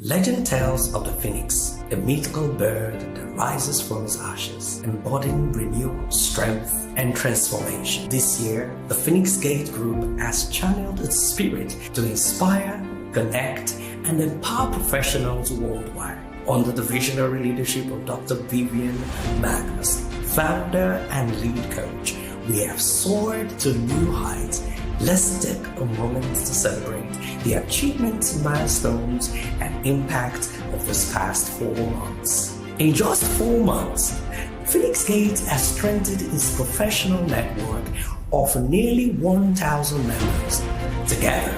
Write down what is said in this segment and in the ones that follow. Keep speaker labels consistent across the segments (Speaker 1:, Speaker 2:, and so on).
Speaker 1: Legend tells of the phoenix, a mythical bird that rises from its ashes, embodying renewal, strength, and transformation. This year, the Phoenix Gate Group has channeled its spirit to inspire, connect, and empower professionals worldwide. Under the visionary leadership of Dr. Vivian Magnus, founder and lead coach, we have soared to new heights. Let's take a moment to celebrate the achievements, milestones, and impact of this past 4 months. In just 4 months, Phoenix Gate has strengthened its professional network of nearly 1,000 members. Together,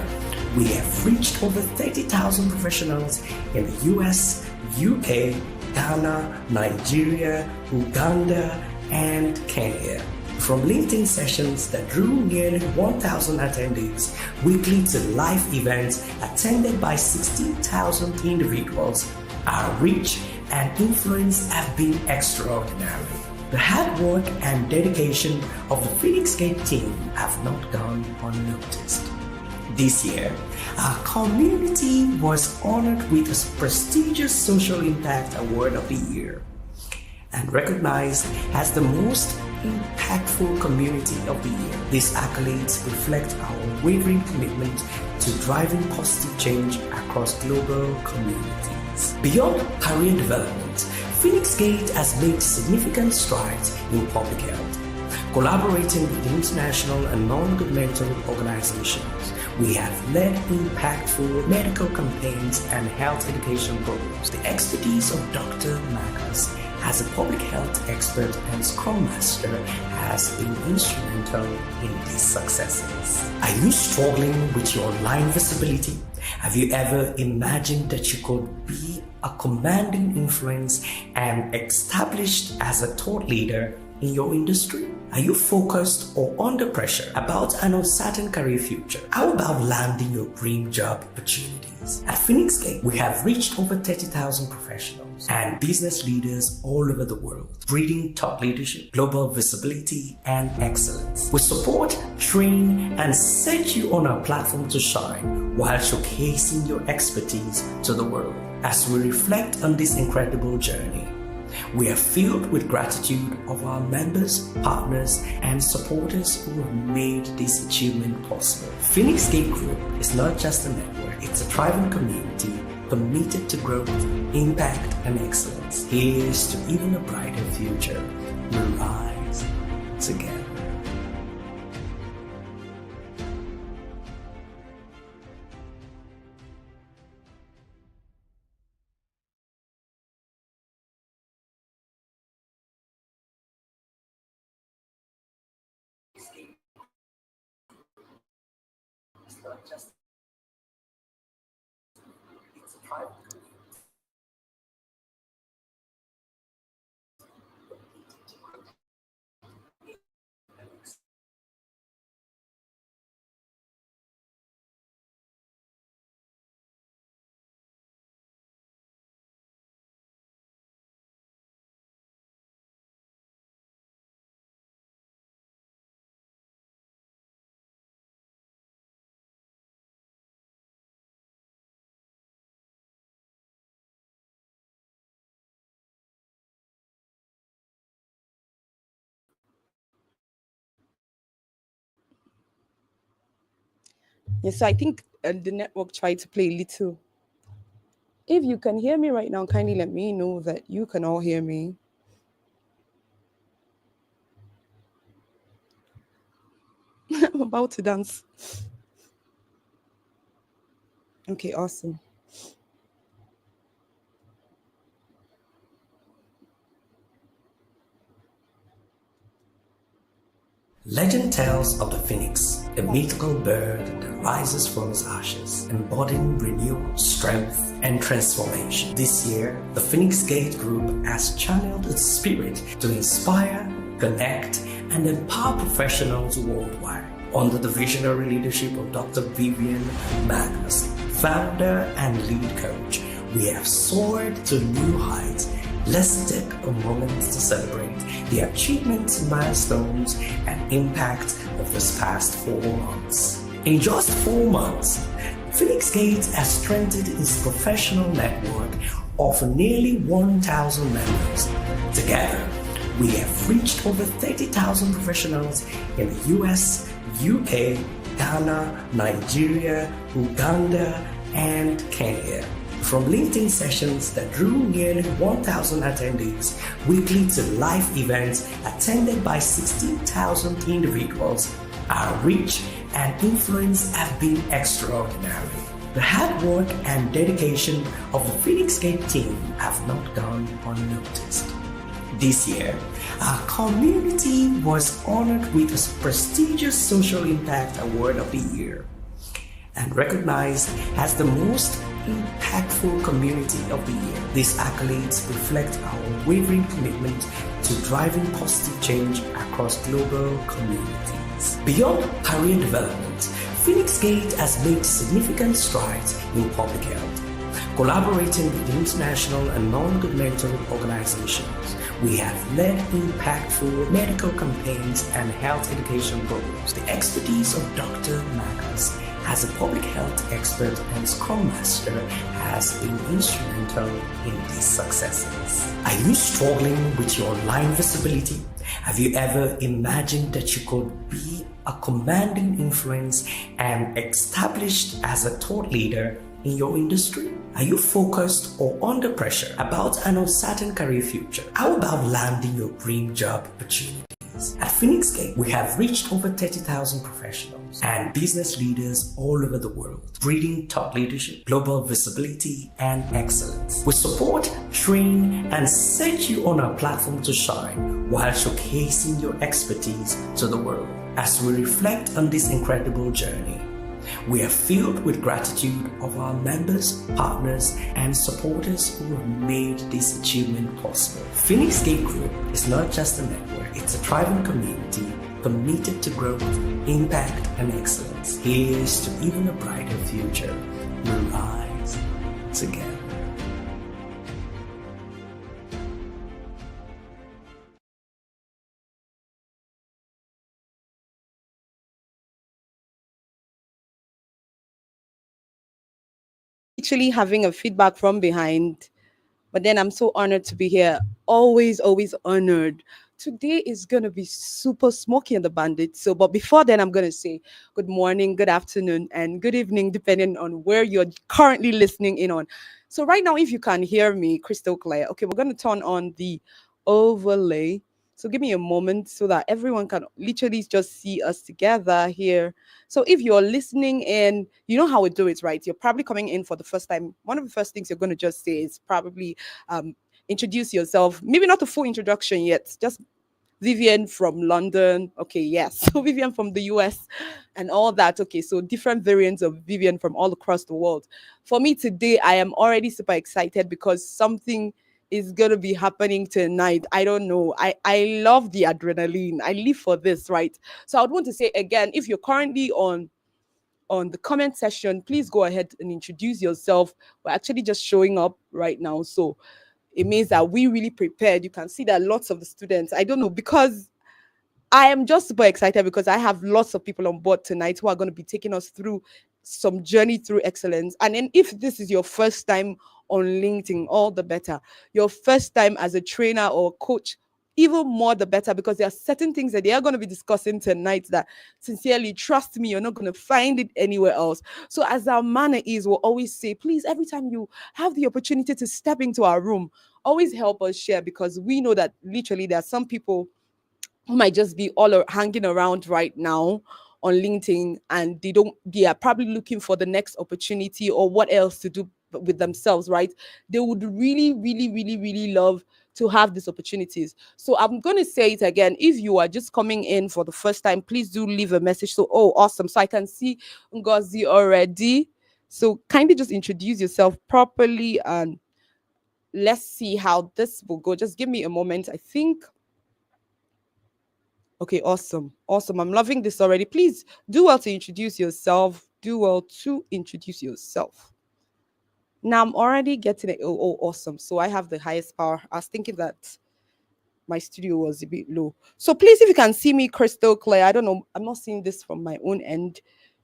Speaker 1: we have reached over 30,000 professionals in the US, UK, Ghana, Nigeria, Uganda, and Kenya. From LinkedIn sessions that drew nearly 1,000 attendees weekly to live events attended by 16,000 individuals, our reach and influence have been extraordinary. The hard work and dedication of the Phoenix Gate team have not gone unnoticed. This year, our community was honored with a prestigious Social Impact Award of the Year and recognized as the most impactful community of the year. These accolades reflect our unwavering commitment to driving positive change across global communities. Beyond career development, Phoenix Gate has made significant strides in public health. Collaborating with international and non-governmental organizations, we have led impactful medical campaigns and health education programs. The expertise of Dr. Magnus as a public health expert and Scrum Master has been instrumental in these successes. Are you struggling with your online visibility? Have you ever imagined that you could be a commanding influence and established as a thought leader in your industry? Are you focused or under pressure about an uncertain career future? How about landing your dream job opportunities? At Phoenix Gate, we have reached over 30,000 professionals and business leaders all over the world, breeding top leadership, global visibility, and excellence. We support, train, and set you on our platform to shine while showcasing your expertise to the world. As we reflect on this incredible journey, we are filled with gratitude of our members, partners, and supporters who have made this achievement possible. Phoenix Gate Group is not just a network, it's a thriving community committed to growth, impact, and excellence. Here's to even a brighter future. We rise together. It's not just it's a private community.
Speaker 2: Yes, so I think the network tried to play little. If you can hear me right now, kindly let me know that you can all hear me. I'm about to dance. Okay, awesome.
Speaker 1: Legend tells of the phoenix, a mythical bird that rises from its ashes, embodying renewal, strength, and transformation. This year, the Phoenix Gate Group has channeled its spirit to inspire, connect, and empower professionals worldwide. Under the visionary leadership of Dr. Vivian Magnus, founder and lead coach, we have soared to new heights. Let's take a moment to celebrate the achievements, milestones, and impact of this past 4 months. In just 4 months, Phoenix Gate has strengthened its professional network of nearly 1,000 members. Together, we have reached over 30,000 professionals in the US, UK, Ghana, Nigeria, Uganda, and Kenya. From LinkedIn sessions that drew nearly 1,000 attendees weekly to live events attended by 16,000 individuals, our reach and influence have been extraordinary. The hard work and dedication of the Phoenix Gate team have not gone unnoticed. This year, our community was honored with a prestigious Social Impact Award of the Year and recognized as the most impactful community of the year. These accolades reflect our unwavering commitment to driving positive change across global communities. Beyond career development, Phoenix Gate has made significant strides in public health. Collaborating with international and non-governmental organizations, we have led impactful medical campaigns and health education programs. The expertise of Dr. Magas as a public health expert and Scrum Master has been instrumental in these successes. Are you struggling with your online visibility? Have you ever imagined that you could be a commanding influence and established as a thought leader in your industry? Are you focused or under pressure about an uncertain career future? How about landing your dream job opportunities? At Phoenix Gate, we have reached over 30,000 professionals and business leaders all over the world, breeding top leadership, global visibility, and excellence. We support, train, and set you on our platform to shine while showcasing your expertise to the world. As we reflect on this incredible journey, we are filled with gratitude of our members, partners, and supporters who have made this achievement possible. Phoenix Gate Group is not just a network, it's a thriving community committed to growth, impact, and excellence. Here's to even a brighter future. We rise together.
Speaker 2: Actually having a feedback from behind, but then I'm so honored to be here. Always honored. Today is gonna be super smoky and the bandit. So, but before then, I'm gonna say good morning, good afternoon, and good evening, depending on where you're currently listening in on. So, right now, if you can hear me crystal clear, okay, we're gonna turn on the overlay. So, give me a moment so that everyone can literally just see us together here. So if you're listening in, you know how we do it, right? You're probably coming in for the first time. One of the first things you're going to just say is probably introduce yourself. Maybe not a full introduction yet, just Vivian from London. Okay, yes. So Vivian from the US and all that. Okay, so different variants of Vivian from all across the world. For me today, I am already super excited because something is going to be happening tonight. I don't know. I love the adrenaline. I live for this, right? So I would want to say again, if you're currently on the comment section, please go ahead and introduce yourself. We're actually just showing up right now. So it means that we really prepared. You can see that lots of the students, I don't know, because I am just super excited because I have lots of people on board tonight who are going to be taking us through some journey through excellence. And then if this is your first time on LinkedIn, all the better. Your first time as a trainer or coach, even more the better, because there are certain things that they are going to be discussing tonight that sincerely, trust me, you're not going to find it anywhere else. So as our manner is, we'll always say, please, every time you have the opportunity to step into our room, always help us share, because we know that literally there are some people who might just be hanging around right now on LinkedIn, and they are probably looking for the next opportunity or what else to do with themselves, right? They would really love to have these opportunities. So I'm going to say it again. If you are just coming in for the first time, please do leave a message. So, oh, awesome. So I can see Ngozi already. So kindly just introduce yourself properly and let's see how this will go. Just give me a moment. I think. Okay, awesome. Awesome. I'm loving this already. Please do well to introduce yourself. Do well to introduce yourself. Now I'm already getting it. Oh, awesome. So I have the highest power. I was thinking that my studio was a bit low. So please, if you can see me crystal clear, I don't know. I'm not seeing this from my own end.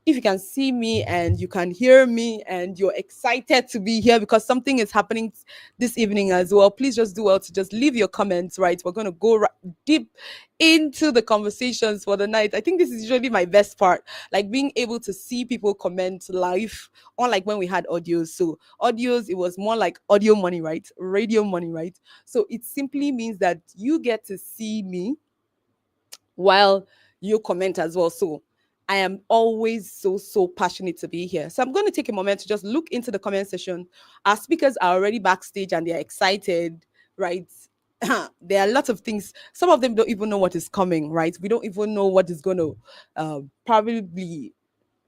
Speaker 2: if you can see me and you can hear me and you're excited to be here because something is happening this evening as well, please just do well to just leave your comments, right? We're going to go deep into the conversations for the night. I think this is usually my best part, like being able to see people comment live, unlike when we had audios. So audios, it was more like audio money, right? Radio money, right? So it simply means that you get to see me while you comment as well. So I am always so passionate to be here. So I'm going to take a moment to just look into the comment section. Our speakers are already backstage and they're excited, right? There are lots of things. Some of them don't even know what is coming, right? We don't even know what is going to probably,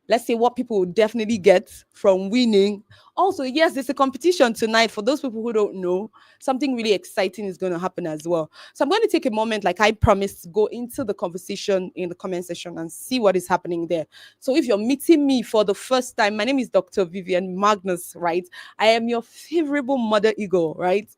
Speaker 2: let's say, what people will definitely get from winning. Also, yes, there's a competition tonight. For those people who don't know, something really exciting is going to happen as well. So I'm going to take a moment, like I promised, to go into the conversation in the comment section and see what is happening there. So if you're meeting me for the first time, my name is Dr. Vivian Magnus, right? I am your favorable mother eagle, right?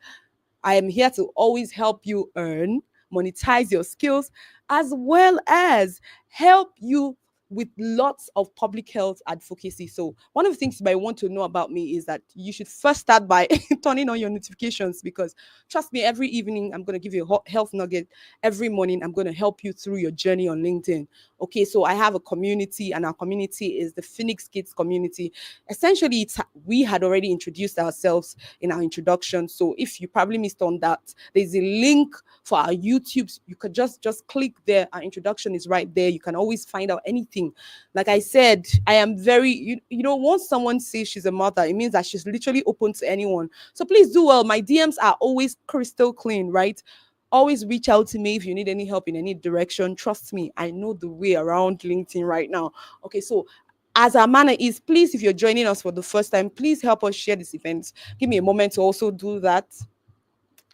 Speaker 2: I am here to always help you earn, monetize your skills, as well as help you with lots of public health advocacy. So, one of the things you might want to know about me is that you should first start by turning on your notifications, because trust me, every evening I'm going to give you a health nugget. Every morning I'm going to help you through your journey on LinkedIn. Okay, so I have a community, and our community is the Phoenix Kids community. Essentially, we had already introduced ourselves in our introduction. So if you probably missed on that, there's a link for our YouTube. You could just click there. Our introduction is right there. You can always find out anything. Like I said, I am very, once someone says she's a mother, it means that she's literally open to anyone. So please do well. My DMs are always crystal clean, right? Always reach out to me if you need any help in any direction. Trust me, I know the way around LinkedIn right now. Okay, so as our manner is, please, if you're joining us for the first time, please help us share this event. Give me a moment to also do that.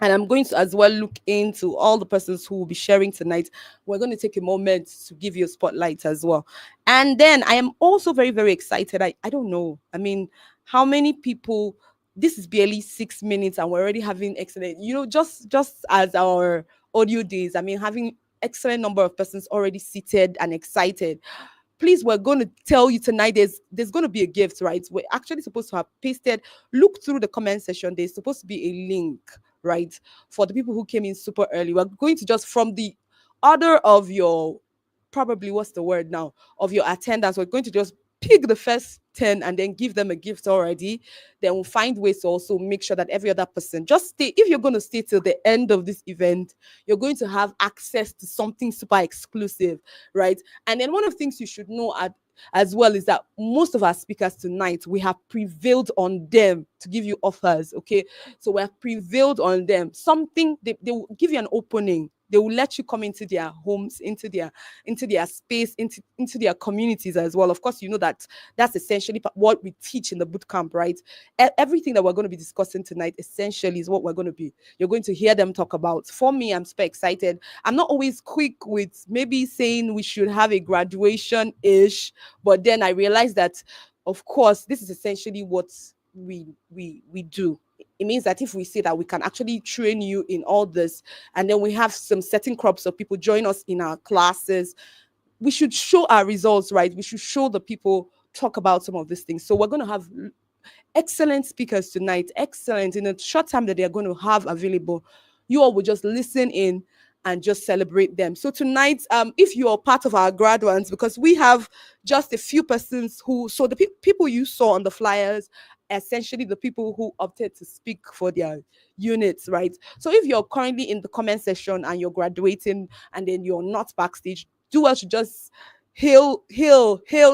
Speaker 2: And I'm going to as well look into all the persons who will be sharing tonight. We're going to take a moment to give you a spotlight as well. And then I am also very, very excited. I don't know. I mean, how many people, this is barely 6 minutes and we're already having excellent, just as our audio days, I mean, having excellent number of persons already seated and excited. Please, we're going to tell you tonight, there's going to be a gift, right? We're actually supposed to have pasted, look through the comment section, there's supposed to be a link, right, for the people who came in super early. We're going to just, from the order of your, probably, what's the word now, of your attendance, we're going to just pick the first 10 and then give them a gift already. Then we'll find ways to also make sure that every other person just stay. If you're going to stay till the end of this event, you're going to have access to something super exclusive, right? And then one of the things you should know as well is that most of our speakers tonight, we have prevailed on them to give you offers. Okay, so we have prevailed on them. Something, they will give you an opening. They will let you come into their homes, into their space, into their communities as well. Of course, you know that that's essentially what we teach in the boot camp, right? Everything that we're going to be discussing tonight essentially is what you're going to hear them talk about. For me, I'm super excited. I'm not always quick with maybe saying we should have a graduation ish, but then I realized that, of course, this is essentially what we do. It means that if we say that we can actually train you in all this, and then we have some certain crops of people join us in our classes, we should show our results, right? We should show the people, talk about some of these things. So we're going to have excellent speakers tonight, excellent in a short time that they're going to have available. You all will just listen in and just celebrate them. So tonight, if you're part of our graduates, because we have just a few persons who, so the people you saw on the flyers, essentially the people who opted to speak for their units, right? So if you're currently in the comment section and you're graduating and then you're not backstage, do well to just hail,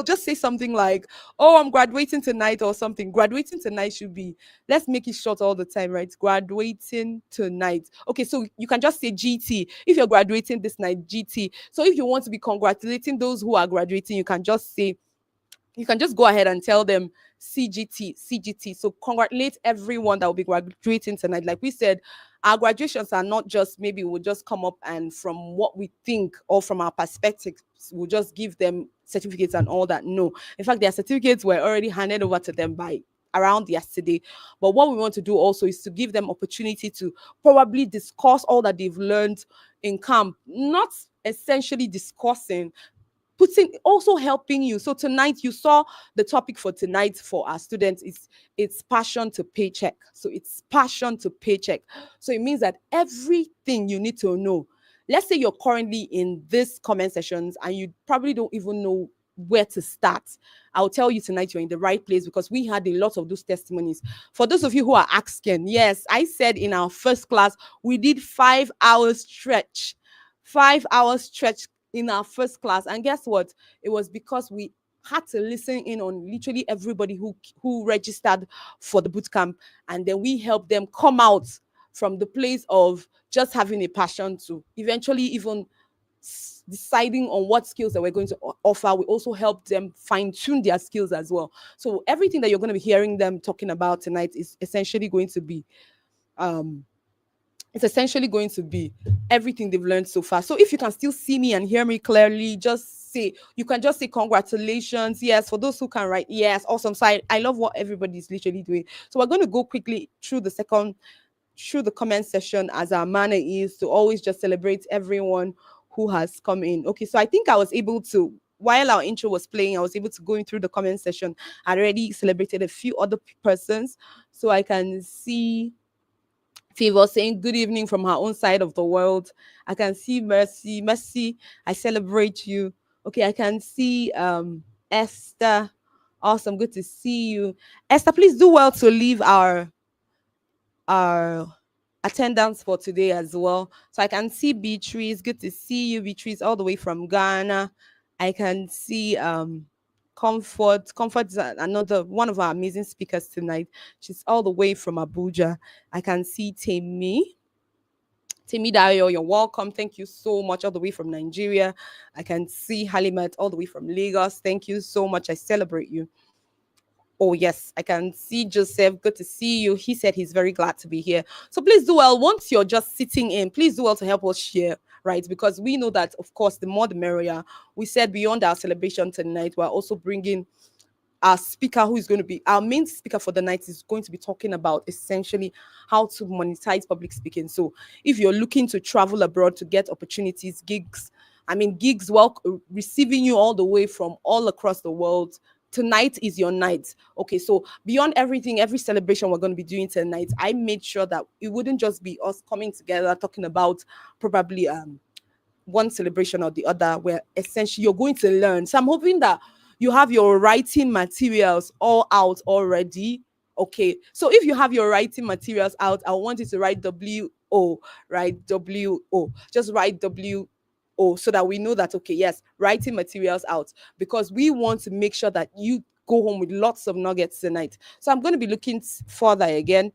Speaker 2: just say something like, oh, I'm graduating tonight or something. Graduating tonight should be, let's make it short all the time, right? Graduating tonight. Okay, so you can just say GT. If you're graduating this night, GT. So if you want to be congratulating those who are graduating, you can just go ahead and tell them CGT. So congratulate everyone that will be graduating tonight. Like we said, our graduations are not just maybe we'll just come up and from what we think or from our perspectives, we'll just give them certificates and all that. No. In fact, their certificates were already handed over to them by around yesterday. But what we want to do also is to give them opportunity to probably discuss all that they've learned in camp, not essentially discussing, putting also helping you. So tonight you saw the topic for tonight for our students is it's passion to paycheck. So it's passion to paycheck. So it means that everything you need to know. Let's say you're currently in this comment sessions and you probably don't even know where to start. I'll tell you tonight you're in the right place because we had a lot of those testimonies. For those of you who are asking, yes, I said in our first class we did 5 hours stretch. 5 hours stretch in our first class. And guess what? It was because we had to listen in on literally everybody who registered for the boot camp, and then we helped them come out from the place of just having a passion to eventually even deciding on what skills that we're going to offer. We also help them fine tune their skills as well. So everything that you're going to be hearing them talking about tonight is essentially going to be um it's essentially going to be everything they've learned so far. So if you can still see me and hear me clearly, you can just say congratulations. Yes, for those who can write, yes, awesome. So I love what everybody's literally doing. So we're going to go quickly through the comment section as our manner is to always just celebrate everyone who has come in. Okay, so I think I was able to, while our intro was playing, I was able to go in through the comment section. I already celebrated a few other persons. So I can see Favor saying good evening from her own side of the world. I can see Mercy. Mercy, I celebrate you. Okay, I can see Esther. Awesome, good to see you. Esther, please do well to leave our attendance for today as well. So I can see Beatrice. Good to see you, Beatrice, all the way from Ghana. I can see Comfort. Comfort is another one of our amazing speakers tonight. She's all the way from Abuja. I can see Temi. Temi Dayo, you're welcome. Thank you so much, all the way from Nigeria. I can see Halimat all the way from Lagos. Thank you so much. I celebrate you. Oh, yes, I can see Joseph. Good to see you. He said he's very glad to be here. So please do well. Once you're just sitting in, please do well to help us share, right? Because we know that, of course, the more the merrier. We said beyond our celebration tonight, we're also bringing our speaker, who is going to be our main speaker for the night, is going to be talking about essentially how to monetize public speaking. So if you're looking to travel abroad to get opportunities, gigs, receiving you all the way from all across the world, tonight is your night. Okay, so beyond everything, every celebration we're going to be doing tonight, I made sure that it wouldn't just be us coming together talking about probably one celebration or the other, where essentially you're going to learn. So I'm hoping that you have your writing materials all out already. Okay, so if you have your writing materials out, I want you to write WO, right? WO. Just write WO so that we know that, okay, yes, writing materials out, because we want to make sure that you go home with lots of nuggets tonight. So I'm going to be looking further again.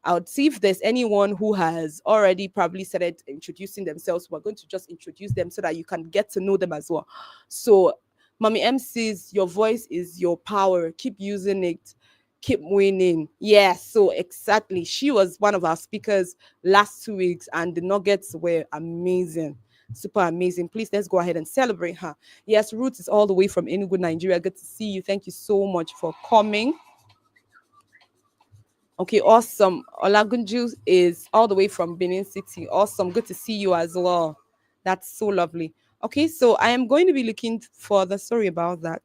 Speaker 2: I would see if there's anyone who has already probably started introducing themselves. We're going to just introduce them so that you can get to know them as well. So, Mommy M says, your voice is your power. Keep using it. Keep winning. Yes, so exactly. She was one of our speakers last 2 weeks, and the nuggets were amazing. Super amazing. Please, let's go ahead and celebrate her. Yes, Ruth is all the way from Enugu, Nigeria. Good to see you. Thank you so much for coming. Okay, awesome. Olagunju is all the way from Benin City. Awesome. Good to see you as well. That's so lovely. Okay, so I am going to be looking for the sorry about that.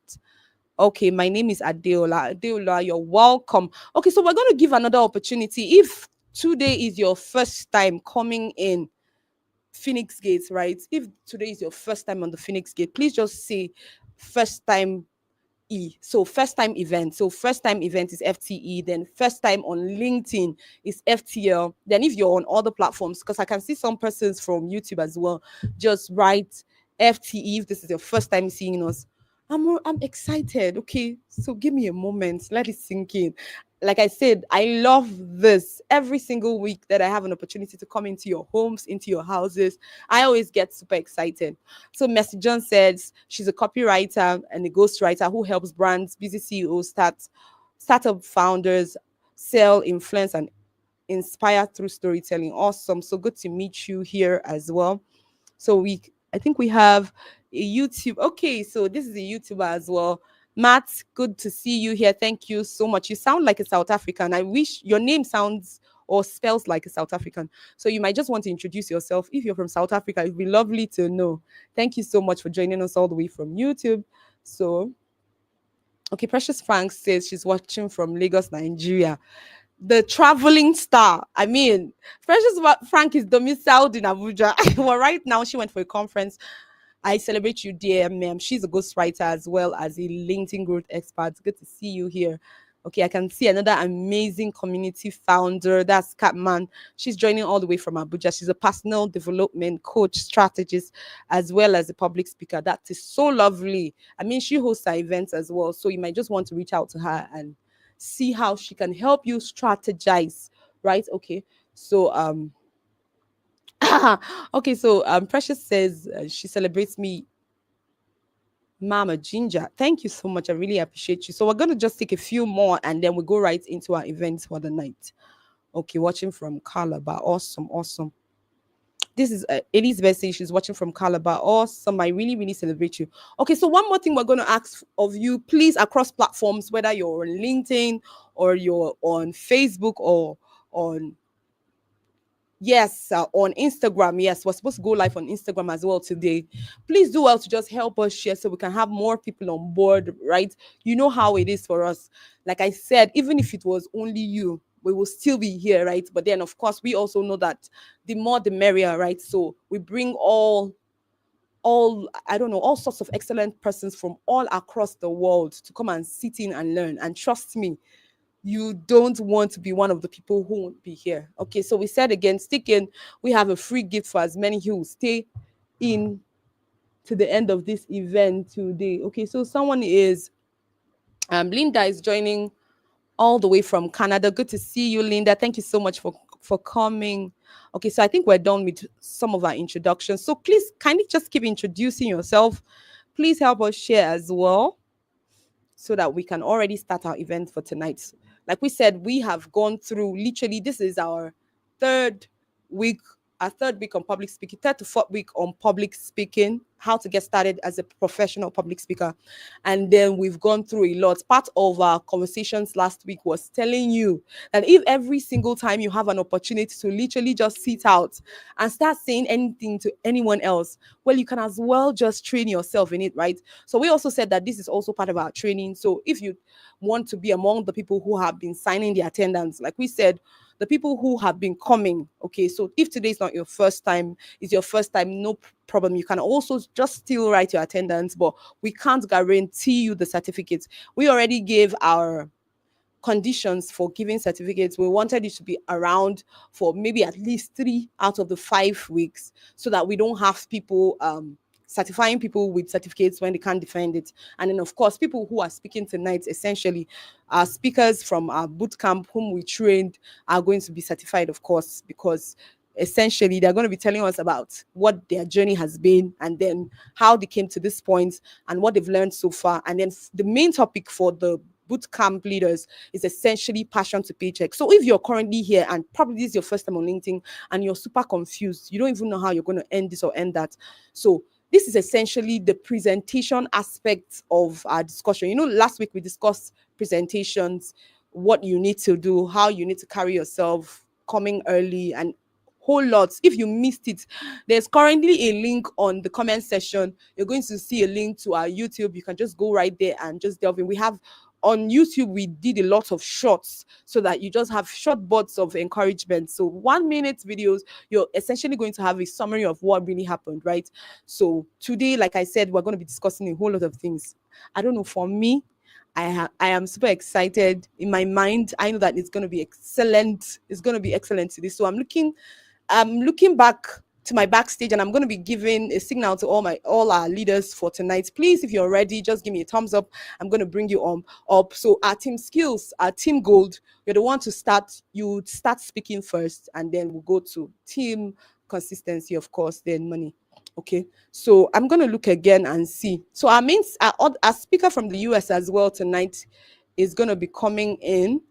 Speaker 2: Okay, my name is Adeola. Adeola, you're welcome. Okay, so we're going to give another opportunity. If today is your first time coming in Phoenix Gate, right? If today is your first time on the Phoenix Gate, please just say first time So first time event. So first time event is FTE. Then first time on LinkedIn is FTL. Then if you're on other platforms, because I can see some persons from YouTube as well, just write FTE if this is your first time seeing us. I'm excited. Okay, so give me a moment. Let it sink in. Like I said, I love this. Every single week that I have an opportunity to come into your homes, into your houses, I always get super excited. So Mercy John says she's a copywriter and a ghostwriter who helps brands, busy CEOs, startup founders sell, influence, and inspire through storytelling. Awesome. So good to meet you here as well. So I think we have a YouTube. Okay, so this is a YouTuber as well. Matt, good to see you here. Thank you so much. You sound like a South African. I wish your name sounds or spells like a South African. So you might just want to introduce yourself. If you're from South Africa, it'd be lovely to know. Thank you so much for joining us all the way from YouTube. So, okay, Precious Frank says she's watching from Lagos, Nigeria. The traveling star. I mean, Frank is domiciled in Abuja. Well, right now she went for a conference. I celebrate you, dear ma'am. She's a ghostwriter as well as a LinkedIn growth expert. Good to see you here. Okay, I can see another amazing community founder. That's Catman. She's joining all the way from Abuja. She's a personal development coach, strategist, as well as a public speaker. That is so lovely. I mean, she hosts her events as well. So you might just want to reach out to her and see how she can help you strategize, right? Okay. So okay, so Precious says she celebrates me, Mama Ginger. Thank you so much. I really appreciate you. So we're gonna just take a few more and then we go right into our events for the night. Okay, watching from Calabar. Awesome, awesome. This is Elizabeth saying she's watching from Calabar. Awesome. I really, really celebrate you. Okay, so one more thing we're going to ask of you, please, across platforms, whether you're on LinkedIn or you're on Facebook or on yes, on Instagram. Yes, we're supposed to go live on Instagram as well today. Please do well to just help us share so we can have more people on board, right? You know how it is for us. Like I said, even if it was only you, we will still be here, right? But then, of course, we also know that the more the merrier, right? So we bring all I don't know, all sorts of excellent persons from all across the world to come and sit in and learn. And trust me, you don't want to be one of the people who won't be here. Okay, so we said again, stick in. We have a free gift for as many who will stay in to the end of this event today. Okay, so someone is Linda is joining all the way from Canada. Good to see you, Linda. Thank you so much for coming. Okay, so I think we're done with some of our introductions. So please kindly just keep introducing yourself. Please help us share as well, so that we can already start our event for tonight. Like we said, we have gone through literally, this is our third week, our third week on public speaking, third to fourth week on public speaking, how to get started as a professional public speaker. And then we've gone through a lot. Part of our conversations last week was telling you that if every single time you have an opportunity to literally just sit out and start saying anything to anyone else, well, you can as well just train yourself in it, right? So we also said that this is also part of our training. So if you want to be among the people who have been signing the attendance, like we said, the people who have been coming, okay, so if today is not your first time, it's your first time, no problem. You can also just still write your attendance, but we can't guarantee you the certificates. We already gave our conditions for giving certificates. We wanted it to be around for maybe at least 3 out of the 5 weeks, so that we don't have people certifying people with certificates when they can't defend it. And then, of course, people who are speaking tonight, essentially, our speakers from our boot camp whom we trained are going to be certified, of course, because essentially they're going to be telling us about what their journey has been and then how they came to this point and what they've learned so far. And then the main topic for the boot camp leaders is essentially passion to paycheck. So if you're currently here and probably this is your first time on LinkedIn and you're super confused, you don't even know how you're going to end this or end that. So this is essentially the presentation aspect of our discussion. You know, last week we discussed presentations, what you need to do, how you need to carry yourself, coming early, and whole lot. If you missed it, there's currently a link on the comment section. You're going to see a link to our YouTube. You can just go right there and just delve in. We have on YouTube, we did a lot of shorts so that you just have short bits of encouragement. So 1 minute videos, you're essentially going to have a summary of what really happened, right? So today, like I said, we're going to be discussing a whole lot of things. I don't know, for me, I am super excited. In my mind, I know that it's going to be excellent. It's going to be excellent today. So I'm looking back to my backstage and I'm going to be giving a signal to all our leaders for tonight. Please, if you're ready, just give me a thumbs up. I'm going to bring you up. So our team skills, our team gold, you're the one to start. You start speaking first and then we'll go to team consistency, of course, then money. Okay, so I'm going to look again and see. So our speaker from the US as well tonight is going to be coming in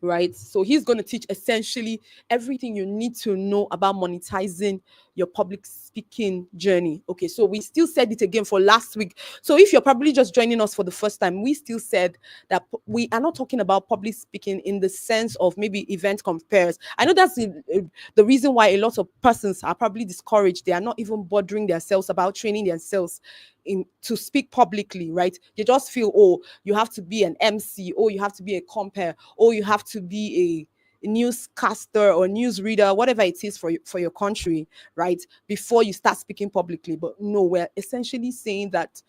Speaker 2: right? So he's going to teach essentially everything you need to know about monetizing your public speaking journey. Okay, so we still said it again for last week. So if you're probably just joining us for the first time, we still said that we are not talking about public speaking in the sense of maybe event compares. I know that's the reason why a lot of persons are probably discouraged. They are not even bothering themselves about training themselves in to speak publicly, right? They just feel, oh, you have to be an MC, or you have to be a compare, or you have to be a newscaster or newsreader, whatever it is for your country, right? Before you start speaking publicly. But no, we're essentially saying that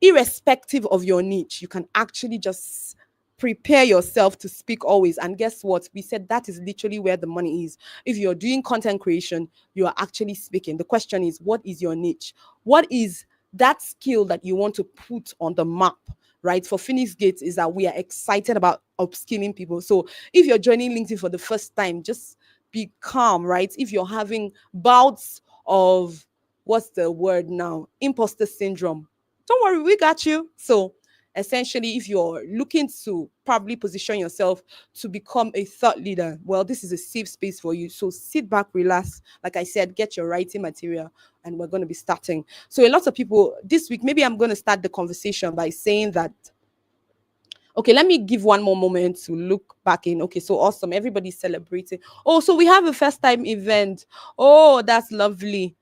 Speaker 2: irrespective of your niche, you can actually just prepare yourself to speak always. And guess what? We said that is literally where the money is. If you're doing content creation, you are actually speaking. The question is, what is your niche? What is that skill that you want to put on the map? Right, for Phoenix Gates is that we are excited about upskilling people. So if you're joining LinkedIn for the first time, just be calm, right? If you're having bouts of, what's the word now, imposter syndrome, don't worry, we got you. So essentially, if you're looking to probably position yourself to become a thought leader, well, this is a safe space for you. So sit back, relax. Like I said, get your writing material, and we're going to be starting. So a lot of people this week, maybe I'm going to start the conversation by saying that, okay, let me give one more moment to look back in. Okay, so awesome. Everybody's celebrating. Oh, so we have a first time event. Oh, that's lovely.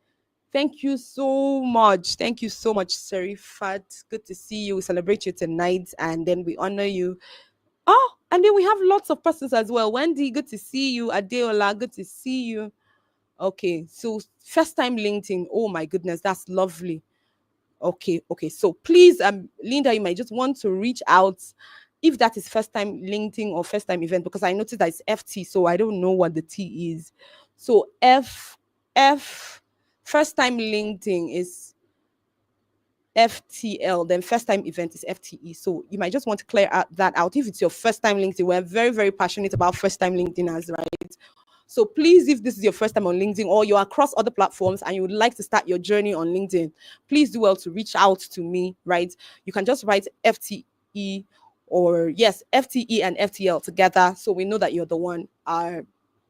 Speaker 2: Thank you so much. Thank you so much, Serifat. Good to see you. We celebrate you tonight, and then we honor you. Oh, and then we have lots of persons as well. Wendy, good to see you. Adeola, good to see you. Okay, so first time LinkedIn. Oh my goodness, that's lovely. Okay. So please, Linda, you might just want to reach out if that is first time LinkedIn or first time event, because I noticed that it's FT, so I don't know what the T is. So F first time LinkedIn is FTL, then first time event is FTE. So you might just want to clear that out. If it's your first time LinkedIn, we're very, very passionate about first time LinkedIn as right. So please, if this is your first time on LinkedIn or you're across other platforms and you would like to start your journey on LinkedIn, please do well to reach out to me, right? You can just write FTE or yes, FTE and FTL together. So we know that you're the one.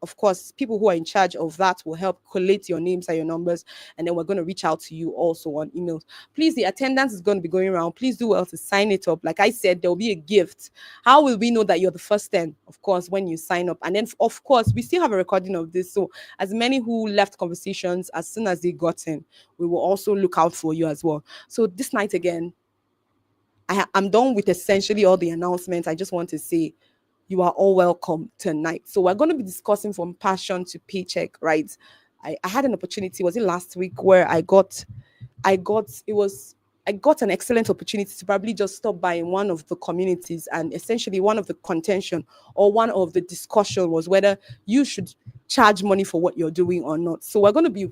Speaker 2: Of course, people who are in charge of that will help collate your names and your numbers. And then we're going to reach out to you also on emails. Please, the attendance is going to be going around. Please do well to sign it up. Like I said, there will be a gift. How will we know that you're the first 10? Of course, when you sign up. And then, of course, we still have a recording of this. So as many who left conversations, as soon as they got in, we will also look out for you as well. So this night again, I'm done with essentially all the announcements. I just want to say you are all welcome tonight. So we're going to be discussing from passion to paycheck, right? I had an opportunity, was it last week, where I got an excellent opportunity to probably just stop by in one of the communities, and essentially one of the contention or one of the discussion was whether you should charge money for what you're doing or not. So we're going to be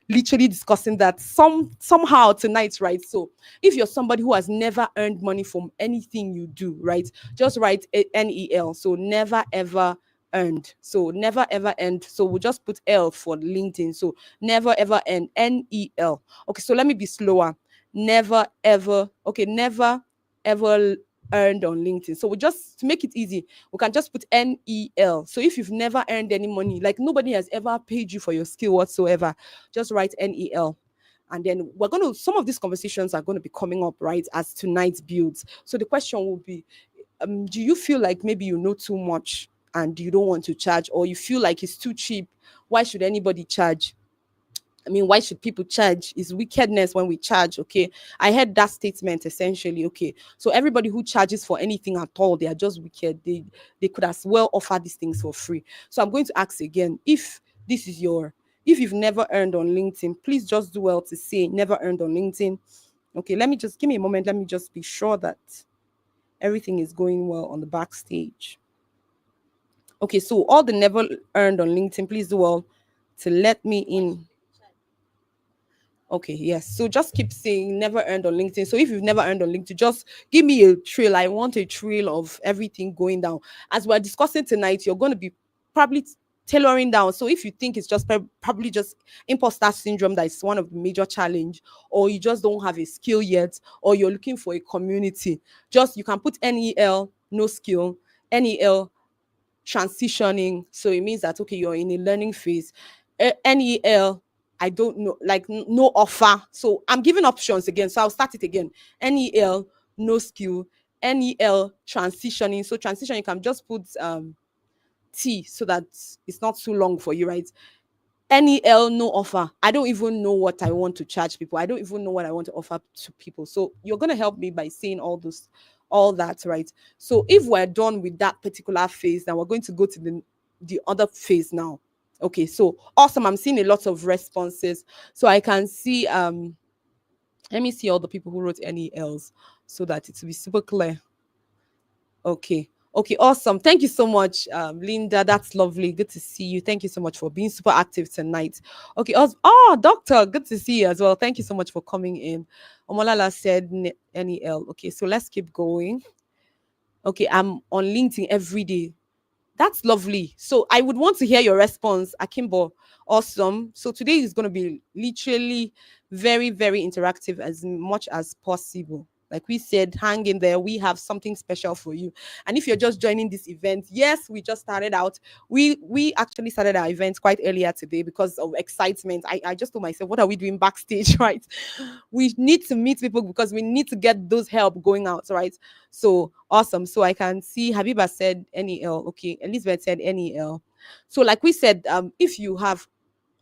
Speaker 2: literally discussing that somehow tonight, right? So if you're somebody who has never earned money from anything you do, right, just write NEL. So never ever earned. So never ever earned. So we'll just put L for LinkedIn. So never ever earned, NEL. Okay, so let me be slower. Never ever. Okay, never ever earned on LinkedIn. So we just, to make it easy, we can just put NEL. So if you've never earned any money, like nobody has ever paid you for your skill whatsoever, just write NEL. And then some of these conversations are going to be coming up, right, as tonight's builds. So the question will be, do you feel like maybe you know too much and you don't want to charge, or you feel like it's too cheap? Why should anybody charge? I mean, why should people charge? Is wickedness when we charge, okay? I heard that statement essentially, okay? So everybody who charges for anything at all, they are just wicked. They could as well offer these things for free. So I'm going to ask again, if you've never earned on LinkedIn, please just do well to say never earned on LinkedIn. Okay, give me a moment. Let me just be sure that everything is going well on the backstage. Okay, so all the never earned on LinkedIn, please do well to let me in. Okay, yes. So just keep saying never earned on LinkedIn. So if you've never earned on LinkedIn, just give me a trail. I want a trail of everything going down. As we're discussing tonight, you're going to be probably tailoring down. So if you think it's just probably just imposter syndrome that is one of the major challenge, or you just don't have a skill yet, or you're looking for a community, just you can put NEL, no skill, NEL, transitioning. So it means that, okay, you're in a learning phase. NEL, I don't know, like no offer. So I'm giving options again. So I'll start it again. NEL, no skill. NEL, transitioning. So transition, you can just put T so that it's not too long for you, right? NEL, no offer. I don't even know what I want to charge people. I don't even know what I want to offer to people. So you're gonna help me by saying all that, right? So if we're done with that particular phase, then we're going to go to the other phase now. Okay, so awesome. I'm seeing a lot of responses. So I can see let me see all the people who wrote NELs so that it will be super clear. Okay. Okay, awesome. Thank you so much, Linda. That's lovely. Good to see you. Thank you so much for being super active tonight. Okay, doctor, good to see you as well. Thank you so much for coming in. Omolala said NEL. Okay, so let's keep going. Okay, I'm on LinkedIn every day. That's lovely. So I would want to hear your response, Akimbo. Awesome. So today is going to be literally very, very interactive as much as possible. Like we said, hang in there. We have something special for you. And if you're just joining this event, yes, we just started out. We actually started our event quite earlier today because of excitement. I just told myself, what are we doing backstage, right? We need to meet people because we need to get those help going out, right? So awesome. So I can see Habiba said NEL. Okay, Elizabeth said NEL. So like we said, if you have,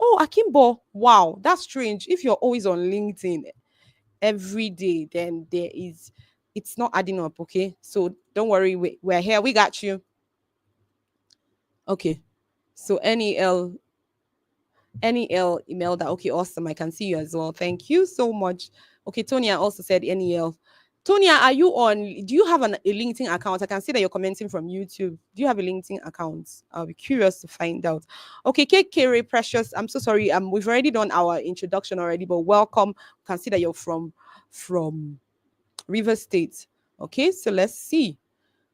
Speaker 2: oh, Akimbo, wow, that's strange. If you're always on LinkedIn every day, then it's not adding up. Okay, so don't worry, we're here, we got you. Okay, so NEL email that. Okay, awesome. I can see you as well. Thank you so much. Okay, Tonya also said NEL. Tonya, are you on? Do you have a LinkedIn account? I can see that you're commenting from YouTube. Do you have a LinkedIn account? I'll be curious to find out. Okay, KK Precious. I'm so sorry. We've already done our introduction already, but welcome. I can see that you're from River State. Okay, so let's see.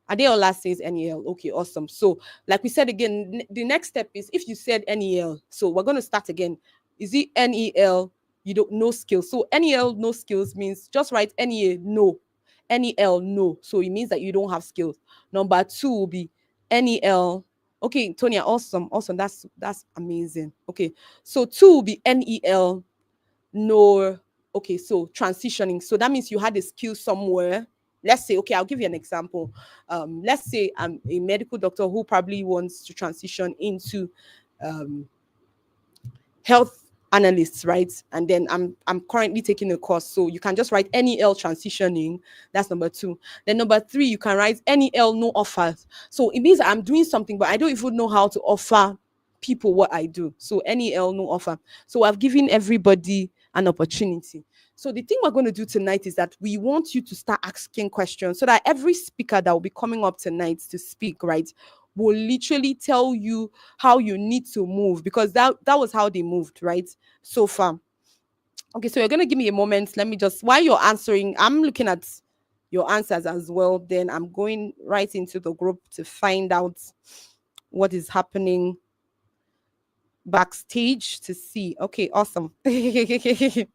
Speaker 2: Adeola says NEL. Okay, awesome. So, like we said again, the next step is if you said NEL. So we're going to start again. Is it NEL? You don't no skills. So NEL no skills means just write NEA no. NEL no. So it means that you don't have skills. Number two will be NEL. Okay, Tonya, awesome, awesome. That's amazing. Okay, so two will be NEL no. Okay, so transitioning. So that means you had a skill somewhere. Let's say, okay, I'll give you an example. Let's say I'm a medical doctor who probably wants to transition into um, health analysts, right? And then I'm currently taking a course. So you can just write NEL transitioning. That's number two. Then number three, you can write NEL no offers. So it means I'm doing something, but I don't even know how to offer people what I do. So NEL no offer. So I've given everybody an opportunity. So the thing we're going to do tonight is that we want you to start asking questions so that every speaker that will be coming up tonight to speak, right, will literally tell you how you need to move because that was how they moved, right? So far. Okay, so you're gonna give me a moment. Let me just while you're answering, I'm looking at your answers as well. Then I'm going right into the group to find out what is happening backstage to see. Okay, awesome. Okay,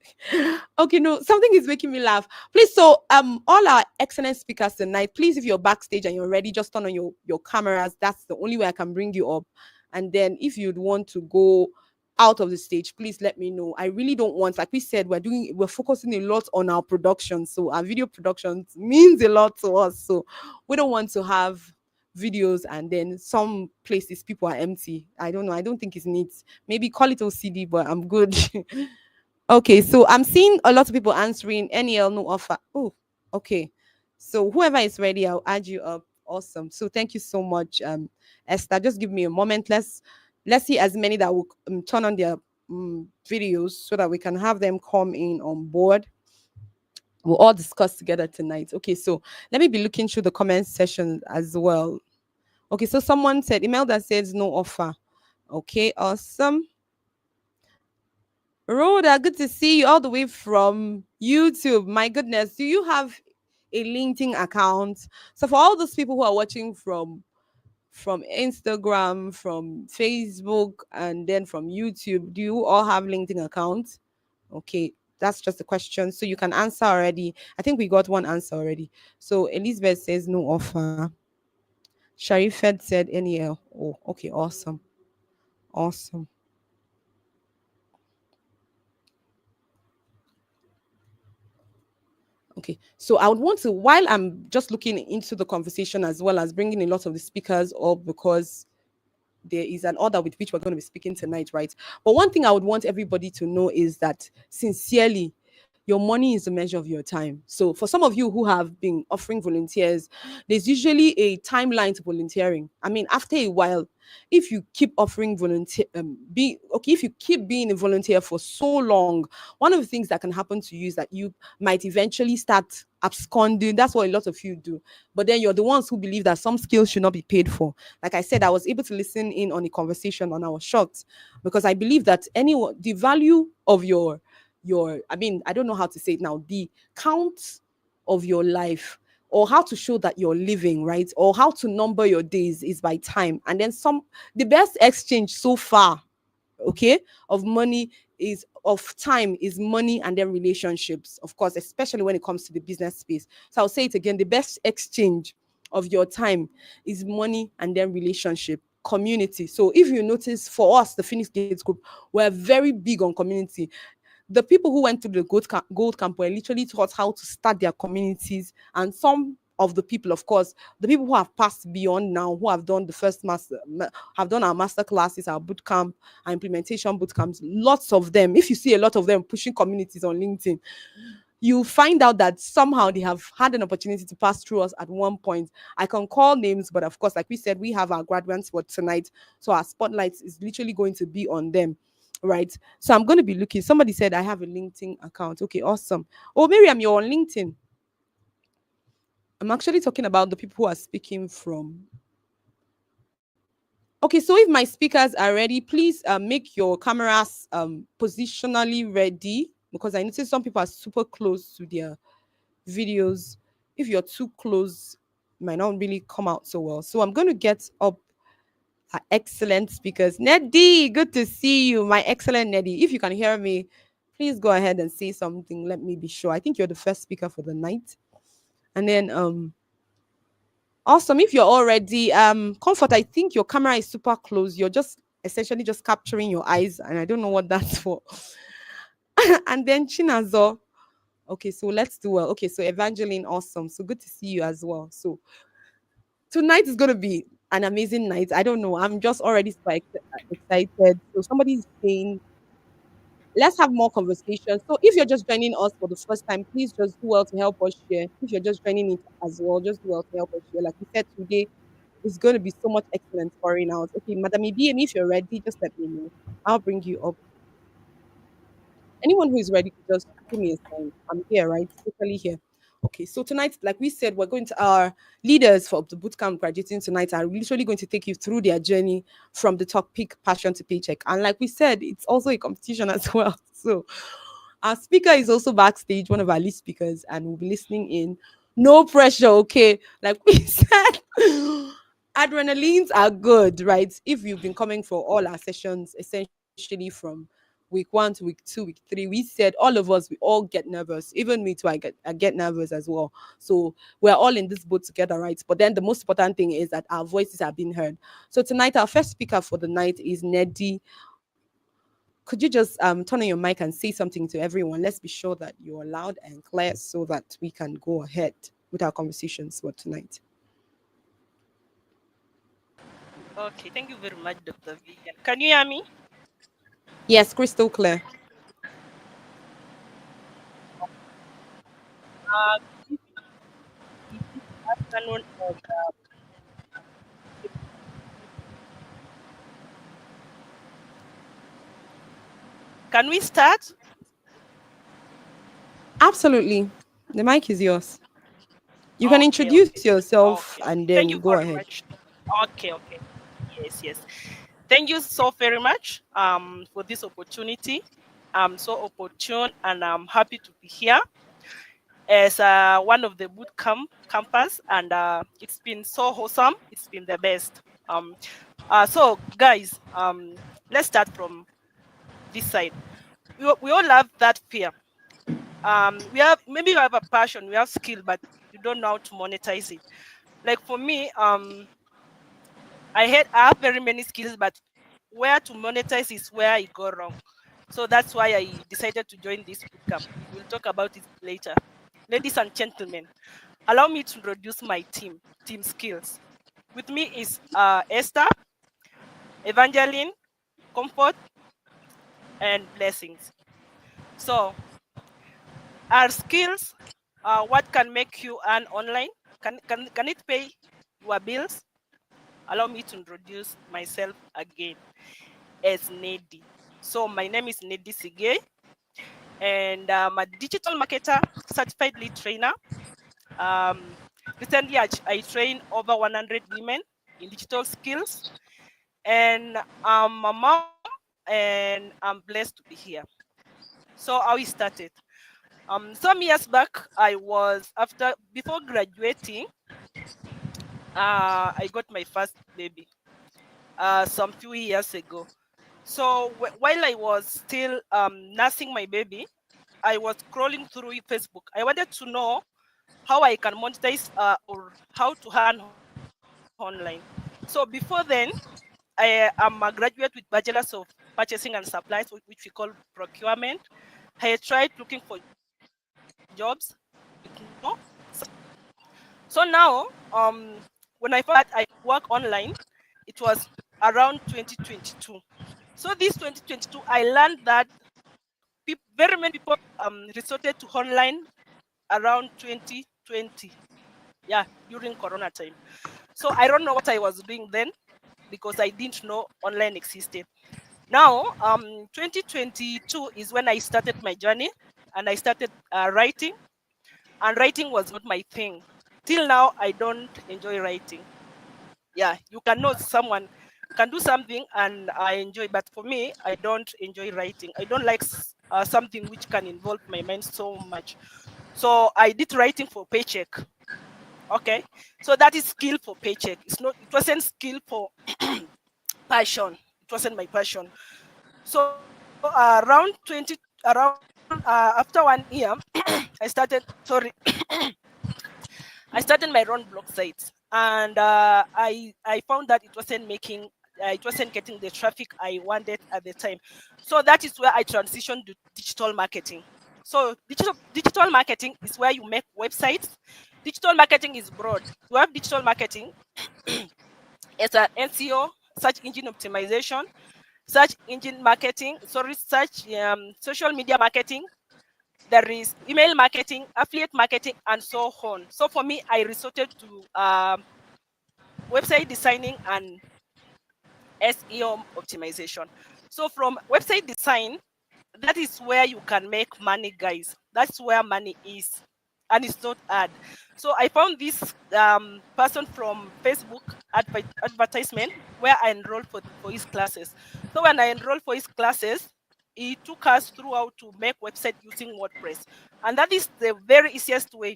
Speaker 2: no, something is making me laugh. Please, so all our excellent speakers tonight, please, if you're backstage and you're ready, just turn on your cameras. That's the only way I can bring you up. And then if you'd want to go out of the stage, please let me know. I really don't want, like we said, we're focusing a lot on our production. So our video productions means a lot to us. So we don't want to have videos and then some places people are empty. I don't know. I don't think it's neat. Maybe call it OCD, but I'm good. Okay, so I'm seeing a lot of people answering NEL no offer. Oh, okay. So whoever is ready, I'll add you up. Awesome. So thank you so much, Esther. Just give me a moment. Let's see as many that will turn on their videos so that we can have them come in on board. We'll all discuss together tonight. Okay, so let me be looking through the comment section as well. Okay, so someone said email that says no offer. Okay, awesome. Rhoda, good to see you all the way from YouTube. My goodness, do you have a LinkedIn account? So for all those people who are watching from Instagram, from Facebook, and then from YouTube, do you all have LinkedIn accounts? Okay, that's just a question. So you can answer already. I think we got one answer already. So Elizabeth says no offer. Sharifed said NEL. Oh, okay, awesome. Awesome. Okay, so I would want to, while I'm just looking into the conversation as well as bringing a lot of the speakers up, because there is an order with which we're going to be speaking tonight, right? But one thing I would want everybody to know is that sincerely, your money is a measure of your time. So for some of you who have been offering volunteers, there's usually a timeline to volunteering. I mean, after a while, if you keep offering volunteer, be okay, if you keep being a volunteer for so long, one of the things that can happen to you is that you might eventually start absconding. That's what a lot of you do. But then you're the ones who believe that some skills should not be paid for. Like I said, I was able to listen in on a conversation and I was shocked because I believe that anyone, the value of your, I mean, I don't know how to say it now, the count of your life, or how to show that you're living, right? Or how to number your days is by time. And then the best exchange so far, okay, of money is of time is money, and then relationships, of course, especially when it comes to the business space. So I'll say it again, the best exchange of your time is money, and then relationship, community. So if you notice, for us, the Phoenix Gates group, we're very big on community. The people who went to the gold camp were literally taught how to start their communities. And some of the people, of course, the people who have passed beyond now, who have done the first have done our master classes, our boot camp, our implementation boot camps, lots of them. If you see a lot of them pushing communities on LinkedIn, you find out that somehow they have had an opportunity to pass through us at one point. I can call names, but of course, like we said, we have our graduates for tonight. So our spotlight is literally going to be on them. Right. So I'm going to be looking. Somebody said I have a LinkedIn account. Okay, awesome. Oh, Miriam, you're on LinkedIn. I'm actually talking about the people who are speaking from. Okay, so if my speakers are ready, please make your cameras positionally ready, because I noticed some people are super close to their videos. If you're too close, it might not really come out so well. So I'm going to get up our excellent speakers. Neddy, good to see you, my excellent Neddy. If you can hear me, please go ahead and say something. Let me be sure. I think you're the first speaker for the night. And then awesome. If you're already Comfort, I think your camera is super close. You're just essentially just capturing your eyes, and I don't know what that's for. And then Chinazo. Okay, so let's do well. Okay, so Evangeline, awesome. So good to see you as well. So tonight is going to be an amazing night. I don't know. I'm just already so excited. So somebody's saying, let's have more conversations. So if you're just joining us for the first time, please just do well to help us share. If you're just joining it as well, just do well to help us share. Like we said today, it's going to be so much excellent pouring out. Okay, Madam EBM, if you're ready, just let me know. I'll bring you up. Anyone who is ready, just give me a sign. I'm here, right? Totally here. Okay, so tonight, like we said, we're going to our leaders for the bootcamp graduating tonight are literally going to take you through their journey from the topic passion to paycheck. And like we said, it's also a competition as well. So our speaker is also backstage, one of our lead speakers, and we'll be listening in. No pressure, okay? Like we said, adrenalines are good, right? If you've been coming for all our sessions, essentially from week 1 to week 2, week 3, we said all of us, we all get nervous. Even me too, I get nervous as well. So we're all in this boat together, right? But then the most important thing is that our voices are being heard. So tonight, our first speaker for the night is Neddy. Could you just turn on your mic and say something to everyone? Let's be sure that you're loud and clear so that we can go ahead with our conversations for tonight.
Speaker 3: Okay, thank you very much, Dr. Vivian. Can you hear me?
Speaker 2: Yes, crystal clear.
Speaker 3: Good evening, afternoon, and can we start?
Speaker 2: Absolutely. The mic is yours. You can
Speaker 3: Okay,
Speaker 2: introduce
Speaker 3: okay,
Speaker 2: yourself
Speaker 3: okay,
Speaker 2: and
Speaker 3: okay. Thank
Speaker 2: then
Speaker 3: you
Speaker 2: go
Speaker 3: very
Speaker 2: ahead.
Speaker 3: much. Okay, okay. Yes, yes. Thank you so very much for this opportunity. I'm so opportune and I'm happy to be here as one of the boot campers, and it's been so awesome. It's been the best. So guys, let's start from this side. We all have that fear. We have, maybe you have a passion, we have skill, but you don't know how to monetize it. Like for me, I have very many skills, but where to monetize is where I go wrong. So that's why I decided to join this bootcamp. We'll talk about it later. Ladies and gentlemen, allow me to introduce my team skills. With me is Esther, Evangeline, Comfort, and Blessings. So our skills, what can make you earn online? Can it pay your bills? Allow me to introduce myself again as Nedi. So my name is Nedi Sige, and I'm a digital marketer, certified lead trainer. Um, Recently, I trained over 100 women in digital skills, and I'm a mom, and I'm blessed to be here. So how we started. Some years back, I was after before graduating, I got my first baby. Some few years ago. So while I was still nursing my baby, I was scrolling through Facebook. I wanted to know how I can monetize or how to earn online. So before then, I am a graduate with bachelor's of purchasing and supplies, which we call procurement. I tried looking for jobs with no success. So now, when I found out that I could work online, it was around 2022. So this 2022, I learned that very many people resorted to online around 2020. Yeah, during Corona time. So I don't know what I was doing then because I didn't know online existed. Now, 2022 is when I started my journey and I started writing, and writing was not my thing. Till now, I don't enjoy writing. Yeah, you can know someone can do something and I enjoy, but for me, I don't enjoy writing. I don't like something which can involve my mind so much. So I did writing for paycheck. Okay, so that is skill for paycheck. It's not. It wasn't skill for passion. It wasn't my passion. So around after 1 year, I started. Sorry, I started my own blog sites, and I found that it wasn't getting the traffic I wanted at the time. So that is where I transitioned to digital marketing. So digital marketing is where you make websites. Digital marketing is broad. You have digital marketing as an NCO, search engine optimization, search engine marketing, sorry, search social media marketing. There is email marketing, affiliate marketing, and so on. So for me, I resorted to website designing and SEO optimization. So from website design, that is where you can make money, guys. That's where money is, and it's not ad. So I found this person from Facebook advertisement where I enrolled for his classes. So when I enrolled for his classes, he took us through how to make website using WordPress, and that is the very easiest way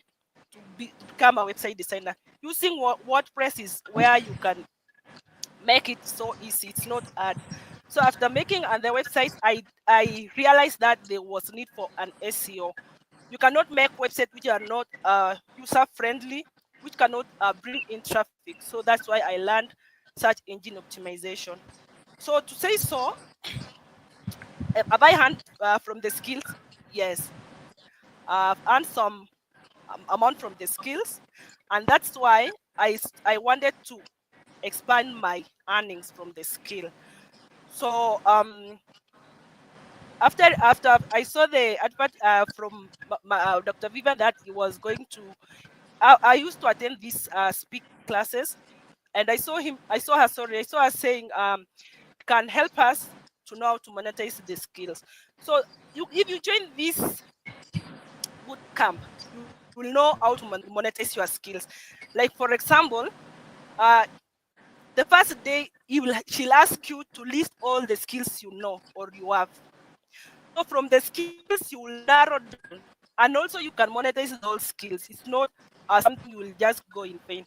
Speaker 3: to become a website designer. Using WordPress is where you can make it so easy. It's not hard. So after making the website, I realized that there was need for an SEO. You cannot make websites which are not user friendly, which cannot bring in traffic. So that's why I learned search engine optimization. So to say so, have I earned from the skills? Yes, I've earned some amount from the skills, and that's why I wanted to expand my earnings from the skill. So after I saw the advert from Dr. Vivian that he was going to, I used to attend these speaking classes, and I saw her. Sorry, I saw her saying can help us to know how to monetize the skills. So if you join this boot camp, you will know how to monetize your skills. Like for example, uh, the first day she'll ask you to list all the skills you know or you have. So from the skills you will narrow down, and also you can monetize those skills. It's not something you will just go in vain.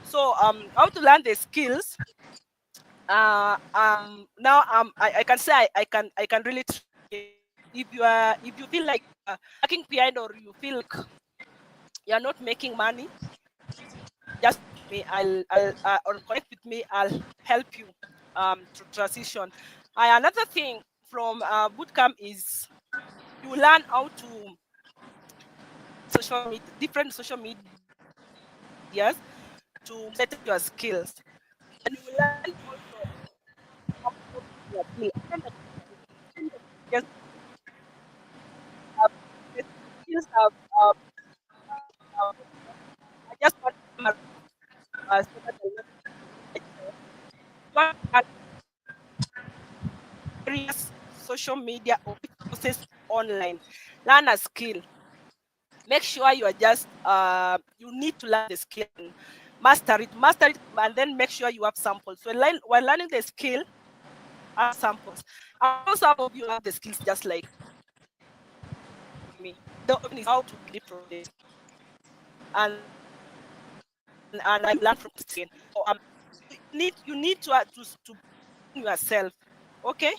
Speaker 3: So how to learn the skills? Now I can say I can really train you. If you feel like lagging behind or you feel like you're not making money, just follow me. I'll or connect with me. I'll help you to transition. Another thing from bootcamp is you learn how to social media, different social medias to set up your skills, and you will learn also how to open your bill. I know that many experience skills have I just want to summarize so that I not myself. You want to learn various social media or courses online. Learn a skill. Make sure you are just you need to learn the skill and master it, and then make sure you have samples. So while learning the skill, have samples. I know some of you have the skills just like me. The option is how to build it from the and I learn from this again. So you need to position yourself. Okay,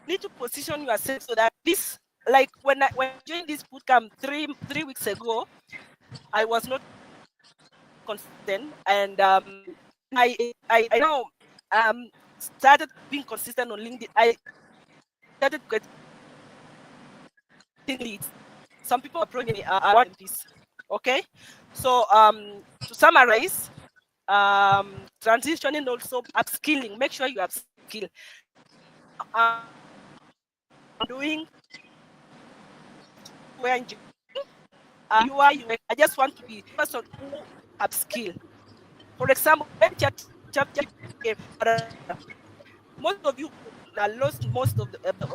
Speaker 3: you need to position yourself so that this, like when I joined this bootcamp 3 weeks ago, I was not consistent, and when I now started being consistent on LinkedIn, I started getting leads. Some people approached me. I want this. Okay, so to summarize, transitioning also upskilling. Make sure you upskill. Now I'm doing software engineering, UI UX. I just want to be person who upskill. For example, when ChatGPT came, most of you lost most of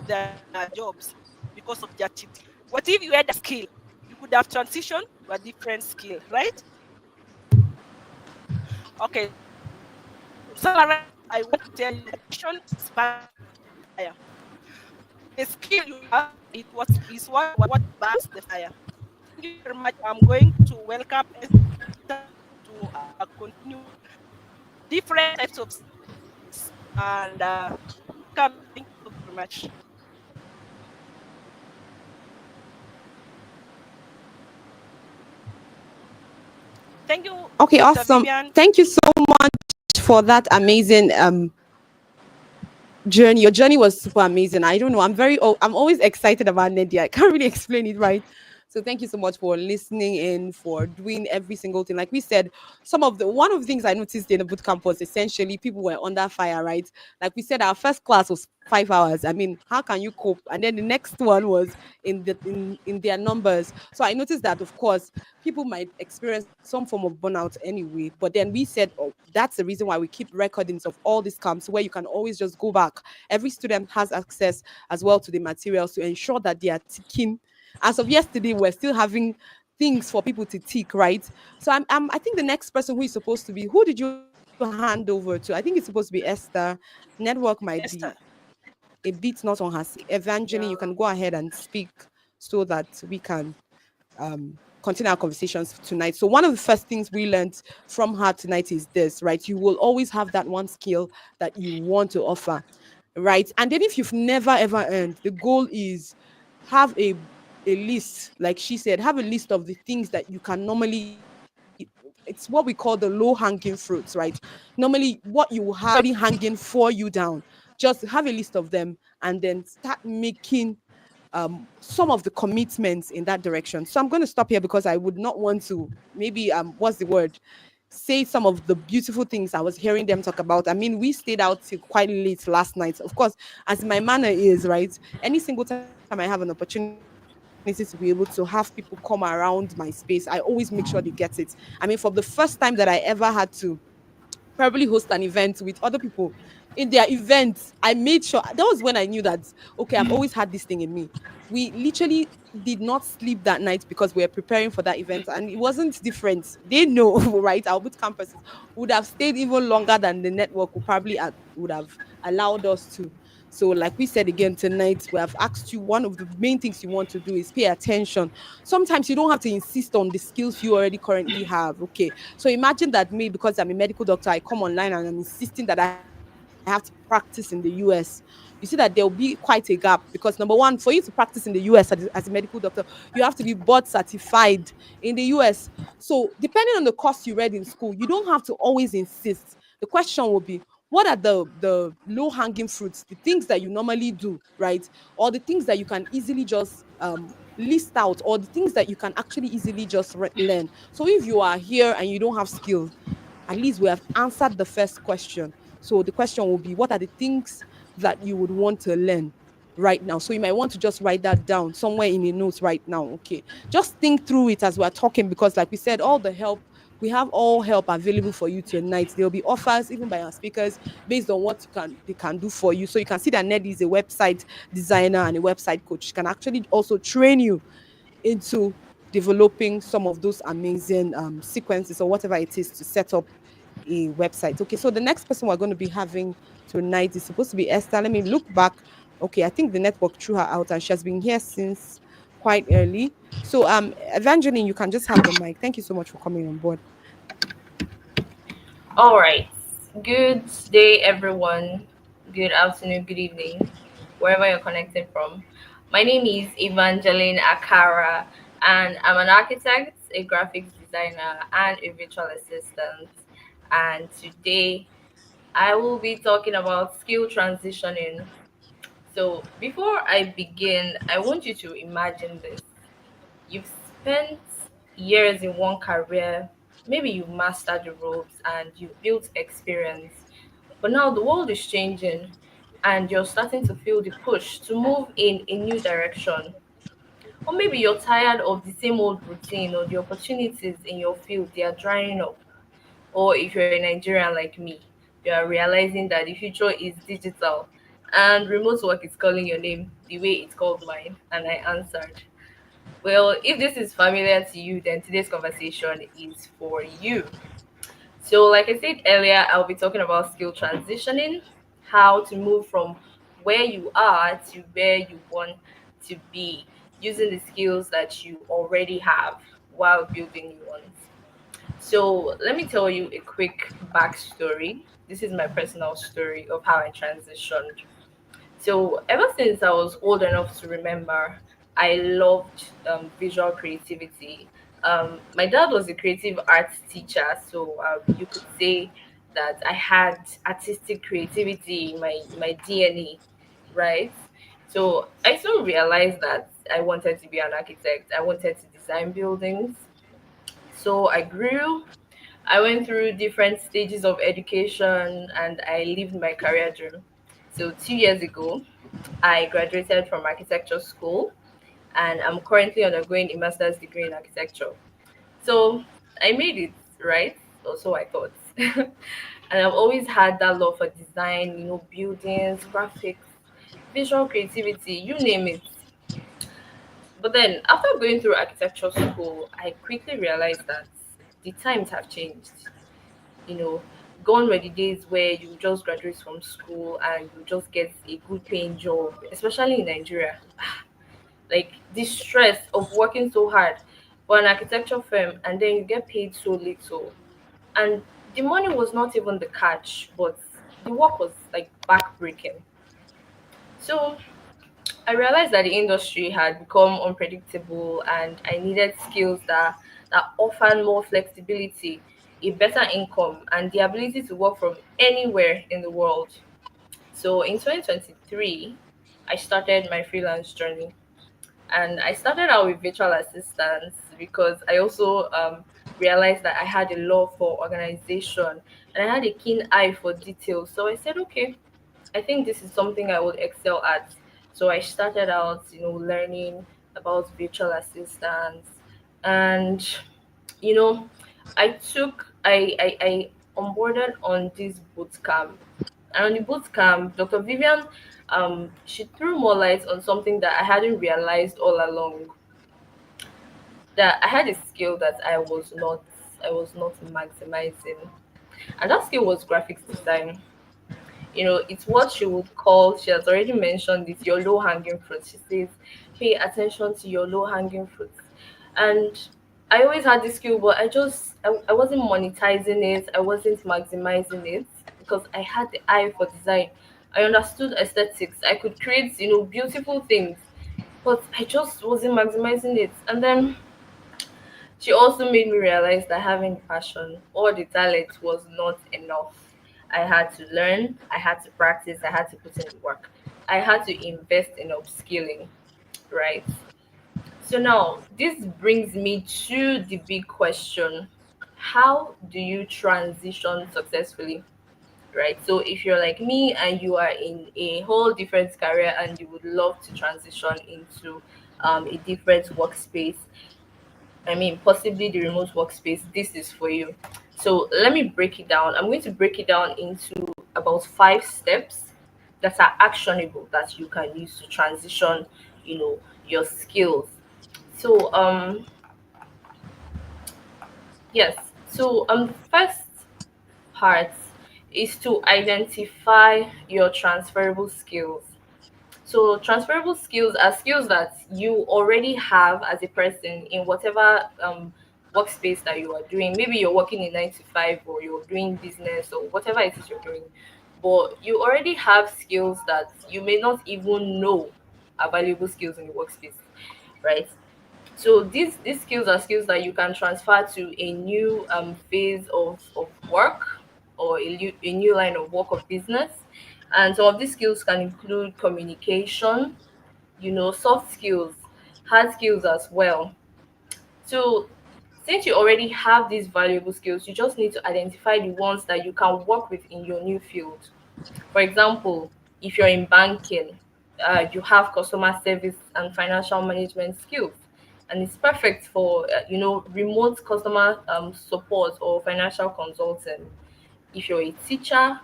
Speaker 3: their jobs because of ChatGPT. What if you had a skill? You could have transitioned to a different skill, right? Okay, so to summarize, I want to tell you that passion sparks the fire. The skill you have, is what burns the fire. Thank you very much. I'm going to welcome Esther to continue different types of skills, and welcome. Thank you so very much. Thank you,
Speaker 2: Okay,
Speaker 3: Sister
Speaker 2: awesome.
Speaker 3: Vivian.
Speaker 2: Thank you so much for that amazing journey. Your journey was super amazing. I don't know. I'm always excited about Nedia. I can't really explain it right. So thank you so much for listening in, for doing every single thing. Like we said, one of the things I noticed in the bootcamp was essentially people were under fire, right? Like we said, our first class was 5 hours. I mean, how can you cope? And then the next one was in their numbers. So I noticed that, of course, people might experience some form of burnout anyway. But then we said, oh, that's the reason why we keep recordings of all these camps where you can always just go back. Every student has access as well to the materials to ensure that they are ticking. As of yesterday, we're still having things for people to tick, right? So I think the next person who is supposed to be, who did you hand over to? I think it's supposed to be Esther. Network might be
Speaker 3: Esther.
Speaker 2: a bit not on her side. Evangeline, you can
Speaker 3: Yeah.
Speaker 2: go ahead and speak so that we can continue our conversations tonight. So one of the first things we learned from her tonight is this, right? You will always have that one skill that you want to offer, right? And then if you've never ever earned, the goal is have a list, like she said, have a list of the things that you can normally. It's what we call the low hanging fruits, right? Normally, what you have already hanging for you down, just have a list of them and then start making some of the commitments in that direction. So I'm going to stop here because I would not want to maybe what's the word, say some of the beautiful things I was hearing them talk about. I mean, we stayed out till quite late last night. Of course, as my manner is, right? Any single time I have an opportunity to be able to have people come around my space, I always make sure they get it. I mean, for the first time that I ever had to probably host an event with other people in their events, I made sure that was when I knew that okay, I've always had this thing in me. We literally did not sleep that night because we were preparing for that event, and it wasn't different. They know, right? Our boot campuses would have stayed even longer than the network would probably would have allowed us to. So, like we said again tonight, we have asked you, one of the main things you want to do is pay attention. Sometimes you don't have to insist on the skills you already currently have. Okay. So imagine that me, because I'm a medical doctor, I come online and I'm insisting that I have to I have to practice in the US. You see that there'll be quite a gap because number one, for you to practice in the US as a medical doctor, you have to be board certified in the US. So depending on the course you read in school, you don't have to always insist. The question will be, what are the low hanging fruits, the things that you normally do, right? Or the things that you can easily just list out, or the things that you can actually easily just learn. So if you are here and you don't have skills, at least we have answered the first question. So the question will be, what are the things that you would want to learn right now? So you might want to just write that down somewhere in a note right now. Okay. Just think through it as we're talking, because like we said, all the help, we have all help available for you tonight. There'll be offers even by our speakers based on what they can do for you. So you can see that Ned is a website designer and a website coach. She can actually also train you into developing some of those amazing sequences or whatever it is to set up a website. Okay, so the next person we're going to be having tonight is supposed to be Esther. Let me look back. Okay, I think the network threw her out and she has been here since quite early. So Evangeline, you can just have the mic. Thank you so much for coming on board.
Speaker 4: All right. Good day, everyone. Good afternoon, good evening, wherever you're connecting from. My name is Evangeline Akara, and I'm an architect, a graphics designer, and a virtual assistant. And today, I will be talking about skill transitioning. So, before I begin, I want you to imagine this. You've spent years in one career, maybe you mastered the ropes and you've built experience, but now the world is changing and you're starting to feel the push to move in a new direction. Or maybe you're tired of the same old routine, or the opportunities in your field they are drying up. Or if you're a Nigerian like me, you are realizing that the future is digital and remote work is calling your name the way it called mine, and I answered. Well, if this is familiar to you, then today's conversation is for you. So, like I said earlier, I'll be talking about skill transitioning, how to move from where you are to where you want to be, using the skills that you already have while building new ones. So, let me tell you a quick backstory. This is my personal story of how I transitioned. So ever since I was old enough to remember, I loved visual creativity. My dad was a creative arts teacher, so you could say that I had artistic creativity in my DNA, right? So I soon realized that I wanted to be an architect. I wanted to design buildings. So I grew. I went through different stages of education and I lived my career dream. So 2 years ago, I graduated from architecture school and I'm currently undergoing a master's degree in architecture. So I made it, right? Or so I thought. And I've always had that love for design, buildings, graphics, visual creativity, you name it. But then after going through architecture school, I quickly realized that the times have changed. you know Gone were the days where you just graduate from school and you just get a good paying job, especially in Nigeria. Like the stress of working so hard for an architecture firm and then you get paid so little, and the money was not even the catch, but the work was like backbreaking. So I realized that the industry had become unpredictable and I needed skills that offered more flexibility, a better income, and the ability to work from anywhere in the world. So in 2023, I started my freelance journey. And I started out with virtual assistants because I also realized that I had a love for organization and I had a keen eye for details. So I said, okay, I think this is something I would excel at. So I started out, learning about virtual assistants, and you know, I onboarded on this boot camp, and on the boot camp, Dr. Vivian, she threw more light on something that I hadn't realized all along. That I had a skill that I was not maximizing, and that skill was graphics design. It's what she would call, she has already mentioned it, your low hanging fruit. She says, pay attention to your low hanging fruits. And I always had this skill, but I wasn't monetizing it, I wasn't maximizing it. because I had the eye for design. I understood aesthetics. I could create, beautiful things, but I just wasn't maximizing it. And then she also made me realize that having the passion or the talent was not enough. I had to learn, I had to practice, I had to put in the work. I had to invest in upskilling, right? So now this brings me to the big question. How do you transition successfully? Right. So if you're like me and you are in a whole different career and you would love to transition into a different workspace, I mean, possibly the remote workspace, this is for you. So let me break it down. I'm going to break it down into about 5 steps that are actionable that you can use to transition, your skills. So yes. So the first part is to identify your transferable skills. So transferable skills are skills that you already have as a person in whatever workspace that you are doing. Maybe you're working in 9 to 5 or you're doing business or whatever it is you're doing. But you already have skills that you may not even know are valuable skills in the workspace, right? So these skills are skills that you can transfer to a new phase of work or a new line of work or business. And some of these skills can include communication, soft skills, hard skills as well. So since you already have these valuable skills, you just need to identify the ones that you can work with in your new field. For example, if you're in banking, you have customer service and financial management skills, and it's perfect for remote customer support or financial consulting. If you're a teacher,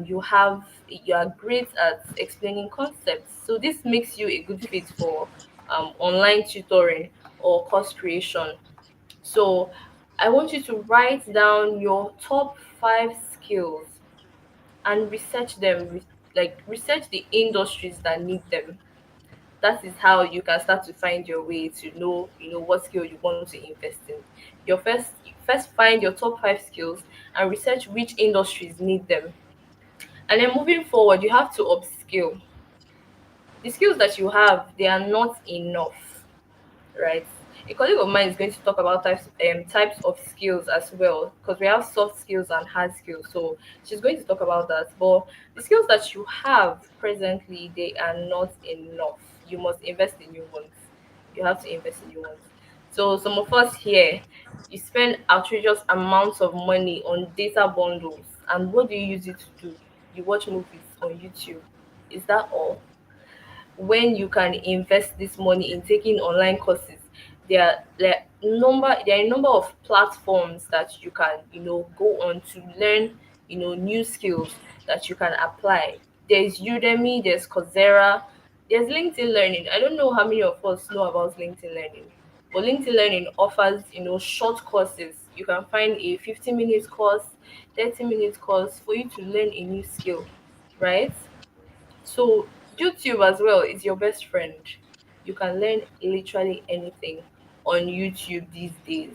Speaker 4: you are great at explaining concepts, so this makes you a good fit for online tutoring or course creation. So I want you to write down your top 5 skills and research them, like research the industries that need them. That is how you can start to find your way to know what skill you want to invest in. You first find your top 5 skills and research which industries need them. And then moving forward, you have to upskill. The skills that you have, they are not enough, right? A colleague of mine is going to talk about types of skills as well, because we have soft skills and hard skills. So she's going to talk about that. But the skills that you have presently, they are not enough. You must invest in new ones. You have to invest in new ones. So some of us here, you spend outrageous amounts of money on data bundles, and what do you use it to do? You watch movies on YouTube. Is that all? When you can invest this money in taking online courses, there are a number of platforms that you can go on to learn new skills that you can apply. There's Udemy, there's Coursera, there's LinkedIn Learning. I don't know how many of us know about LinkedIn Learning, but LinkedIn Learning offers short courses. You can find a 15-minute course, 30-minute course for you to learn a new skill, right? So YouTube as well is your best friend. You can learn literally anything on YouTube these days.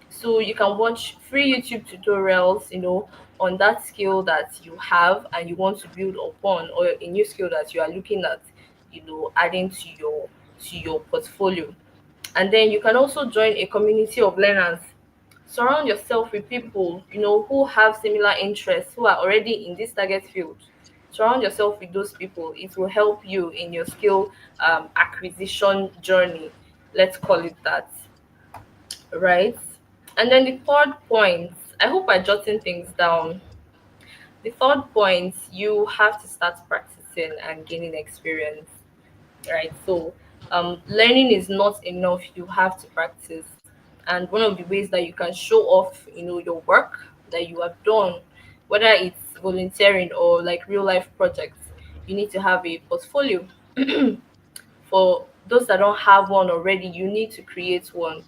Speaker 4: So you can watch free YouTube tutorials, on that skill that you have and you want to build upon, or a new skill that you are looking at, adding to your portfolio. And then you can also join a community of learners. Surround yourself with people who have similar interests, who are already in this target field. Surround yourself with those people. It will help you in your skill acquisition journey, let's call it that, right? And then the third point, I hope I'm jotting things down. The third point, you have to start practicing and gaining experience, right? So learning is not enough. You have to practice. And one of the ways that you can show off your work that you have done, whether it's volunteering or like real life projects, you need to have a portfolio. For those that don't have one already, you need to create one.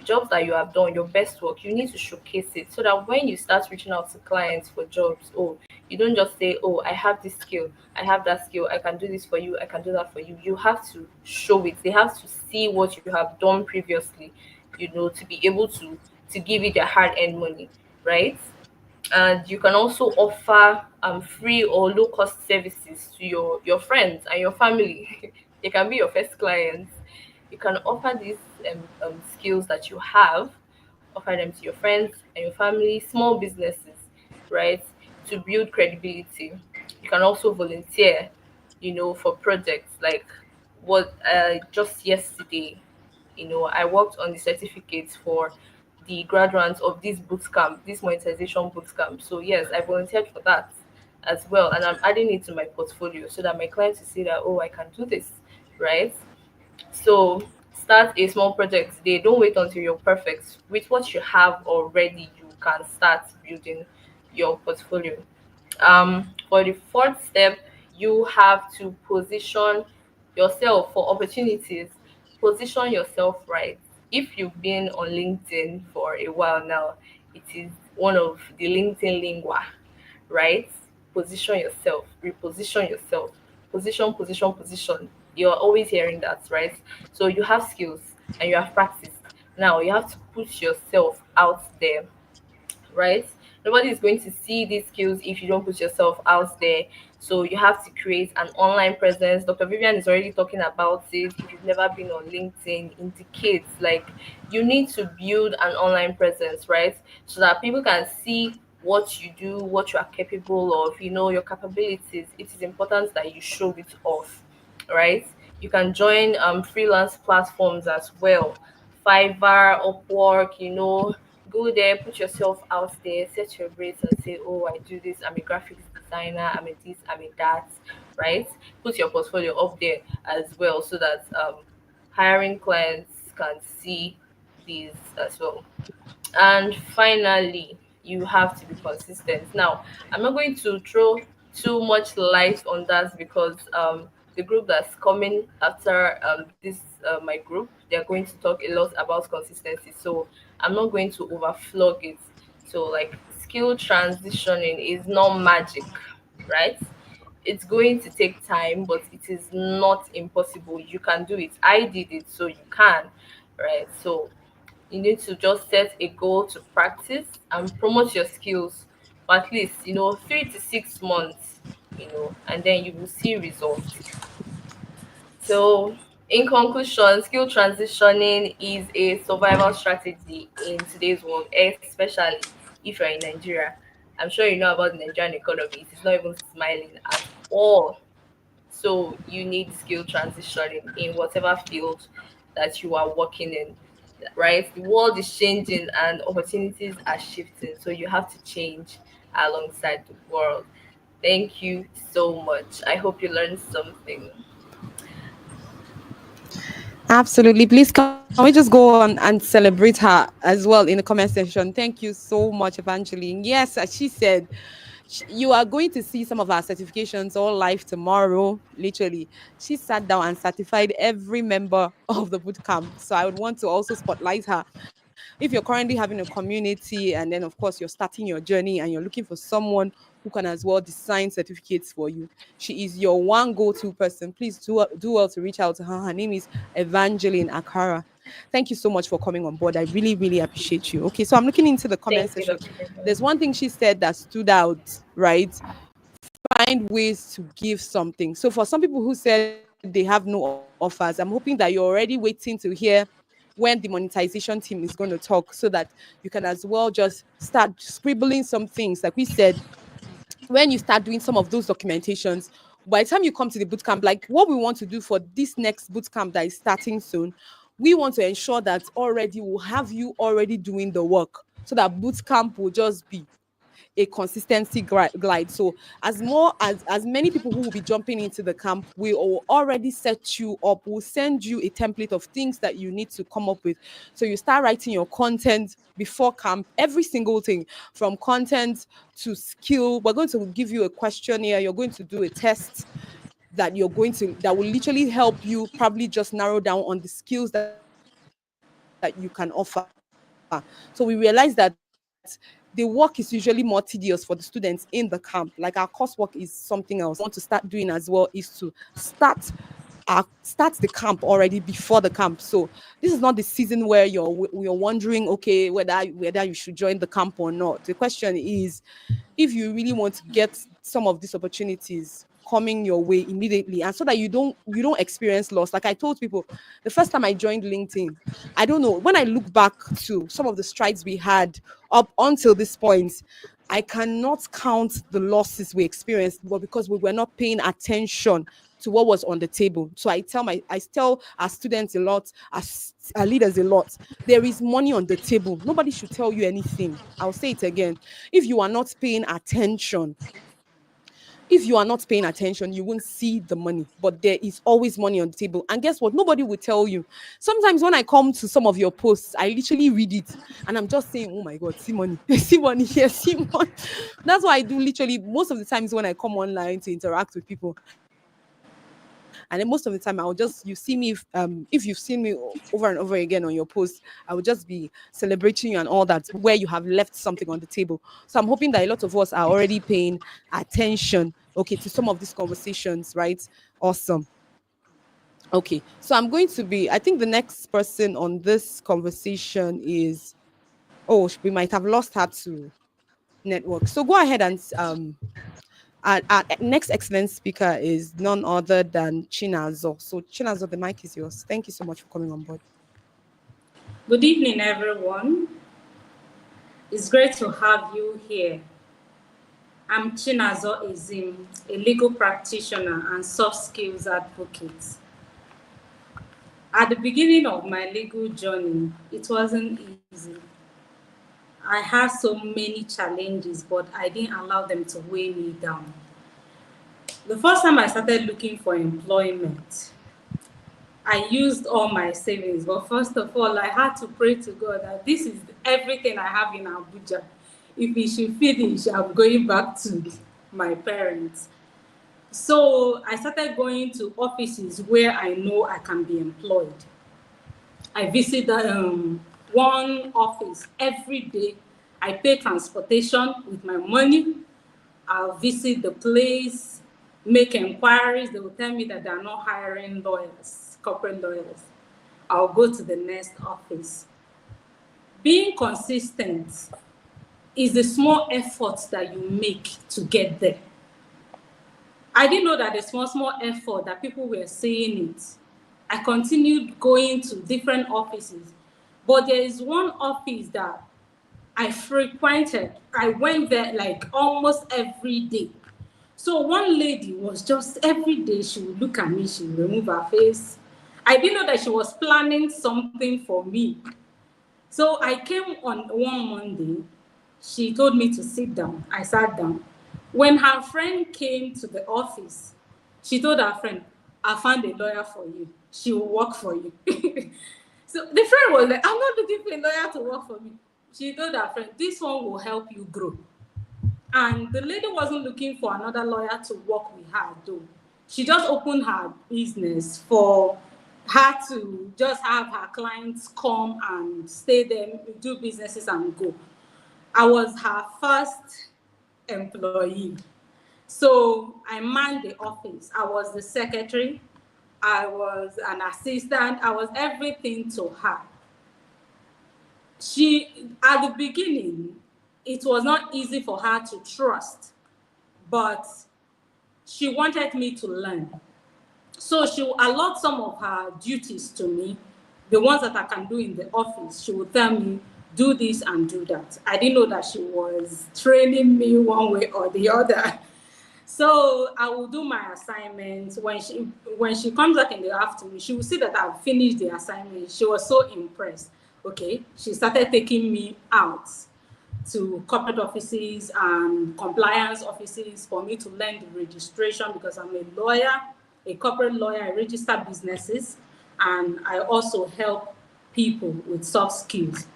Speaker 4: Jobs that you have done, your best work, you need to showcase it so that when you start reaching out to clients for jobs, oh, you don't just say, oh, I have this skill, I have that skill, I can do this for you, I can do that for you. You have to show it. They have to see what you have done previously, to be able to give you their hard earned money, right? And you can also offer free or low cost services to your friends and your family. They can be your first clients. You can offer these skills that you have, offer them to your friends and your family, small businesses, right, to build credibility. You can also volunteer, for projects like what just yesterday, I worked on the certificates for the graduates of this boot camp, this monetization boot camp. So yes, I volunteered for that as well, and I'm adding it to my portfolio so that my clients will see that, oh, I can do this, right? So start a small project today. Don't wait until you're perfect. With what you have already, you can start building your portfolio. For the fourth step, you have to position yourself for opportunities. Position yourself right. If you've been on LinkedIn for a while now, it is one of the LinkedIn lingua, right? Position yourself, reposition yourself, position. You're always hearing that, right? So you have skills and you have practiced. Now you have to put yourself out there, right? Nobody is going to see these skills if you don't put yourself out there. So you have to create an online presence. Dr. Vivian is already talking about it. If you've never been on LinkedIn, indicates like you need to build an online presence, right? So that people can see what you do, what you are capable of, your capabilities. It is important that you show it off, right? You can join freelance platforms as well. Fiverr, Upwork, go there, put yourself out there, set your rates and say, oh, I do this, I'm a graphics designer, I'm a this, I'm a that, right? Put your portfolio up there as well so that hiring clients can see these as well. And finally, you have to be consistent. Now, I'm not going to throw too much light on that because the group that's coming after this my group, they're going to talk a lot about consistency. So I'm not going to overflog it. So like skill transitioning is not magic, right? It's going to take time, but it is not impossible. You can do it. I did it, so you can, right? So you need to just set a goal to practice and promote your skills for at least 3 to 6 months, and then you will see results. So in conclusion, skill transitioning is a survival strategy in today's world, especially if you're in Nigeria. I'm sure you know about the Nigerian economy. It's not even smiling at all. So you need skill transitioning in whatever field that you are working in, right? The world is changing and opportunities are shifting. So you have to change alongside the world. Thank you so much. I hope you learned something.
Speaker 2: Absolutely. Please, can we just go on and celebrate her as well in the comment section? Thank you so much, Evangeline. Yes, as she said, you are going to see some of our certifications all live tomorrow. Literally, she sat down and certified every member of the boot camp. So I would want to also spotlight her. If you're currently having a community, and then of course you're starting your journey and you're looking for someone who can as well design certificates for you, she is your one go-to person. Please do well to reach out to her. Her name is Evangeline Akara. Thank you so much for coming on board. I really, really appreciate you. Okay, so I'm looking into the comment
Speaker 4: Thank you,
Speaker 2: section.
Speaker 4: Dr. Vivian.
Speaker 2: There's one thing she said that stood out, right? Find ways to give something. So for some people who said they have no offers, I'm hoping that you're already waiting to hear when the monetization team is going to talk so that you can as well just start scribbling some things. Like we said, when you start doing some of those documentations, by the time you come to the bootcamp, like what we want to do for this next bootcamp that is starting soon, we want to ensure that already we'll have you already doing the work so that bootcamp will just be a consistency glide. So as many people who will be jumping into the camp, we will already set you up. We'll send you a template of things that you need to come up with. So you start writing your content before camp, every single thing from content to skill. We're going to give you a questionnaire. You're going to do a test that will literally help you probably just narrow down on the skills that you can offer. So we realize that the work is usually more tedious for the students in the camp. Like our coursework is something else. So what we want to start doing as well is to start start the camp already before the camp. So this is not the season where you're wondering, okay, whether you should join the camp or not. The question is, if you really want to get some of these opportunities coming your way immediately, and so that you don't experience loss. Like I told people the first time I joined LinkedIn, I don't know, when I look back to some of the strides we had up until this point, I cannot count the losses we experienced, but because we were not paying attention to what was on the table. So I tell our students a lot, our leaders a lot. There is money on the table. Nobody should tell you anything. I'll say it again. If you are not paying attention, if you are not paying attention, you won't see the money. But there is always money on the table. And guess what? Nobody will tell you. Sometimes when I come to some of your posts, I literally read it and I'm just saying, oh my God, see money, see money here, see money. That's what I do literally most of the times when I come online to interact with people. And then most of the time I'll just, you see me, if you've seen me over and over again on your post, I will just be celebrating you and all that, where you have left something on the table. So I'm hoping that a lot of us are already paying attention, okay, to some of these conversations, right? Awesome. Okay, so I'm going to be, I think the next person on this conversation is, oh, we might have lost her to network. So go ahead and our next excellent speaker is none other than Chinazo. So Chinazo, the mic is yours. Thank you so much for coming on board.
Speaker 5: Good evening, everyone. It's great to have you here. I'm Chinazo Ezim, a legal practitioner and soft skills advocate. At the beginning of my legal journey, it wasn't easy. I had so many challenges, but I didn't allow them to weigh me down. The first time I started looking for employment, I used all my savings. But first of all, I had to pray to God that this is everything I have in Abuja. If it should finish, I'm going back to my parents. So I started going to offices where I know I can be employed. I visit one office every day. I pay transportation with my money. I'll visit the place, make inquiries. They will tell me that they're not hiring lawyers, corporate lawyers. I'll go to the next office. Being consistent is the small efforts that you make to get there. I didn't know that the small effort that people were saying it. I continued going to different offices, but there is one office that I frequented. I went there like almost every day. So one lady was just every day, she would look at me, she would remove her face. I didn't know that she was planning something for me. So I came on one Monday. She told me to sit down. I sat down. When her friend came to the office, she told her friend, I found a lawyer for you. She will work for you. So the friend was like, I'm not looking for a lawyer to work for me. She told her friend, this one will help you grow. And the lady wasn't looking for another lawyer to work with her, though. She just opened her business for her to just have her clients come and stay there, do businesses and go. I was her first employee. So I manned the office. I was the secretary. I was an assistant. I was everything to her. At the beginning, it was not easy for her to trust, but she wanted me to learn. So she would allot some of her duties to me, the ones that I can do in the office. She would tell me, do this and do that. I didn't know that she was training me one way or the other. So I will do my assignments. When she comes back in the afternoon, she will see that I've finished the assignment. She was so impressed. Okay, she started taking me out to corporate offices and compliance offices for me to learn the registration, because I'm a lawyer, a corporate lawyer. I register businesses, and I also help people with soft skills.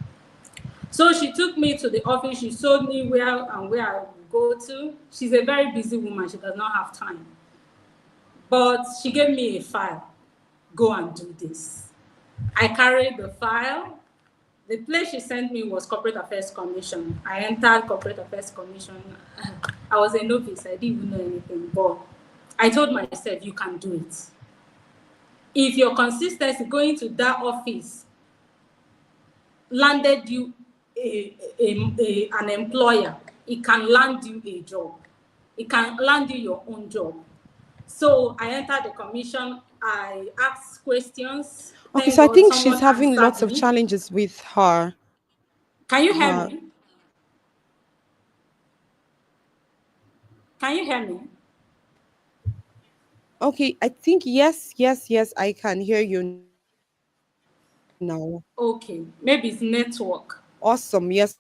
Speaker 5: So she took me to the office. She showed me where I would go to. She's a very busy woman. She does not have time. But she gave me a file. Go and do this. I carried the file. The place she sent me was Corporate Affairs Commission. I entered Corporate Affairs Commission. I was a novice. I didn't even know anything. But I told myself, you can do it. If your consistency going to that office landed you an employer, it can land you a job. It can land you your own job. So I entered the commission. I asked questions.
Speaker 2: Okay,
Speaker 5: Thank
Speaker 2: so I
Speaker 5: God
Speaker 2: think she's
Speaker 5: someone
Speaker 2: having
Speaker 5: answered
Speaker 2: lots of
Speaker 5: me.
Speaker 2: challenges with her
Speaker 5: Can you hear
Speaker 2: her
Speaker 5: me? Can you hear me?
Speaker 2: Okay, I think yes, yes, yes, I can hear you now.
Speaker 5: Okay, maybe it's network.
Speaker 2: Awesome. Yes,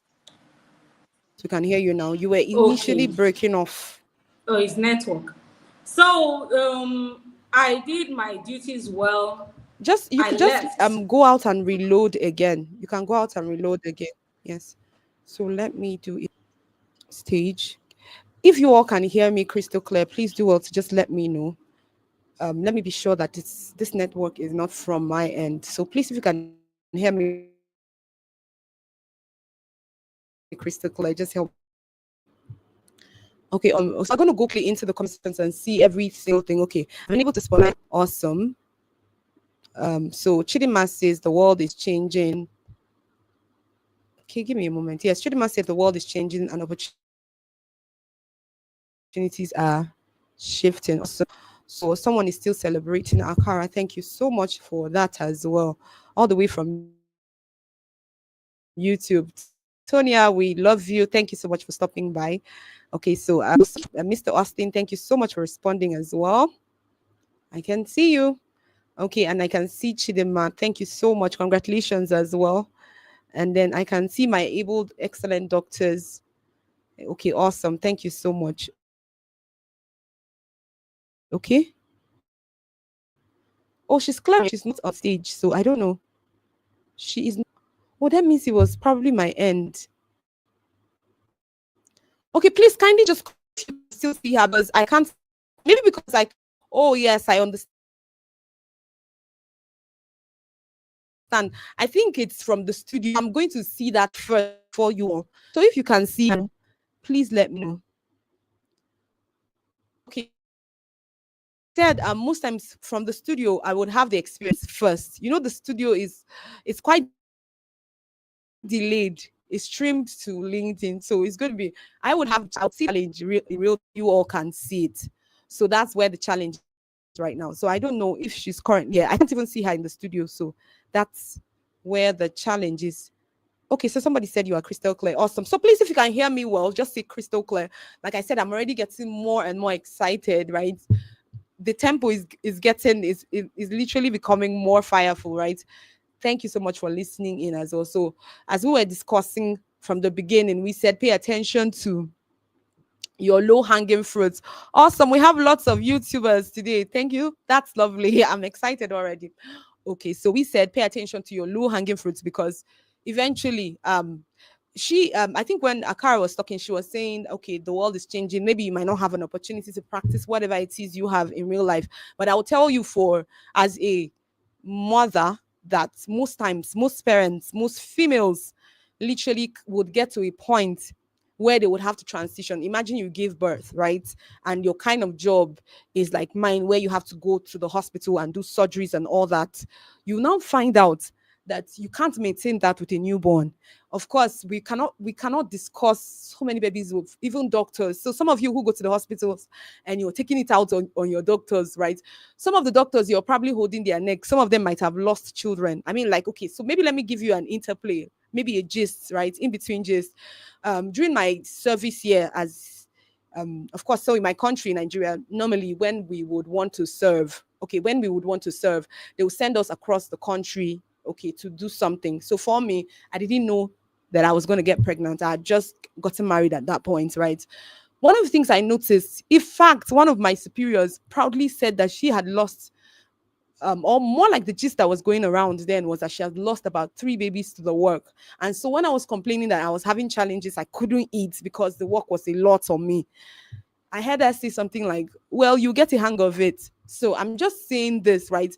Speaker 2: we can hear you now. You were initially breaking off.
Speaker 5: Okay. Oh, it's network. So I did my duties well.
Speaker 2: Just you
Speaker 5: I
Speaker 2: could just
Speaker 5: left.
Speaker 2: go out and reload again. You can go out and reload again. Yes. So let me do it stage. If you all can hear me crystal clear, please do well to just let me know. Let me be sure that this network is not from my end. So please, if you can hear me crystal clear, just help me know. Okay, so I'm going to go quickly into the comment sections and see every single thing. Okay, I'm able to spotlight. Awesome. So Chidima says the world is changing. Okay, give me a moment. Yes, Chidima said the world is changing and opportunities are shifting. Awesome. So someone is still celebrating Akara. Thank you so much for that as well. All the way from YouTube. Tonia, we love you. Thank you so much for stopping by. Okay, so Mr. Austin, thank you so much for responding as well. I can see you. Okay, and I can see Chidima. Thank you so much. Congratulations as well. And then I can see my abled excellent doctors. Okay, awesome. Thank you so much. Okay. Oh, she's clearing she's not on stage, so I don't know. She is not. Oh, that means it was probably my end. Okay, please kindly just comment if you can still see her because I can't see her. Maybe because I. Oh yes, I understand. I think it's from the studio. So if you can see her now, please let me know. Okay, so I'm going to see that first before you all. So if you can see her now, please let me know. Okay, so I said most times from the studio I would have the experience first. You know, the studio is quite delayed. It's streamed to LinkedIn, so it's going to be. I would have I would see the challenge in real time before you all can see it. So that's where the challenge is right now. So I don't know if she's currently here. I can't even see her in the studio. So that's where the challenge is. Okay, so somebody said you are crystal clear. Awesome. So please, if you can hear me well, just say crystal clear. Like I said, I'm already getting more and more excited, right? The tempo is getting is literally becoming more fireful, right? Thank you so much for listening in as well. So as we were discussing from the beginning, we said pay attention to your low hanging fruits. Awesome. We have lots of YouTubers today. Thank you. That's lovely. I'm excited already. Okay, so we said pay attention to your low hanging fruits because eventually she I think when Akara was talking, she was saying, okay, the world is changing. Maybe you might not have an opportunity to practice whatever it is you have in real life. But I'll tell you for as a mother that most times, most parents, most females literally would get to a point where they would have to transition. Imagine you give birth, right? And your kind of job is like mine, where you have to go to the hospital and do surgeries and all that. You now find out that you can't maintain that with a newborn. Of course, we cannot discuss so many babies with even doctors. So some of you who go to the hospitals and you're taking it out on your doctors, right? Some of the doctors you're probably holding their neck. Some of them might have lost children. I mean, like, okay, so maybe let me give you an interplay, maybe a gist, right? In between gist. During my service year as of course, so in my country, Nigeria, normally when we would want to serve, they will send us across the country, okay, to do something. So for me, I didn't know that I was going to get pregnant. I had just gotten married at that point, right? One of the things I noticed, in fact, one of my superiors proudly said that she had lost or more like the gist that was going around then was that she had lost about three babies to the work. And so when I was complaining that I was having challenges, I couldn't eat because the work was a lot on me, I heard her say something like, well, you get a hang of it. So I'm just saying this, right?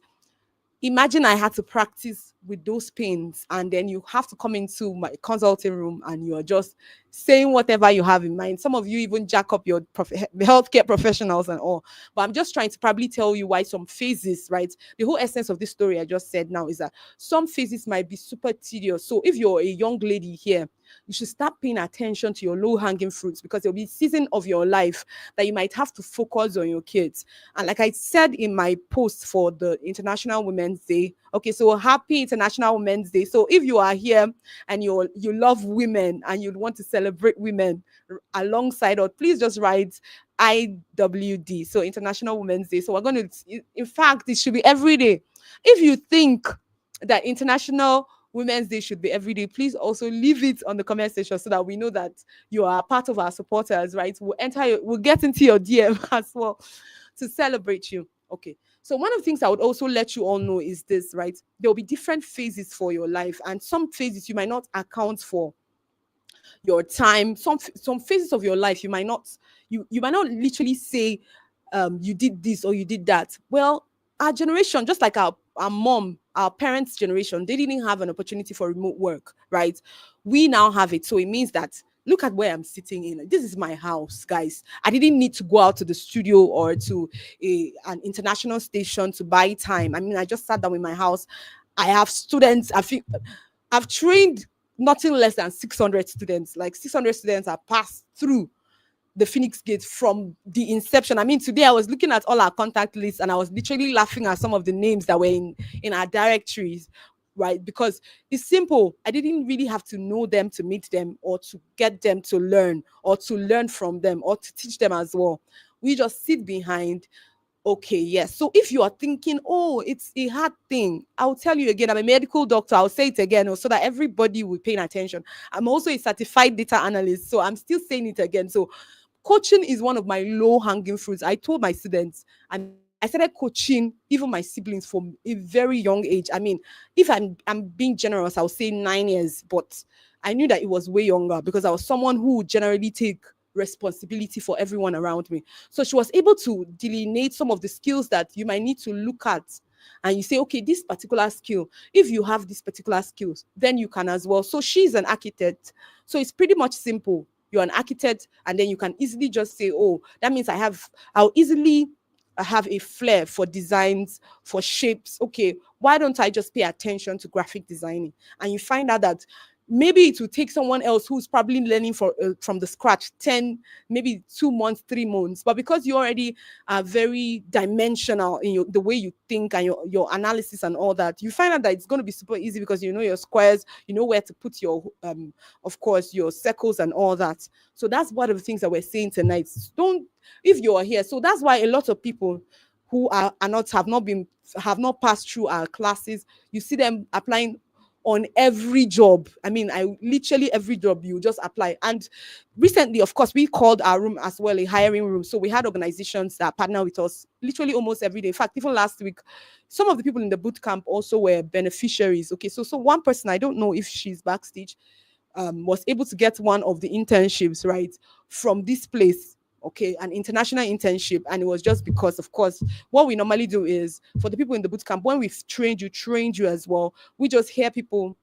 Speaker 2: Imagine I had to practice with those pains, and then you have to come into my consulting room and you're just saying whatever you have in mind. Some of you even jack up your healthcare professionals and all. But I'm just trying to probably tell you why some phases, right? The whole essence of this story I just said now is that some phases might be super tedious. So if you're a young lady here, you should start paying attention to your low hanging fruits, because there'll be a season of your life that you might have to focus on your kids. And like I said in my post for the International Women's Day, okay, so happy International Women's Day. So if you are here and you love women and you want to celebrate women alongside, or please just write IWD, so International Women's Day. So we're going to, in fact, it should be every day. If you think that International Women's Day should be every day, please also leave it on the comment section so that we know that you are part of our supporters, right? We'll get into your DM as well to celebrate you. Okay. So one of the things I would also let you all know is this, right? There will be different phases for your life, and some phases you might not account for your time. Some phases of your life you might not, you might not literally say you did this or you did that. Well, our generation, just like our mom, our parents' generation, they didn't have an opportunity for remote work, right? We now have it. So it means that look at where I'm sitting in. This is my house, guys. I didn't need to go out to the studio or to an international station to buy time. I mean, I just sat down in my house. I have students. I've trained nothing less than 600 students. Like 600 students are passed through the Phoenix Gate from the inception. I mean, today I was looking at all our contact lists and I was literally laughing at some of the names that were in our directories, right? Because it's simple. I didn't really have to know them to meet them or to get them to learn or to learn from them or to teach them as well. We just sit behind. Okay, yes. So if you are thinking, oh, it's a hard thing, I'll tell you again, I'm a medical doctor. I'll say it again so that everybody will pay attention. I'm also a certified data analyst. So I'm still saying it again. So coaching is one of my low hanging fruits. I told my students, I started coaching even my siblings from a very young age. I mean, if I'm being generous, I'll say 9 years, but I knew that it was way younger because I was someone who would generally take responsibility for everyone around me. So she was able to delineate some of the skills that you might need to look at. And you say, okay, this particular skill, if you have these particular skills, then you can as well. So she's an architect. So it's pretty much simple. You're an architect, and then you can easily just say, oh, that means I'll easily have a flair for designs, for shapes. Okay, why don't I just pay attention to graphic designing? And you find out that maybe it will take someone else who's probably learning from the scratch 10, maybe 2 months, 3 months, but because you already are very dimensional in the way you think and your analysis and all that, you find out that it's going to be super easy because you know your squares, you know where to put your of course your circles and all that. So that's one of the things that we're saying tonight. Don't, if you are here, so that's why a lot of people who have not passed through our classes, you see them applying on every job. I mean, I literally every job you just apply. And recently, of course, we called our room as well a hiring room. So we had organizations that partner with us literally almost every day. In fact, even last week, some of the people in the boot camp also were beneficiaries. Okay, so one person, I don't know if she's backstage, was able to get one of the internships, right, from this place. Okay, an international internship. And it was just because, of course, what we normally do is for the people in the boot camp, when we've trained you as well, we just have people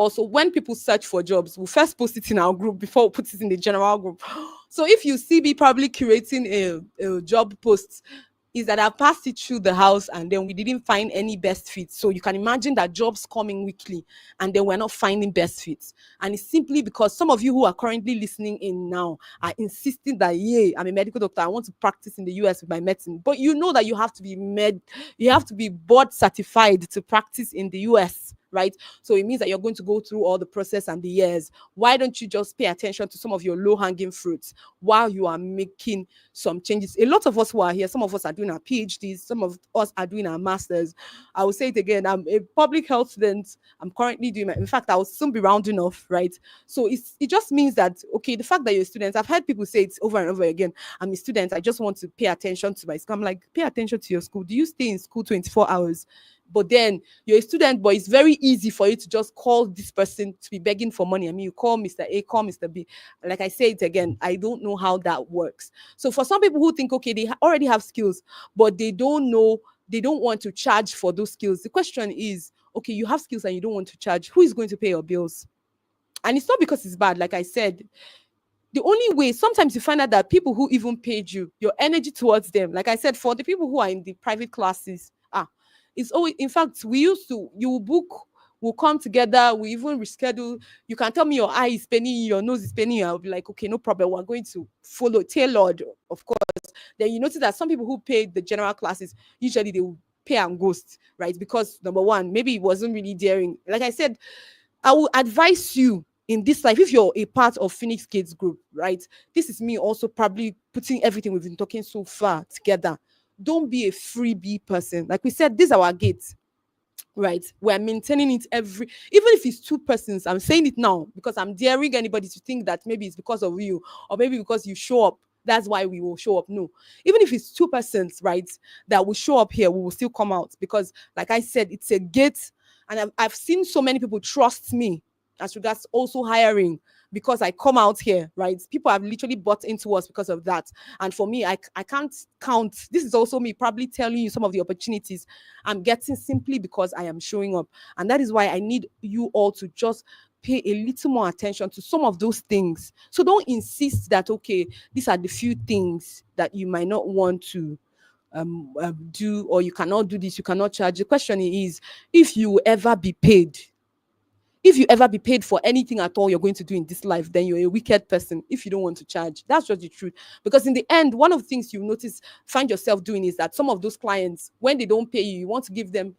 Speaker 2: also, when people search for jobs, we'll first post it in our group before we put it in the general group. So if you see me probably curating a job post, is that I passed it through the house and then we didn't find any best fits. So you can imagine that jobs coming weekly and then we're not finding best fits. And it's simply because some of you who are currently listening in now are insisting that, yeah, I'm a medical doctor, I want to practice in the US with my medicine. But you know that you have to be board certified to practice in the US, right? So it means that you're going to go through all the process and the years. Why don't you just pay attention to some of your low-hanging fruits while you are making some changes? A lot of us who are here, some of us are doing our PhDs, some of us are doing our masters. I will say it again, I'm a public health student. I'm currently doing in fact, I will soon be rounding off, right? So it just means that, okay, the fact that you're a student, I've heard people say it over and over again, I'm a student, I just want to pay attention to my school. I'm like, pay attention to your school. Do you stay in school 24 hours? But then you're a student, but it's very easy for you to just call this person to be begging for money. I mean, you call Mr. A, call Mr. B. Like I say it again, I don't know how that works. So for some people who think, okay, they already have skills, but they don't know, they don't want to charge for those skills. The question is, okay, you have skills and you don't want to charge. Who is going to pay your bills? And it's not because it's bad, like I said. The only way, sometimes you find out that people who even paid you, your energy towards them, like I said, for the people who are in the private classes, it's always, in fact, we used to, you will book, we'll come together, we even reschedule. You can tell me your eye is paining you, your nose is paining you. I'll be like, okay, no problem. We're going to follow tailored, of course. Then you notice that some people who paid the general classes, usually they will pay and ghost, right? Because number one, maybe it wasn't really daring. Like I said, I will advise you in this life, if you're a part of Phoenix Kids group, right? This is me also probably putting everything we've been talking so far together. Don't be a freebie person. Like we said, this is our gate, right? We're maintaining it even if it's two persons. I'm saying it now because I'm daring anybody to think that maybe it's because of you or maybe because you show up. That's why we will show up. No, even if it's two persons, right, that will show up here, we will still come out because, like I said, it's a gate. And I've seen so many people trust me as regards also hiring because I come out here, right? People have literally bought into us because of that. And for me, I can't count. This is also me probably telling you some of the opportunities I'm getting simply because I am showing up. And that is why I need you all to just pay a little more attention to some of those things. So don't insist that, okay, these are the few things that you might not want to do, or you cannot do this, you cannot charge. The question is, if you ever be paid, if you ever be paid for anything at all you're going to do in this life, then you're a wicked person if you don't want to charge. That's just the truth. Because in the end, one of the things you notice, find yourself doing is that some of those clients, when they don't pay you, you want to give them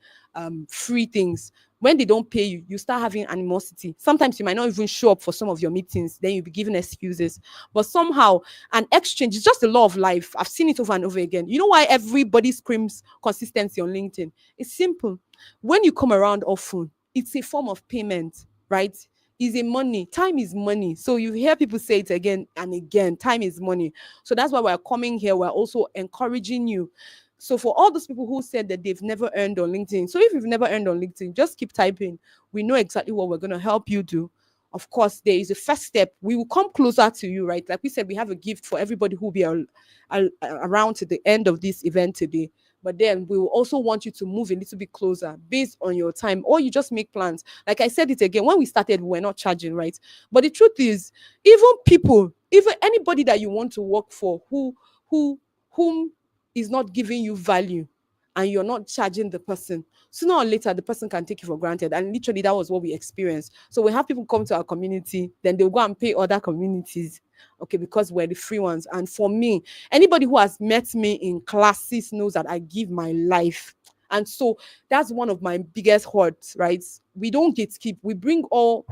Speaker 2: free things. When they don't pay you, you start having animosity. Sometimes you might not even show up for some of your meetings, then you'll be given excuses. But somehow, an exchange is just the law of life. I've seen it over and over again. You know why everybody screams consistency on LinkedIn? It's simple. When you come around often, it's a form of payment, right? Is a money. Time is money. So you hear people say it again and again. Time is money. So that's why we're coming here. We're also encouraging you. So for all those people who said that they've never earned on LinkedIn, so if you've never earned on LinkedIn, just keep typing. We know exactly what we're going to help you do. Of course, there is a first step. We will come closer to you, right? Like we said, we have a gift for everybody who will be around to the end of this event today. But then we will also want you to move a little bit closer based on your time, or you just make plans. Like I said it again, when we started, we were not charging, right? But the truth is, even anybody that you want to work for whom is not giving you value and you're not charging the person, sooner or later the person can take you for granted. And literally that was what we experienced. So we have people come to our community, then they'll go and pay other communities, okay, because we're the free ones. And for me, anybody who has met me in classes knows that I give my life. And so that's one of my biggest hurts, right? We don't gatekeep. We bring all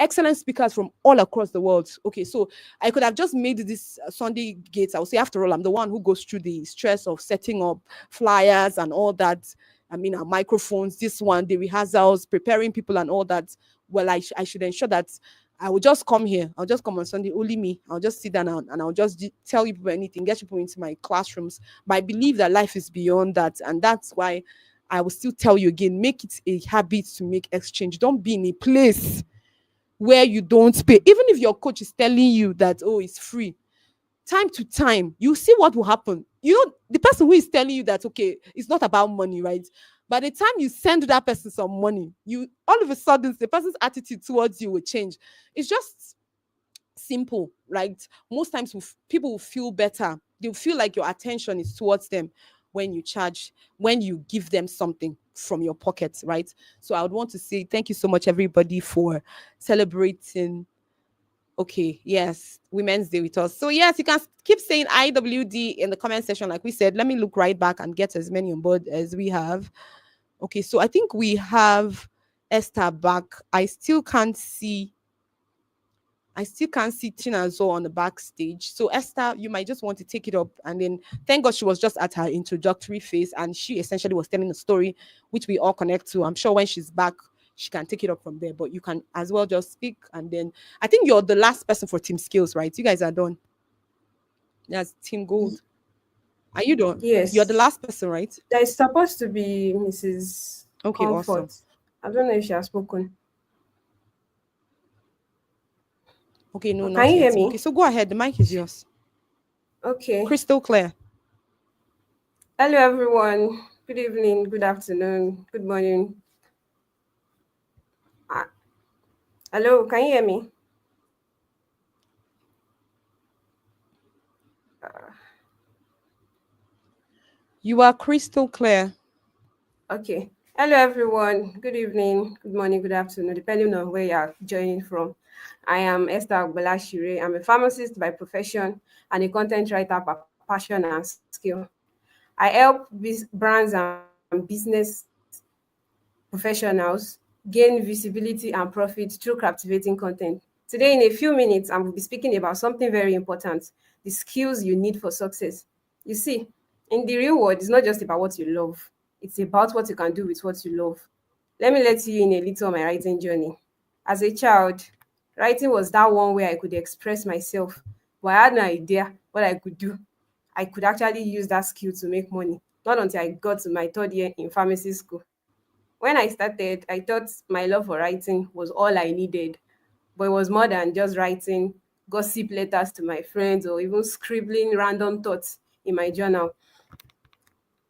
Speaker 2: excellent speakers from all across the world. Okay, so I could have just made this Sunday gates. I would say, after all, I'm the one who goes through the stress of setting up flyers and all that. I mean, our microphones, this one, the rehearsals, preparing people and all that. Well, I should ensure that I will just come here. I'll just come on Sunday, only me. I'll just sit down and I'll just tell you people anything, get people into my classrooms. But I believe that life is beyond that. And that's why I will still tell you again, make it a habit to make exchange. Don't be in a place where you don't pay. Even if your coach is telling you that, oh, it's free, time to time, you see what will happen. You know, the person who is telling you that, okay, it's not about money, right? By the time you send that person some money, you all of a sudden the person's attitude towards you will change. It's just simple, right? Most times people will feel better. They'll feel like your attention is towards them when you charge, when you give them something from your pocket, right? So I would want to say thank you so much, everybody, for celebrating. Okay, yes, Women's Day with us. So yes, you can keep saying IWD in the comment section, like we said. Let me look right back and get as many on board as we have. Okay, so I think we have Esther back. I still can't see Tina Zoe on the backstage. So Esther, you might just want to take it up. And then thank God she was just at her introductory phase and she essentially was telling a story which we all connect to. I'm sure when she's back, she can take it up from there. But you can as well just speak. And then I think you're the last person for Team Skills, right? You guys are done. That's Team Gold. Are you done? You're the
Speaker 6: Yes,
Speaker 2: last person, right?
Speaker 6: there's supposed to be Mrs.
Speaker 2: Okay, awesome.
Speaker 6: Comfort. I don't know if she has spoken.
Speaker 2: Okay, no,
Speaker 6: Can
Speaker 2: not
Speaker 6: you hear
Speaker 2: yet. Okay,
Speaker 6: me?
Speaker 2: so go ahead. The mic is yours.
Speaker 6: Okay.
Speaker 2: Crystal clear.
Speaker 6: Hello, everyone. Good evening, good afternoon, good morning. Ah, hello, can you hear me?
Speaker 2: You are crystal clear.
Speaker 6: Okay. Hello, everyone. Good evening, good morning, good afternoon, depending on where you are joining from. I am Esther Agbalashire. I'm a pharmacist by profession and a content writer by passion and skill. I help brands and business professionals gain visibility and profit through captivating content. Today, in a few minutes, I will be speaking about something very important: the skills you need for success. You see, in the real world, it's not just about what you love, it's about what you can do with what you love. Let me let you in a little on my writing journey. As a child, writing was that one way I could express myself, but I had no idea what I could do. I could actually use that skill to make money. Not until I got to my third year in pharmacy school. When I started, I thought my love for writing was all I needed, but it was more than just writing gossip letters to my friends or even scribbling random thoughts in my journal.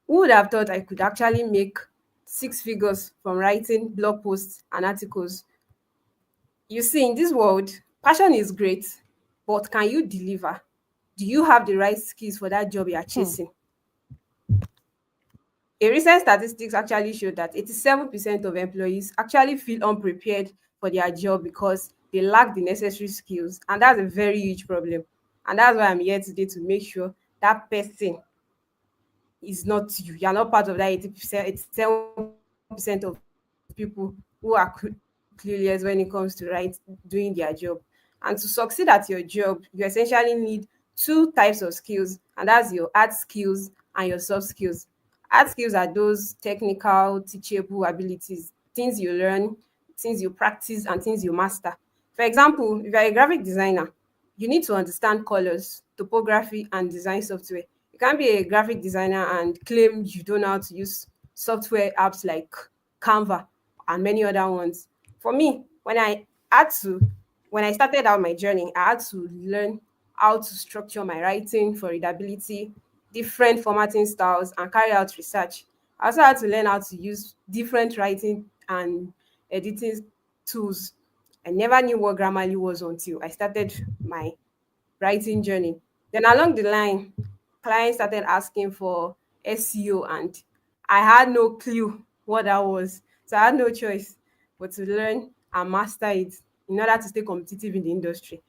Speaker 6: Who would have thought I could actually make six figures from writing blog posts and articles? You see, in this world, passion is great, but can you deliver? Do you have the right skills for that job you are
Speaker 2: Hmm.
Speaker 6: chasing? A recent statistics actually showed that 87% of employees actually feel unprepared for their job because they lack the necessary skills, and that's a very huge problem. And that's why I'm here today to make sure that person is not you. You're not part of that 80%, 87% of people who are clueless when it comes to doing their job. And to succeed at your job, you essentially need two types of skills, and that's your hard skills and your soft skills. Hard skills are those technical, teachable abilities, things you learn, things you practice, and things you master. For example, if you're a graphic designer, you need to understand colors, topography, and design software. You can't be a graphic designer and claim you don't know how to use software apps like Canva and many other ones. For me, had to, when I started out my journey, I had to learn how to structure my writing for readability, different formatting styles, and carry out research. I also had to learn how to use different writing and editing tools. I never knew what Grammarly was until I started my writing journey. Then along the line, clients started asking for SEO, and I had no clue what that was. So I had no choice but to learn and master it in order to stay competitive in the industry.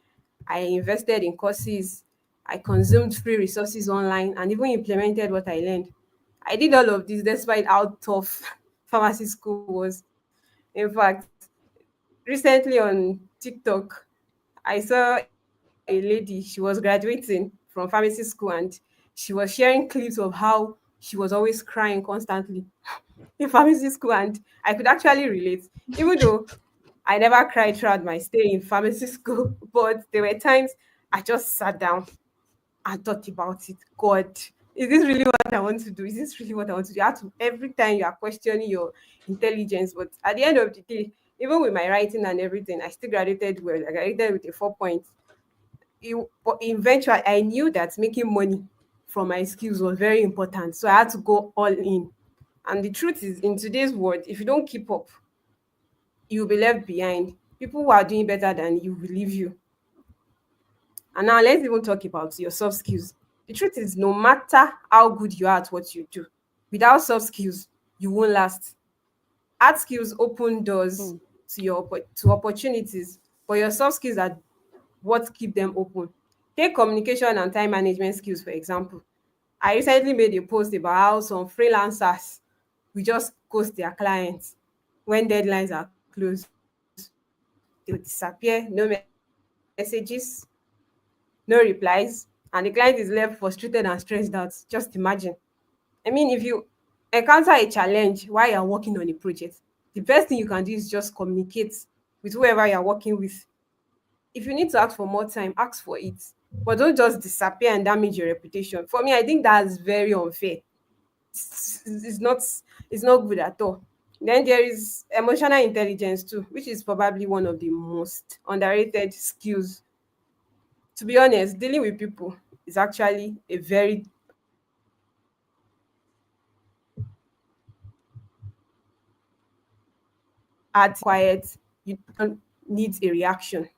Speaker 6: I invested in courses, I consumed free resources online, and even implemented what I learned. I did all of this despite how tough pharmacy school was. In fact, recently on TikTok, I saw a lady, she was graduating from pharmacy school, and she was sharing clips of how she was always crying constantly in pharmacy school, and I could actually relate, even though I never cried throughout my stay in pharmacy school. But there were times I just sat down and thought about it. God, is this really what I want to do? Is this really what I want to do? You have to, every time you are questioning your intelligence. But at the end of the day, even with my writing and everything, I still graduated well. I graduated with a 4 point. But eventually, I knew that making money from my skills was very important. So I had to go all in. And the truth is, in today's world, if you don't keep up, you'll be left behind. People who are doing better than you will leave you. And now let's even talk about your soft skills. The truth is, no matter how good you are at what you do, without soft skills, you won't last. Hard skills open doors
Speaker 2: Hmm.
Speaker 6: to opportunities, but your soft skills are what keep them open. Take communication and time management skills, for example. I recently made a post about how some freelancers will just ghost their clients when deadlines are close. They will disappear, no messages, no replies, and the client is left frustrated and stressed out. Just imagine. I mean, if you encounter a challenge while you're working on a project, the best thing you can do is just communicate with whoever you're working with. If you need to ask for more time, ask for it. But don't just disappear and damage your reputation. For me, I think that's very unfair. It's not good at all. Then there is emotional intelligence too, which is probably one of the most underrated skills. To be honest, dealing with people is actually a very hard thing to do. Sometimes you need to be quiet, you don't need a reaction.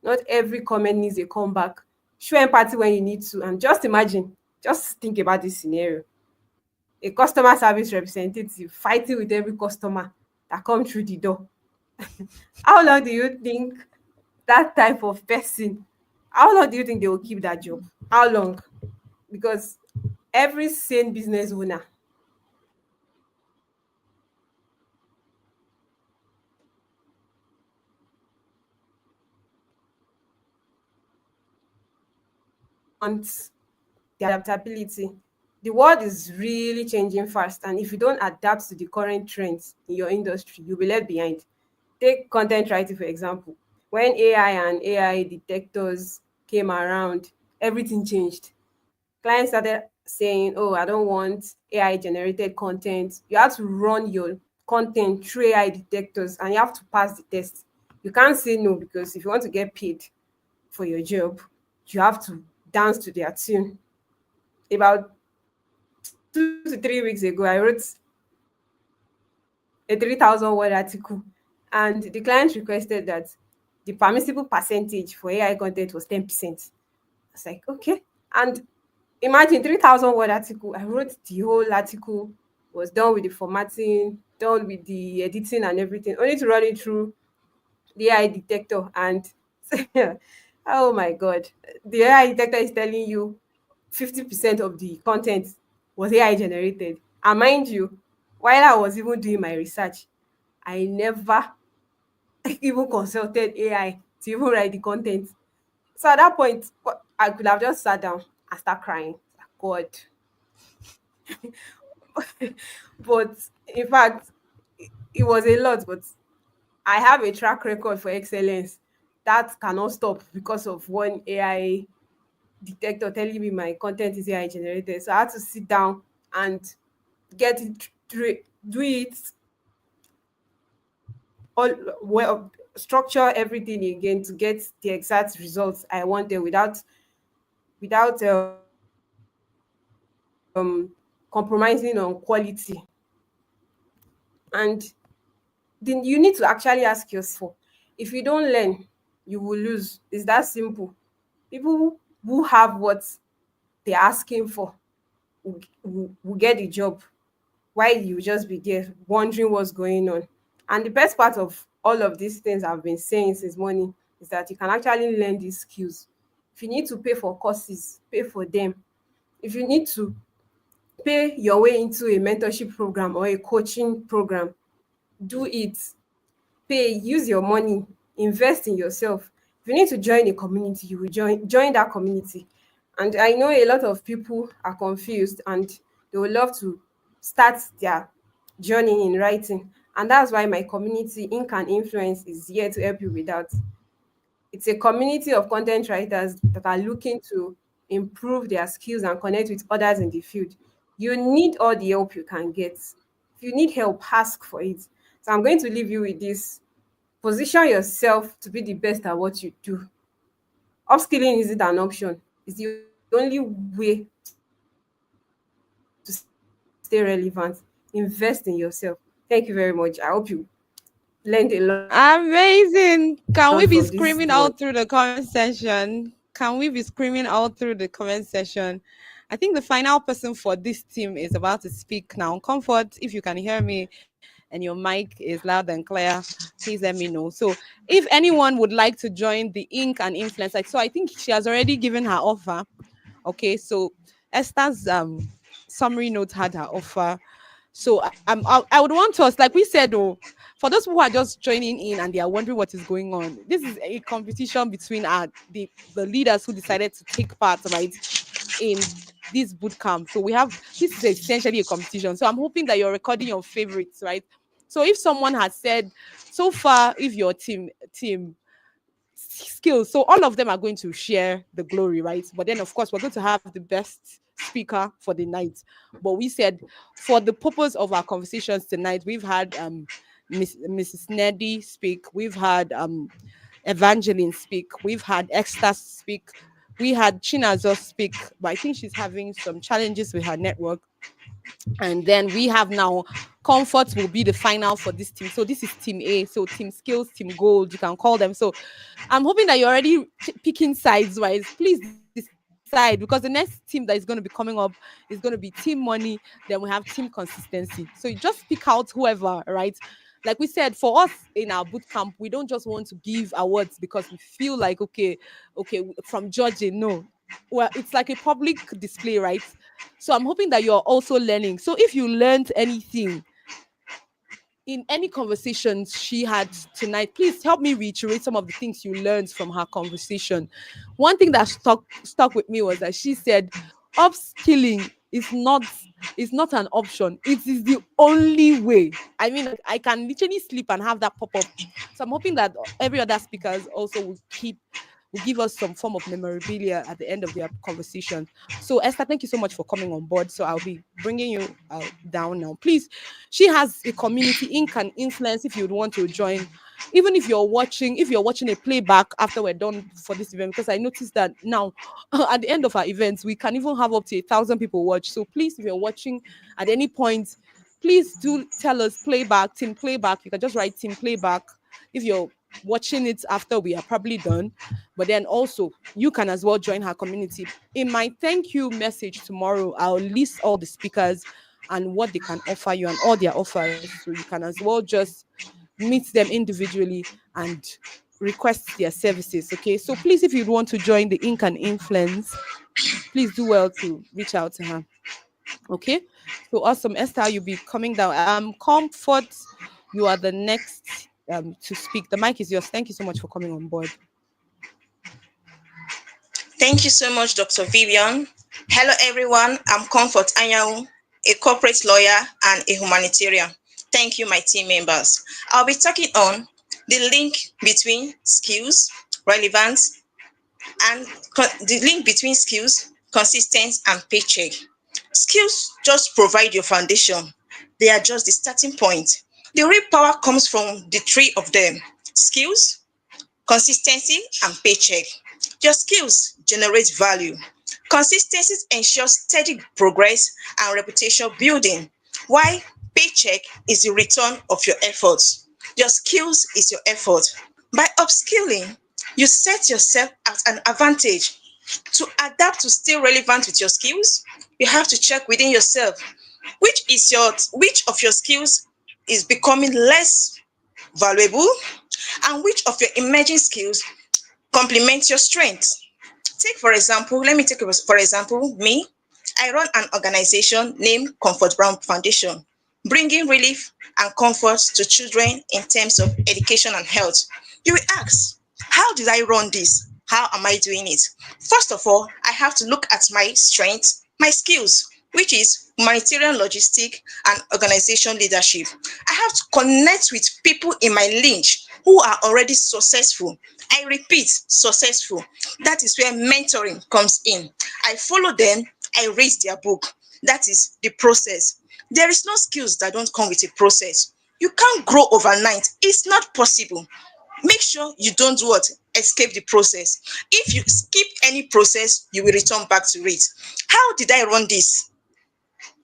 Speaker 6: Not every comment needs a comeback. Show empathy when you need to, and just imagine, just think about this scenario. a customer service representative fighting with every customer that come through the door. How long do you think that type of person, how long do you think they will keep that job? How long? Because every sane business owner wants the adaptability. The world is really changing fast, and if you don't adapt to the current trends in your industry, you'll be left behind. Take content writing, for example. When AI and AI detectors came around, everything changed. Clients started saying, "Oh, I don't want AI generated content." You have to run your content through AI detectors and you have to pass the test. You can't say no because if you want to get paid for your job, you have to dance to their tune. About 2 to 3 weeks ago, I wrote a 3,000 word article, and the client requested that the permissible percentage for AI content was 10%. I was like, okay. And imagine 3,000 word article. I wrote the whole article, was done with the formatting, done with the editing and everything, only to run it through the AI detector. And oh my God, the AI detector is telling you 50% of the content was AI generated. And mind you, while I was even doing my research, I never even consulted AI to even write the content. So at that point, I could have just sat down and start crying. God. But in fact, it was a lot, but I have a track record for excellence that cannot stop because of one AI detector telling me my content is AI generated. So I had to sit down and get it through, do it all well, structure everything again to get the exact results I wanted without compromising on quality. And then you need to actually ask yourself, if you don't learn, you will lose. It's that simple. People who have what they're asking for will get the job, while you just be there wondering what's going on. And the best part of all of these things I've been saying since morning is that you can actually learn these skills. If you need to pay for courses, pay for them. If you need to pay your way into a mentorship program or a coaching program, do it. Pay, use your money, invest in yourself. If you need to join a community, you will join that community. And I know a lot of people are confused and they would love to start their journey in writing. And that's why my community, Ink and Influence, is here to help you with that. It's a community of content writers that are looking to improve their skills and connect with others in the field. You need all the help you can get. If you need help, ask for it. So I'm going to leave you with this. Position yourself to be the best at what you do. Upskilling isn't an option. It's the only way to stay relevant. Invest in yourself. Thank you very much. I hope you learned a lot
Speaker 2: Amazing.
Speaker 6: from
Speaker 2: Can we
Speaker 6: this
Speaker 2: be
Speaker 6: word.
Speaker 2: screaming out through the comment section? Can we be screaming out through the comment section? I think the final person for this team is about to speak now. Comfort, if you can hear me and your mic is loud and clear, please let me know. So, if anyone would like to join the Ink and Influence, so I think she has already given her offer. Okay, so Esther's summary note had her offer. So I would want us, like we said, oh, for those people who are just joining in and they are wondering what is going on, this is a competition between the leaders who decided to take part, right, in this boot camp. So this is essentially a competition. So I'm hoping that you're recording your favorites, right? So if someone has said so far, if your team skills. So all of them are going to share the glory, right? But then, of course, we're going to have the best speaker for the night. But we said, for the purpose of our conversations tonight, we've had Mrs. Neddy speak, we've had Evangeline speak, we've had Esther speak, we had Chinazo speak, but I think she's having some challenges with her network. And then we have now Comfort will be the final for this team. So this is team A. So team skills, team gold, you can call them. So I'm hoping that you're already picking sides wise. Please decide. decide, because the next team that is going to be coming up is going to be team money, then we have team consistency. So you just pick out whoever, right? Like we said, for us in our boot camp, we don't just want to give awards because we feel like, okay, from judging. No, well, it's like a public display, right? So I'm hoping that you're also learning. So if you learned anything in any conversations she had tonight, please help me reiterate some of the things you learned from her conversation. One thing that stuck with me was that she said upskilling is not an option. It is the only way. I mean, like, I can literally sleep and have that pop up. So I'm hoping that every other speakers also will give us some form of memorabilia at the end of their conversation. So Esther, thank you so much for coming on board. So I'll be bringing you down now. Please, she has a community ink and influence if you'd want to join. Even if you're watching a playback after we're done for this event, because I noticed that now at the end of our events, we can even have up to 1,000 people watch. So please, if you're watching at any point, please do tell us playback, team playback. You can just write team playback if you're watching it after we are probably done. But then also, you can as well join her community. In my thank you message tomorrow, I'll list all the speakers and what they can offer you and all their offers. So you can as well just meet them individually and request their services. Okay. So please, if you'd want to join the Ink and Influence, please do well to reach out to her. Okay. So awesome. Esther, you'll be coming down. Comfort, you are the next to speak. The mic is yours. Thank you so much for coming on board.
Speaker 7: Thank you so much, Dr. Vivian. Hello, everyone. I'm Comfort Anyau, a corporate lawyer and a humanitarian. Thank you, my team members. I'll be talking on the link between skills, relevance, and the link between skills, consistency, and paycheck. Skills just provide your foundation. They are just the starting point. The real power comes from the three of them: skills, consistency, and paycheck. Your skills generate value. Consistency ensures steady progress and reputation building, while paycheck is the return of your efforts. Your skills is your effort. By upskilling, you set yourself at an advantage. To adapt to stay relevant with your skills, you have to check within yourself which of your skills is becoming less valuable and which of your emerging skills complement your strengths. Take for example, let me take for example, me. I run an organization named Comfort Brown Foundation, bringing relief and comfort to children in terms of education and health. You will ask, how did I run this? How am I doing it? First of all, I have to look at my strengths, my skills, which is humanitarian logistic and organization leadership. I have to connect with people in my lineage who are already successful. I repeat, successful. That is where mentoring comes in. I follow them, I read their book. That is the process. There is no skills that don't come with a process. You can't grow overnight. It's not possible. Make sure you don't do what? Escape the process. If you skip any process, you will return back to it. How did I run this?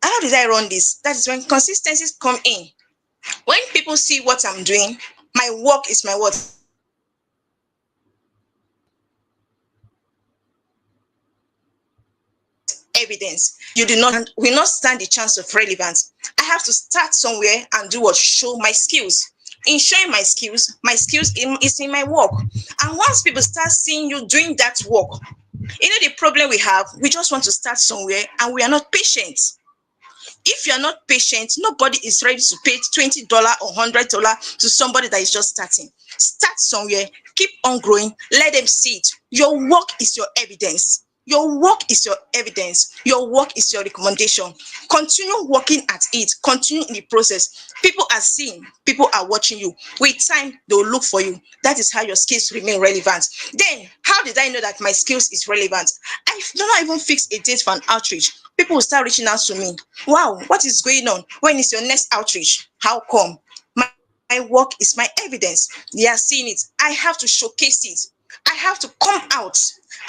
Speaker 7: How did I run this? That is when consistencies come in. When people see what I'm doing, my work is my what? Evidence. You will not stand the chance of relevance. I have to start somewhere and do what? Show my skills. In showing my skills is in my work. And once people start seeing you doing that work, the problem we have, we just want to start somewhere and we are not patient. If you are not patient, nobody is ready to pay $20 or $100 to somebody that is just starting. Start somewhere, keep on growing, let them see it. Your work is your evidence. Your work is your evidence. Your work is your recommendation. Continue working at it. Continue in the process. People are seeing, people are watching you. With time, they will look for you. That is how your skills remain relevant. Then, how did I know that my skills is relevant? I do not even fix a date for an outreach. People will start reaching out to me. Wow, what is going on? When is your next outreach? How come? My work is my evidence. They are seeing it. I have to showcase it. I have to come out.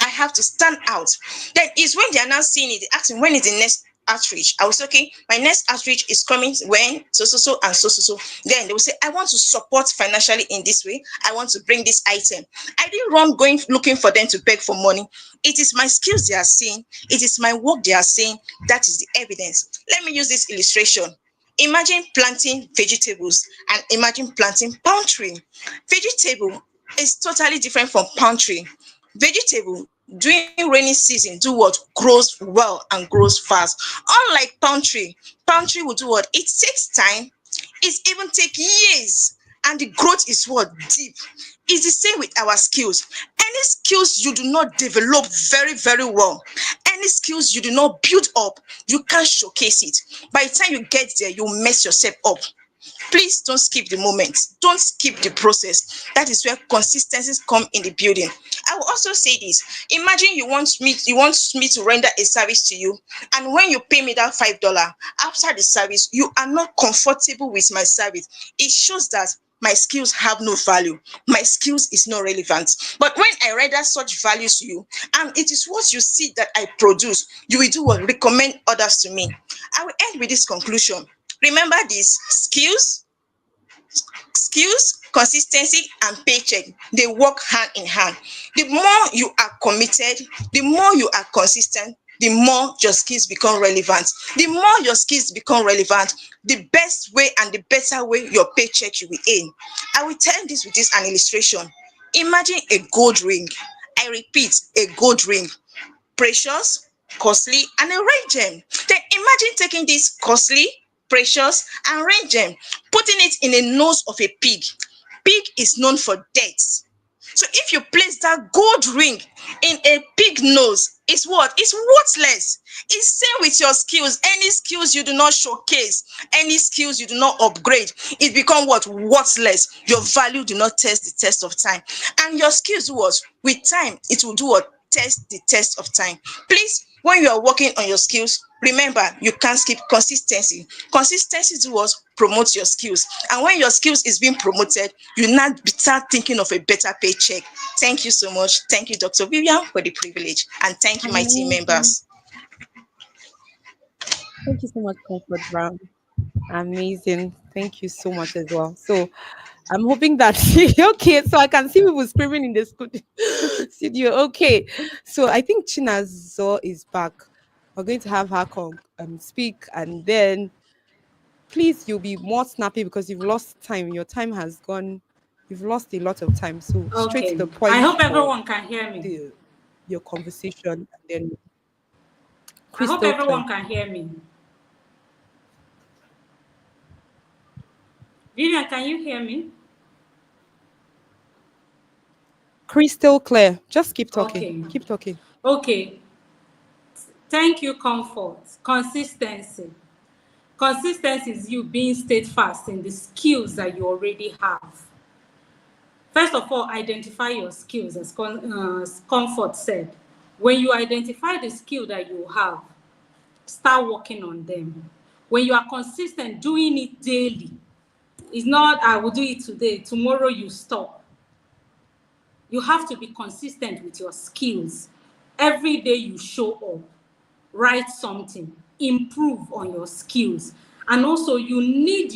Speaker 7: I have to stand out. Then is when they are now seeing it, they ask me, when is the next outreach. I will say, okay, my next outreach is coming when so and so. Then they will say, I want to support financially in this way. I want to bring this item. I didn't run going looking for them to beg for money. It is my skills they are seeing. It is my work they are seeing. That is the evidence. Let me use this illustration. Imagine planting vegetables and imagine planting palm tree. Vegetable is totally different from palm tree. Vegetable during rainy season do what? Grows well and grows fast. Unlike palm tree will do what? It takes time. It even take years, and the growth is what? Deep. It's the same with our skills. Any skills you do not develop very, very well, any skills you do not build up, you can't showcase it. By the time you get there, you mess yourself up. Please don't skip the moment. Don't skip the process. That is where consistencies come in the building. I will also say this. Imagine you want me to render a service to you, and when you pay me that $5 after the service, you are not comfortable with my service. It shows that my skills have no value. My skills is not relevant. But when I render such values to you, and it is what you see that I produce, you will do what? Recommend others to me. I will end with this conclusion. Remember this: skills, consistency, and paycheck, they work hand in hand. The more you are committed, the more you are consistent, the more your skills become relevant. The more your skills become relevant, the best way and the better way your paycheck you will earn. I will tell this with this an illustration. Imagine a gold ring. I repeat, a gold ring. Precious, costly, and a rare gem. Then imagine taking this costly, precious, and rare gem, putting it in a nose of a pig. Pig is known for death. So if you place that gold ring in a pig nose, it's what? It's worthless. It's same with your skills. Any skills you do not showcase, any skills you do not upgrade, it become what? Worthless. Your value do not test the test of time. And your skills what? With time, it will do what? Test the test of time. Please, when you are working on your skills, remember you can't skip consistency. Consistency is what? Promote your skills. And when your skills is being promoted, you now start thinking of a better paycheck. Thank you so much. Thank you, Dr. Vivian, for the privilege. And thank you, my team
Speaker 2: Amazing.
Speaker 7: members.
Speaker 2: Thank you so much, Comfort Brown. Amazing. Thank you so much as well. So I'm hoping that okay, so I can see people screaming in the studio. Okay. So I think Chinazo is back. We're going to have her speak, and then please you'll be more snappy because you've lost time. Your time has gone, you've lost a lot of time. So straight to
Speaker 5: Okay.
Speaker 2: the
Speaker 5: I
Speaker 2: point
Speaker 5: hope
Speaker 2: for
Speaker 5: everyone can hear me.
Speaker 2: the your conversation, and then
Speaker 5: I hope
Speaker 2: crystal clear.
Speaker 5: everyone can hear me. Vivian, can you hear me?
Speaker 2: Crystal clear. Just keep talking.
Speaker 5: Okay.
Speaker 2: Keep talking.
Speaker 5: Okay. Thank you, Comfort. Consistency. Consistency is you being steadfast in the skills that you already have. First of all, identify your skills, as Comfort said. When you identify the skill that you have, start working on them. When you are consistent, doing it daily, it's not, I will do it today, tomorrow you stop. You have to be consistent with your skills. Every day you show up, write something, improve on your skills. And also you need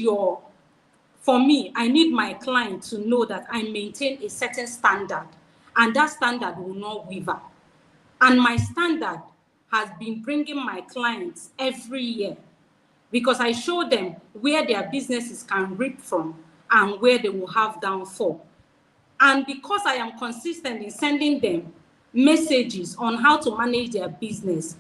Speaker 5: for me, I need my client to know that I maintain a certain standard, and that standard will not waver. And my standard has been bringing my clients every year, because I show them where their businesses can reap from and where they will have downfall. And because I am consistent in sending them messages on how to manage their business,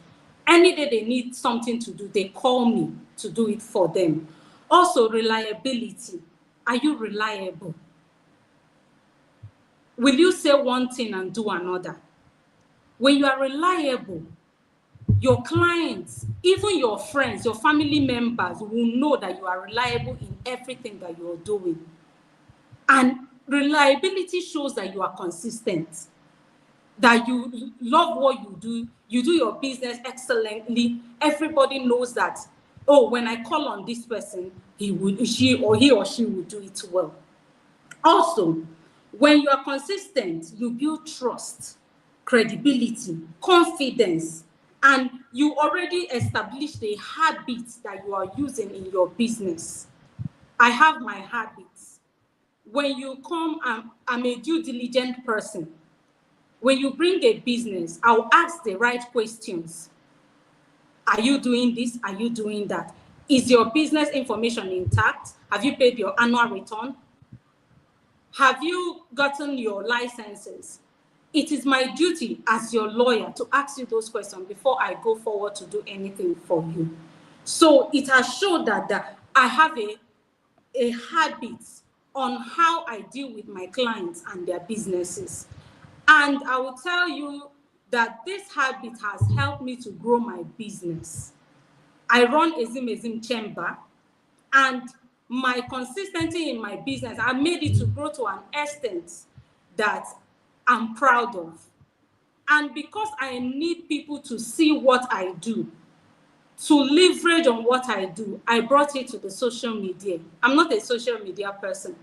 Speaker 5: any day they need something to do, they call me to do it for them. Also, reliability. Are you reliable? Will you say one thing and do another? When you are reliable, your clients, even your friends, your family members will know that you are reliable in everything that you're doing. And reliability shows that you are consistent, that you love what you do your business excellently. Everybody knows that, oh, when I call on this person, he or she will do it well. Also, when you are consistent, you build trust, credibility, confidence, and you already established a habit that you are using in your business. I have my habits. When you come, I'm a due diligent person. When you bring a business, I'll ask the right questions. Are you doing this? Are you doing that? Is your business information intact? Have you paid your annual return? Have you gotten your licenses? It is my duty as your lawyer to ask you those questions before I go forward to do anything for you. So it has showed that I have a habit on how I deal with my clients and their businesses. And I will tell you that this habit has helped me to grow my business. I run Ezim Chamber, and my consistency in my business, I made it to grow to an extent that I'm proud of. And because I need people to see what I do, to leverage on what I do, I brought it to the social media. I'm not a social media person.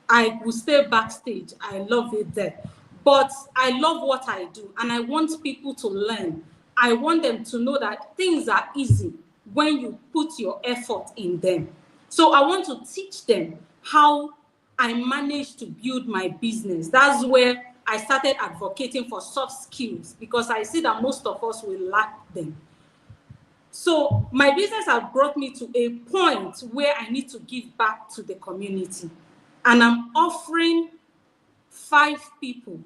Speaker 5: I will stay backstage. I love it there. But I love what I do, and I want people to learn. I want them to know that things are easy when you put your effort in them. So I want to teach them how I managed to build my business. That's where I started advocating for soft skills, because I see that most of us will lack them. So my business has brought me to a point where I need to give back to the community. And I'm offering 5 people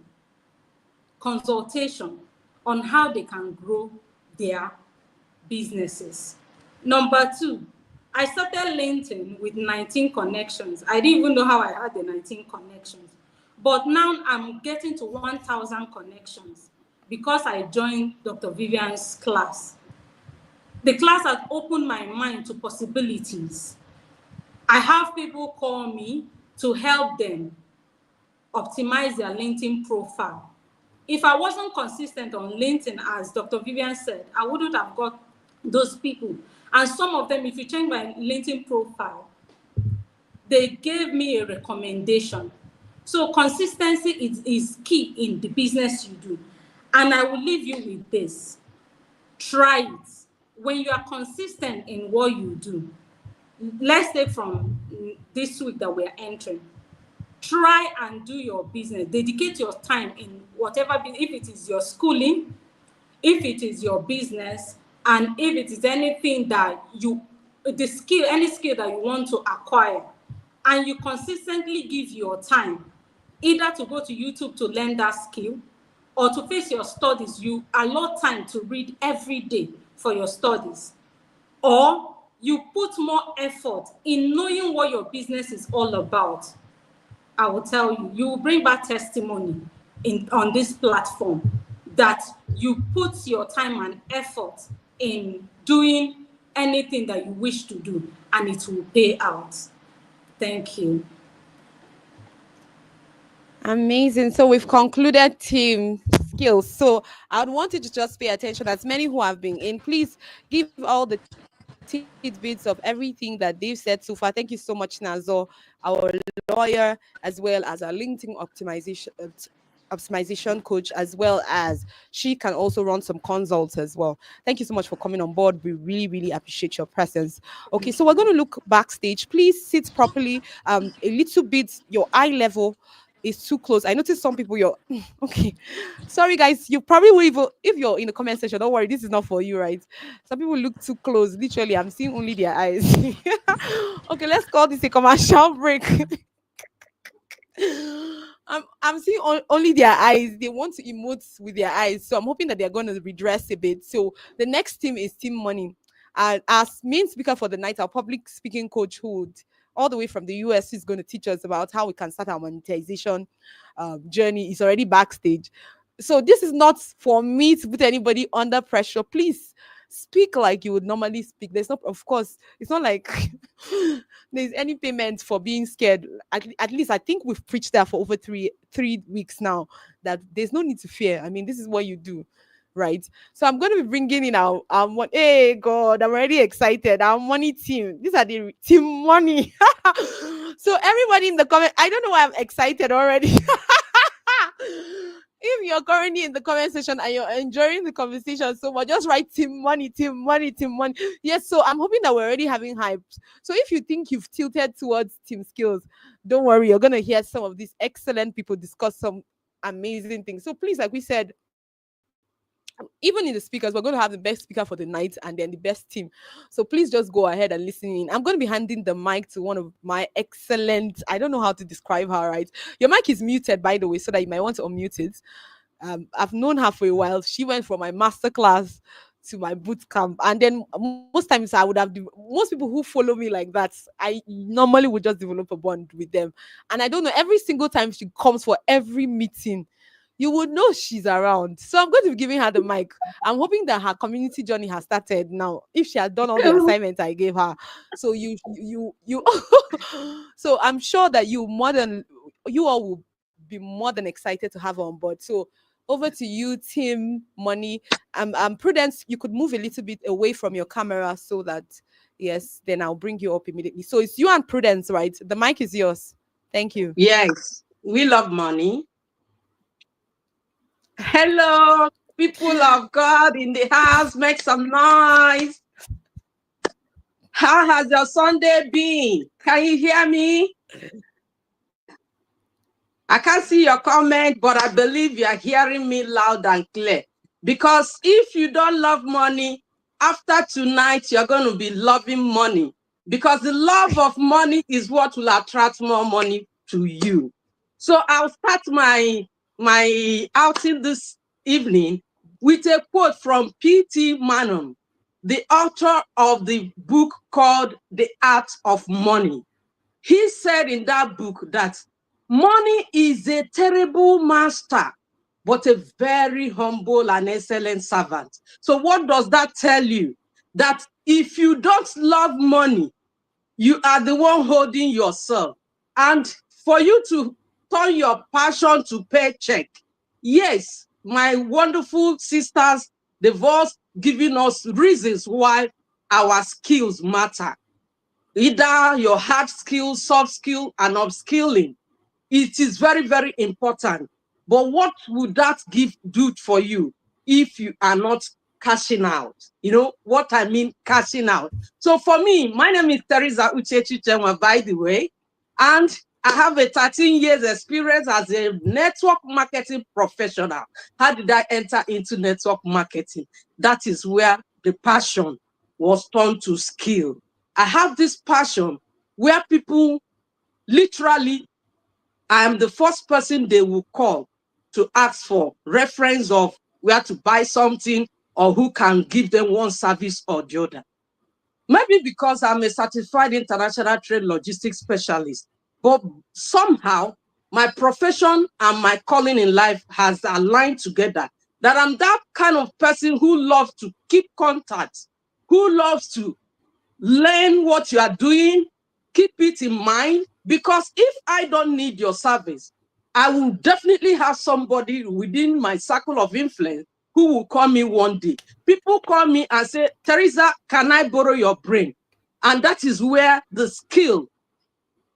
Speaker 5: consultation on how they can grow their businesses. Number 2, I started LinkedIn with 19 connections. I didn't even know how I had the 19 connections. But now I'm getting to 1,000 connections because I joined Dr. Vivian's class. The class has opened my mind to possibilities. I have people call me to help them optimize their LinkedIn profile. If I wasn't consistent on LinkedIn, as Dr. Vivian said, I wouldn't have got those people. And some of them, if you check my LinkedIn profile, they gave me a recommendation. So consistency is key in the business you do. And I will leave you with this. Try it. When you are consistent in what you do, let's say from this week that we're entering, try and do your business. Dedicate your time in whatever, if it is your schooling, if it is your business, and if it is anything that any skill that you want to acquire, and you consistently give your time, either to go to YouTube to learn that skill, or to face your studies. You allot time to read every day for your studies, or you put more effort in knowing what your business is all about. I will tell you, you will bring back testimony on this platform that you put your time and effort in doing anything that you wish to do, and it will pay out. Thank you.
Speaker 2: Amazing. So we've concluded team skills. So I would want you to just pay attention. As many who have been in, please give all the tidbits of everything that they've said so far. Thank you so much, Nazo, our lawyer, as well as our LinkedIn optimization coach, as well as she can also run some consults as well. Thank you so much for coming on board. We really, really appreciate your presence. Okay, so we're going to look backstage. Please sit properly. A little bit, your eye level is too close. I noticed some people you're okay. Sorry guys, you probably will even if you're in the comment section, don't worry, this is not for you, right? Some people look too close. Literally, I'm seeing only their eyes. Okay, let's call this a commercial break. I'm seeing only their eyes. They want to emote with their eyes. So I'm hoping that they're going to redress a bit. So the next team is Team Money. As main speaker for the night, our public speaking coach, who would all the way from the US, is going to teach us about how we can start our monetization journey. Is already backstage. So this is not for me to put anybody under pressure. Please speak like you would normally speak. There's not, of course, it's not like there's any payment for being scared. At least I think we've preached that for over three weeks now, that there's no need to fear. I mean, this is what you do, right? So I'm going to be bringing in our hey God, I'm already excited. Our money team. These are the team money. So everybody in the comment, I don't know why I'm excited already. if you're currently in the comment section and you're enjoying the conversation so much, just write team money, team money, team money. Yes, so I'm hoping that we're already having hype. So if you think you've tilted towards team skills, don't worry, you're gonna hear some of these excellent people discuss some amazing things. So please, like we said, even in the speakers, we're going to have the best speaker for the night and then the best team. So please just go ahead and listen in. I'm going to be handing the mic to one of my excellent, I don't know how to describe her, right? Your mic is muted, by the way, so that you might want to unmute it. I've known her for a while. She went from my master class to my boot camp, and then most times I would have most people who follow me like that. I normally would just develop a bond with them, and I don't know. Every single time she comes for every meeting, you would know she's around. So I'm going to be giving her the mic. I'm hoping that her community journey has started now. If she has done all the assignments I gave her, so you so I'm sure that you all will be more than excited to have her on board. So over to you, Tim Money. Prudence, you could move a little bit away from your camera so that yes, then I'll bring you up immediately. So it's you and Prudence, right? The mic is yours. Thank you.
Speaker 8: Yes, we love money. Hello, people of God in the house, make some noise. How has your Sunday been? Can you hear me? I can't see your comment, but I believe you are hearing me loud and clear. Because if you don't love money, after tonight, you're going to be loving money. Because the love of money is what will attract more money to you. So I'll start my outing this evening with a quote from P.T. Manon, the author of the book called The Art of Money. He said in that book that money is a terrible master, but a very humble and excellent servant. So what does that tell you? That if you don't love money, you are the one holding yourself. And for you to turn your passion to paycheck, yes, my wonderful sisters, they've all given us reasons why our skills matter. Either your hard skill, soft skill, and upskilling. It is very, very important. But what would that give do for you if you are not cashing out? You know what I mean, cashing out. So for me, my name is Teresa Uchechi Chenwa, by the way, and I have a 13 years experience as a network marketing professional. How did I enter into network marketing? That is where the passion was turned to skill. I have this passion where people literally, I am the first person they will call to ask for reference of where to buy something or who can give them one service or the other. Maybe because I'm a certified international trade logistics specialist, but somehow my profession and my calling in life has aligned together. That I'm that kind of person who loves to keep contact, who loves to learn what you are doing, keep it in mind, because if I don't need your service, I will definitely have somebody within my circle of influence who will call me one day. People call me and say, Teresa, can I borrow your brain? And that is where the skill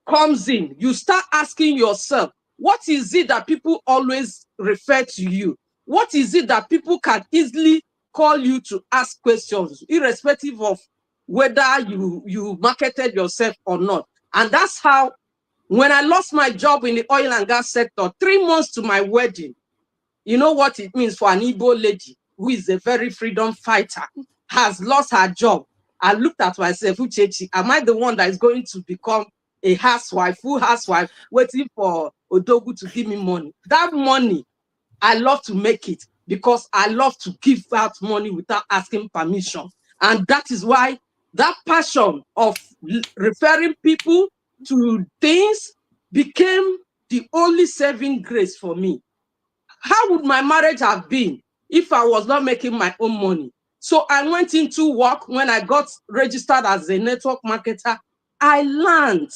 Speaker 8: comes in. You start asking yourself, what is it that people always refer to you? What is it that people can easily call you to ask questions, irrespective of whether you marketed yourself or not? And that's how, when I lost my job in the oil and gas sector, 3 months to my wedding, you know what it means for an Igbo lady who is a very freedom fighter, has lost her job. I looked at myself, Uchechi, am I the one that is going to become a housewife, full housewife, waiting for Odogu to give me money? That money, I love to make it because I love to give out money without asking permission. And that is why that passion of referring people to things became the only saving grace for me. How would my marriage have been if I was not making my own money? So I went into work. When I got registered as a network marketer, I learned.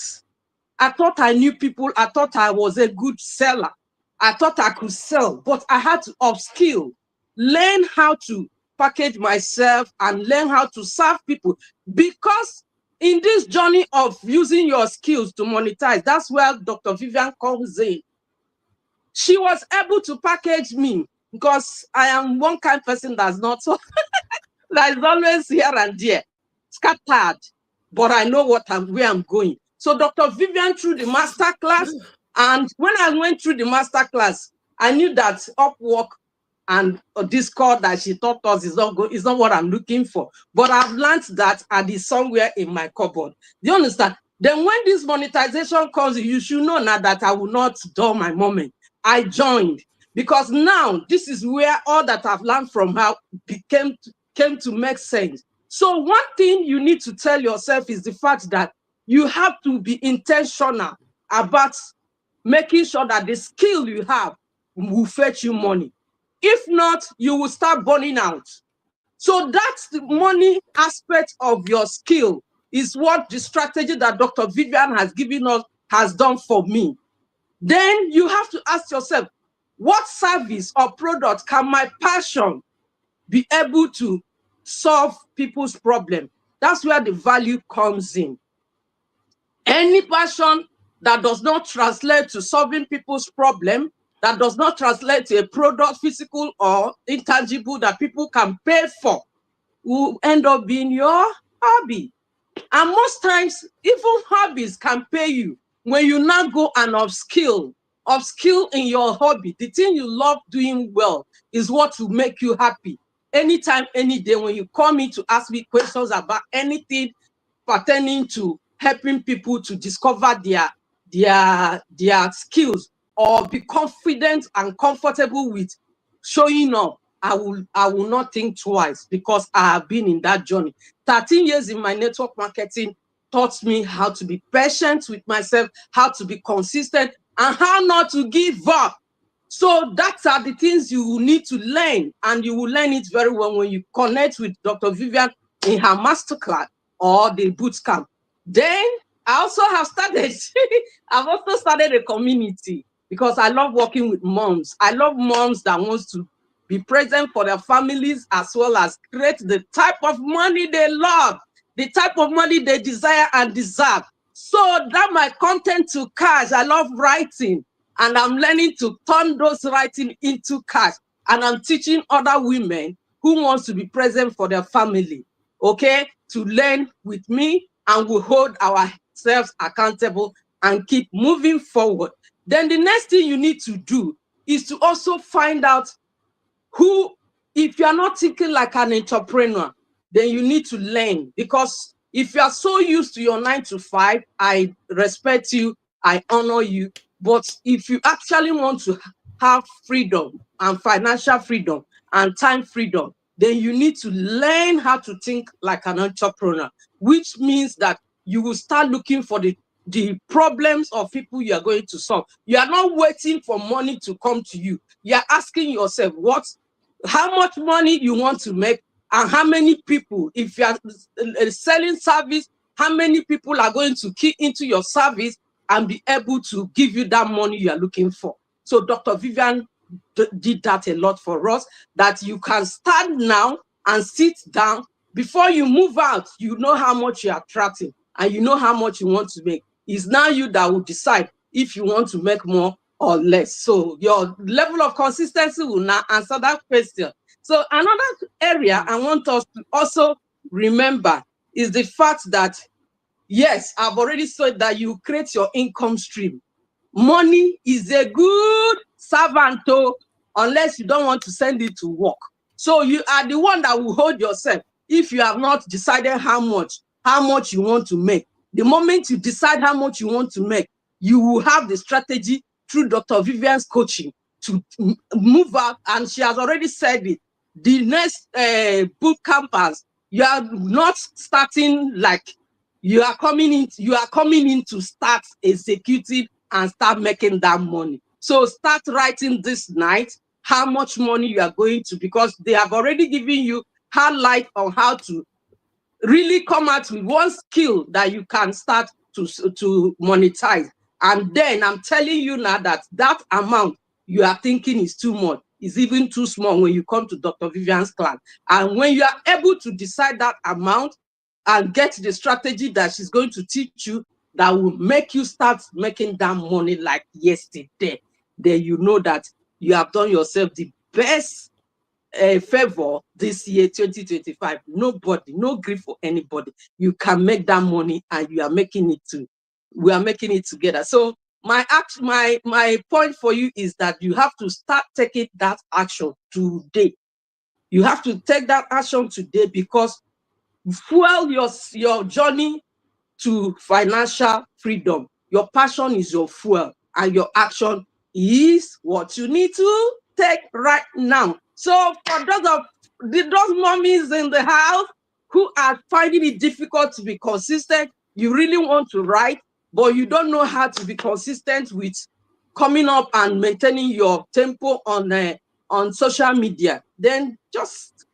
Speaker 8: I thought I knew people. I thought I was a good seller. I thought I could sell, but I had to upskill, learn how to package myself and learn how to serve people. Because in this journey of using your skills to monetize, that's where Dr. Vivian comes in. She was able to package me because I am one kind of person that's not so that is always here and there, scattered, but I know where I'm going. So Dr. Vivian through the master class, and when I went through the master class, I knew that Upwork and Discord that she taught us is not good, is not what I'm looking for. But I've learned that and it's somewhere in my cupboard. Do you understand? Then when this monetization comes, you should know now that I will not dull my moment. I joined because now this is where all that I've learned from her came to make sense. So one thing you need to tell yourself is the fact that you have to be intentional about making sure that the skill you have will fetch you money. If not, you will start burning out. So that's the money aspect of your skill is what the strategy that Dr. Vivian has given us has done for me. Then you have to ask yourself, what service or product can my passion be able to solve people's problem? That's where the value comes in. Any passion that does not translate to solving people's problem, that does not translate to a product, physical or intangible, that people can pay for, will end up being your hobby. And most times, even hobbies can pay you when you now go and upskill in your hobby. The thing you love doing well is what will make you happy. Anytime, any day, when you come in to ask me questions about anything pertaining to helping people to discover their skills or be confident and comfortable with showing up, I will not think twice because I have been in that journey. 13 years in my network marketing taught me how to be patient with myself, how to be consistent, and how not to give up. So that's are the things you will need to learn, and you will learn it very well when you connect with Dr. Vivian in her masterclass or the boot camp. Then I also have started, I've also started a community because I love working with moms. I love moms that wants to be present for their families as well as create the type of money they love, the type of money they desire and deserve. So that my content to cash, I love writing, and I'm learning to turn those writing into cash. And I'm teaching other women who wants to be present for their family, okay, to learn with me, and we hold ourselves accountable and keep moving forward. Then the next thing you need to do is to also find out who, if you are not thinking like an entrepreneur, then you need to learn. Because if you are so used to your 9 to 5, I respect you, I honor you. But if you actually want to have freedom and financial freedom and time freedom, then you need to learn how to think like an entrepreneur, which means that you will start looking for the problems of people you are going to solve. You are not waiting for money to come to you. You are asking yourself, how much money you want to make, and how many people, if you are selling service, how many people are going to key into your service and be able to give you that money you are looking for. So Dr. Vivian did that a lot for us, that you can start now and sit down. Before you move out, you know how much you are attracting and you know how much you want to make. It's now you that will decide if you want to make more or less. So your level of consistency will now answer that question. So another area I want us to also remember is the fact that, yes, I've already said that you create your income stream. Money is a good servant, unless you don't want to send it to work. So you are the one that will hold yourself if you have not decided how much you want to make. The moment you decide how much you want to make, you will have the strategy through Dr. Vivian's coaching to move out. And she has already said it. The next boot campers, you are not starting like you are coming in to start executive and start making that money. So start writing this night how much money you are going to, because they have already given you highlight on how to really come out with one skill that you can start to monetize. And then I'm telling you now that amount you are thinking is too much is even too small when you come to Dr. Vivian's class. And when you are able to decide that amount and get the strategy that she's going to teach you, that will make you start making that money like yesterday. then you know that you have done yourself the best favor this year 2025. Nobody, no grief for anybody. You can make that money, and you are making it too. We are making it together. So my point for you is that you have to start taking that action today. You have to take that action today, because fuel your journey to financial freedom. Your passion is your fuel, and your action is what you need to take right now. So for those mommies in the house who are finding it difficult to be consistent, you really want to write, but you don't know how to be consistent with coming up and maintaining your tempo on social media, then just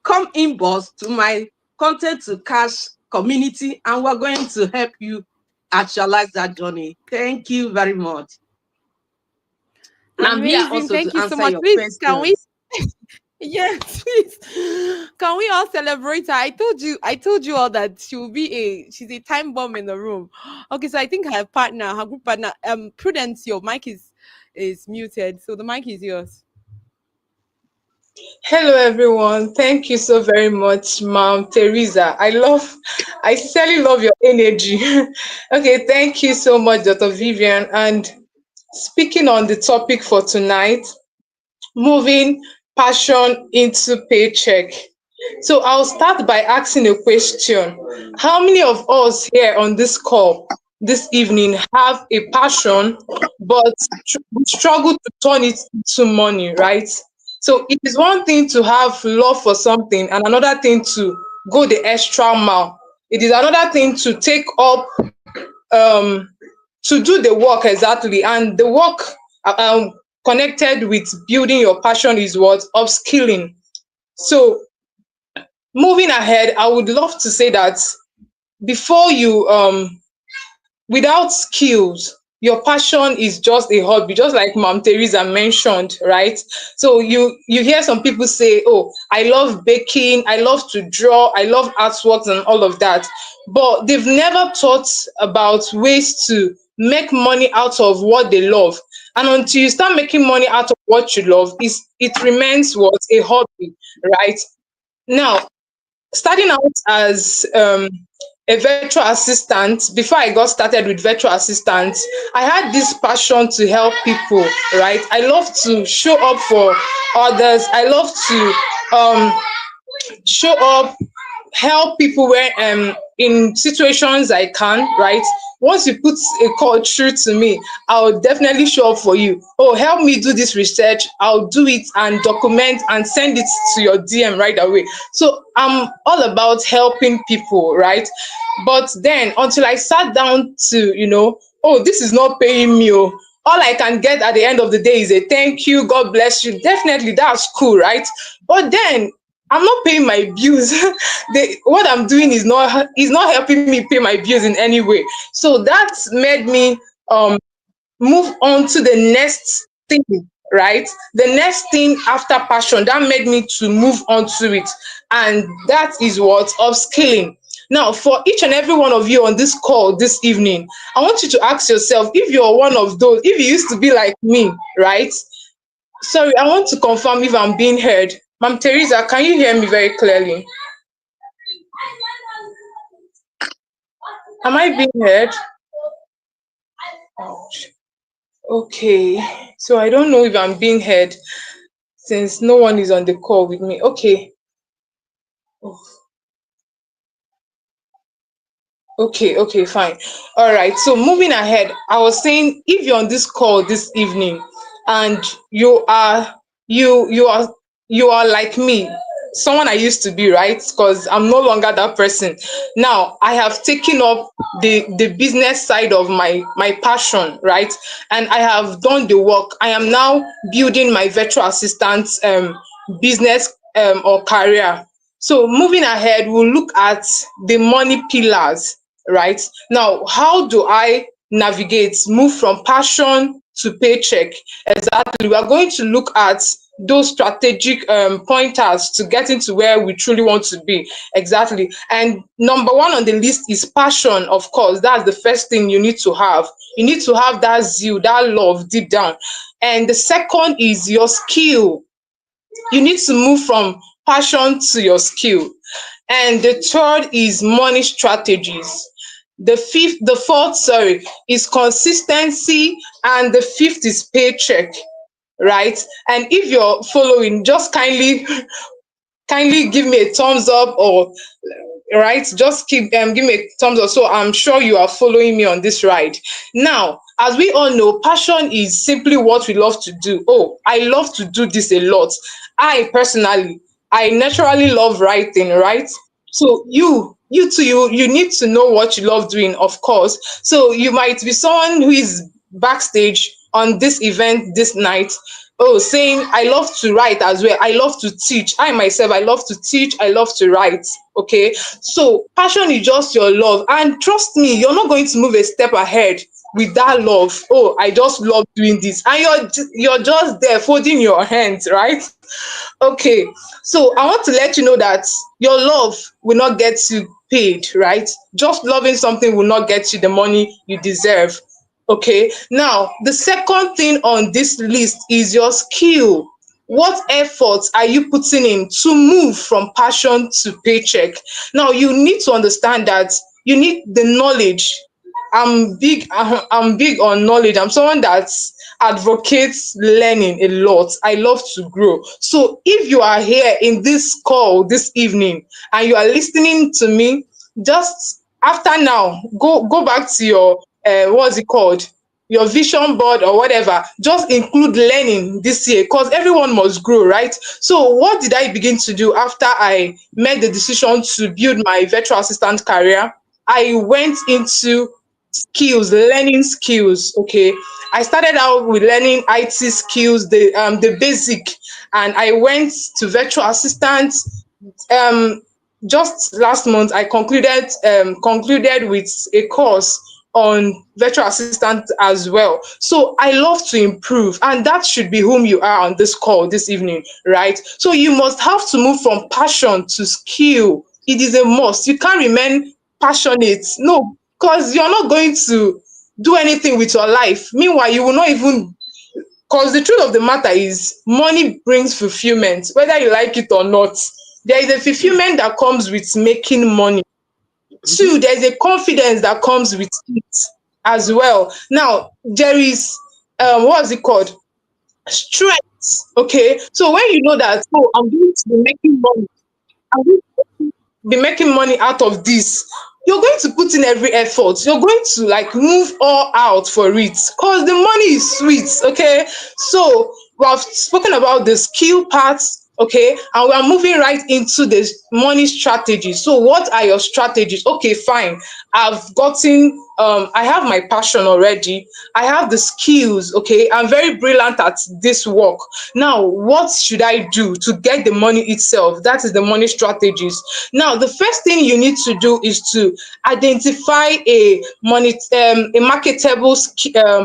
Speaker 8: come inbox to my content to cash community, and we're going to help you actualize that journey. Thank you very much. And I'm here
Speaker 2: Amazing.
Speaker 8: also
Speaker 2: Thank
Speaker 8: to
Speaker 2: you so
Speaker 8: answer
Speaker 2: much.
Speaker 8: your
Speaker 2: Please, can we?
Speaker 8: questions.
Speaker 2: Yes, please. Can we all celebrate her? I told you all that she's a time bomb in the room. Okay, so I think her group partner, Prudence, your mic is muted. So the mic is yours.
Speaker 9: Hello, everyone. Thank you so very much, Mom Teresa. I sincerely love your energy. Okay, thank you so much, Dr. Vivian. And speaking on the topic for tonight, moving passion into paycheck. So I'll start by asking a question. How many of us here on this call this evening have a passion but struggle to turn it into money, right? So it is one thing to have love for something and another thing to go the extra mile. It is another thing to take up um to do the work exactly, and the work connected with building your passion is what upskilling. So moving ahead, I would love to say that before you without skills, your passion is just a hobby, just like Mom Teresa mentioned, right? So you hear some people say, oh, I love baking, I love to draw, I love artworks and all of that, but they've never thought about ways to make money out of what they love. And until you start making money out of what you love, it remains what a hobby, right? Now, starting out as a virtual assistant, before I got started with virtual assistants, I had this passion to help people, right? I love to show up for others. I love to show up, help people where in situations I can, right? Once you put a call through to me, I'll definitely show up for you. Oh, help me do this research. I'll do it and document and send it to your DM right away. So I'm all about helping people, right? But then until I sat down to, oh, this is not paying me. Oh, all I can get at the end of the day is a thank you, God bless you. Definitely, that's cool, right? But then I'm not paying my bills. What I'm doing is not helping me pay my bills in any way. So that made me um move on to the next thing, right? The next thing after passion that made me to move on to it, and that is what upskilling. Now, for each and every one of you on this call this evening, I want you to ask yourself if you're one of those, if you used to be like me, right? Sorry, I want to confirm if I'm being heard. Ma'am Teresa, can you hear me very clearly? Am I being heard? Ouch. Okay, so I don't know if I'm being heard since no one is on the call with me. Okay. Oh, okay, fine. All right. So moving ahead, I was saying if you're on this call this evening and you are you are like me, someone I used to be, right? Because I'm no longer that person. Now I have taken up the business side of my passion, right? And I have done the work. I am now building my virtual assistant business or career. So moving ahead, we'll look at the money pillars, right? Now, how do I navigate, move from passion to paycheck? Exactly. We are going to look at those strategic pointers to getting to where we truly want to be. Exactly. And number one on the list is passion, of course. That's the first thing you need to have. You need to have that zeal, that love deep down. And the second is your skill. You need to move from passion to your skill. And the third is money strategies. The fourth, sorry, is consistency, and the fifth is paycheck, right? And if you're following, just kindly give me a thumbs up, or right, just keep give me a thumbs up, so I'm sure you are following me on this ride. Now, as we all know, passion is simply what we love to do. Oh, I love to do this a lot. I personally, I naturally love writing, right? So you too, you need to know what you love doing, of course. So you might be someone who is backstage on this event this night, oh, saying I love to write as well, I love to teach, I myself, I love to teach, I love to write. Okay, so passion is just your love, and trust me, you're not going to move a step ahead with that love. Oh, I just love doing this, and you're just there folding your hands, right? Okay, so I want to let you know that your love will not get you paid, right? Just loving something will not get you the money you deserve. Okay, now the second thing on this list is your skill. What efforts are you putting in to move from passion to paycheck? Now, you need to understand that you need the knowledge. I'm big on knowledge. I'm someone that advocates learning a lot. I love to grow. So if you are here in this call this evening and you are listening to me, just after now, go back to your what's it called? Your vision board or whatever. Just include learning this year, because everyone must grow, right? So what did I begin to do after I made the decision to build my virtual assistant career? I went into skills, learning skills. Okay, I started out with learning IT skills, the basic, and I went to virtual assistant. um just last month I concluded with a course on virtual assistant as well. So I love to improve, and that should be whom you are on this call this evening, right? So you must have to move from passion to skill. It is a must. You can't remain passionate, no, because you're not going to do anything with your life. Meanwhile, you will not even, because the truth of the matter is money brings fulfillment, whether you like it or not. There is a fulfillment that comes with making money. Two, there's a confidence that comes with it as well. Now, there is what's it called? Strength. Okay. So when you know that, oh, I'm going to be making money, I'm going be making money out of this, you're going to put in every effort. You're going to like move all out for it, because the money is sweet. Okay, so we have spoken about the skill parts. Okay, and we are moving right into the money strategy. So what are your strategies? Okay, fine, I have my passion already, I have the skills. Okay, I'm very brilliant at this work. Now what should I do to get the money itself? That is the money strategies. Now, the first thing you need to do is to identify a marketable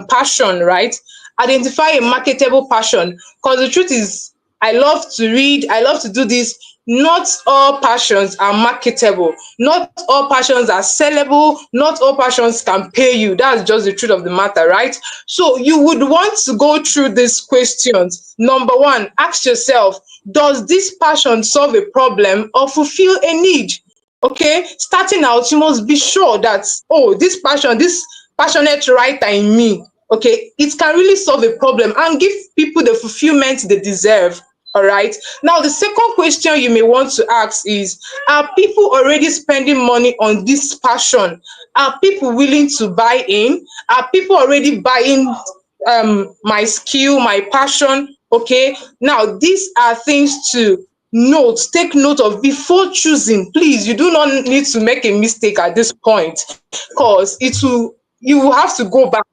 Speaker 9: passion, right? Identify a marketable passion, because the truth is, I love to read, I love to do this. Not all passions are marketable. Not all passions are sellable. Not all passions can pay you. That's just the truth of the matter, right? So you would want to go through these questions. Number one, ask yourself, does this passion solve a problem or fulfill a need? Okay, starting out, you must be sure that, oh, this passion, this passionate writer in me, okay, it can really solve a problem and give people the fulfillment they deserve. All right. Now, the second question you may want to ask is, are people already spending money on this passion? Are people willing to buy in? Are people already buying my skill, my passion? Okay. Now, these are things to take note of before choosing. Please, you do not need to make a mistake at this point, because you will have to go back.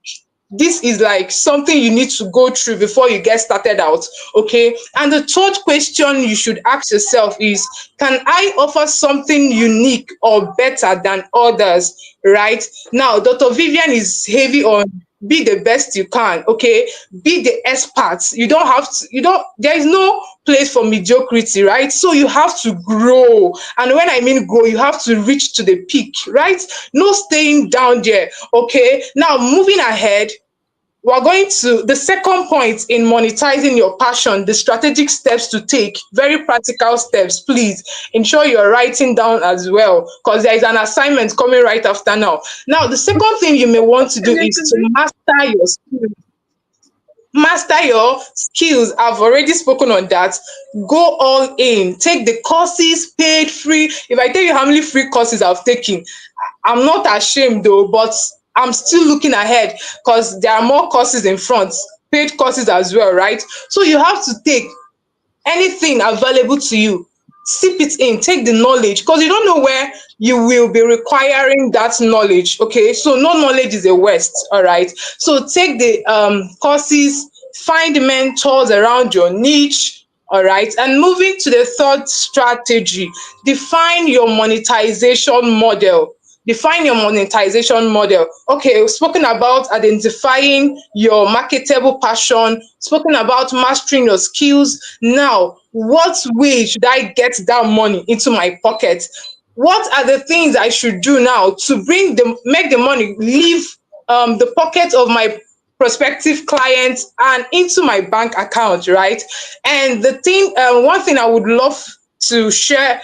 Speaker 9: This is like something you need to go through before you get started out. Okay, and the third question you should ask yourself is, can I offer something unique or better than others? Right now, Dr. Vivian is heavy on be the best you can, okay? Be the experts. You don't have to, you don't, there is no place for mediocrity, right? So you have to grow. And when I mean grow, you have to reach to the peak, right? No staying down there, okay? Now, moving ahead, we're going to the second point in monetizing your passion, the strategic steps to take, very practical steps. Please ensure you're writing down as well, because there is an assignment coming right after now. Now, the second thing you may want to do is to master your skills. Master your skills. I've already spoken on that. Go all in. Take the courses, paid, free. If I tell you how many free courses I've taken, I'm not ashamed though, but I'm still looking ahead because there are more courses in front, paid courses as well, right? So you have to take anything available to you, sip it in, take the knowledge, because you don't know where you will be requiring that knowledge, okay? So no knowledge is a waste, all right? So take the courses, find mentors around your niche, all right? And moving to the third strategy, define your monetization model. Define your monetization model. Okay, we've spoken about identifying your marketable passion, spoken about mastering your skills. Now, what way should I get that money into my pocket? What are the things I should do now to make the money leave the pocket of my prospective clients and into my bank account, right? And one thing I would love to share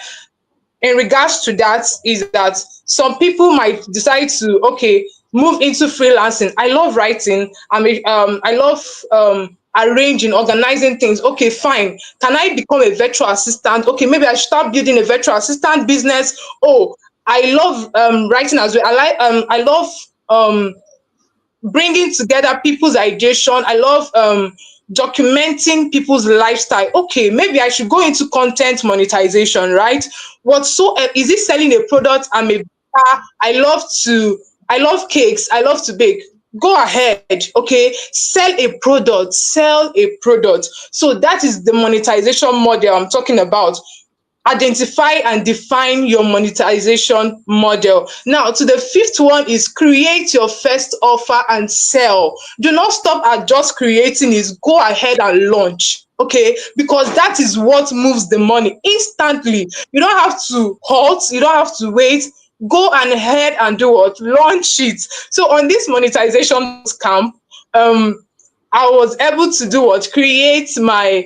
Speaker 9: in regards to that is that some people might decide to, okay, move into freelancing. I love writing. I love arranging, organizing things. Okay, fine. Can I become a virtual assistant? Okay, maybe I should start building a virtual assistant business. Oh, I love writing as well. I love um bringing together people's ideation. I love documenting people's lifestyle. Okay, maybe I should go into content monetization, right? What so is it selling a product? I'm a baker. I love cakes. I love to bake. Go ahead, okay? Sell a product. So that is the monetization model I'm talking about. Identify and define your monetization model. Now, to the fifth one is create your first offer and sell. Do not stop at just creating it. Go ahead and launch. Okay, because that is what moves the money instantly. You don't have to halt, you don't have to wait. Go and ahead and do what? Launch it. So on this monetization camp, I was able to do what? Create my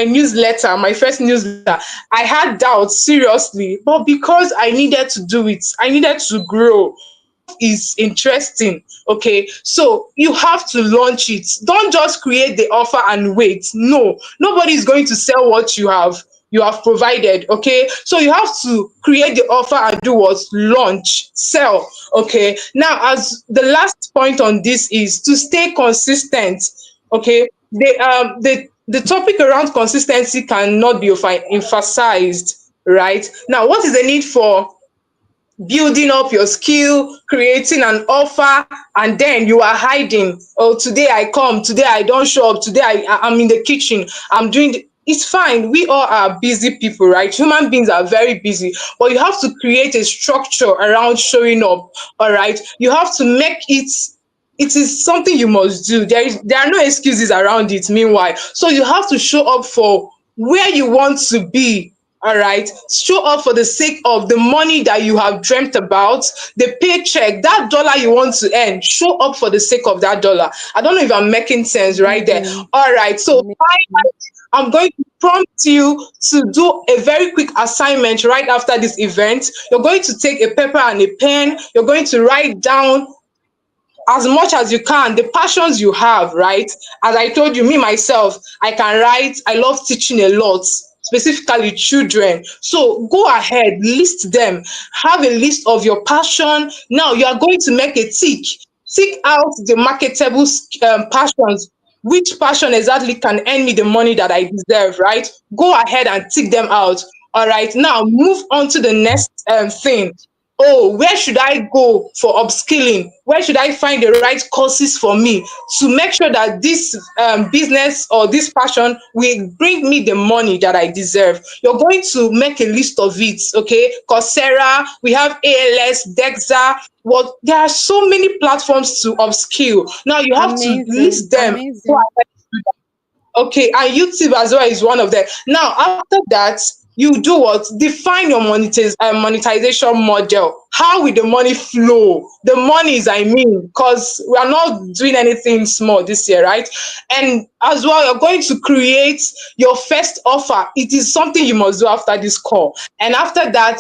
Speaker 9: newsletter, my first newsletter. I had doubts seriously, but because I needed to do it, I needed to grow. Growth is interesting. Okay, so you have to launch it. Don't just create the offer and wait. No, nobody is going to sell what you have provided. Okay, so you have to create the offer and do what? Launch, sell. Okay, now as the last point on this is to stay consistent. Okay, the topic around consistency cannot be emphasized, right? Now, what is the need for building up your skill, creating an offer, and then you are hiding? Oh, today I come, today I don't show up, today I'm in the kitchen, I'm doing it's fine. We all are busy people, right? Human beings are very busy, but you have to create a structure around showing up. All right, you have to make it is something you must do. There are no excuses around it. Meanwhile, so you have to show up for where you want to be. All right, show up for the sake of the money that you have dreamt about, the paycheck, that dollar you want to earn. Show up for the sake of that dollar. I don't know if I'm making sense right there.
Speaker 2: Amazing.
Speaker 9: All right, so finally, I'm going to prompt you to do a very quick assignment right after this event. You're going to take a paper and a pen. You're going to write down as much as you can the passions you have, right? As I told you, me myself, I can write. I love teaching a lot, specifically children. So go ahead, list them. Have a list of your passion. Now you are going to make a tick out the marketable passions. Which passion exactly can earn me the money that I deserve, right? Go ahead and tick them out. All right, now move on to the next thing. oh, where should I go for upskilling? Where should I find the right courses for me to make sure that this business or this passion will bring me the money that I deserve? You're going to make a list of it, okay? Coursera, we have ALS, Dexa. What, there are so many platforms to upskill. Now you have to
Speaker 2: Amazing.
Speaker 9: list them.
Speaker 2: Amazing.
Speaker 9: Okay, and YouTube as well is one of them. Now, after that, you do what? Define your monetization model. How will the money flow? The money is, I mean, because we are not doing anything small this year, right? And as well, you're going to create your first offer. It is something you must do after this call. And after that,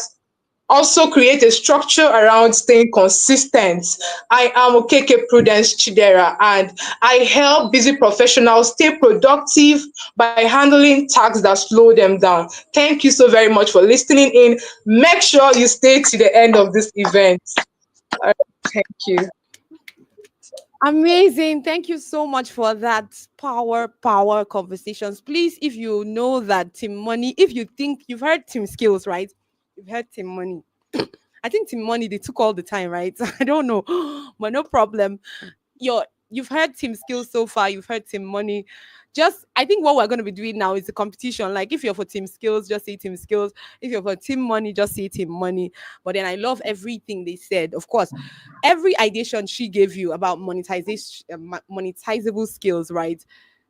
Speaker 9: also create a structure around staying consistent. I am Okeke Prudence Chidera, and I help busy professionals stay productive by handling tasks that slow them down. Thank you so very much for listening in. Make sure you stay to the end of this event. All right, thank you.
Speaker 2: Amazing. Thank you so much for that power conversations. Please, if you know that Team Money, if you think you've heard Team Skills, right? You've heard Team Money. I think Team Money they took all the time, right? I don't know, but no problem. You've heard Team Skills so far. You've heard Team Money. Just I think what we're going to be doing now is a competition. Like if you're for Team Skills, just say Team Skills. If you're for Team Money, just say Team Money. But then I love everything they said. Of course, every ideation she gave you about monetization, monetizable skills, right?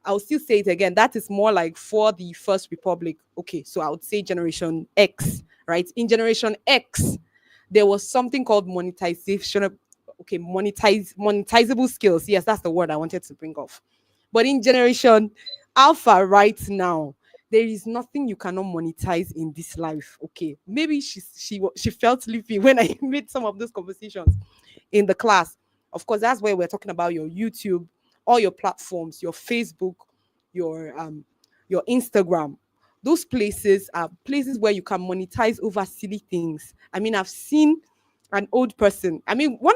Speaker 2: I'll still say it again. That is more like for the First Republic. Okay, so I would say Generation X, right? In Generation X, there was something called monetization. Okay, monetizable skills. Yes, that's the word I wanted to bring off. But in Generation Alpha, right now, there is nothing you cannot monetize in this life. Okay, maybe she felt sleepy when I made some of those conversations in the class. Of course, that's where we're talking about your YouTube, all your platforms, your Facebook, your Instagram. Those places are places where you can monetize over silly things. I mean, I've seen an old person. I mean, one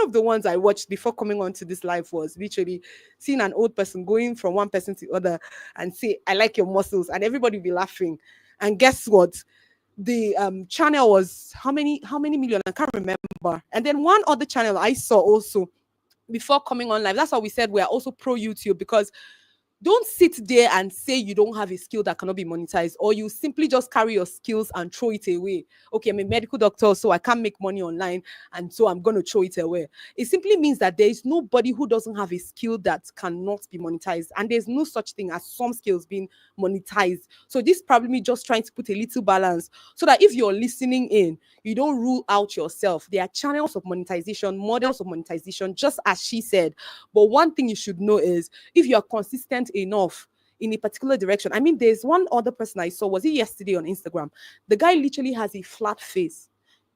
Speaker 2: of the ones I watched before coming on to this live was literally seeing an old person going from one person to the other and say, "I like your muscles," and everybody will be laughing. And guess what? The channel was how many million? I can't remember. And then one other channel I saw also before coming on live. That's why we said we're also pro YouTube, because don't sit there and say you don't have a skill that cannot be monetized, or you simply just carry your skills and throw it away. Okay, I'm a medical doctor, so I can't make money online, and so I'm going to throw it away. It simply means that there is nobody who doesn't have a skill that cannot be monetized, and there's no such thing as some skills being monetized. So this probably me just trying to put a little balance so that if you're listening in, you don't rule out yourself. There are channels of monetization, models of monetization, just as she said. But one thing you should know is if you are consistent enough in a particular direction. I mean, there's one other person I saw, was it yesterday on Instagram? The guy literally has a flat face.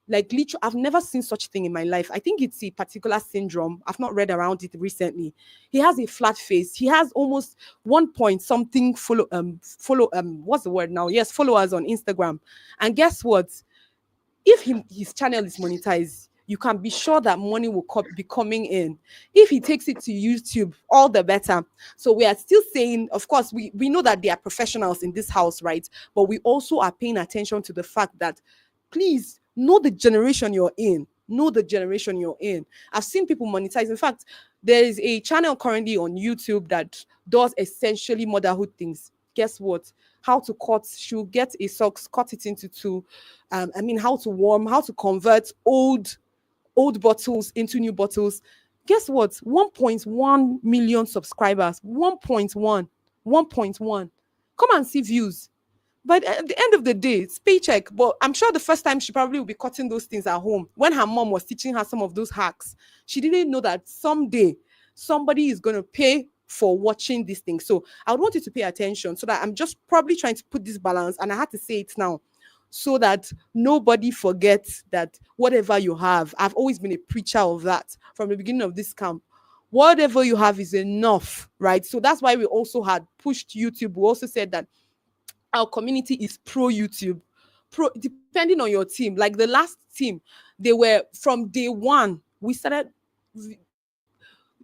Speaker 2: Like literally, I've never seen such thing in my life. I think it's a particular syndrome. I've not read around it recently. He has a flat face. He has almost 1 point something what's the word now? Yes, followers on Instagram. And guess what? If his channel is monetized, you can be sure that money will be coming in. If he takes it to YouTube, all the better. So we are still saying, of course, we know that they are professionals in this house, right? But we also are paying attention to the fact that please know the generation you're in. Know the generation you're in. I've seen people monetize. In fact, there is a channel currently on YouTube that does essentially motherhood things. Guess what? How to cut, she'll get a socks, cut it into two. I mean, how to warm, how to convert old bottles into new bottles. Guess what? 1.1 million subscribers. 1.1. 1.1. Come and see views. But at the end of the day, it's paycheck. But I'm sure the first time she probably will be cutting those things at home. When her mom was teaching her some of those hacks, she didn't know that someday somebody is going to pay for watching these things. So I would want you to pay attention, so that I'm just probably trying to put this balance. And I had to say it now so that nobody forgets that whatever you have, I've always been a preacher of that from the beginning of this camp. Whatever you have is enough, right? So that's why we also had pushed YouTube. We also said that our community is pro YouTube, depending on your team. Like the last team, they were from day one. We started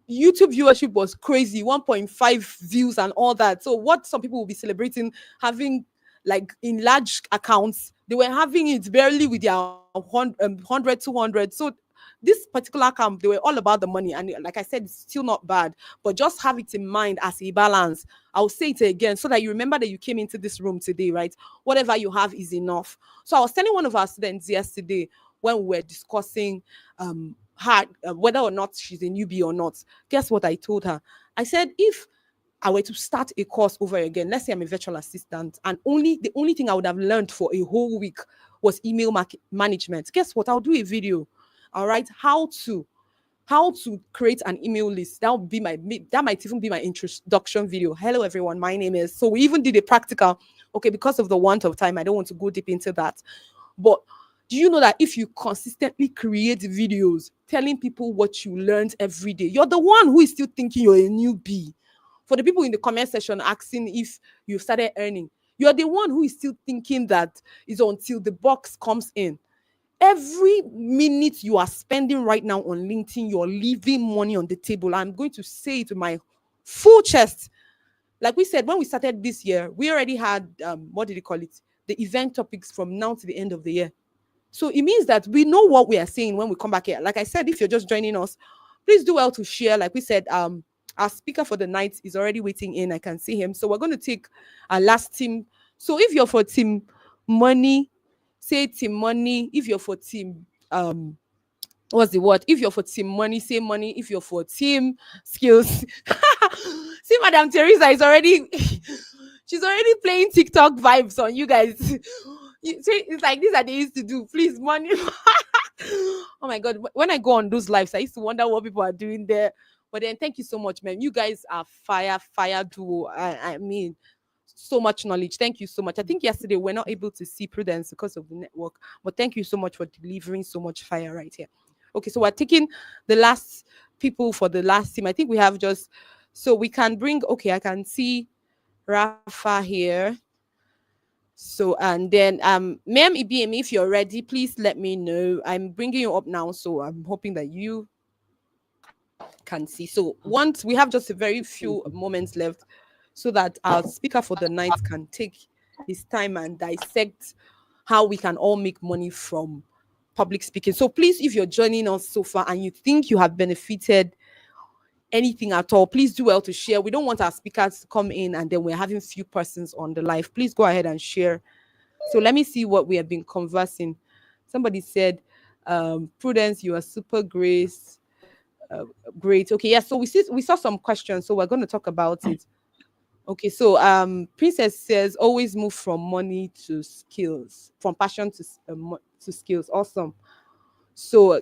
Speaker 2: YouTube viewership was crazy, 1.5 views and all that. So what some people will be celebrating having like in large accounts, they were having it barely with their 100, 200. So this particular account, they were all about the money. And like I said, it's still not bad, but just have it in mind as a balance. I'll say it again so that you remember that you came into this room today, right? Whatever you have is enough. So I was telling one of our students yesterday when we were discussing whether or not she's a newbie or not. Guess what I told her? I said, if I were to start a course over again, let's say I'm a virtual assistant, and the only thing I would have learned for a whole week was email management. Guess what? I'll do a video. All right, how to create an email list. That might even be my introduction video. Hello everyone, my name is. So we even did a practical. Okay, because of the want of time, I don't want to go deep into that. But do you know that if you consistently create videos telling people what you learned every day, you're the one who is still thinking you're a newbie. For the people in the comment section asking if you started earning, you're the one who is still thinking that is until the box comes in. Every minute you are spending right now on LinkedIn, you're leaving money on the table. I'm going to say it with my full chest. Like we said, when we started this year, we already had, what did you call it? The event topics from now to the end of the year. So it means that we know what we are saying when we come back here. Like I said, if you're just joining us, please do well to share. Like we said, our speaker for the night is already waiting in. I can see him. So we're going to take our last team. So if you're for team money, say team money. If you're for team what's the word? If you're for team money, say money. If you're for team skills, see, Madam Teresa is already she's already playing TikTok vibes on you guys. See, it's like these are they used to do. Please, money. Oh my god, when I go on those lives, I used to wonder what people are doing there. But then thank you so much, man. You guys are fire duo. I mean, so much knowledge. Thank you so much. I think yesterday we're not able to see Prudence because of the network, but thank you so much for delivering so much fire right here. Okay, so we're taking the last people for the last team. I think we have just so we can bring. Okay, I can see Rafa here. So and then ma'am Ibm, if you're ready, please let me know. I'm bringing you up now, so I'm hoping that you can see. So once we have just a very few moments left, so that our speaker for the night can take his time and dissect how we can all make money from public speaking. So please, if you're joining us so far and you think you have benefited anything at all, please do well to share. We don't want our speakers to come in and then we're having few persons on the live. Please go ahead and share. So let me see what we have been conversing. Somebody said, Prudence, you are super grace. Great. Okay, yeah. So we saw some questions, so we're going to talk about it. Okay, so Princess says always move from money to skills, from passion to skills. Awesome. So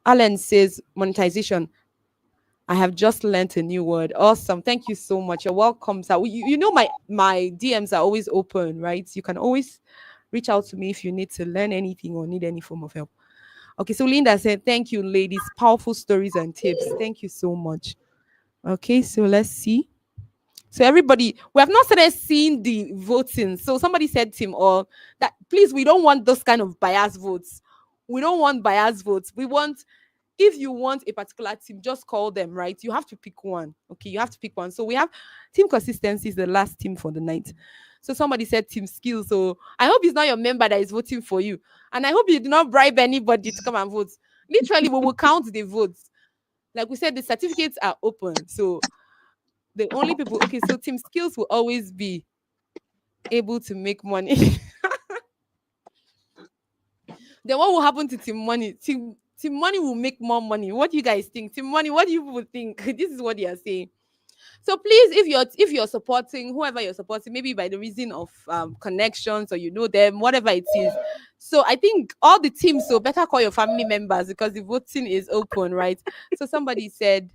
Speaker 2: Allen says monetization. I have just learned a new word. Awesome. Thank you so much. You're welcome. So you know my DMs are always open, right? You can always reach out to me if you need to learn anything or need any form of help. Okay, so Linda said, thank you, ladies. Powerful stories and tips. Thank you so much. Okay, so let's see. So everybody, we have not started seeing the voting. So somebody said, Tim, or that please, we don't want those kind of bias votes. We don't want bias votes. We want, if you want a particular team, just call them, right? You have to pick one. Okay, you have to pick one. So we have team consistency is the last team for the night. So somebody said team skills. So I hope it's not your member that is voting for you. And I hope you do not bribe anybody to come and vote. Literally, we will count the votes. Like we said, the certificates are open. So the only people, okay, so team skills will always be able to make money. Then what will happen to team money? Team money will make more money. What do you guys think? Team money, what do you people think? This is what they are saying. So please, if you're supporting whoever you're supporting, maybe by the reason of connections or you know them, whatever it is. So I think all the teams, so better call your family members because the voting is open, right? So somebody said,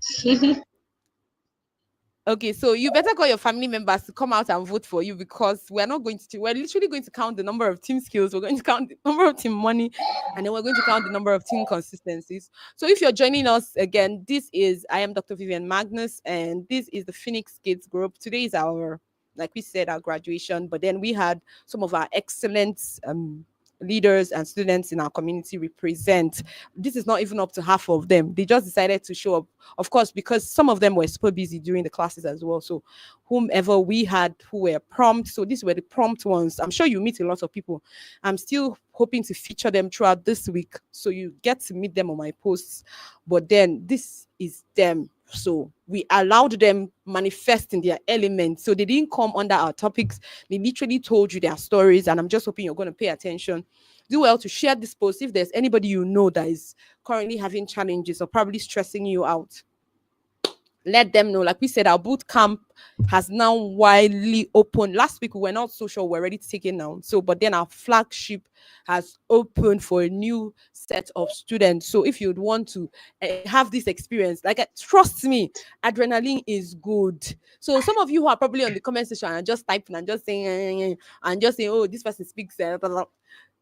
Speaker 2: okay, so you better call your family members to come out and vote for you because we're literally going to count the number of team skills, we're going to count the number of team money, and then we're going to count the number of team consistencies. So if you're joining us again, I am Dr. Vivian Magnus, and this is the Phoenix Kids Group. Today is like we said, our graduation, but then we had some of our excellent leaders and students in our community represent. This is not even up to half of them. They just decided to show up, of course, because some of them were super busy during the classes as well. So whomever we had who were prompt, so these were the prompt ones. I'm sure you meet a lot of people. I'm still hoping to feature them throughout this week, so you get to meet them on my posts. But then this is them. So we allowed them manifest in their element. So they didn't come under our topics. They literally told you their stories. And I'm just hoping you're going to pay attention. Do well to share this post if there's anybody you know that is currently having challenges or probably stressing you out. Let them know. Like we said, our boot camp has now widely opened. Last week we were not so sure we're ready to take it now. So, but then our flagship has opened for a new set of students. So if you'd want to have this experience, like trust me, adrenaline is good. So some of you who are probably on the comment section and just typing and just saying and just saying, oh, this person speaks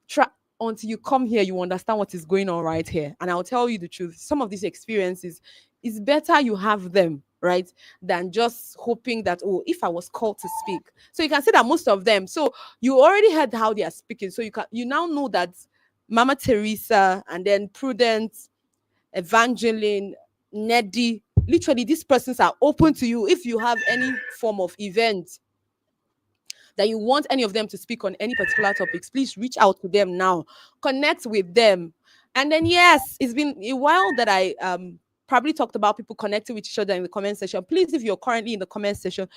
Speaker 2: try until you come here, you understand what is going on right here. And I'll tell you the truth. Some of these experiences, it's better you have them, right, than just hoping that, oh, if I was called to speak. So you can see that most of them. So you already heard how they are speaking. So you now know that Mama Teresa and then Prudence, Evangeline, Neddy, literally these persons are open to you if you have any form of event that you want any of them to speak on any particular topics, please reach out to them now. Connect with them. And then, yes, it's been a while that I probably talked about people connecting with each other in the comment section. Please, if you're currently in the comment section,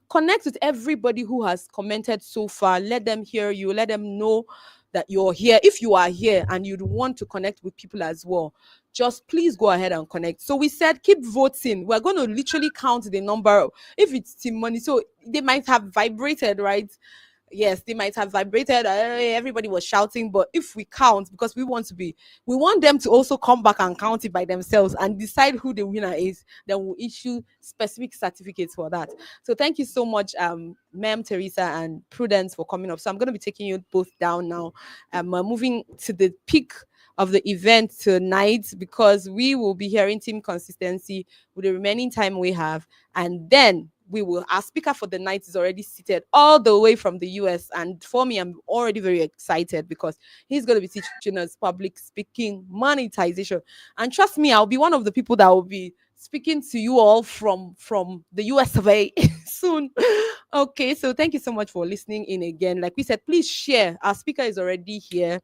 Speaker 2: connect with everybody who has commented so far. Let them hear you. Let them know that you're here. If you are here and you'd want to connect with people as well, just please go ahead and connect. So we said keep voting. We're going to literally count the number. If it's team money, so they might have vibrated, right? Yes, they might have vibrated. Everybody was shouting, but if we count, because we want them to also come back and count it by themselves and decide who the winner is. Then we'll issue specific certificates for that. So thank you so much, Ma'am Teresa and Prudence, for coming up. So I'm going to be taking you both down now. We're moving to the peak of the event tonight because we will be hearing team consistency with the remaining time we have, and then our speaker for the night is already seated all the way from the US. And for me, I'm already very excited because he's going to be teaching us public speaking monetization. And trust me, I'll be one of the people that will be speaking to you all from the US of A soon. Okay, so thank you so much for listening in again. Like we said, please share. Our speaker is already here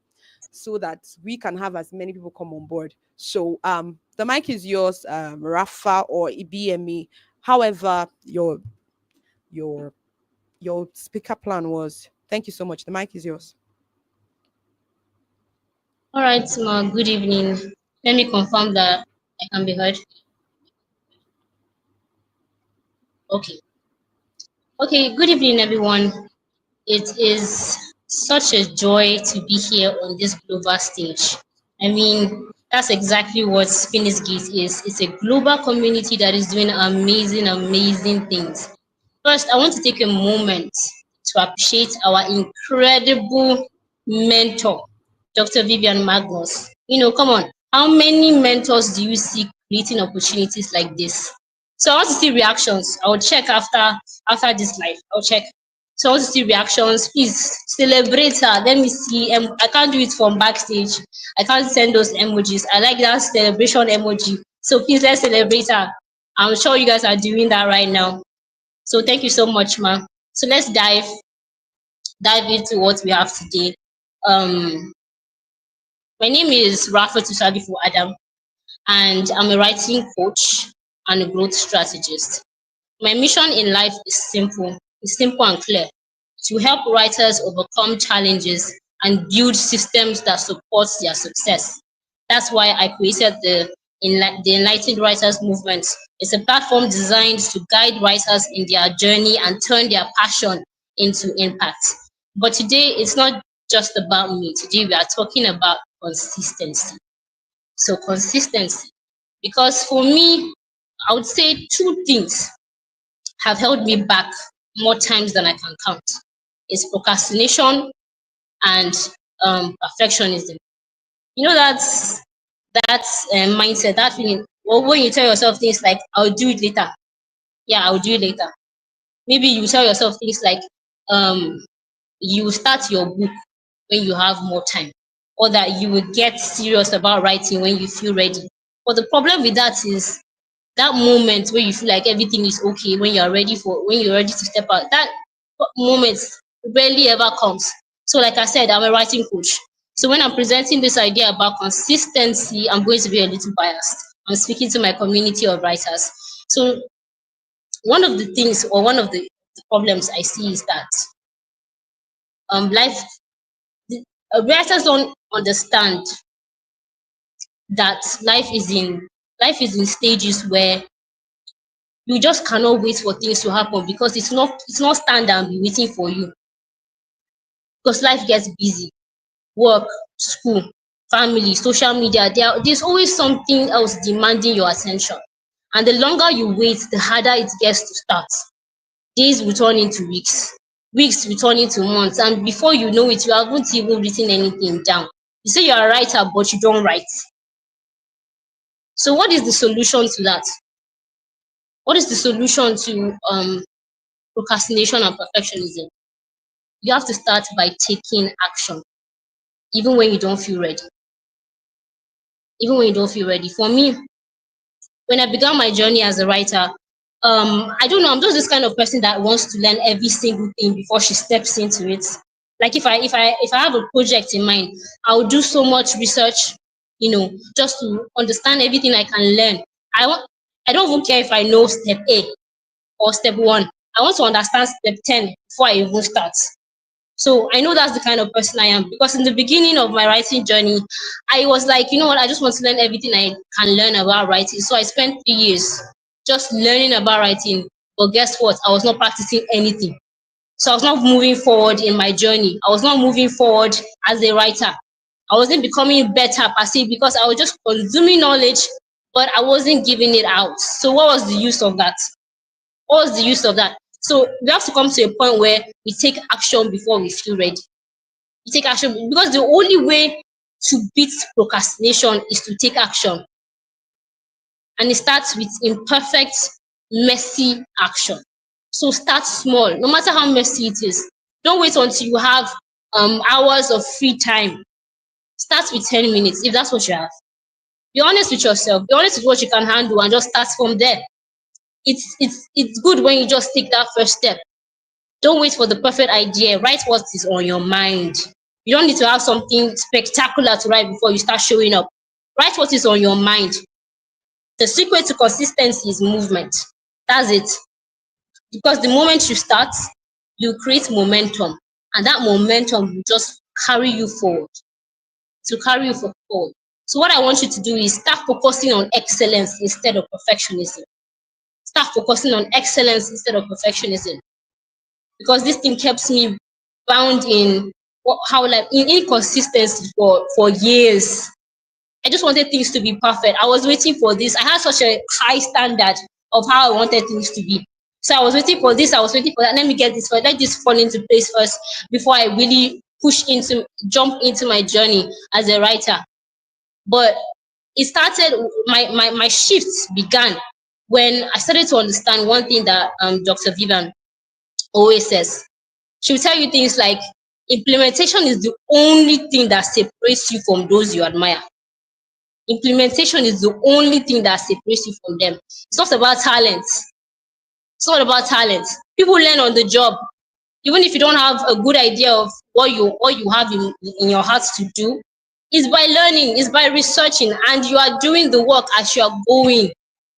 Speaker 2: so that we can have as many people come on board. So the mic is yours, Rafa or IBME. However, your speaker plan was. Thank you so much. The mic is yours.
Speaker 10: All right, Ma, good evening. Let me confirm that I can be heard. Okay. Okay, good evening, everyone. It is such a joy to be here on this global stage. I mean, that's exactly what Phoenix Gate is. It's a global community that is doing amazing, amazing things. First, I want to take a moment to appreciate our incredible mentor, Dr. Vivian Magnus. Come on, how many mentors do you see creating opportunities like this? So I want to see reactions. I'll check after this live. I'll check. So I want to see reactions. Please celebrate her. Let me see. I can't do it from backstage. I can't send those emojis. I like that celebration emoji. So please let's celebrate her. I'm sure you guys are doing that right now. So thank you so much, ma. So let's dive into what we have today. My name is Rafa Tusabifu Adam, and I'm a writing coach and a growth strategist. My mission in life is simple. It's simple and clear: to help writers overcome challenges and build systems that support their success. That's why I created the Enlightened Writers Movement. It's a platform designed to guide writers in their journey and turn their passion into impact. But today, it's not just about me. Today, we are talking about consistency. So consistency, because for me, I would say two things have held me back more times than I can count. It's procrastination and perfectionism. That's mindset, that feeling. Well, when you tell yourself things like, I'll do it later. Yeah, I'll do it later. Maybe you tell yourself things like, you start your book. when you have more time, or that you will get serious about writing when you feel ready. But the problem with that is that moment where you feel like everything is okay, when you're ready to step out, that moment rarely ever comes. So like I said, I'm a writing coach. So when I'm presenting this idea about consistency, I'm going to be a little biased. I'm speaking to my community of writers. So one of the things, or one of the problems I see, is that life writers don't understand that life is in stages where you just cannot wait for things to happen, because it's not stand and be waiting for you, because life gets busy. Work, school, family, social media, there's always something else demanding your attention. And the longer you wait, the harder it gets to start. Days will turn into weeks, weeks will turn into months, and before you know it, you haven't even written anything down. You say you're a writer, but you don't write. So what is the solution to that? What is the solution to procrastination and perfectionism? You have to start by taking action, even when you don't feel ready. Even when you don't feel ready. For me, when I began my journey as a writer, I don't know, I'm just this kind of person that wants to learn every single thing before she steps into it. Like if I have a project in mind, I'll do so much research, just to understand everything I can learn. I don't even care if I know step A or step one. I want to understand step 10 before I even start. So I know that's the kind of person I am, because in the beginning of my writing journey, I was like, you know what, I just want to learn everything I can learn about writing. So I spent 3 years just learning about writing. But guess what? I was not practicing anything. So I was not moving forward in my journey. I was not moving forward as a writer. I wasn't becoming better per se, because I was just consuming knowledge, but I wasn't giving it out. So what was the use of that? What was the use of that? So we have to come to a point where we take action before we feel ready. We take action, because the only way to beat procrastination is to take action. And it starts with imperfect, messy action. So start small, no matter how messy it is. Don't wait until you have hours of free time. Start with 10 minutes if that's what you have. Be honest with yourself. Be honest with what you can handle, and just start from there. It's good when you just take that first step. Don't wait for the perfect idea. Write what is on your mind. You don't need to have something spectacular to write before you start showing up. Write what is on your mind. The secret to consistency is movement. That's it. Because the moment you start, you create momentum, and that momentum will just carry you forward. To carry you forward. So what I want you to do is start focusing on excellence instead of perfectionism. Start focusing on excellence instead of perfectionism. Because this thing kept me bound in how, like, in inconsistency for years. I just wanted things to be perfect. I was waiting for this. I had such a high standard of how I wanted things to be. So I was waiting for this, I was waiting for that. Let me get this first. Let this fall into place first before I really jump into my journey as a writer. But it started, my shifts began when I started to understand one thing that Dr. Vivian always says. She will tell you things like, implementation is the only thing that separates you from those you admire. Implementation is the only thing that separates you from them. It's not about talent. It's not about talent. People learn on the job. Even if you don't have a good idea of what you have in your heart to do, it's by learning, it's by researching, and you are doing the work as you are going.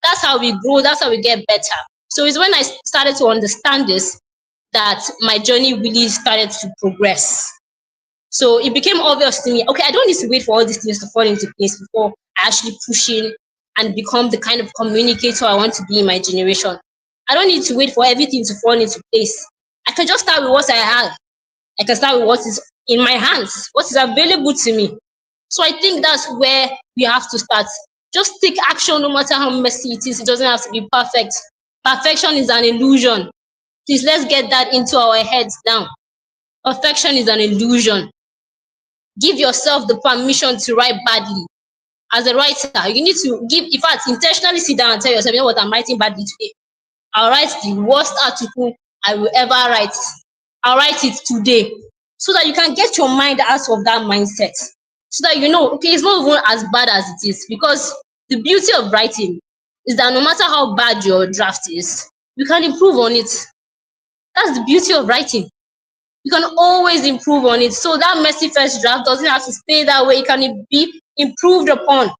Speaker 10: That's how we grow, that's how we get better. So it's when I started to understand this that my journey really started to progress. So it became obvious to me, okay, I don't need to wait for all these things to fall into place before I actually push in and become the kind of communicator I want to be in my generation. I don't need to wait for everything to fall into place. I can just start with what I have. I can start with what is in my hands, what is available to me. So I think that's where we have to start. Just take action no matter how messy it is. It doesn't have to be perfect. Perfection is an illusion. Please, let's get that into our heads now. Perfection is an illusion. Give yourself the permission to write badly. As a writer, you need to in fact, intentionally sit down and tell yourself, you know what, I'm writing badly today. I'll write the worst article I will ever write. I'll write it today. so that you can get your mind out of that mindset. So that you know, okay, it's not even as bad as it is. Because the beauty of writing is that no matter how bad your draft is, you can improve on it. That's the beauty of writing. You can always improve on it. So that messy first draft doesn't have to stay that way. It can be improved upon.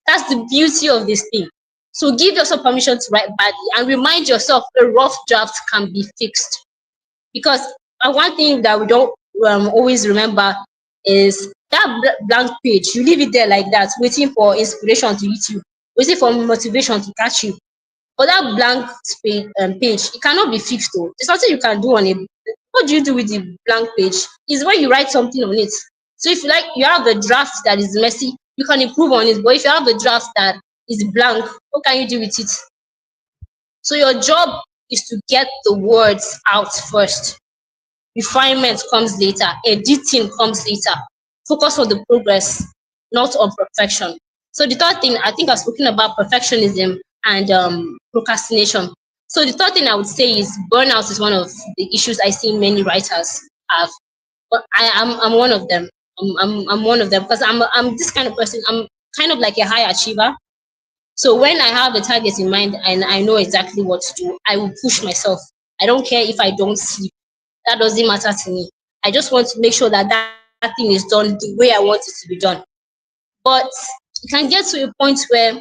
Speaker 10: That's the beauty of this thing. So give yourself permission to write badly and remind yourself a rough draft can be fixed. Because one thing that we don't always remember is that blank page. You leave it there like that, waiting for inspiration to hit you, waiting for motivation to catch you. But that blank page, it cannot be fixed though. There's nothing you can do on it. What do you do with the blank page? Is when you write something on it. So if you like, you have a draft that is messy, you can improve on it. But if you have a draft that is blank, what can you do with it? So your job is to get the words out first. Refinement comes later. Editing comes later. Focus on the progress, not on perfection. So the third thing, I think I've spoken about perfectionism and procrastination. So the third thing I would say is burnout is one of the issues I see many writers have. But I'm one of them. I'm one of them because I'm this kind of person. I'm kind of like a high achiever. So when I have a target in mind and I know exactly what to do, I will push myself. I don't care if I don't sleep. That doesn't matter to me. I just want to make sure that that thing is done the way I want it to be done. But it can get to a point where,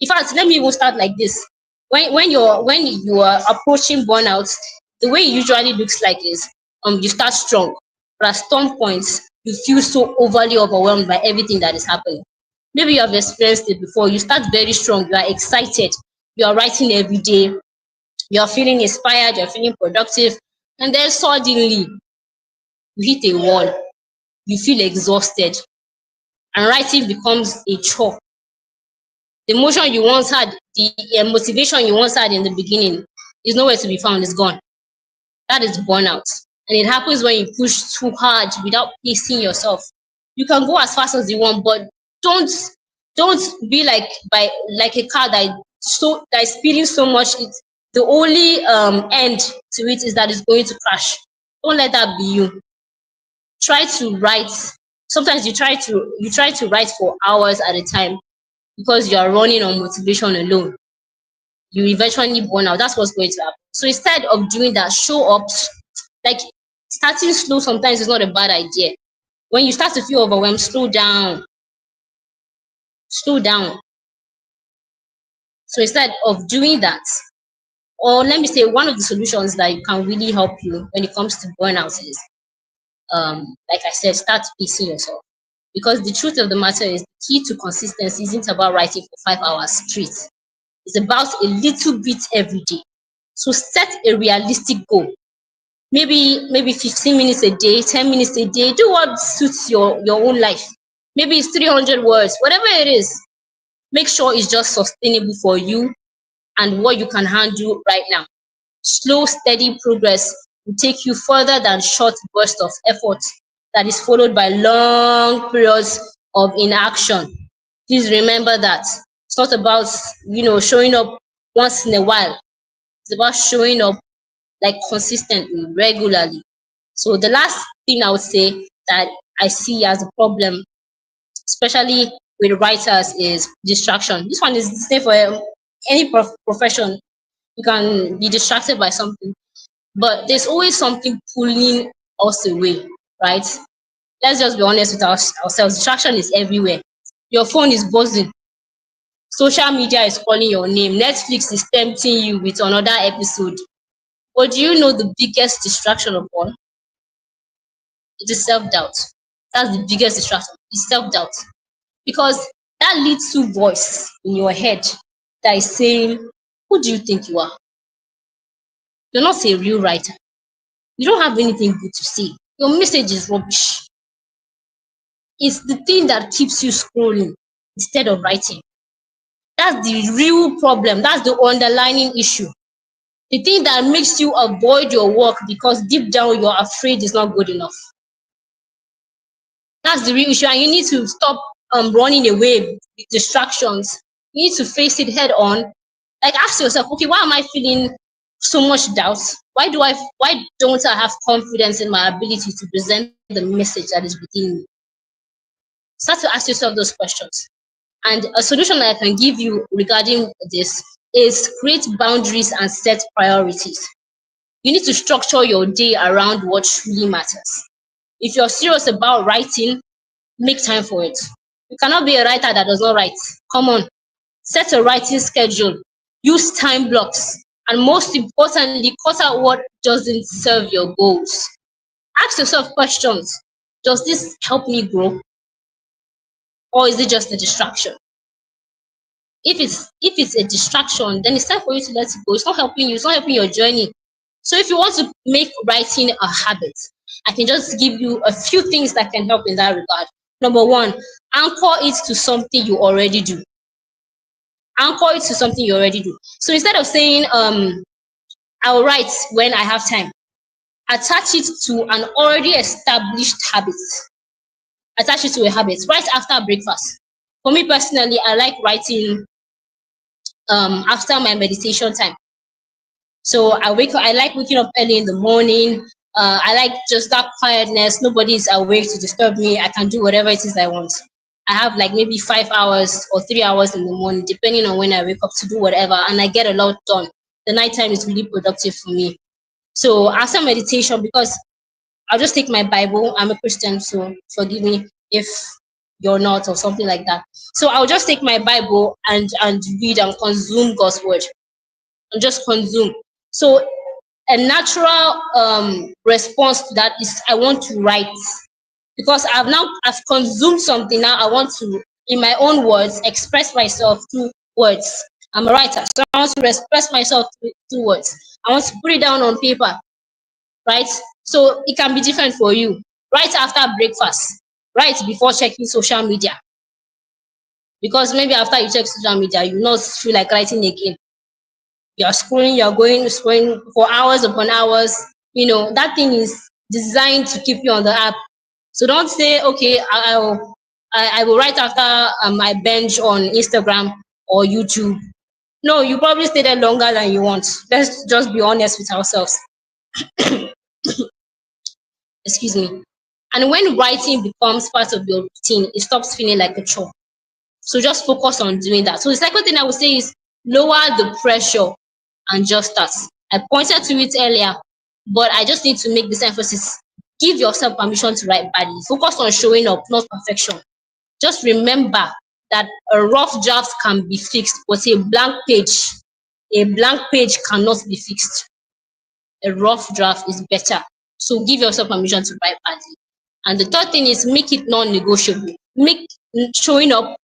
Speaker 10: in fact, let me even start like this. When you are approaching burnout, the way it usually looks like is you start strong, but at some points you feel so overly overwhelmed by everything that is happening. Maybe you have experienced it before. You start very strong, you are excited, you are writing every day, you're feeling inspired, you're feeling productive, and then suddenly you hit a wall, you feel exhausted, and writing becomes a chore. The motion you once had, the motivation you once had in the beginning is nowhere to be found, it's gone. That is burnout. And it happens when you push too hard without pacing yourself. You can go as fast as you want, but don't don't be like a car that is speeding so much. It's the only end to it is that it's going to crash. Don't let that be you. Try to write. Sometimes you try to write for hours at a time because you are running on motivation alone. You eventually burn out. That's what's going to happen. So instead of doing that, show up. Like, starting slow sometimes is not a bad idea. When you start to feel overwhelmed, slow down. Slow down. So instead of doing that, or let me say, one of the solutions that can really help you when it comes to burnout is, like I said, start pacing yourself. Because the truth of the matter is, the key to consistency isn't about writing for 5 hours straight. It's about a little bit every day. So set a realistic goal. Maybe 15 minutes a day, 10 minutes a day. Do what suits your own life. Maybe it's 300 words, whatever it is. Make sure it's just sustainable for you and what you can handle right now. Slow, steady progress will take you further than short bursts of effort that is followed by long periods of inaction. Please remember that. It's not about showing up once in a while. It's about showing up like consistently, regularly. So the last thing I would say that I see as a problem, especially with writers, is distraction. This one is the same for any profession. You can be distracted by something, but there's always something pulling us away, right? Let's just be honest with ourselves. Distraction is everywhere. Your phone is buzzing. Social media is calling your name. Netflix is tempting you with another episode. But do you know the biggest distraction of all? It is self-doubt. That's the biggest distraction. It's self-doubt. Because that little voice in your head that is saying, who do you think you are? You're not a real writer. You don't have anything good to say. Your message is rubbish. It's the thing that keeps you scrolling instead of writing. That's the real problem. That's the underlying issue. The thing that makes you avoid your work because deep down you're afraid it's not good enough. That's the real issue, and you need to stop running away with distractions. You need to face it head on. Like, ask yourself, okay, why am I feeling so much doubt? Why don't I have confidence in my ability to present the message that is within me? Start to ask yourself those questions. And a solution that I can give you regarding this is create boundaries and set priorities. You need to structure your day around what truly matters. If you're serious about writing, make time for it. You cannot be a writer that does not write. Come on, set a writing schedule, use time blocks, and most importantly, cut out what doesn't serve your goals. Ask yourself questions. Does this help me grow, or is it just a distraction? If it's a distraction, then it's time for you to let it go. It's not helping you, it's not helping your journey. So if you want to make writing a habit, I can just give you a few things that can help in that regard. Number one, anchor it to something you already do. Anchor it to something you already do. So instead of saying I'll write when I have time, attach it to an already established habit. Attach it to a habit. Write after breakfast. For me personally, I like writing after my meditation time. So I like waking up early in the morning. I like just that quietness. Nobody is awake to disturb me. I can do whatever it is I want. I have like maybe 5 hours or 3 hours in the morning, depending on when I wake up, to do whatever, and I get a lot done. The nighttime is really productive for me. So after meditation, because I'll just take my Bible. I'm a Christian, so forgive me if you're not or something like that. So I'll just take my Bible and read and consume God's word and just consume. So a natural response to that is I want to write, because I've consumed something. Now I want to, in my own words, express myself through words. I'm a writer, so I want to express myself through words. I want to put it down on paper, right? So it can be different for you. Right after breakfast, right before checking social media, because maybe after you check social media, you not feel like writing again. You're scrolling, you're going scrolling for hours upon hours. That thing is designed to keep you on the app. So don't say, okay, I will write after my binge on Instagram or YouTube. No, you probably stay there longer than you want. Let's just be honest with ourselves. Excuse me. And when writing becomes part of your routine, it stops feeling like a chore. So just focus on doing that. So the second thing I would say is lower the pressure and just start. I pointed to it earlier, but I just need to make this emphasis. Give yourself permission to write badly. Focus on showing up, not perfection. Just remember that a rough draft can be fixed, but a blank page cannot be fixed. A rough draft is better. So give yourself permission to write badly. And the third thing is make it non-negotiable. Make showing up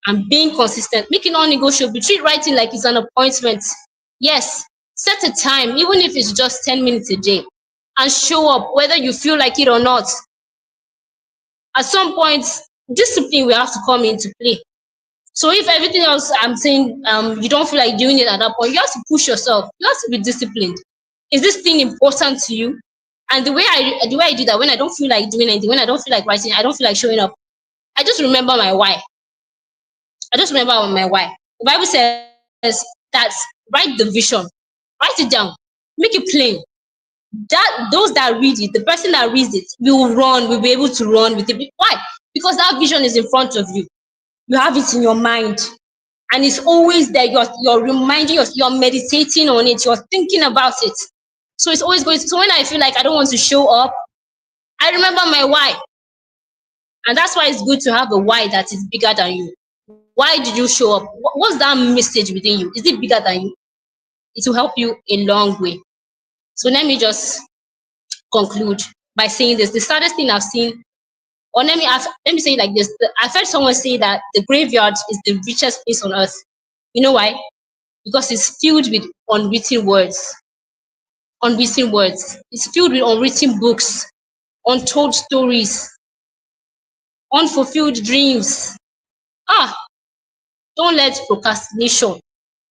Speaker 10: and being consistent, make it non-negotiable. Treat writing like it's an appointment. Yes, set a time, even if it's just 10 minutes a day, and show up whether you feel like it or not. At some point, discipline will have to come into play. So if everything else I'm saying, you don't feel like doing it at that point, you have to push yourself. You have to be disciplined. Is this thing important to you? And the way I do that, when I don't feel like doing anything, when I don't feel like writing, I don't feel like showing up, I just remember my why. I just remember my why. The Bible says that write the vision, write it down, make it plain. That those that read it, the person that reads it will be able to run with it. Why? Because that vision is in front of you. You have it in your mind, and it's always there. You're reminding yourself, you're meditating on it, you're thinking about it. So it's always going to, so when I feel like I don't want to show up, I remember my why. And that's why it's good to have a why that is bigger than you. Why did you show up? What's that message within you? Is it bigger than you? It will help you a long way. So let me just conclude by saying this. The saddest thing I've seen, or let me say it like this. I've heard someone say that the graveyard is the richest place on earth. You know why? Because it's filled with unwritten words. Unwritten words. It's filled with unwritten books, untold stories, unfulfilled dreams. Ah, don't let procrastination,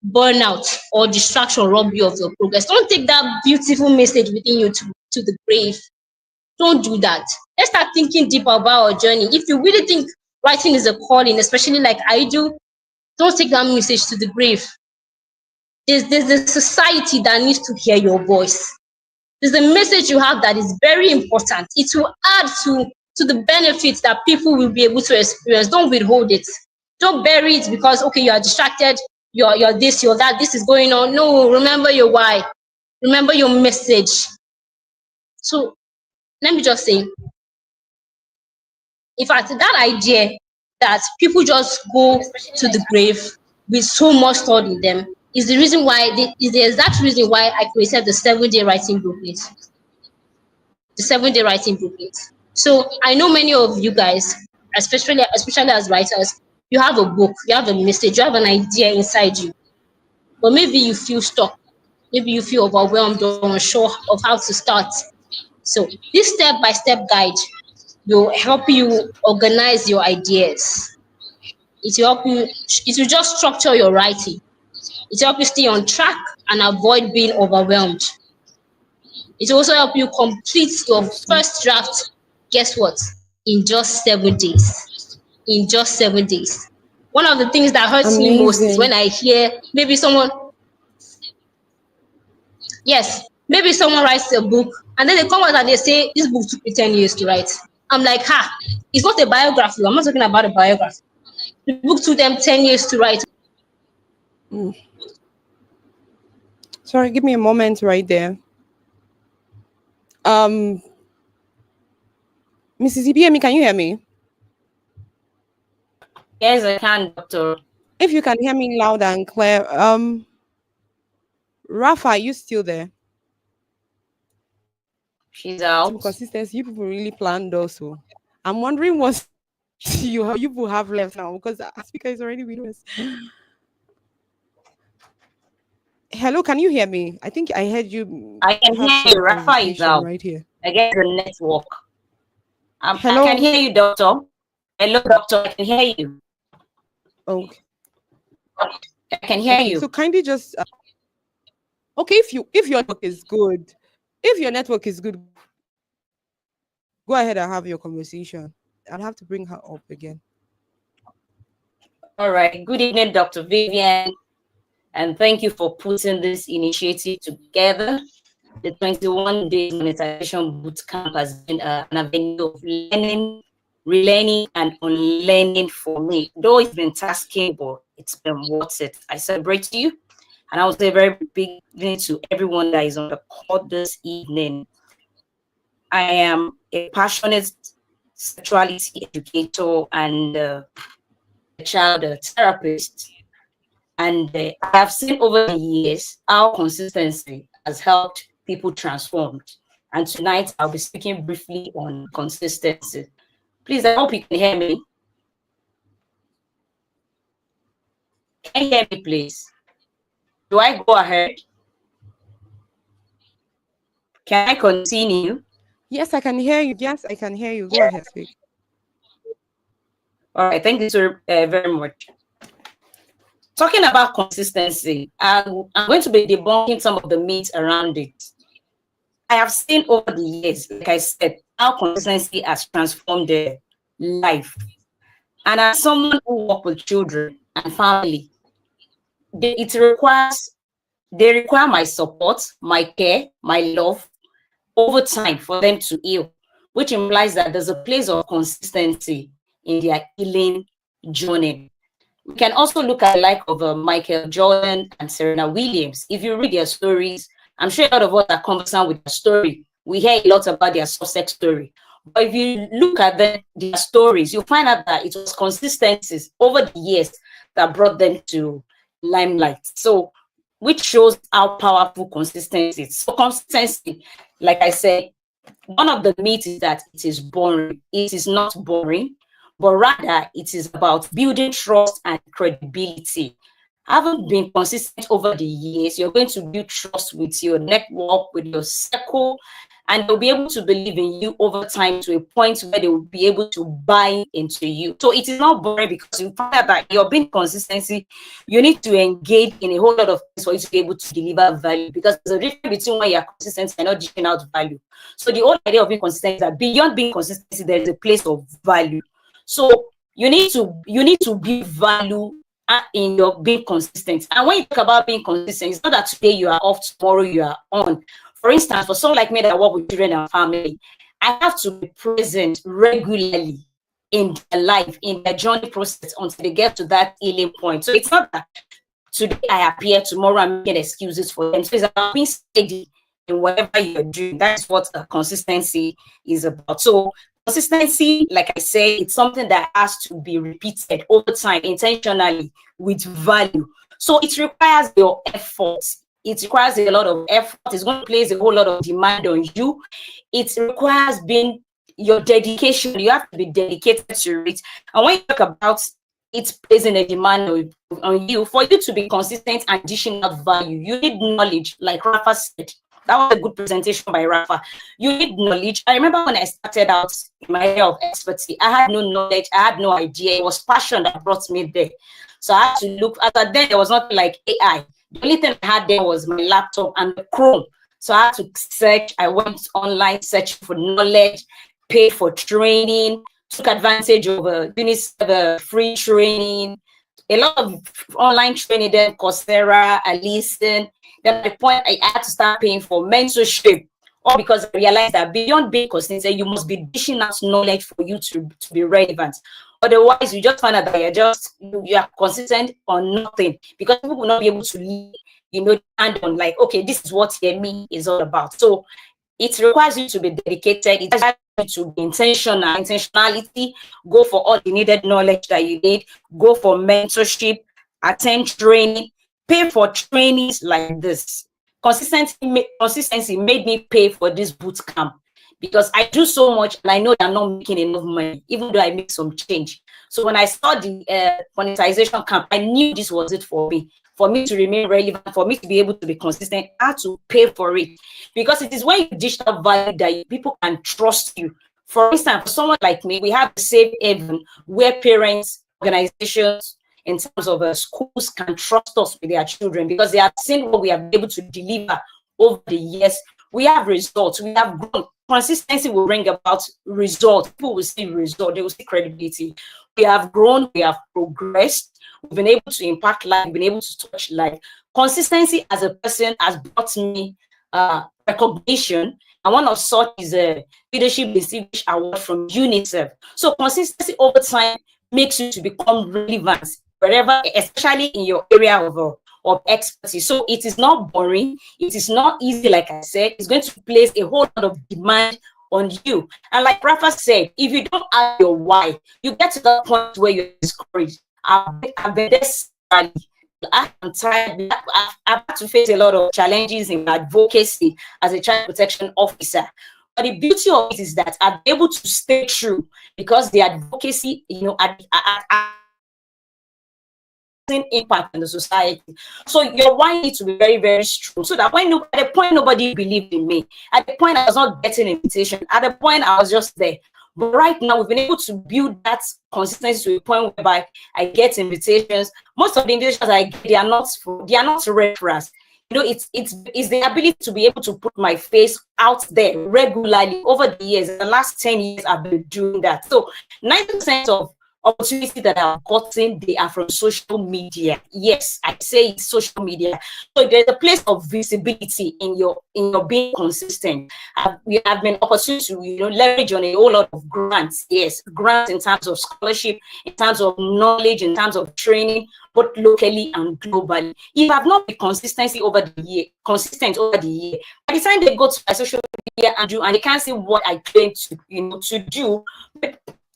Speaker 10: burnout, or distraction rob you of your progress. Don't take that beautiful message within you to the grave. Don't do that. Let's start thinking deeper about our journey. If you really think writing is a calling, especially like I do, don't take that message to the grave. There's the society that needs to hear your voice. There's a message you have that is very important. It will add to the benefits that people will be able to experience. Don't withhold it. Don't bury it because okay, you are distracted, you're this, you're that, this is going on. No, remember your why. Remember your message. So let me just say, in fact, that idea that people just go to the grave with so much stored in them is the reason why is the exact reason why I created the 7-day writing booklet. The 7-day writing booklet. So I know many of you guys, especially as writers, you have a book, you have a message, you have an idea inside you, but maybe you feel stuck, maybe you feel overwhelmed or unsure of how to start. So this step-by-step guide will help you organize your ideas. It will help you, it will just structure your writing. It will help you stay on track and avoid being overwhelmed. It will also help you complete your
Speaker 2: Awesome.
Speaker 10: first draft, guess what? In just 7 days. In just 7 days. One of the things that hurts me most is when
Speaker 2: Amazing.
Speaker 10: I hear maybe maybe someone writes a book and then they come out and they say this book took me 10 years to write. I'm like, it's not a biography. I'm not talking about a biography. The book took them 10 years to write.
Speaker 2: Sorry, give me a moment right there. Um, Mrs. EBME, can you hear me?
Speaker 4: Yes, I can, doctor.
Speaker 2: If you can hear me loud and clear, Rafa, are you still there?
Speaker 4: She's
Speaker 2: Team
Speaker 4: out.
Speaker 2: consistency, you people really planned also. I'm wondering what you people have left now because our speaker is already with us. Hello, can you hear me? I think I heard you
Speaker 4: I can
Speaker 2: have
Speaker 4: hear
Speaker 2: some
Speaker 4: you. Rafa is
Speaker 2: conversation
Speaker 4: out.
Speaker 2: right here.
Speaker 4: I get the network. I can
Speaker 2: Hello.
Speaker 4: hear you, doctor. Hello, doctor. I can hear you.
Speaker 2: Okay.
Speaker 4: I can hear
Speaker 2: Okay.
Speaker 4: you.
Speaker 2: So kindly just okay. If your network is good, if your network is good, go ahead and have your conversation. I'll have to bring her up again.
Speaker 4: All right. Good evening, Dr. Vivian. And thank you for putting this initiative together. The 21 Days Monetization Bootcamp has been an avenue of learning, relearning, and unlearning for me. Though it's been tasking, but it's been worth it. I celebrate you. And I will say a very big evening to everyone that is on the call this evening. I am a passionate sexuality educator and a child therapist. And I have seen over the years how consistency has helped people transformed. And tonight I'll be speaking briefly on consistency. Please, I hope you can hear me. Can you hear me, please? Do I go ahead? Can I continue?
Speaker 2: Yes, I can hear you. Yes, I can hear you. Go ahead, speak.
Speaker 4: All right, thank you so very much. Talking about consistency, I'm going to be debunking some of the myths around it. I have seen over the years, like I said, how consistency has transformed their life. And as someone who works with children and family, they require my support, my care, my love over time for them to heal, which implies that there's a place of consistency in their healing journey. We can also look at the like of Michael Jordan and Serena Williams. If you read their stories, I'm sure a lot of us are conversant with their story. We hear a lot about their success story. But if you look at their stories, you'll find out that it was consistencies over the years that brought them to limelight. So, which shows how powerful consistency is. So, consistency, like I said, one of the myths is that it is boring. It is not boring, but rather it is about building trust and credibility. Having been consistent over the years, you're going to build trust with your network, with your circle, and they'll be able to believe in you over time to a point where they will be able to buy into you. So it is not boring because you find out that you're being consistency. You need to engage in a whole lot of things for you to be able to deliver value, because there's a difference between when you're consistent and not dishing out value. So the whole idea of being consistent is that beyond being consistent, there's a place of value. So you need to build value
Speaker 11: in your being consistent. And when you talk about being consistent, it's not that today you are off, tomorrow you are on. For instance, for someone like me that work with children and family, I have to be present regularly in their life, in their journey process until they get to that healing point. So it's not that today I appear, tomorrow I'm making excuses for them. So it's about being steady in whatever you're doing. That's what consistency is about. So consistency, like I say, it's something that has to be repeated over time, intentionally, with value. So it requires your effort. It requires a lot of effort. It's going to place a whole lot of demand on you. It requires being your dedication. You have to be dedicated to it. And when you talk about it placing a demand on you, for you to be consistent and dishing out value, you need knowledge, like Rafa said. That was a good presentation by Rafa. You need knowledge. I remember when I started out in my area of expertise, I had no knowledge, I had no idea. It was passion that brought me there. So I had to look. After then, there was nothing like AI. The only thing I had there was my laptop and the Chrome. So I had to search. I went online searching for knowledge, paid for training, took advantage of UNICEF free training, a lot of online training, then Coursera, I listened. Then at the point I had to start paying for mentorship, all because I realized that beyond being consistent, you must be dishing out knowledge for you to be relevant. Otherwise, you just find out that you are consistent on nothing, because people will not be able to, stand on like, okay, this is what me is all about. So it requires you to be dedicated. It requires you to be intentionality. Go for all the needed knowledge that you need. Go for mentorship, attend training, pay for trainings like this. Consistency made me pay for this boot camp, because I do so much and I know that I'm not making enough money, even though I make some change. So when I saw the monetization camp, I knew this was it for me. For me to remain relevant, for me to be able to be consistent, I had to pay for it. Because it is when you dish that value that people can trust you. For instance, for someone like me, we have the safe haven where parents, organizations, in terms of schools can trust us with their children, because they have seen what we have been able to deliver over the years. We have results. We have grown. Consistency will bring about results. People will see results. They will see credibility. We have grown. We have progressed. We've been able to impact life. We've been able to touch life. Consistency as a person has brought me recognition. And one of such is a Leadership Distinguished Award from UNICEF. So consistency over time makes you to become relevant wherever, especially in your area of expertise. So it is not boring. It is not easy, like I said. It's going to place a whole lot of demand on you. And like Rafa said, if you don't have your why, you get to that point where you're discouraged. I've been there. I'm tired. I've had to face a lot of challenges in advocacy as a child protection officer. But the beauty of it is that I'm able to stay true, because the advocacy, impact on the society. So your why needs to be very, very strong, so that at the point nobody believed in me, at the point I was not getting an invitation, at the point I was just there. But right now we've been able to build that consistency to a point whereby I get invitations. Most of the invitations I get, they are not referrals. It's the ability to be able to put my face out there regularly over the years. In the last 10 years, I've been doing that. So 90% of opportunities that I've gotten, they are from social media. Yes, I say it's social media. So there's a place of visibility in your being consistent. We have been opportunity to leverage on a whole lot of grants. Yes, grants in terms of scholarship, in terms of knowledge, in terms of training, both locally and globally. If I've not been consistent over the year, by the time they go to my social media and they can't see what I claim to do,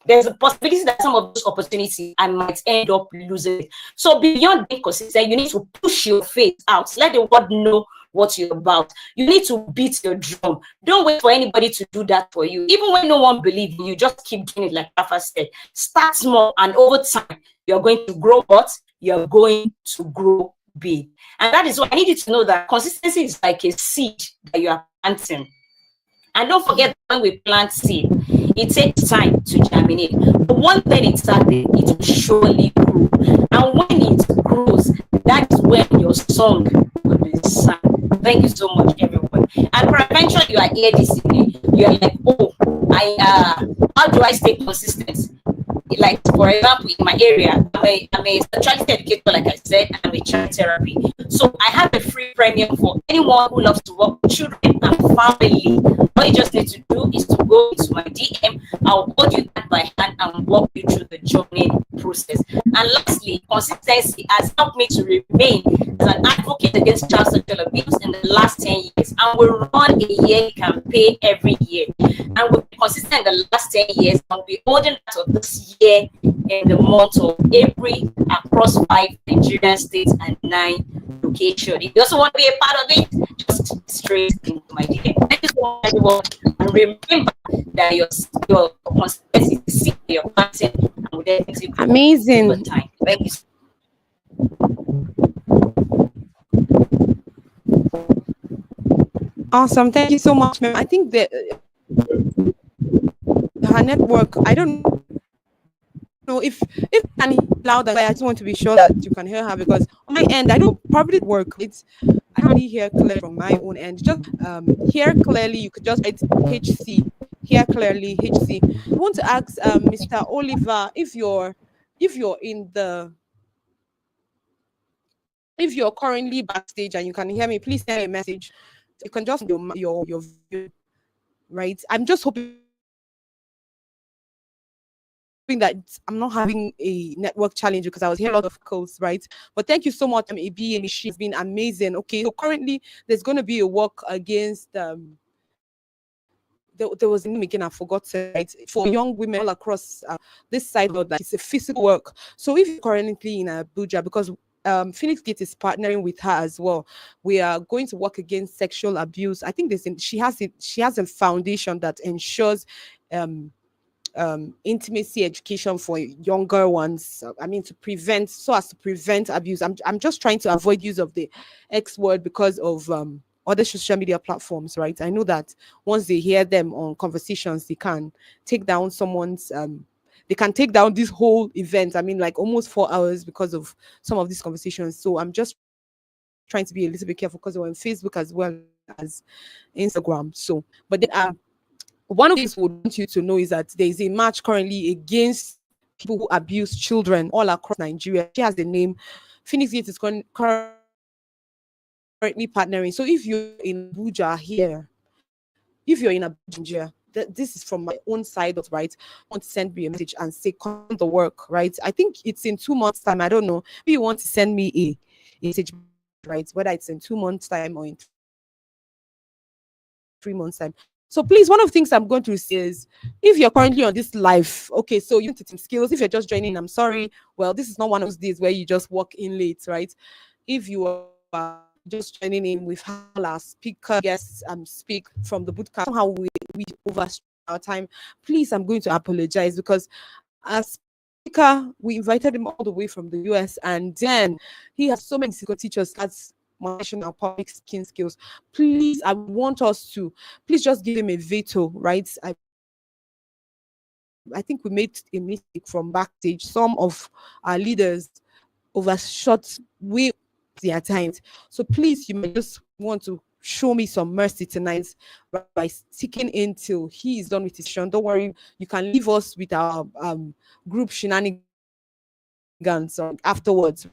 Speaker 11: there's a possibility that some of those opportunities I might end up losing. So beyond being consistent, you need to push your faith out. Let the world know what you're about. You need to beat your drum. Don't wait for anybody to do that for you. Even when no one believes you, just keep doing it, like Rafa said. Start small, and over time, you're going to grow what? You're going to grow big. And that is why I need you to know that consistency is like a seed that you are planting. And don't forget, when we plant seed, it takes time to germinate. But one thing it's started, it will surely grow. And when it grows, that is when your song will be sung. Thank you so much, everyone. And peradventure, you are here this evening. You are like, oh, how do I stay consistent? like for example, in my area, I'm a sexuality educator, like I said, and I'm a child therapy. So I have a free premium for anyone who loves to work with children and family. What you just need to do is to go into my DM. I'll hold you hand by hand and walk you through the journey process. And lastly, consistency has helped me to remain as an advocate against child sexual abuse in the last 10 years. And we run a yearly campaign every year. And we've been consistent in the last 10 years. And we'll be holding that of this year in the month of April across 5 Nigerian states and 9 locations. If you also want to be a part of it, just straight into my DM. Thank you so much, everyone. And remember that your consistency is your content and will definitely grow
Speaker 2: Amazing.
Speaker 11: over time. Thank you.
Speaker 2: Awesome. Thank you so much, ma'am. I think that her network, I don't know if can hear loud and clear. I just want to be sure that you can hear her, because on my end, I don't probably work. I can't really hear clear from my own end. Just hear clearly. You could just write HC. Hear clearly HC. I want to ask Mr. Oliver, if you're currently backstage and you can hear me, please send me a message. You can just your view, right? I'm just hoping that I'm not having a network challenge, because I was hearing a lot of calls, right? But thank you so much, AB, and she's been amazing. Okay, so currently there's going to be a work against there was a name again, I forgot, right? For young women all across this side of that, it's a physical work. So if you're currently in Abuja, because Phoenix Gate is partnering with her as well, we are going to work against sexual abuse. I think she has a foundation that ensures intimacy education for younger ones. I mean, so as to prevent abuse. I'm just trying to avoid use of the X word because of other social media platforms, right? I know that once they hear them on conversations, they can take down someone's they can take down this whole event. I mean, like almost 4 hours because of some of these conversations. So I'm just trying to be a little bit careful because we're on Facebook as well as Instagram. So, but then one of the things we would want you to know is that there is a march currently against people who abuse children all across Nigeria. She has the name. Phoenix Gate is currently partnering. So if you're in Abuja here, if you're in Abuja, this is from my own side, right? I want to send me a message and say, come the work, right? I think it's in 2 months' time. I don't know. Maybe you want to send me a message, right? Whether it's in 2 months' time or in 3 months' time. So please, one of the things I'm going to say is, if you're currently on this live, okay, so you need to team skills. If you're just joining, I'm sorry. Well, this is not one of those days where you just walk in late, right? If you are just joining in, we've had our speaker guests speak from the bootcamp. Somehow we overstretched our time. Please, I'm going to apologize, because as speaker, we invited him all the way from the US, and then he has so many single teachers that's national public speaking skills. Please, I want us to please just give him a veto, right? I think we made a mistake from backstage. Some of our leaders overshot way their times. So please, you might just want to show me some mercy tonight by sticking in till he is done with his session. Don't worry, you can leave us with our group shenanigans afterwards.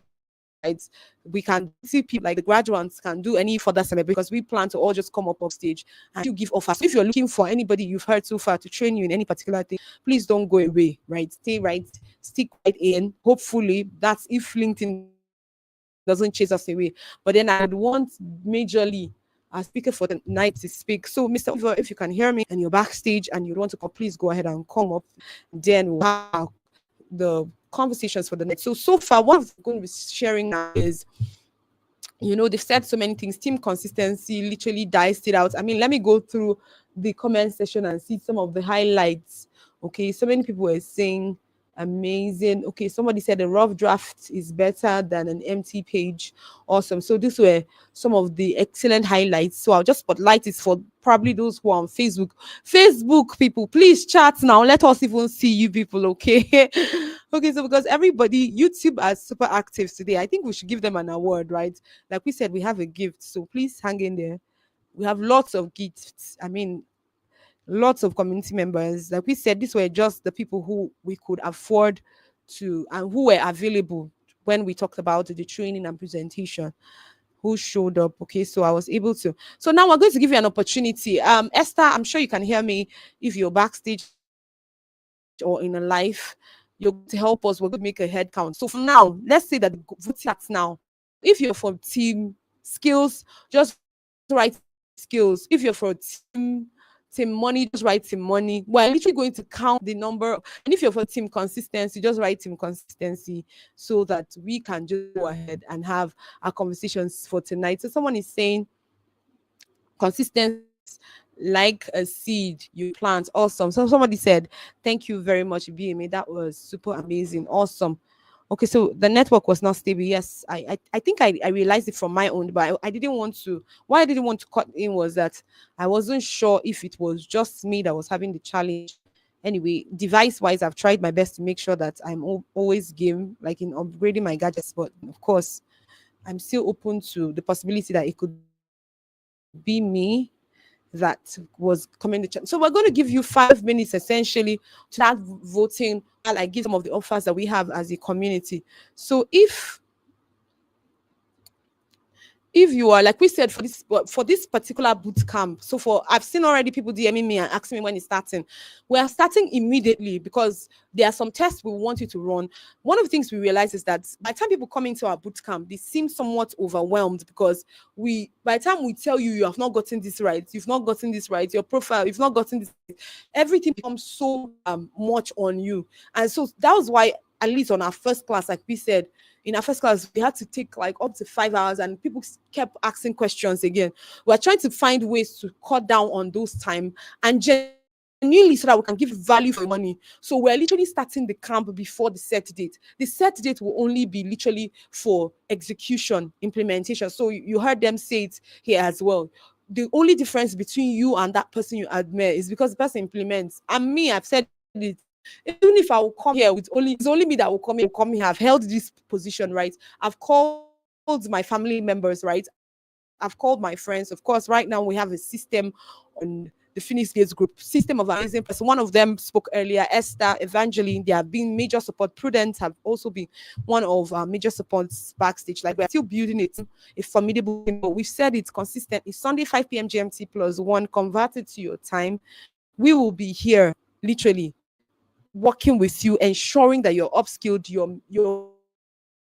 Speaker 2: Right? We can see people like the graduates can do any further semester, because we plan to all just come up on stage and you give offers. So if you're looking for anybody you've heard so far to train you in any particular thing, please don't go away, right? Stay right, stick right in. Hopefully, that's if LinkedIn doesn't chase us away. But then I'd want majorly a speaker for the night to speak. So, Mr. Oliver, if you can hear me and you're backstage and you want to come, please go ahead and come up. Then we'll have the conversations for the night. So far, what I'm going to be sharing now is, they've said so many things. Team consistency literally diced it out. I mean, let me go through the comment section and see some of the highlights. Okay, so many people were saying amazing. Okay, somebody said a rough draft is better than an empty page. Awesome. So these were some of the excellent highlights. So I'll just spotlight it for probably those who are on Facebook. Facebook people, please chat now. Let us even see you people, okay? Okay, so because everybody, YouTube are super active today, I think we should give them an award, right? Like we said, we have a gift. So please hang in there. We have lots of gifts. I mean, lots of community members. Like we said, these were just the people who we could afford to and who were available when we talked about the training and presentation, who showed up. Okay, so I was able to. So now we're going to give you an opportunity. Esther, I'm sure you can hear me if you're backstage or in a live. You're going to help us. We're going to make a head count. So for now, let's say that the voting starts now. So if you're from team skills, just write skills. If you're for team money, just write team money. We're literally going to count the number. And if you're for team consistency, just write team consistency so that we can just go ahead and have our conversations for tonight. So someone is saying consistency is like a seed you plant. Awesome. So somebody said, thank you very much, BMA. That was super amazing. Awesome. Okay, so the network was not stable. Yes, I think I realized it from my own, but I didn't want to. Why I didn't want to cut in was that I wasn't sure if it was just me that was having the challenge. Anyway, device wise, I've tried my best to make sure that I'm always game, like in upgrading my gadgets. But of course, I'm still open to the possibility that it could be me that was coming the challenge. So we're going to give you 5 minutes essentially to start voting while I give some of the offers that we have as a community. So if you are, like we said, for this particular boot camp, so for I've seen already people DMing me and asking me when it's starting. We are starting immediately because there are some tests we want you to run. One of the things we realize is that by the time people come into our boot camp, they seem somewhat overwhelmed because by the time we tell you you have not gotten this right, you've not gotten this right, your profile, you've not gotten this right, everything becomes so much on you. And so that was why, at least on our first class, like we said, in our first class, we had to take like up to 5 hours, and people kept asking questions again. We're trying to find ways to cut down on those time and genuinely so that we can give value for your money. So we're literally starting the camp before the set date. The set date will only be literally for execution, implementation. So you heard them say it here as well. The only difference between you and that person you admire is because the person implements. And me, I've said it. Even if I will come here with it's only me that will come here. I've held this position, right? I've called my family members, right? I've called my friends. Of course, right now we have a system on the Phoenix Gates group, system of amazing person. One of them spoke earlier, Esther, Evangeline. They have been major support. Prudence have also been one of our major supports backstage. Like we're still building a formidable team, but we've said it's consistent. It's Sunday 5 p.m. GMT plus one. Convert it to your time. We will be here literally working with you, ensuring that you're upskilled, you're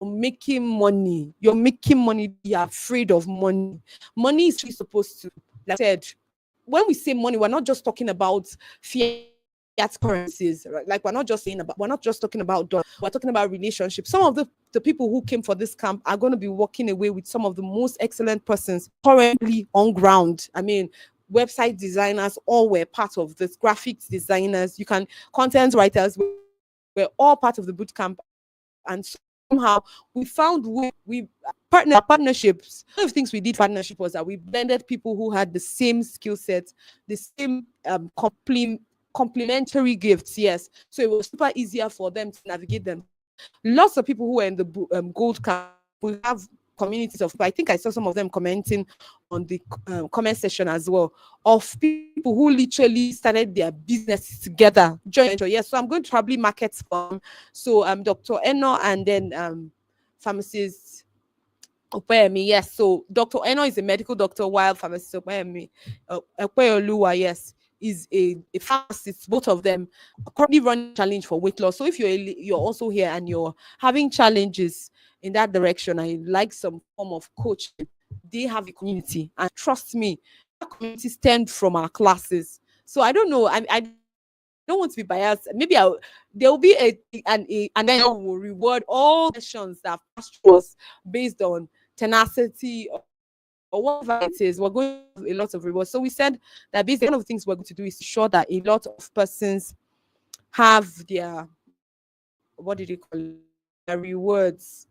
Speaker 2: making money. You're making money. You're afraid of money. Money is actually supposed to, like I said, when we say money, we're not just talking about fiat currencies, right? Like we're not just talking about dollars. We're talking about relationships. Some of the people who came for this camp are going to be walking away with some of the most excellent persons currently on ground. I mean, website designers all were part of this, graphics designers, you can content writers were all part of the boot camp. And somehow we found way we partnerships. One of the things we did for partnership was that we blended people who had the same skill set, the same complementary gifts. Yes, so it was super easier for them to navigate themselves. Lots of people who were in the gold camp, we have communities of, I think I saw some of them commenting on the comment section as well, of people who literally started their businesses together, joint venture. Yes, so I'm going to probably market for them. So Dr. Eno and then pharmacist Opeyemi. Yes, so Dr. Eno is a medical doctor, while pharmacist Opeyemi, Opeyoluwa, yes, is a pharmacist. Both of them currently run challenge for weight loss. So if you're also here and you're having challenges in that direction and you like some form of coaching, they have a community. And trust me, that community stems from our classes. So I don't know. I don't want to be biased. Maybe there will be and then will reward all sessions that have passed through us based on tenacity or whatever it is. We're going to have a lot of rewards. So we said that basically one of the things we're going to do is ensure that a lot of persons have their, what did you call it, their rewards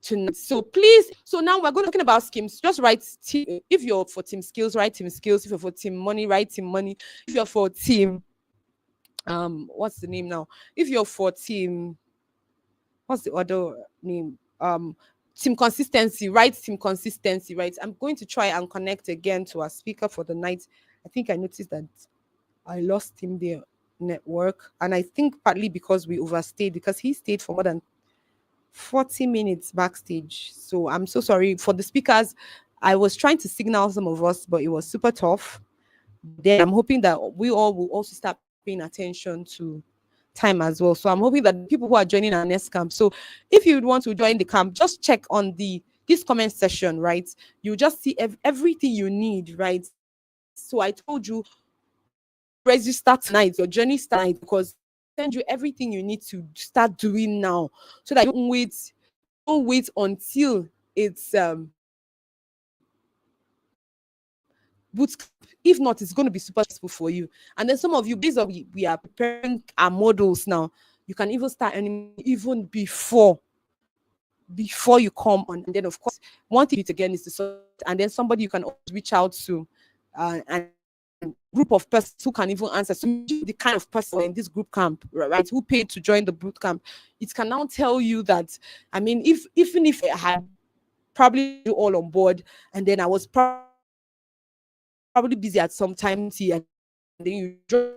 Speaker 2: tonight. So please, so now we're going to talking about schemes. Just write if you're for team skills, write team skills. If you're for team money, write team money. If you're for team what's the name now? If you're for team, what's the other name? Team consistency, right? Team consistency, right? I'm going to try and connect again to our speaker for the night. I think I noticed that I lost him there network. And I think partly because we overstayed, because he stayed for more than 40 minutes backstage. So I'm so sorry for the speakers. I was trying to signal some of us, but it was super tough. Then I'm hoping that we all will also start paying attention to time as well. So I'm hoping that the people who are joining our next camp. So if you would want to join the camp, just check on the this comment section, right? You just see everything you need, right? So I told you register tonight, your journey starts tonight, because send you everything you need to start doing now so that you don't wait until it's boot camp. If not, it's going to be super stressful for you. And then some of you, based on we are preparing our models now, you can even start earning money even before you come on. And then of course, one thing it again is the support, and then somebody you can always reach out to, and group of persons who can even answer. So imagine the kind of person in this group camp, right, who paid to join the boot camp. It can now tell you that, I mean, if even if I had probably you all on board, and then I was probably busy at some time T, and then you drop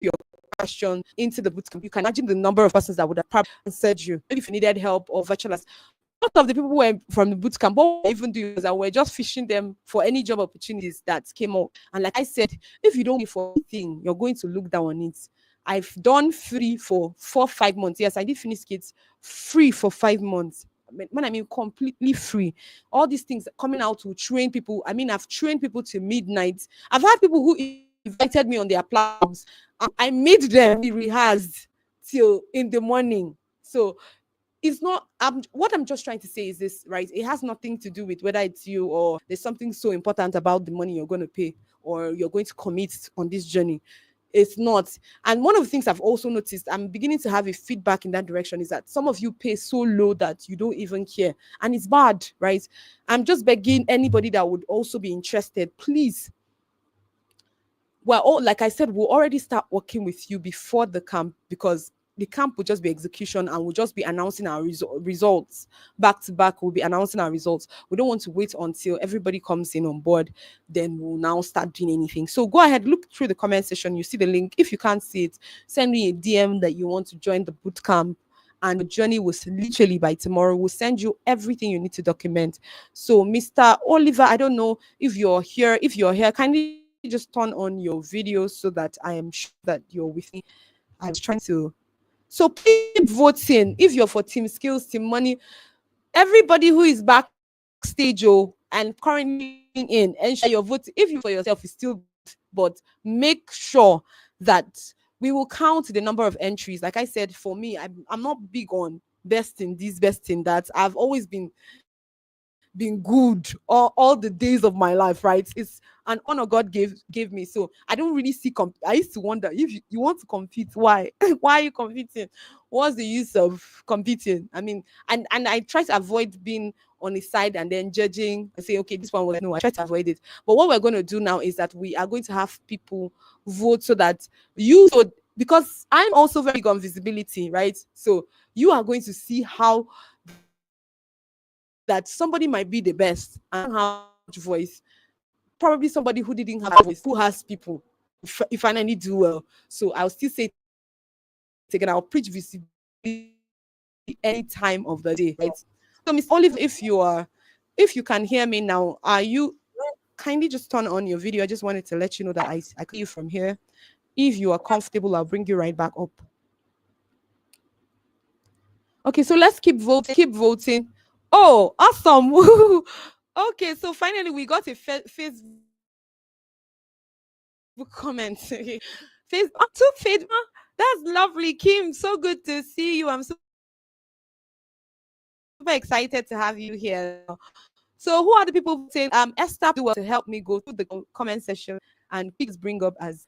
Speaker 2: your question into the boot camp, you can imagine the number of persons that would have probably answered you. Maybe if you needed help or virtual assistance. A lot of the people who were from the boot camp, what we were even doing was that we're just fishing them for any job opportunities that came up. And like I said, if you don't pay for anything, you're going to look down on it. I've done free for 4 5 months. Yes, I did finish kids free for 5 months. When I mean completely free, all these things coming out to train people. I mean, I've trained people to midnight. I've had people who invited me on their platforms. I made them be rehearsed till in the morning. So it's not what I'm just trying to say is this, right? It has nothing to do with whether it's you or there's something so important about the money you're going to pay or you're going to commit on this journey. It's not. And one of the things I've also noticed, I'm beginning to have a feedback in that direction, is that some of you pay so low that you don't even care, and it's bad, right? I'm just begging anybody that would also be interested, please. Well, all like I said, we'll already start working with you before the camp, because the camp will just be execution, and we'll just be announcing our results back to back. We'll be announcing our results. We don't want to wait until everybody comes in on board, then we'll now start doing anything. So go ahead, look through the comment section. You see the link. If you can't see it, send me a DM that you want to join the boot camp, and the journey was literally by tomorrow. We'll send you everything you need to document. So, Mr. Oliver, I don't know if you're here. If you're here, kindly just turn on your video so that I am sure that you're with me. I was trying to. So please keep voting. If you're for Team Skills, Team Money, everybody who is backstage and currently tuning in, ensure your vote. If you for yourself is still good, but make sure that we will count the number of entries. Like I said, for me, I'm not big on best in this, best in that. I've always been good all the days of my life, right? It's an honor God gave me. So I don't really see I used to wonder, if you want to compete, why? Why are you competing? What's the use of competing? I mean, and I try to avoid being on the side and then judging and say, okay, this one was no, I try to avoid it. But what we're going to do now is that we are going to have people vote so that because I'm also very big on visibility, right? So you are going to see how that somebody might be the best and don't have much voice. Probably somebody who didn't have much voice, who has people, if I finally do well. So I'll still say it again. I'll preach visibility any time of the day, right? So, Mr. Olive, if you can hear me now, are you kindly just turn on your video? I just wanted to let you know that I can hear you from here. If you are comfortable, I'll bring you right back up. Okay, so let's keep voting. Keep voting. Oh, awesome. Okay, so finally we got a Facebook comment. Facebook to Facebook. That's lovely, Kim. So good to see you. I'm super excited to have you here now. So who are the people voting? Esther, please do well to help me go through the comment section and quickly just bring up as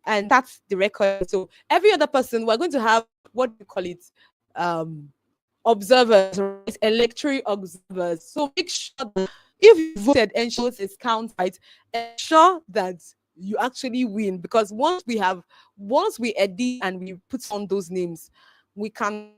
Speaker 2: and start the recording. So every other person, we're going to have, what do you call it? Observers, right? Electoral observers. So make sure that if you voted, ensure it counts, right? Ensure that you actually win, because once we edit and we put on those names, we cannot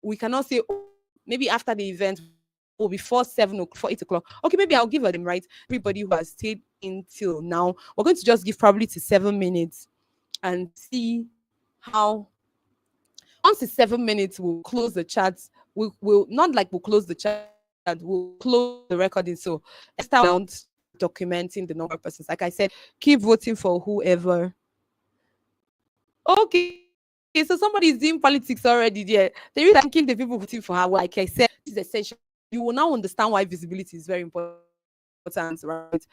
Speaker 2: we cannot say, oh, maybe after the event we voted for this person, before 7 o'clock, before 8 o'clock. Okay, maybe I'll give a them, right? Everybody who has stayed in till now, we're going to just give probably to 7 minutes and see how. Once it's 7 minutes, we'll close the chat. We'll not like we'll close the chat, we'll close the recording. So extra amount documenting the number of persons. Like I said, keep voting for whoever. Okay, so somebody is doing politics already there. The reason I'm thanking the people voting for her, like I said, this is essential. You will now understand why visibility is very important, right?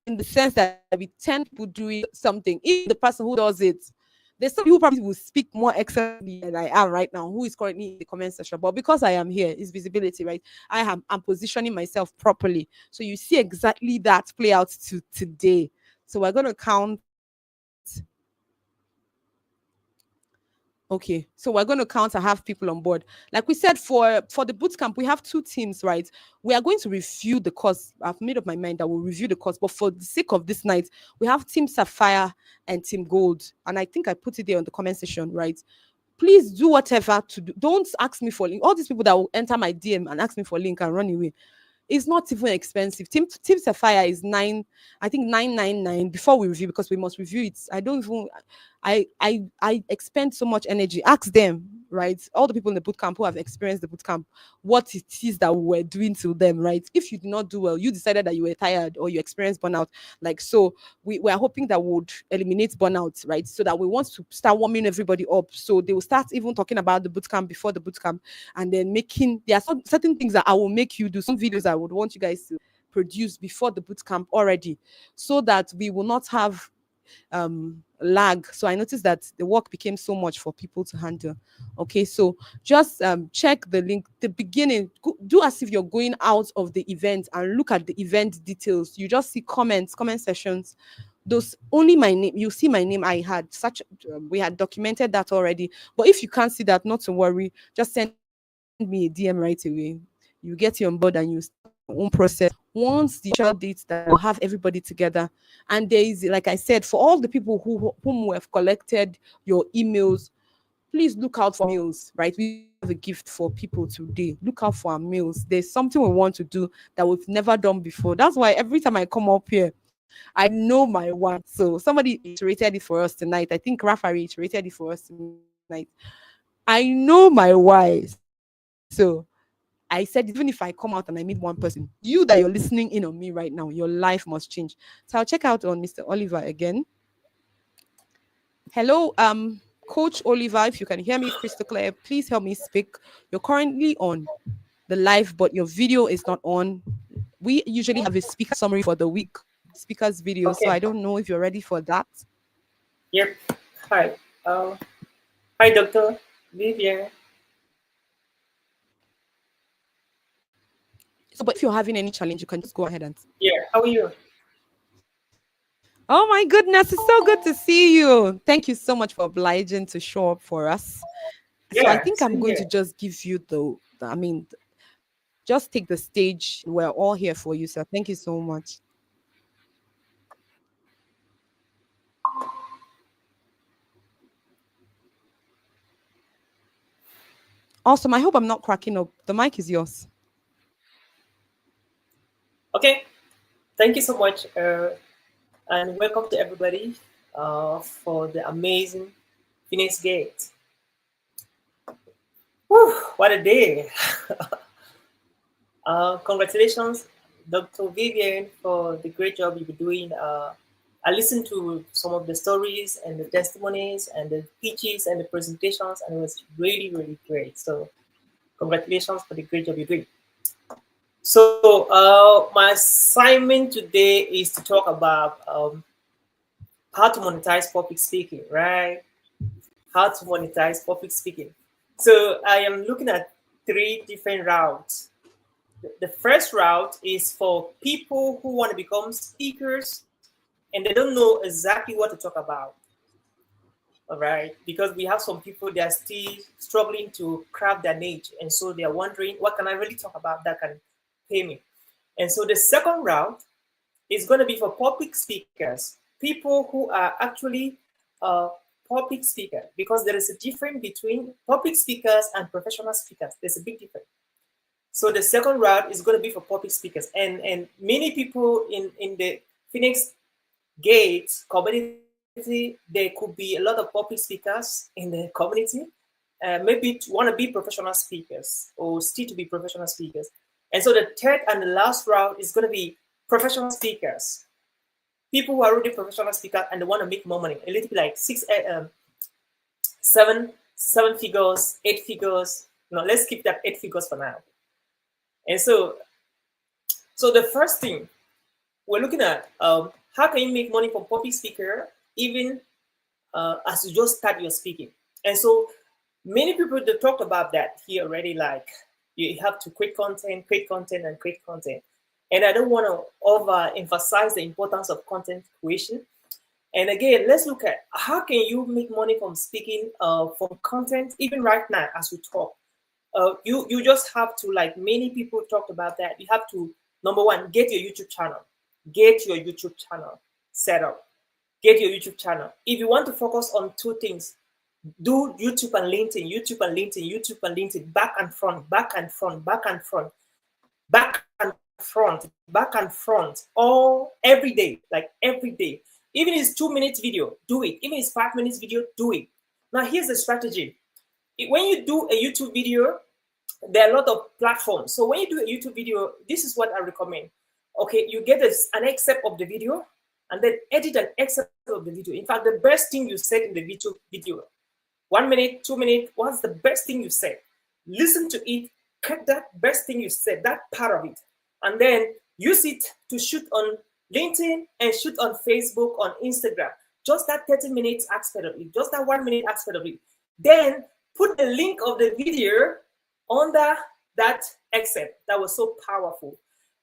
Speaker 2: In the sense that we 10 people doing something, if the person who does it, there's some people probably will speak more excellently than I am right now, who is currently in the comment section. But because I am here, it's visibility, right? I'm positioning myself properly. So you see exactly that play out to today. So we're gonna count. Okay, so we're going to count and have people on board. Like we said, for the boot camp, we have two teams, right? We are going to review the course. I've made up my mind that we'll review the course, but for the sake of this night, we have Team Sapphire and Team Gold, and I think I put it there on the comment section, right? Please do whatever to do. Don't ask me for link. All these people that will enter my DM and ask me for link and run away. It's not even expensive. Team Sapphire is I think 999 before we review, because we must review it. I don't even I expend so much energy. Ask them, right? All the people in the bootcamp who have experienced the bootcamp, what it is that we were doing to them, right? If you did not do well, you decided that you were tired or you experienced burnout. Like, so we are hoping that would eliminate burnout, right? So that we want to start warming everybody up. So they will start even talking about the bootcamp before the bootcamp, and then there are some certain things that I will make you do, some videos I would want you guys to produce before the bootcamp already, so that we will not have lag. So I noticed that the work became so much for people to handle. Okay, so just check the link, the beginning. Do as if you're going out of the event and look at the event details. You just see comment sessions. Those only my name, you see my name. I had such we had documented that already. But if you can't see that, not to worry, just send me a DM right away. You get you on board and you start your own process. Once the actual dates that will have everybody together, and there is, like I said, for all the people whom we have collected your emails, please look out for meals, right? We have a gift for people today. Look out for our meals. There's something we want to do that we've never done before. That's why every time I come up here, I know my why. So somebody iterated it for us tonight. I think Rafa iterated it for us tonight. I know my why. So I said, even if I come out and I meet one person, you that you're listening in on me right now, your life must change. So I'll check out on Mr. Oliver again. Hello, Coach Oliver, if you can hear me crystal clear, please help me speak. You're currently on the live, but your video is not on. We usually have a speaker summary for the week, speaker's video. So
Speaker 12: Okay.
Speaker 2: I don't know if you're ready for that.
Speaker 12: Yep. Hi. Uh, Hi, Dr. Vivian.
Speaker 2: So, but if you're having any challenge, you can just go ahead and.
Speaker 12: Yeah. How are you?
Speaker 2: Oh my goodness, it's so good to see you. Thank you so much for obliging to show up for us. So I
Speaker 12: Yeah.
Speaker 2: think I'm
Speaker 12: Same
Speaker 2: going
Speaker 12: here.
Speaker 2: to just give you just take the stage. We're all here for you, sir. Thank you so much. Awesome. I hope I'm not cracking up. The mic is yours.
Speaker 12: Okay. Thank you so much, and welcome to everybody for the amazing Phoenix Gate. Whew, what a day! Congratulations, Dr. Vivian, for the great job you've been doing. I listened to some of the stories and the testimonies and the pitches and the presentations, and it was really, really great. So, congratulations for the great job you're doing. So, my assignment today is to talk about how to monetize public speaking, right? How to monetize public speaking. So, I am looking at 3 different routes. The first route is for people who want to become speakers and they don't know exactly what to talk about. All right, because we have some people that are still struggling to craft their niche, and so they are wondering, what can I really talk about that can pay me? And so the second route is going to be for public speakers, people who are actually public speakers, because there is a difference between public speakers and professional speakers. There's a big difference. So the second route is going to be for public speakers, and many people in the Phoenix Gate community, there could be a lot of public speakers in the community, maybe want to be professional speakers or still to be professional speakers. And so the third and the last route is going to be professional speakers, people who are already professional speakers and they want to make more money, a little bit like seven figures, 8 figures. No, let's keep that 8 figures for now. And so the first thing we're looking at, how can you make money from public speaker even as you just start your speaking? And so many people, they talked about that here already, like you have to create content, and create content. And I don't want to overemphasize the importance of content creation. And again, let's look at how can you make money from speaking, from content, even right now as we talk. You just have to, like many people talked about that, you have to, number one, get your YouTube channel. Get your YouTube channel set up. Get your YouTube channel. If you want to focus on two things, do YouTube and LinkedIn, YouTube and LinkedIn, YouTube and LinkedIn, back and front, back and front, back and front, back and front, back and front, all every day, like every day. Even if it's 2 minutes video, do it. Even if it's 5 minutes video, do it. Now here's the strategy. When you do a YouTube video, there are a lot of platforms. So when you do a YouTube video, this is what I recommend. Okay, you get an excerpt of the video and then edit an excerpt of the video. In fact, the best thing you said in the video, 1 minute, 2 minutes, what's the best thing you said? Listen to it, cut that best thing you said, that part of it, and then use it to shoot on LinkedIn and shoot on Facebook, on Instagram. Just that 30 minutes aspect of it, just that 1 minute aspect of it. Then put the link of the video under that excerpt. That was so powerful.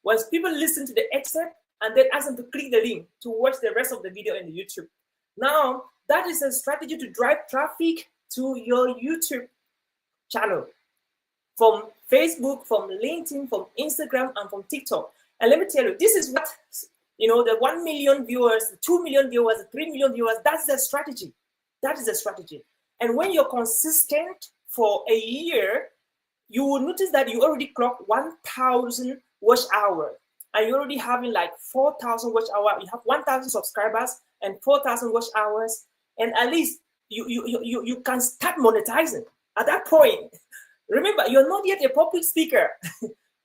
Speaker 12: Once people listen to the excerpt and then ask them to click the link to watch the rest of the video in the YouTube. Now, that is a strategy to drive traffic to your YouTube channel from Facebook, from LinkedIn, from Instagram, and from TikTok. And let me tell you, this is what, the 1 million viewers, the 2 million viewers, the 3 million viewers, that's the strategy. That is the strategy. And when you're consistent for a year, you will notice that you already clocked 1,000 watch hours, and you're already having like 4,000 watch hours. You have 1,000 subscribers and 4,000 watch hours, and at least you can start monetizing at that point. Remember, you're not yet a public speaker.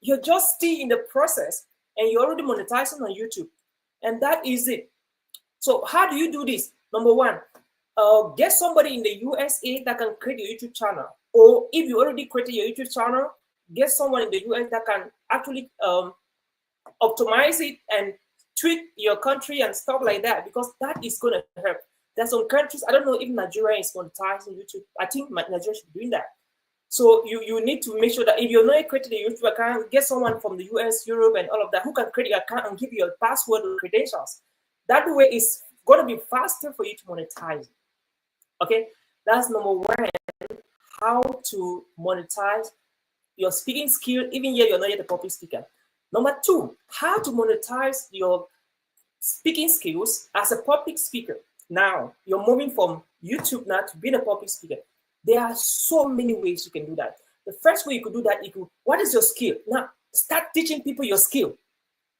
Speaker 12: You're just still in the process, and you're already monetizing on YouTube, and that is it. So how do you do this? Number one, get somebody in the USA that can create your YouTube channel. Or if you already created your YouTube channel, get someone in the US that can actually optimize it and tweak your country and stuff like that, because that is going to help. There's some countries, I don't know if Nigeria is monetizing YouTube. I think Nigeria should be doing that. So you need to make sure that if you're not creating a YouTube account, get someone from the US, Europe, and all of that who can create your account and give you your password or credentials. That way it's going to be faster for you to monetize. Okay, that's number one. How to monetize your speaking skill, even here you're not yet a public speaker. Number two, how to monetize your speaking skills as a public speaker. Now, you're moving from YouTube now to being a public speaker. There are so many ways you can do that. The first way you could do that, what is your skill? Now, start teaching people your skill,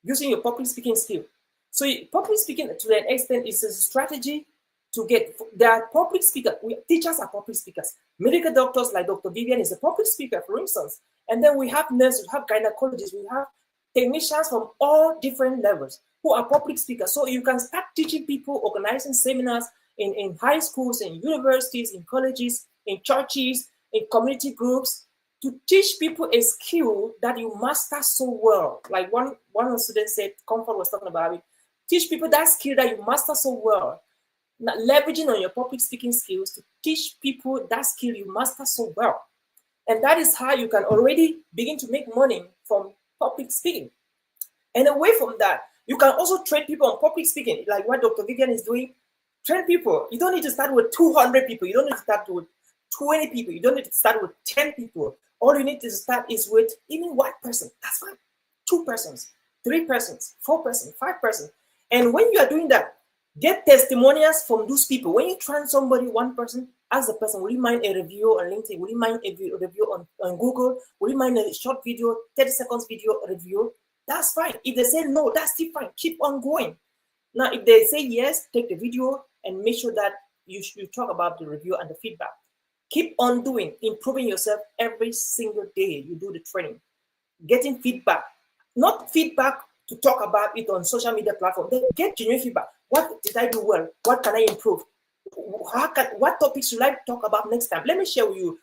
Speaker 12: using your public speaking skill. So public speaking, to an extent, is a strategy to get, there are public speakers, teachers are public speakers. Medical doctors like Dr. Vivian is a public speaker, for instance. And then we have nurses, we have gynecologists, we have technicians from all different levels who are public speakers. So you can start teaching people, organizing seminars in high schools, in universities, in colleges, in churches, in community groups, to teach people a skill that you master so well. Like one of the students said, Comfort was talking about it. Teach people that skill that you master so well. Now, leveraging on your public speaking skills to teach people that skill you master so well. And that is how you can already begin to make money from public speaking. And away from that, you can also train people on public speaking, like what Dr. Vivian is doing. Train people. You don't need to start with 200 people. You don't need to start with 20 people. You don't need to start with 10 people. All you need to start is with even one person. That's fine. 2 persons, 3 persons, 4 persons, 5 persons. And when you are doing that, get testimonials from those people. When you train somebody, one person, Ask the person, would you mind a review on LinkedIn? Would you mind a review on Google? Would you mind a short video, 30 seconds video review? That's fine. If they say no, that's still fine. Keep on going. Now, if they say yes, take the video and make sure that you talk about the review and the feedback. Keep on doing, improving yourself every single day you do the training. Getting feedback, not feedback to talk about it on social media platform. Then get genuine feedback. What did I do well? What can I improve? What topics should I talk about next time? Let me share with you.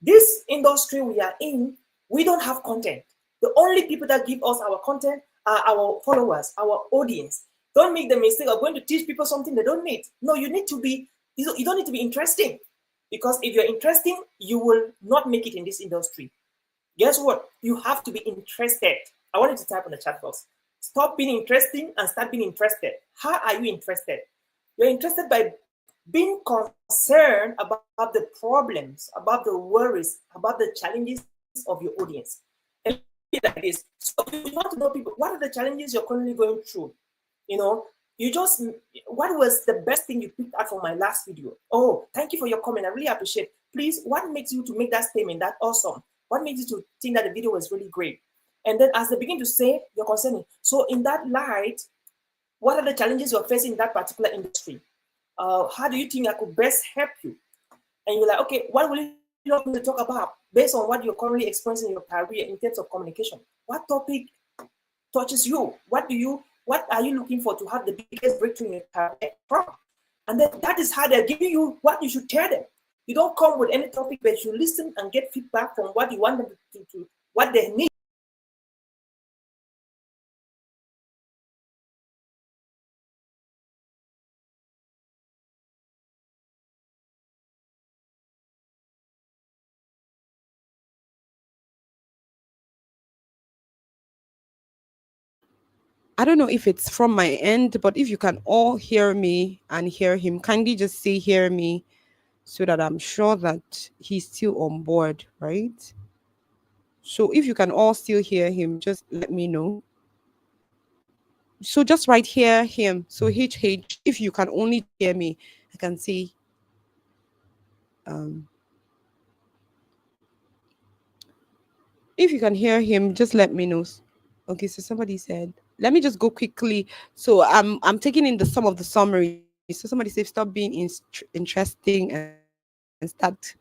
Speaker 12: This industry we are in, we don't have content. The only people that give us our content are our followers, our audience. Don't make the mistake of going to teach people something they don't need. No, you don't need to be interesting. Because if you're interesting, you will not make it in this industry. Guess what? You have to be interested. I want you to type on the chat box. Stop being interesting and start being interested. How are you interested? You're interested by being concerned about the problems, about the worries, about the challenges of your audience. And like this. So you want to know people, what are the challenges you're currently going through? What was the best thing you picked out from my last video? Oh, thank you for your comment. I really appreciate it. Please, what makes you to make that statement that awesome? What makes you to think that the video was really great? And then as they begin to say, you're concerning. So in that light, what are the challenges you're facing in that particular industry? How do you think I could best help you? And you're like, okay, what will you love me to talk about based on what you're currently experiencing in your career in terms of communication? What topic touches you? What are you looking for to have the biggest breakthrough in your career from? And then that is how they're giving you what you should tell them. You don't come with any topic, but you listen and get feedback from what you want them to what they need.
Speaker 2: I don't know if it's from my end, but if you can all hear me and hear him, kindly just say hear me so that I'm sure that he's still on board, right? So if you can all still hear him, just let me know. So just right here, him. So HH, if you can only hear me, I can see. Um, if you can hear him, just let me know. Okay, so somebody said, let me just go quickly. So I'm taking in the some of the summary. So somebody said, stop being interesting and start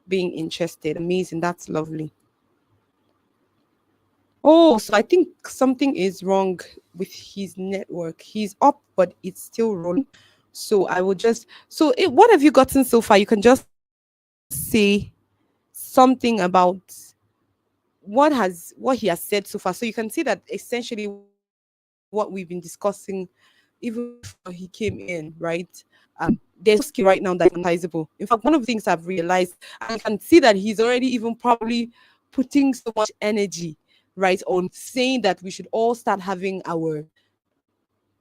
Speaker 2: being interested. Amazing, that's lovely. Oh, so I think something is wrong with his network. He's up, but it's still rolling. So I will just what have you gotten so far? You can just say something about what he has said so far. So you can see that essentially what we've been discussing even before he came in, right? There's no skill right now that is monetizable. In fact, one of the things I've realized, and you can see that he's already even probably putting so much energy, right, on saying that we should all start having our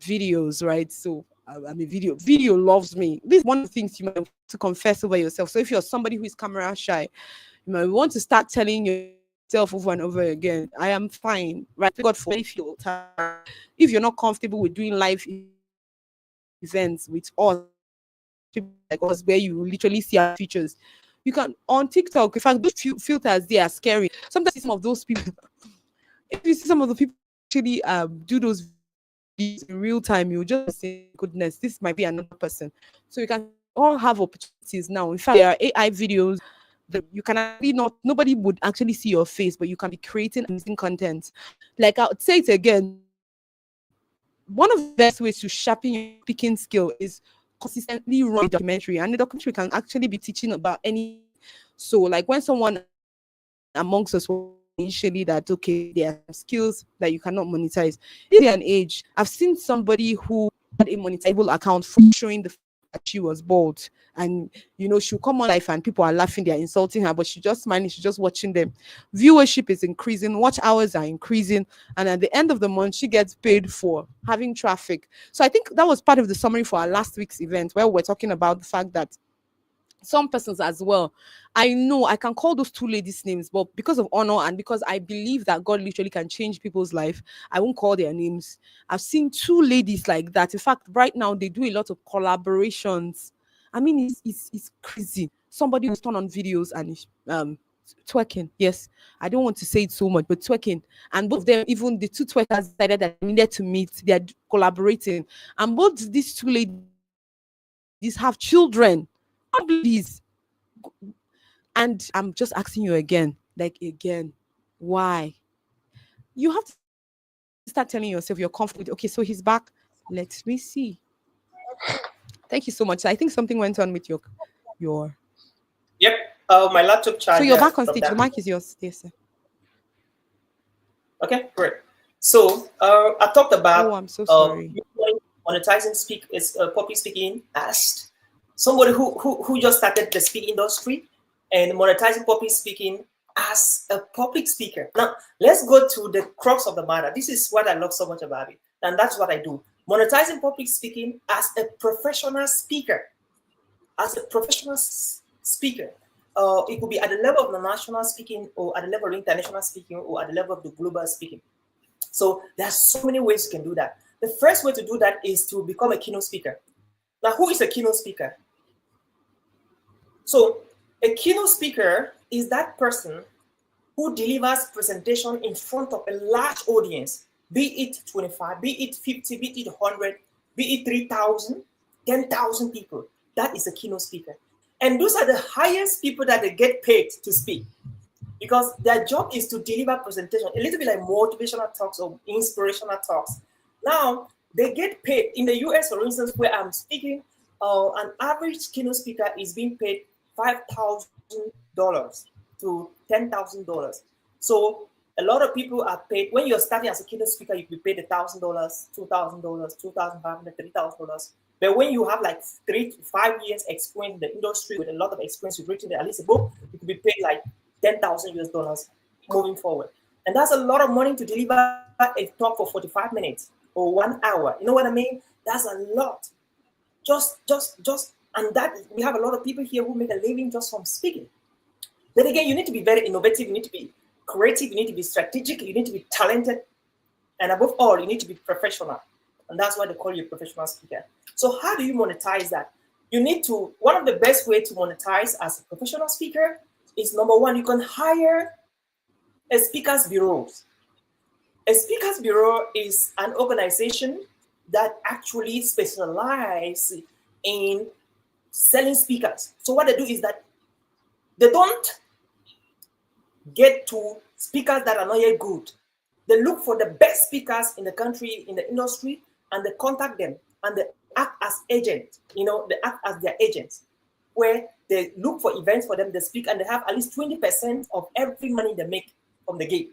Speaker 2: videos, right? So I mean, video loves me. This is one of the things you might want to confess over yourself. So if you're somebody who is camera shy, you might want to start telling yourself over and over again, I am fine, right? Thank God for if you're tired. If you're not comfortable with doing live events with us, people like us, where you literally see our features, you can on TikTok. In fact, those filters they are scary. Sometimes you see some of those people. If you see some of the people actually do those videos in real time, you just say, goodness, this might be another person. So you can see that we all have opportunities now. In fact, there are AI videos that you can actually not, nobody would actually see your face, but you can be creating amazing content. Like I'll say it again, one of the best ways to sharpen your speaking skill is consistently run a documentary, and the documentary can actually be teaching about anything. So like when someone amongst us was saying initially that okay, there are some skills that you cannot monetize. This day and age, I've seen somebody who had a monetizable account for showing the fact that she was bald, and she'll come on life and people are laughing, they're insulting her, but she just smiling, she's just watching them. Viewership is increasing, watch hours are increasing, and at the end of the month she gets paid for having traffic. So I think that was part of the summary for our last week's event, where we're talking about the fact that some persons as well. I know I can call those two ladies names, but because of honor and because I believe that God literally can change people's life, I won't call their names. I've seen two ladies like that. In fact, right now they do a lot of collaborations. I mean, it's crazy. Somebody was turn on videos and twerking. Yes, I don't want to say it so much, but twerking. And both of them, even the two twerkers, decided that they needed to meet. They are collaborating, and both these two ladies have children. Can't believe this. And I'm just asking you again, like again, why? You have to start telling yourself you're comfortable with, okay, so he's back. Let me see. Thank you so much. I think something went on with your
Speaker 12: Yep. My laptop
Speaker 2: so you're
Speaker 12: charger
Speaker 2: back on
Speaker 12: dropped
Speaker 2: stage. The
Speaker 12: down.
Speaker 2: mic is yours. Yes, sir.
Speaker 12: Okay, great. So I talked
Speaker 2: Oh,
Speaker 12: about
Speaker 2: I'm so sorry.
Speaker 12: monetizing public speaking as somebody who just started the speaking industry, and monetizing public speaking as a public speaker. Now let's go to the crux of the matter. This is what I love so much about it, and that's what I do. Monetizing public speaking as a professional speaker. As a professional speaker, it could be at the level of the national speaking, or at the level of international speaking, or at the level of the global speaking. So there are so many ways you can do that. The first way to do that is to become a keynote speaker. Now, who is a keynote speaker? So a keynote speaker is that person who delivers presentation in front of a large audience, be it 25, be it 50, be it 100, be it 3,000, 10,000 people. That is a keynote speaker. And those are the highest people that they get paid to speak, because their job is to deliver presentation, a little bit like motivational talks or inspirational talks. Now, they get paid. In the US, for instance, where I'm speaking, an average keynote speaker is being paid $5,000 to $10,000. So a lot of people are paid. When you're starting as a keynote speaker, you can be paid $1,000, $2,000, $2,500, $3,000. But when you have like 3 to 5 years experience in the industry, with a lot of experience, you've written at least a book, you could be paid like 10,000 US dollars moving forward. And that's a lot of money to deliver a talk for 45 minutes or 1 hour. You know what I mean? That's a lot. And that we have a lot of people here who make a living just from speaking. But again, you need to be very innovative, you need to be creative, you need to be strategic, you need to be talented, and above all, you need to be professional. And that's why they call you a professional speaker. So how do you monetize that? You need to, one of the best way to monetize as a professional speaker is, number one, you can hire a speakers bureau. A speakers bureau is an organization that actually specializes in selling speakers. So what they do is that they don't get to speakers that are not yet good. They look for the best speakers in the country, in the industry, and they contact them, and they act as agents. They act as their agents, where they look for events for them, they speak, and they have at least 20% of every money they make from the gig.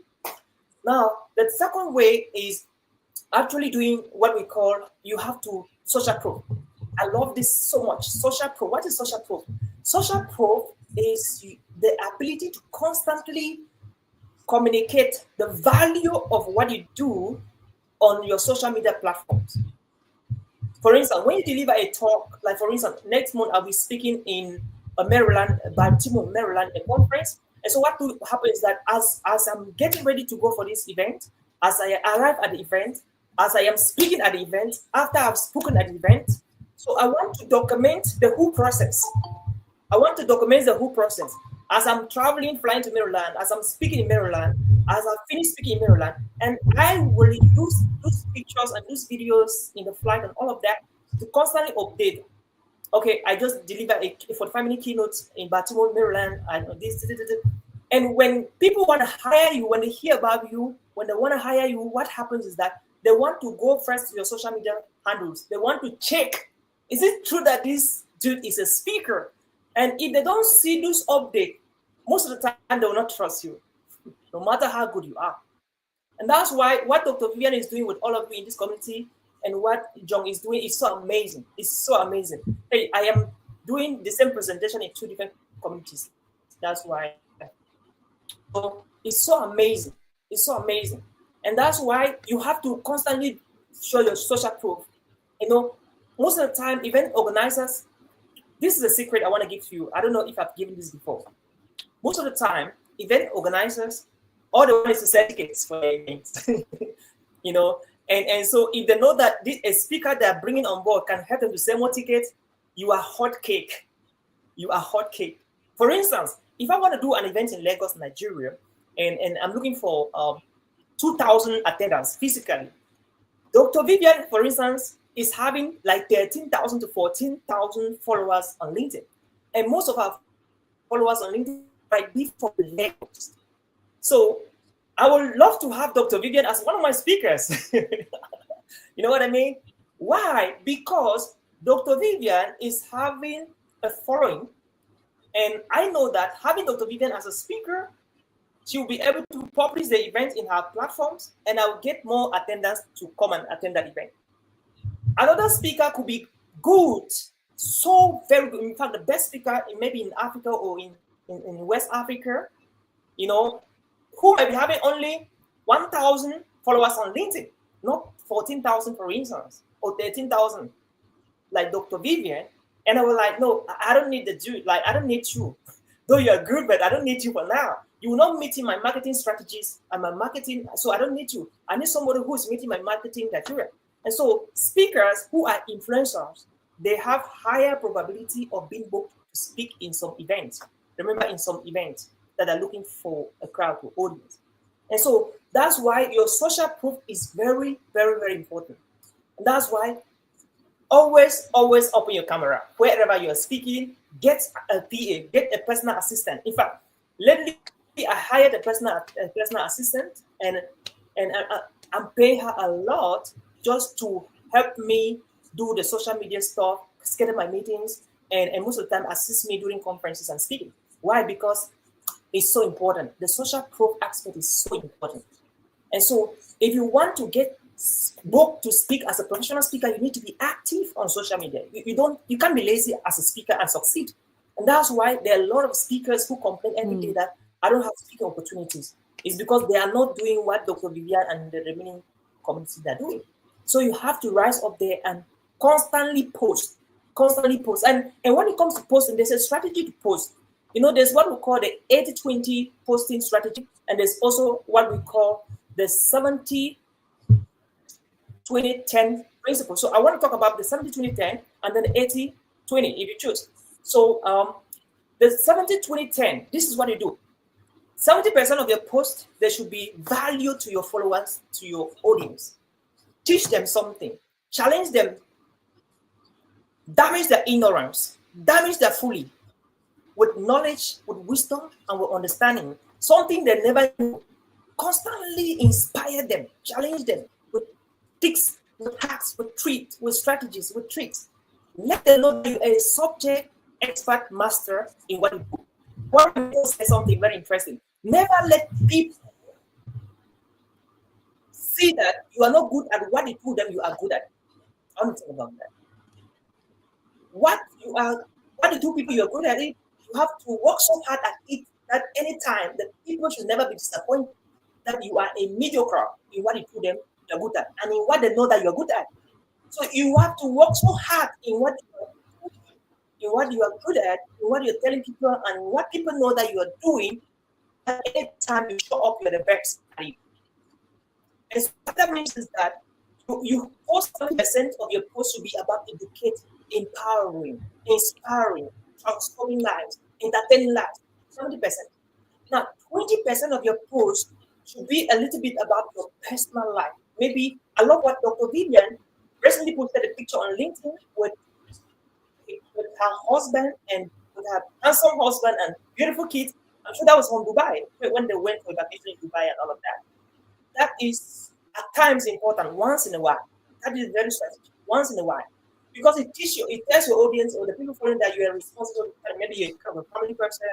Speaker 12: Now, the second way is actually doing what we call, you have to social proof. I love this so much. Social proof. What is social proof? Social proof is the ability to constantly communicate the value of what you do on your social media platforms. For instance, when you deliver a talk, like for instance, next month I'll be speaking in Maryland, Baltimore, Maryland, a conference. And so what will happen is that as I'm getting ready to go for this event, as I arrive at the event, as I am speaking at the event, after I've spoken at the event, so I want to document the whole process. I want to document the whole process. As I'm traveling, flying to Maryland, as I'm speaking in Maryland, as I finish speaking in Maryland, and I will use those pictures and those videos in the flight and all of that to constantly update. Okay, I just delivered a 45-minute keynote in Baltimore, Maryland, and this. And when people want to hire you, when they hear about you, when they want to hire you, what happens is that they want to go first to your social media handles. They want to check, is it true that this dude is a speaker? And if they don't see those updates, most of the time they will not trust you, no matter how good you are. And that's why what Dr. Vivian is doing with all of you in this community and what Jong is doing is so amazing. It's so amazing. Hey, I am doing the same presentation in 2 different communities. That's why. So it's so amazing. It's so amazing. And that's why you have to constantly show your social proof. Most of the time, event organizers, this is a secret I want to give to you. I don't know if I've given this before. Most of the time, event organizers, all they want is to sell tickets for events. And so if they know that a speaker they're bringing on board can help them to sell more tickets, you are hot cake. You are hot cake. For instance, if I want to do an event in Lagos, Nigeria, and I'm looking for 2,000 attendants physically, Dr. Vivian, for instance, is having like 13,000 to 14,000 followers on LinkedIn. And most of our followers on LinkedIn might be from Lagos. So I would love to have Dr. Vivian as one of my speakers. You know what I mean? Why? Because Dr. Vivian is having a following, and I know that having Dr. Vivian as a speaker, she will be able to publish the event in her platforms, and I will get more attendants to come and attend that event. Another speaker could be good, so very good. In fact, the best speaker maybe in Africa or in West Africa, you know, who might be having only 1,000 followers on LinkedIn, not 14,000 for instance, or 13,000, like Dr. Vivian. And I was like, no, I don't need the dude. Like, I don't need you. Though you are good, but I don't need you for now. You will not meet in my marketing strategies and my marketing, so I don't need you. I need somebody who is meeting my marketing criteria. And so speakers who are influencers, they have higher probability of being booked to speak in some events. Remember, in some events that are looking for a crowd or audience. And so that's why your social proof is very, very, very important. And that's why always open your camera. Wherever you are speaking, get a PA, get a personal assistant. In fact, lately I hired a personal assistant, and I'm paying her a lot just to help me do the social media stuff, schedule my meetings, and most of the time assist me during conferences and speaking. Why? Because it's so important. The social proof aspect is so important. And so if you want to get booked to speak as a professional speaker, you need to be active on social media. You can't be lazy as a speaker and succeed. And that's why there are a lot of speakers who complain every day that I don't have speaking opportunities. It's because they are not doing what Dr. Vivian and the remaining community are doing. So you have to rise up there and constantly post. And when it comes to posting, there's a strategy to post. You know, there's what we call the 80-20 posting strategy, and there's also what we call the 70-20-10 principle. So I want to talk about the 70-20-10 and then the 80-20 if you choose. So the 70-20-10, this is what you do. 70% of your post, there should be value to your followers, to your audience. Teach them something, challenge them, damage their ignorance, damage their folly with knowledge, with wisdom, and with understanding. Something they never knew. Constantly inspire them, challenge them with tips, with hacks, with tricks, with strategies, with tricks. Let them know that you are a subject expert master in what you do. One people say something very interesting. Never let people see that you are not good at what you told them you are good at. I want to talk about that. What the two people you are good at it, you have to work so hard at it that any time that people should never be disappointed that you are a mediocre in what you told them you're good at and in what they know that you're good at. So you have to work so hard in what you are good at, in what you're telling people, and what people know that you are doing. That any time you show up, you're the best at it. And so what that means is that you post 70% of your post should be about educating, empowering, inspiring, transforming lives, entertaining lives. 70%. Now, 20% of your post should be a little bit about your personal life. Maybe I love what Dr. Vivian recently posted a picture on LinkedIn with her husband and with her handsome husband and beautiful kids. I'm sure that was from Dubai when they went for a vacation in Dubai and all of that. That is at times important once in a while. That is very strategic once in a while. Because it tells your audience or the people following that you are responsible, maybe you're kind of a family person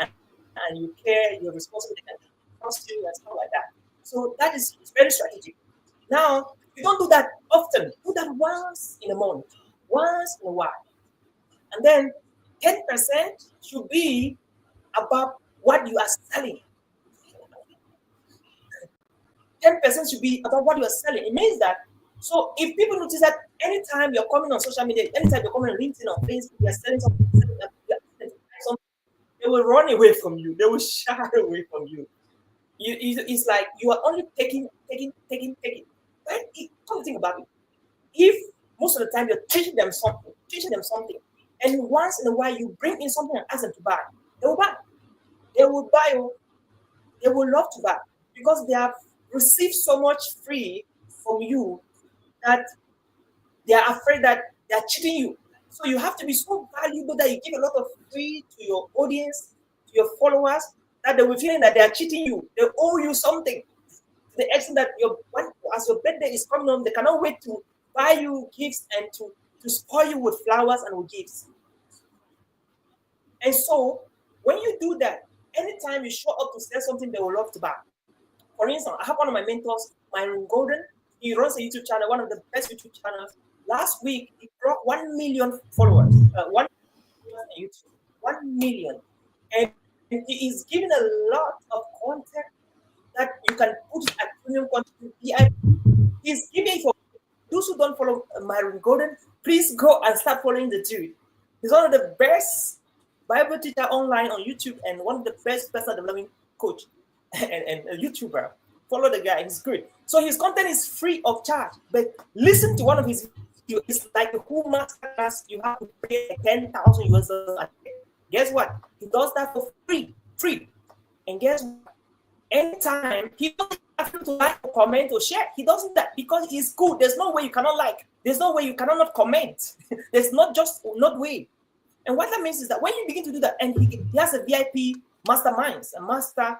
Speaker 12: and you care, you're responsible, they can trust you and stuff like that. So that is very strategic. Now, you don't do that often. Do that once in a month, once in a while. And then 10% should be about what you are selling. 10% should be about what you are selling. It means that, so if people notice that anytime you're coming on social media, anytime you're coming on LinkedIn or Facebook, you're selling something, they will run away from you. They will shy away from you. It's like you are only taking. Right? Come think about it. If most of the time you're teaching them something, And once in a while, you bring in something and ask them to buy. They will buy. They will buy. They will love to buy because they have received so much free from you that they are afraid that they are cheating you. So you have to be so valuable that you give a lot of free to your audience, to your followers, that they will feeling that they are cheating you. They owe you something. To the extent that as your birthday is coming on, they cannot wait to buy you gifts and to spoil you with flowers and with gifts. And so when you do that, anytime you show up to sell something, they will love to buy. For instance, I have one of my mentors, Myron Golden. He runs a YouTube channel, one of the best YouTube channels. Last week, he broke 1 million followers. 1 million on YouTube. 1 million. And he is giving a lot of content that you can put it at premium content VIP. He's giving for those who don't follow Myron Golden, please go and start following the dude. He's one of the best Bible teacher online on YouTube and one of the best personal development coach and a YouTuber. Follow the guy, he's good. So his content is free of charge, but listen to one of his videos. It's like a whole masterclass. You have to pay 10,000 US dollars. Guess what? He does that for free. And guess what? Anytime he doesn't have to like or comment or share, he doesn't that because he's good. There's no way you cannot like. There's no way you cannot not comment. There's not way. And what that means is that when you begin to do that, and he has a VIP masterminds, a master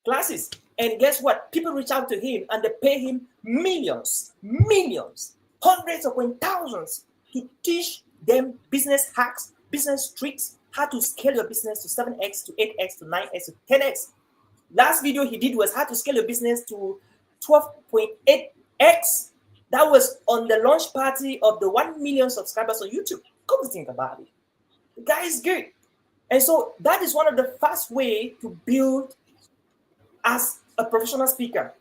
Speaker 12: classes, and guess what? People reach out to him and they pay him millions, hundreds upon thousands to teach them business hacks, business tricks, how to scale your business to 7x, to 8x, to 9x, to 10x. Last video he did was how to scale your business to 12.8x. That was on the launch party of the 1 million subscribers on YouTube. Come to think about it. The guy is good. And so that is one of the fast way to build as a professional speaker.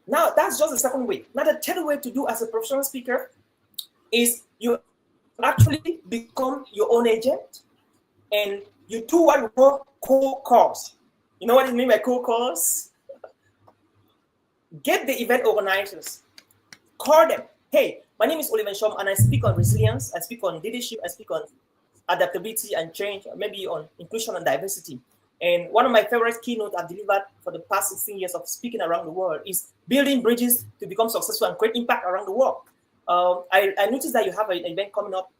Speaker 12: Now, that's just the second way. Now, the third way to do as a professional speaker is you actually become your own agent and you do what we call cold calls. You know what I mean by cold calls? Get the event organizers. Call them. Hey, my name is Oliver Shom and I speak on resilience, I speak on leadership, I speak on adaptability and change, maybe on inclusion and diversity. And one of my favorite keynotes I've delivered for the past 16 years of speaking around the world is building bridges to become successful and create impact around the world. I noticed that you have an event coming up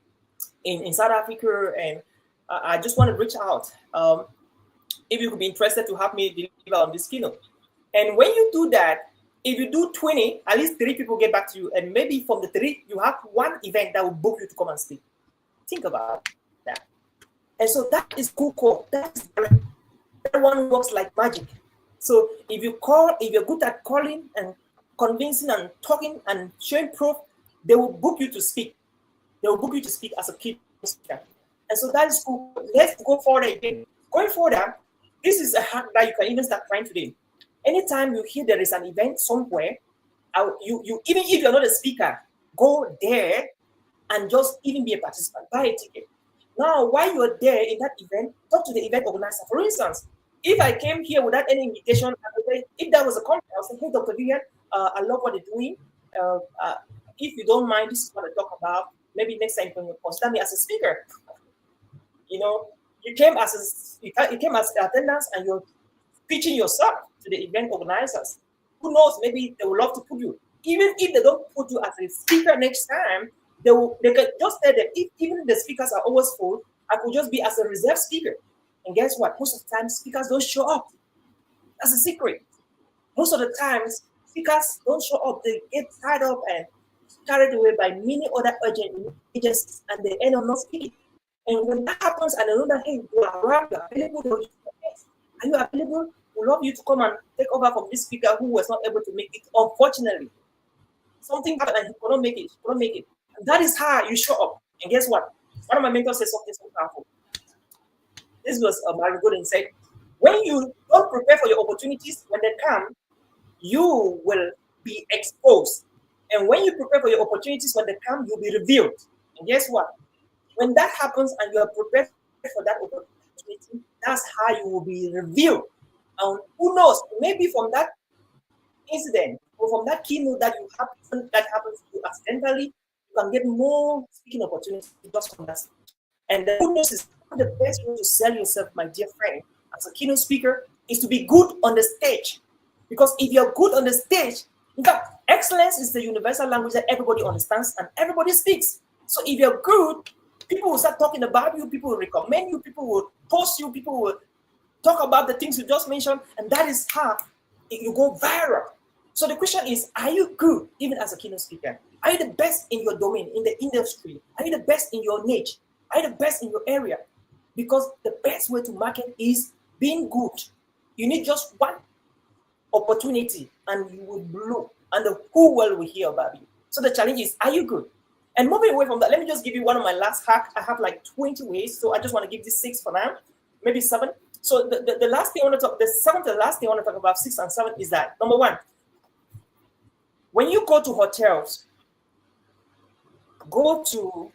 Speaker 12: in South Africa, and I just want to reach out. If you could be interested to have me deliver on this keynote. And when you do that, if you do 20, at least 3 people get back to you. And maybe from the 3, you have one event that will book you to come and speak. Think about that. And so that is cool call. That one works like magic. So if you're good at calling and convincing and talking and showing proof, they will book you to speak. They will book you to speak as a keynote speaker. And so that is cool. Let's go further again. Going further, this is a hack that you can even start trying today. Anytime you hear there is an event somewhere, you even if you're not a speaker, go there and just even be a participant. Buy a ticket. Now, while you're there in that event, talk to the event organizer. For instance, if I came here without any invitation, if there was a conference, I would say, hey, Dr. Vivian, I love what you're doing. If you don't mind, this is what I talk about. Maybe next time you can consider me as a speaker. You know, you came as attendance and you're pitching yourself to the event organizers. Who knows? Maybe they would love to put you. Even if they don't put you as a speaker next time, they can just tell them, if even the speakers are always full, I could just be as a reserve speaker. And guess what? Most of the time, speakers don't show up. That's a secret. Most of the times, speakers don't show up. They get tied up and carried away by many other urgent agencies, and they end up not speaking. And when that happens, and I know that, hey, you are around, you are available, are you available? We'd love you to come and take over from this speaker who was not able to make it, unfortunately. Something happened and he couldn't make it. And that is how you show up. And guess what? One of my mentors said something so powerful. This was Mary Golden said, when you don't prepare for your opportunities, when they come, you will be exposed. And when you prepare for your opportunities, when they come, you'll be revealed. And guess what? When that happens and you are prepared for that opportunity, that's how you will be revealed. Who knows? Maybe from that incident or from that keynote that happens to you accidentally, you can get more speaking opportunities just from that. And the good news is the best way to sell yourself, my dear friend, as a keynote speaker, is to be good on the stage. Because if you're good on the stage, in fact, excellence is the universal language that everybody understands and everybody speaks. So if you're good, people will start talking about you, people will recommend you, people will post you, people will talk about the things you just mentioned, and that is how you go viral. So the question is, are you good even as a keynote speaker? Are you the best in your domain, in the industry? Are you the best in your niche? Are you the best in your area? Because the best way to market is being good. You need just one opportunity and you will blow, and the whole world will hear about you. So the challenge is, are you good? And moving away from that, let me just give you one of my last hacks. I have like 20 ways, so I just want to give this 6 for now, maybe 7. So the last thing I want to talk, the seventh, the last thing I want to talk about, 6 and 7, is that number 1, when you go to hotels, go to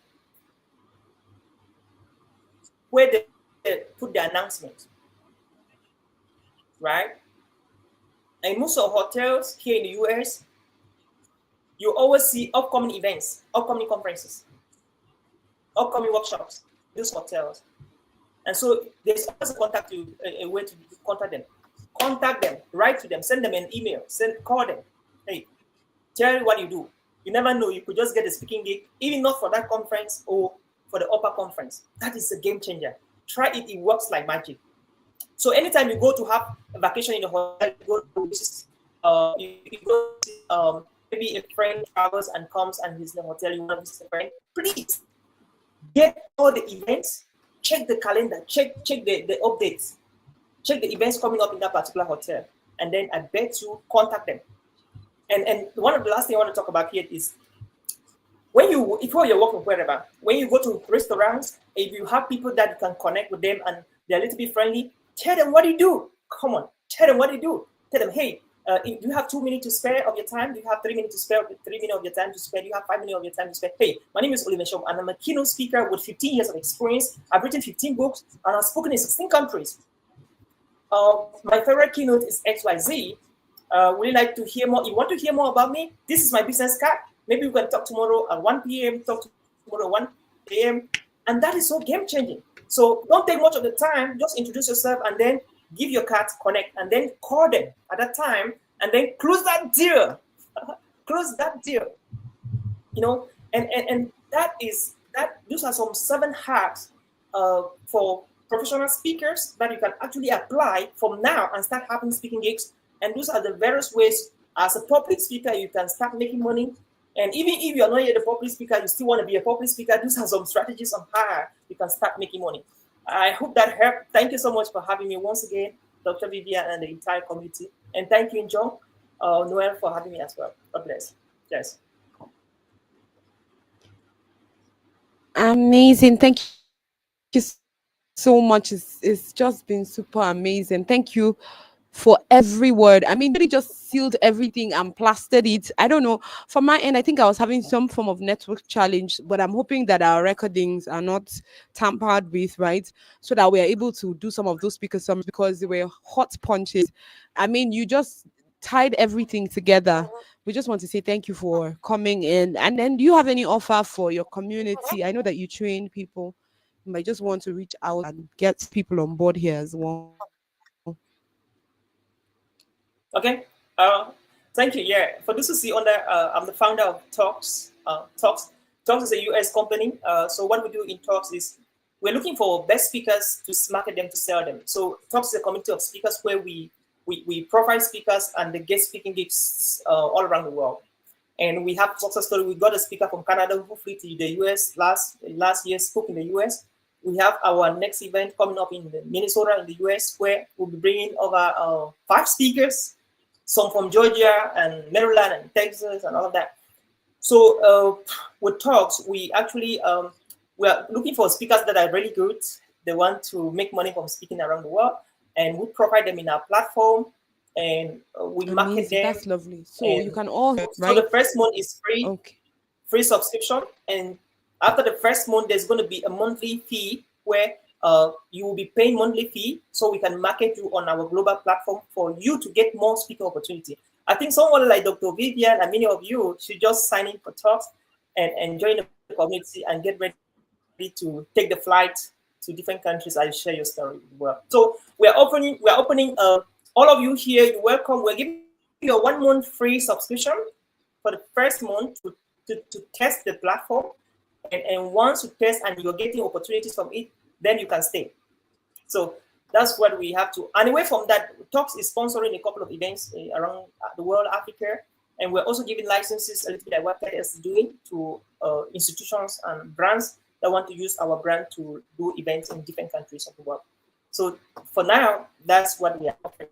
Speaker 12: where they put the announcement, right? And most of hotels here in the US, you always see upcoming events, upcoming conferences, upcoming workshops, those hotels. And so there's always a way to contact them. Contact them, write to them, send them an email, call them. Hey, tell you what you do. You never know, you could just get a speaking gig, even not for that conference or for the upper conference. That is a game changer. Try it, it works like magic. So anytime you go to have a vacation in a hotel, you go to you go to, maybe a friend travels and comes and he's in the hotel, you want to visit a friend, please get all the events, check the calendar, check the updates, check the events coming up in that particular hotel, and then I bet you contact them. And one of the last thing I want to talk about here is if you're working wherever, when you go to restaurants, if you have people that you can connect with them and they're a little bit friendly, tell them what you do. Come on, tell them what you do. Tell them, hey, if you have 2 minutes to spare of your time, do you have 3 minutes to spare? 3 minutes of your time to spare? Do you have 5 minutes of your time to spare? Hey, my name is Oliver Shom, and I'm a keynote speaker with 15 years of experience. I've written 15 books, and I've spoken in 16 countries. My favorite keynote is XYZ. Would you like to hear more? You want to hear more about me? This is my business card. Maybe we can talk tomorrow at 1 p.m., talk tomorrow at 1 a.m. And that is so game-changing. So don't take much of the time. Just introduce yourself and then give your card, connect, and then call them at that time and then close that deal. Close that deal. You know, and those are some 7 hacks for professional speakers that you can actually apply from now and start having speaking gigs. And those are the various ways as a public speaker you can start making money. And even if you're not yet a public speaker, you still want to be a public speaker, those are some strategies on how you can start making money. I hope that helped. Thank you so much for having me once again, Dr. Vivian and the entire community. And thank you, John, Noel, for having me as well. God bless. Yes.
Speaker 2: Amazing. Thank you so much. It's just been super amazing. Thank you for every word. I mean, you really just sealed everything and plastered it. I don't know. From my end, I think I was having some form of network challenge, but I'm hoping that our recordings are not tampered with, right? So that we are able to do some of those speakers some because they were hot punches. I mean, you just tied everything together. We just want to say thank you for coming in. And then, do you have any offer for your community? I know that you train people. You might just want to reach out and get people on board here as well.
Speaker 12: Okay. Thank you. Yeah. For those who see on there, I'm the founder of Talks. Talks is a US company. So what we do in Talks is we're looking for best speakers to market them, to sell them. So Talks is a community of speakers where we profile speakers and they get speaking gigs all around the world. And we have success story. We got a speaker from Canada who flew to the US last year, spoke in the US. We have our next event coming up in Minnesota in the US, where we'll be bringing over 5 speakers, some from Georgia and Maryland and Texas and all of that. So with Talks, we actually we are looking for speakers that are really good. They want to make money from speaking around the world, and we provide them in our platform, and we market them.
Speaker 2: That's lovely. So you can all, right?
Speaker 12: So the first month is free.
Speaker 2: Okay.
Speaker 12: Free subscription, and after the first month, there's going to be a monthly fee where you will be paying monthly fee, so we can market you on our global platform for you to get more speaker opportunity. I think someone like Dr. Vivian and many of you should just sign in for Talks and join the community and get ready happy to take the flight to different countries. I share your story as well. So we're opening all of you here, you're welcome. We're giving you a 1 month free subscription for the first month to test the platform. And once you test and you're getting opportunities from it, then you can stay. So that's what we have to. And away from that, Talks is sponsoring a couple of events around the world, Africa, and we're also giving licenses, a little bit like what Ted is doing, to institutions and brands that want to use our brand to do events in different countries of the world. So for now, that's what we are offering.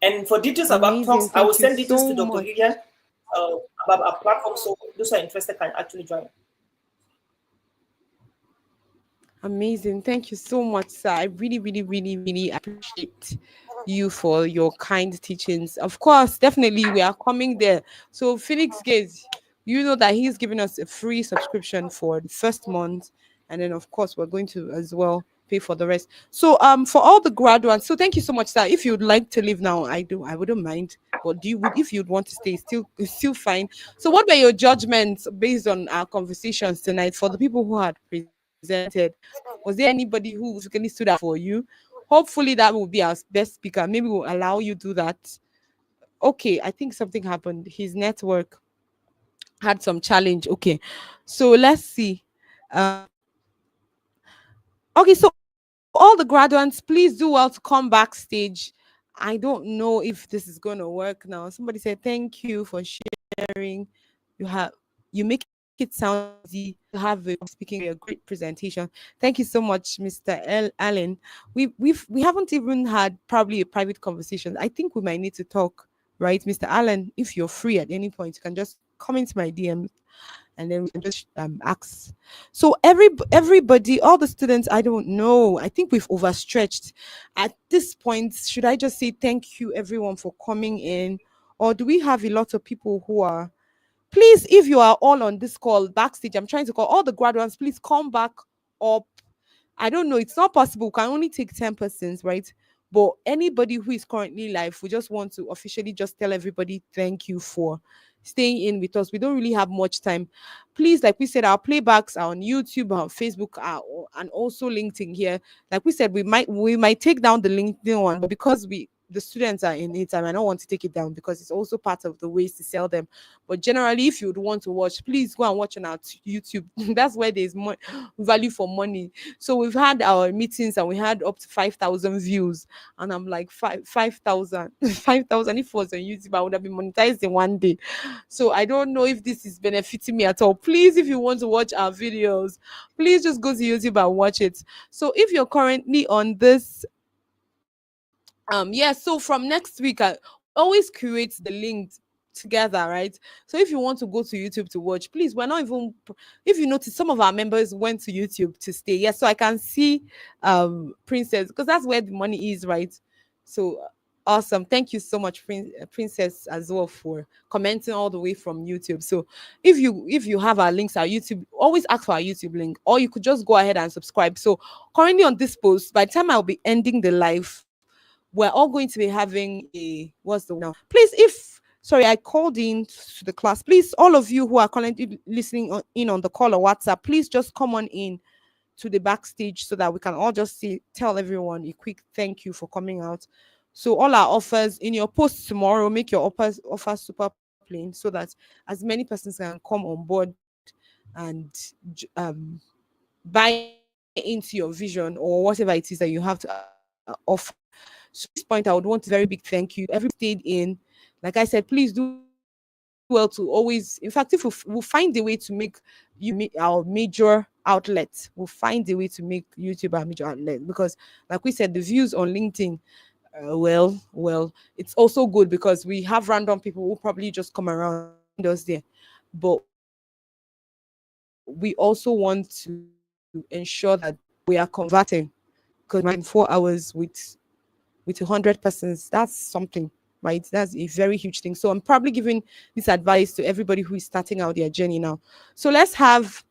Speaker 12: And for details about Talks,
Speaker 2: Amazing.
Speaker 12: I will
Speaker 2: Thank you
Speaker 12: send details to
Speaker 2: so
Speaker 12: Dr.
Speaker 2: much.
Speaker 12: Vivian about our platform, so those who are interested can actually join.
Speaker 2: Amazing. Thank you so much, sir. I really, really, really, really appreciate you for your kind teachings. Of course, definitely we are coming there. So Phoenix Gates, you know that he's giving us a free subscription for the first month. And then of course we're going to as well pay for the rest. So for all the graduates, so thank you so much, sir. If you'd like to leave now, I wouldn't mind. But do you would if you'd want to stay, it's still fine. So what were your judgments based on our conversations tonight for the people who had presented? Was there anybody who physically stood out for you? Hopefully that will be our best speaker. Maybe we'll allow you do that. Okay, I think something happened. His network had some challenge. Okay, so let's see. Okay, so all the graduates, please do well to come backstage. I don't know if this is going to work now. Somebody said thank you for sharing. You have you make it sound easy to have a speaking a great presentation. Thank you so much, Mr. Allen. We haven't even had probably a private conversation. I think we might need to talk, right, Mr. Allen? If you're free at any point, you can just come into my DM and then we can just ask. So everybody, all the students, I don't know. I think we've overstretched. At this point, should I just say thank you everyone for coming in, or do we have a lot of people who are? Please, if you are all on this call backstage, I'm trying to call all the graduates. Please come back up. I don't know. It's not possible. We can only take 10 persons, right? But anybody who is currently live, we just want to officially just tell everybody thank you for staying in with us. We don't really have much time. Please, like we said, our playbacks are on YouTube, on Facebook, and also LinkedIn here. Like we said, we might take down the LinkedIn one, but because the students are in it, and I don't want to take it down because it's also part of the ways to sell them. But generally, if you would want to watch, please go and watch on our YouTube. That's where there's more value for money. So we've had our meetings and we had up to 5,000 views. And I'm like, 5,000, 5,000. If it was on YouTube, I would have been monetized in one day. So I don't know if this is benefiting me at all. Please, if you want to watch our videos, please just go to YouTube and watch it. So if you're currently on this, yeah, so from next week, we always create the link together, right? So if you want to go to YouTube to watch, please, we're not even, if you notice, some of our members went to YouTube to stay. Yes, so I can see Princess, because that's where the money is, right? So awesome. Thank you so much, Princess, as well, for commenting all the way from YouTube. So if you have our links, our YouTube, always ask for our YouTube link, or you could just go ahead and subscribe. So currently on this post, by the time I'll be ending the live, we're all going to be having a what's the now? Please, if sorry, I called in to the class. Please, all of you who are currently listening in on the call or WhatsApp, please just come on in to the backstage so that we can all just tell everyone a quick thank you for coming out. So all our offers in your post tomorrow, make your offers super plain so that as many persons can come on board and buy into your vision or whatever it is that you have to offer. So at this point, I would want a very big thank you. Everybody stayed in. Like I said, please do well to always. In fact, if we'll find a way to make our major outlet, we'll find a way to make YouTube our major outlet because, like we said, the views on LinkedIn. Well, it's also good because we have random people who probably just come around us there. But we also want to ensure that we are converting because imagine 4 hours with 100 persons. That's something, right? That's a very huge thing. So I'm probably giving this advice to everybody who is starting out their journey now. So let's have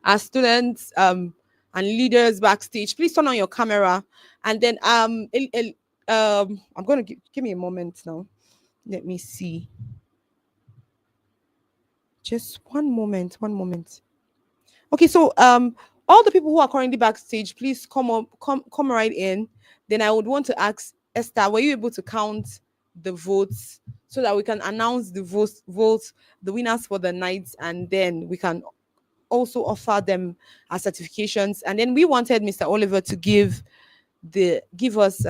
Speaker 2: our students and leaders backstage. Please turn on your camera, and then I'm gonna give me a moment now. Let me see. Just one moment, one moment. Okay, so all the people who are currently backstage, please come up, come right in. Then I would want to ask Esther, were you able to count the votes so that we can announce the votes, the winners for the night, and then we can also offer them as certifications. And then we wanted Mr. Oliver to give us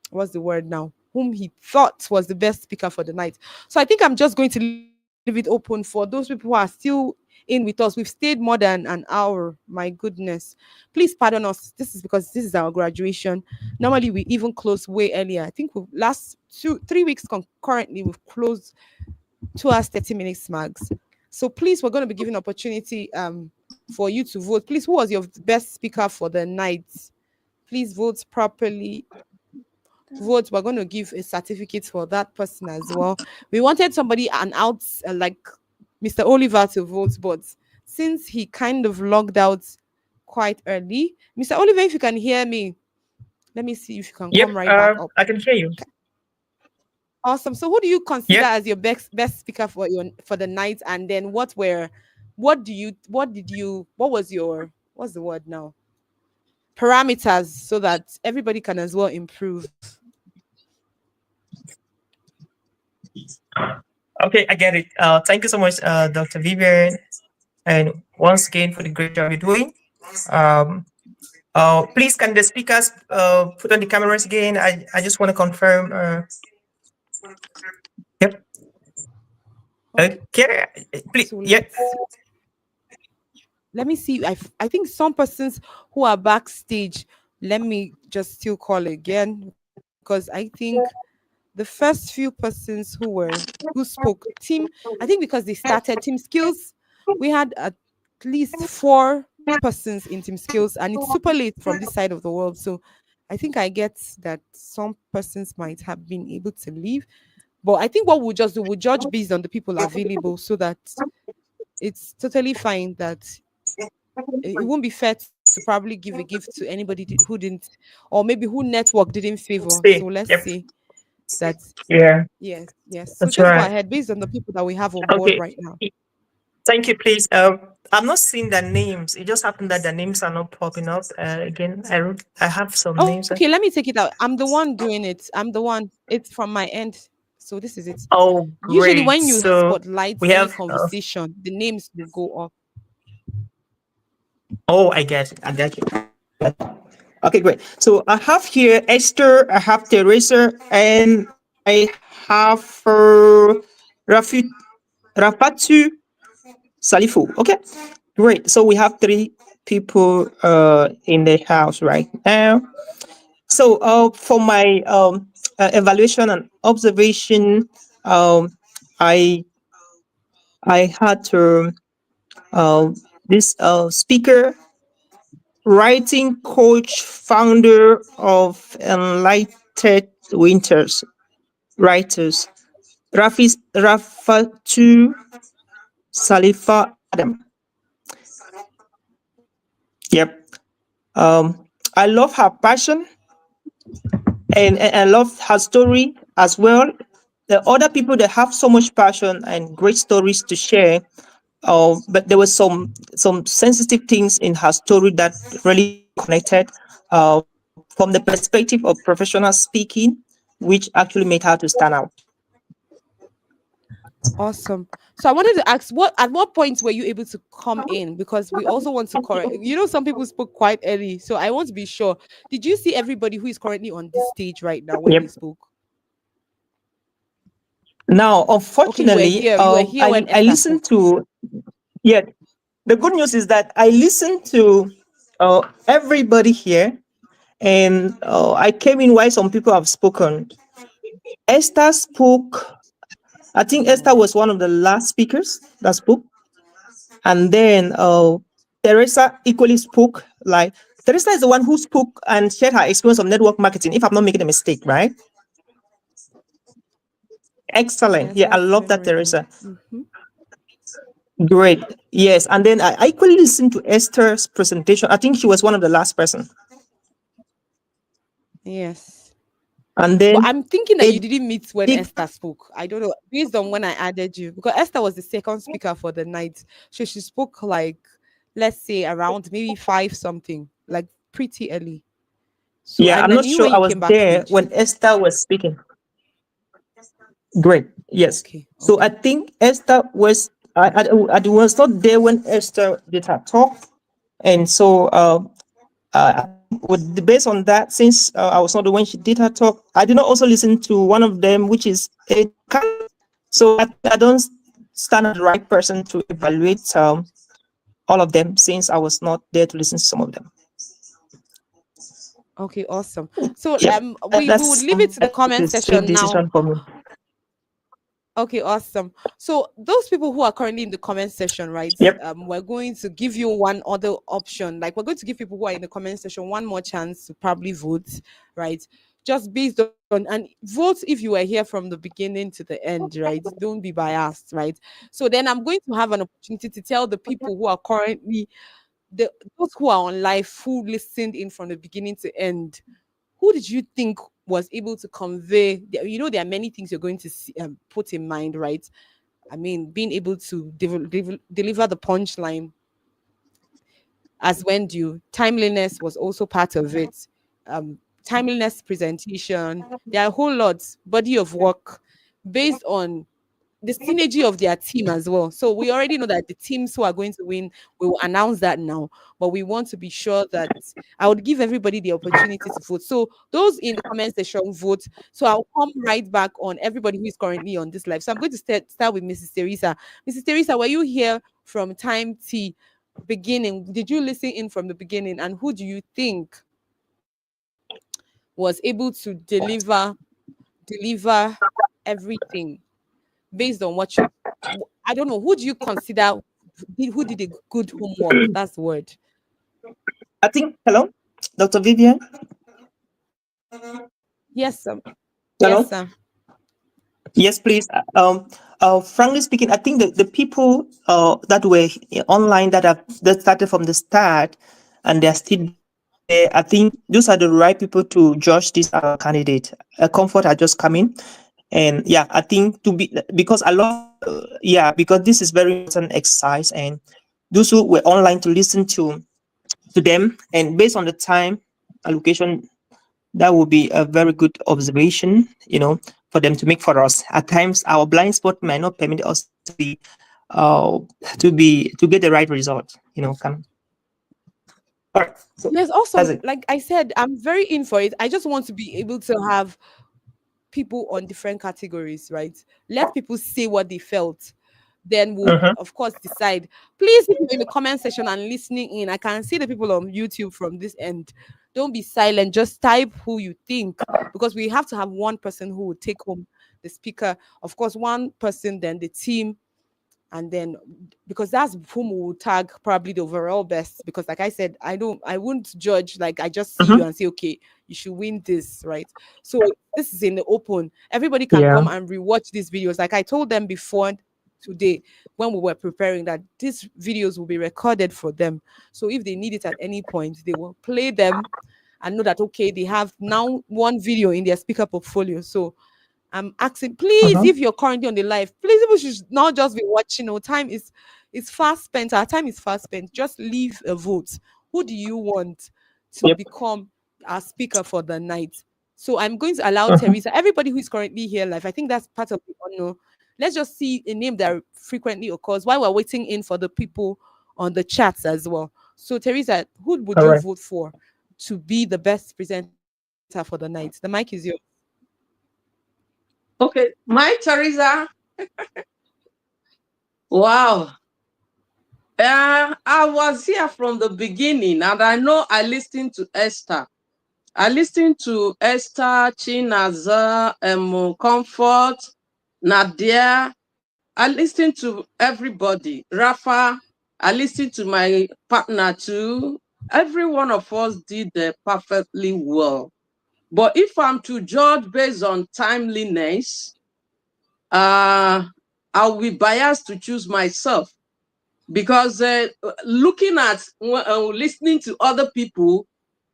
Speaker 2: what's the word now? Whom he thought was the best speaker for the night. So I think I'm just going to leave it open for those people who are still in with us. We've stayed more than an hour. My goodness. Please pardon us. This is because this is our graduation. Normally we even close way earlier. I think we've last 3 weeks concurrently we've closed 2 hours 30 minutes max. So please, we're going to be giving opportunity for you to vote. Please, who was your best speaker for the night? Please vote properly. Vote. We're going to give a certificate for that person as well. We wanted somebody like Mr. Oliver to vote, but since he kind of logged out quite early, Mr. Oliver, if you can hear me, let me see if you can
Speaker 12: Yep,
Speaker 2: come right back up.
Speaker 12: I can hear you.
Speaker 2: Awesome. So who do you consider
Speaker 12: Yep.
Speaker 2: as your best speaker for the night? And then what was your, what's the word now? Parameters so that everybody can as well improve.
Speaker 12: Okay, I get it. Thank you so much, Dr. Vivian, and once again for the great job you're doing. Um, please, can the speakers put on the cameras again? I just want to confirm. Yep. Okay. Please.
Speaker 2: So
Speaker 12: Yep.
Speaker 2: let me see. I think some persons who are backstage. Let me just still call again because I think the first few persons who spoke team. I think because they started team skills, we had at least 4 persons in team skills, and it's super late from this side of the world. So I think I get that some persons might have been able to leave. But I think what we'll just do, we'll judge based on the people available so that it's totally fine that it won't be fair to probably give a gift to anybody who didn't, or maybe who network didn't favor. So
Speaker 12: Stay.
Speaker 2: let's
Speaker 12: Yep.
Speaker 2: see that.
Speaker 12: Yeah.
Speaker 2: Yes. So
Speaker 12: That's
Speaker 2: just go
Speaker 12: right.
Speaker 2: ahead based on the people that we have on board
Speaker 12: Okay.
Speaker 2: right now.
Speaker 12: Thank you, please. I'm not seeing the names. It just happened that the names are not popping up. Again, I have some names.
Speaker 2: Okay, let me take it out. I'm the one doing it. I'm the one. It's from my end. So this is it.
Speaker 12: Oh,
Speaker 2: Usually
Speaker 12: great.
Speaker 2: when you
Speaker 12: So
Speaker 2: spotlight
Speaker 12: we
Speaker 2: any
Speaker 12: have.
Speaker 2: conversation, the names will go up.
Speaker 12: Oh, I get it. I get it. Okay, great. So I have here Esther, I have Teresa, and I have Rafatu Salifu. Okay, great. So we have 3 people in the house right now. So for my evaluation and observation, I I had to this speaker, writing coach, founder of Enlightened Winters Writers, Rafatu Salifa Adam. Yep. I love her passion, and I love her story as well. The other people that have so much passion and great stories to share, but there was some sensitive things in her story that really connected from the perspective of professional speaking, which actually made her to stand out.
Speaker 2: Awesome. So I wanted to ask, at what point were you able to come in? Because we also want to correct. Some people spoke quite early, so I want to be sure. Did you see everybody who is currently on this stage right now when they
Speaker 12: Yep.
Speaker 2: spoke?
Speaker 12: Now,
Speaker 2: Okay, you were
Speaker 12: unfortunately,
Speaker 2: here. You were here when
Speaker 12: I
Speaker 2: Esther
Speaker 12: listened
Speaker 2: spoke.
Speaker 12: to, yeah. The good news is that I listened to everybody here, and I came in while some people have spoken. Esther spoke. I think Esther was one of the last speakers that spoke. And then Teresa equally spoke. Like, Teresa is the one who spoke and shared her experience of network marketing, if I'm not making a mistake, right? Excellent.
Speaker 2: Yes,
Speaker 12: Yeah, I
Speaker 2: that's
Speaker 12: love that,
Speaker 2: very good.
Speaker 12: Teresa. Great. Yes. And then I equally listened to Esther's presentation. I think she was one of the last person.
Speaker 2: Yes.
Speaker 12: And
Speaker 2: But
Speaker 12: then
Speaker 2: I'm thinking that you
Speaker 12: it
Speaker 2: didn't meet when
Speaker 12: did.
Speaker 2: Esther spoke. I don't know, based on when I added you, because Esther was the second speaker for the night. So she spoke like, let's say around maybe five something, like pretty early. So
Speaker 12: Yeah,
Speaker 2: I
Speaker 12: I'm not
Speaker 2: knew
Speaker 12: sure
Speaker 2: when
Speaker 12: I
Speaker 2: you
Speaker 12: was
Speaker 2: came
Speaker 12: there
Speaker 2: backstage.
Speaker 12: when Esther was speaking. Great. Yes.
Speaker 2: Okay,
Speaker 12: So I
Speaker 2: okay.
Speaker 12: think Esther was. I was not there when Esther did her talk, and so I think with based on that, since I was not the when she did her talk, I did not also listen to one of them, which is a candidate. So I think I don't stand as the right person to evaluate all of them, since I was not there to listen to some of them.
Speaker 2: Okay, awesome. So
Speaker 12: Yep,
Speaker 2: we would
Speaker 12: that's
Speaker 2: leave it to the
Speaker 12: it's
Speaker 2: comment
Speaker 12: a sweet
Speaker 2: section now.
Speaker 12: decision for me.
Speaker 2: Okay, awesome. So those people who are currently in the comment section, right?
Speaker 12: Yep.
Speaker 2: We're going to give you one other option. Like we're going to give people who are in the comment section one more chance to probably vote, right? Just based on and vote if you were here from the beginning to the end, right? Don't be biased, right? So then I'm going to have an opportunity to tell the people who are currently those who are on live who listened in from the beginning to end, who did you think was able to convey you know there are many things you're going to see, put in mind, right? I mean, being able to deliver the punchline as when due, timeliness was also part of it. Timeliness, presentation, there are a whole lot body of work based on the synergy of their team as well. So we already know that the teams who are going to win, we will announce that now. But we want to be sure that I would give everybody the opportunity to vote. So those in the comment section vote. So I'll come right back on everybody who is currently on this live. So I'm going to start with Mrs. Teresa. Mrs. Teresa, were you here from time T beginning? Did you listen in from the beginning? And who do you think was able to deliver everything based on what you I don't know, who do you consider who did a good homework? That's the word.
Speaker 12: I think. Hello, Dr. Vivian.
Speaker 2: Yes, sir. Yes,
Speaker 12: Hello.
Speaker 2: sir.
Speaker 12: Yes, please. Frankly speaking, I think the people that were online that started from the start and they're still there, I think those are the right people to judge this candidate. Comfort are just coming, and yeah, I think to be because I love because this is very important exercise, and those who were online to listen to them, and based on the time allocation, that would be a very good observation, for them to make for us. At times, our blind spot might not permit us uh, to get the right result. All right. So
Speaker 2: Yes,
Speaker 12: that's
Speaker 2: awesome.
Speaker 12: it.
Speaker 2: Like I said, I'm very in for it. I just want to be able to have people on different categories, right? Let people say what they felt. Then we'll,
Speaker 12: Mhm.
Speaker 2: of course, decide. Please, if you're in the comment section and listening in, I can see the people on YouTube from this end. Don't be silent. Just type who you think, because we have to have one person who will take home the speaker. Of course, one person, then the team, and then because that's whom we will tag probably the overall best, because like I said, I wouldn't judge, like I just see you
Speaker 12: Mhm.
Speaker 2: and say, okay, you should win this, right? So this is in the open. Everybody can
Speaker 12: Yeah.
Speaker 2: come and rewatch these videos. Like I told them before today when we were preparing, that these videos will be recorded for them, so if they need it at any point, they will play them and know that okay, they have now one video in their speaker portfolio. So I'm asking, please,
Speaker 12: Mhm.
Speaker 2: if you're currently on the live, please, people should not just be watching. No, time is fast spent. Our time is fast spent. Just leave a vote. Who do you want to
Speaker 12: Yep.
Speaker 2: become our speaker for the night? So I'm going to allow
Speaker 12: Mhm.
Speaker 2: Teresa, everybody who is currently here live. I think that's part of the honor. Let's just see a name that frequently occurs while we're waiting in for the people on the chats as well. So Teresa, who would
Speaker 12: All
Speaker 2: you
Speaker 12: right.
Speaker 2: vote for to be the best presenter for the night? The mic is yours.
Speaker 8: Okay, my Teresa. Wow. I was here from the beginning, and I know I listened to Esther. I listened to Esther, Chinaza, Comfort, Nadia. I listened to everybody. Rafa. I listened to my partner too. Every one of us did perfectly well. But if I'm to judge based on timeliness, I'll be biased to choose myself, because looking at listening to other people,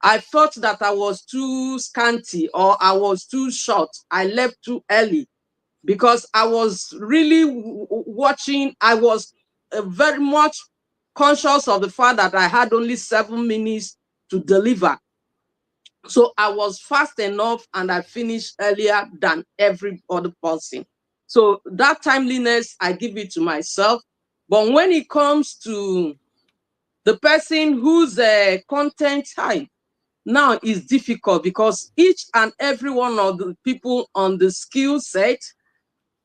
Speaker 8: I thought that I was too scanty or I was too short. I left too early because I was really watching. I was very much conscious of the fact that I had only 7 minutes to deliver. So I was fast enough and I finished earlier than every other person. So that timeliness, I give it to myself. But when it comes to the person whose content type now is difficult, because each and every one of the people on the skill set,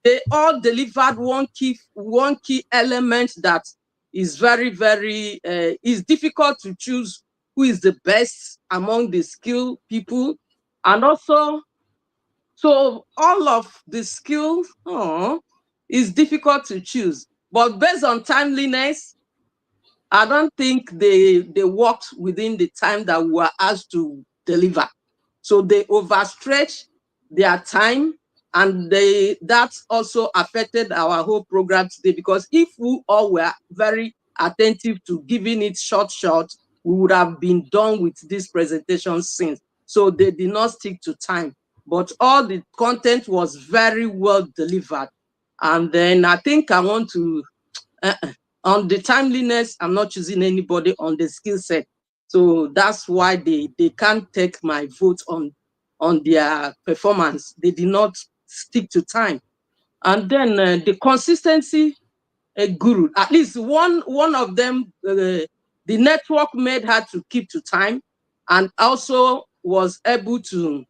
Speaker 8: they all delivered one key element that is very, very is difficult to choose who is the best among the skill people. And also, so all of the skills is difficult to choose. But based on timeliness, I don't think they worked within the time that we were asked to deliver. So they overstretched their time, and that also affected our whole program today, because if we all were very attentive to giving it short, we would have been done with this presentation since. So they did not stick to time, but all the content was very well delivered. And then I think I want to on the timeliness, I'm not choosing anybody on the skill set. So that's why they can't take my vote on their performance. They did not stick to time. And then the consistency guru, at least one of them, the network made her to keep to time, and also was able to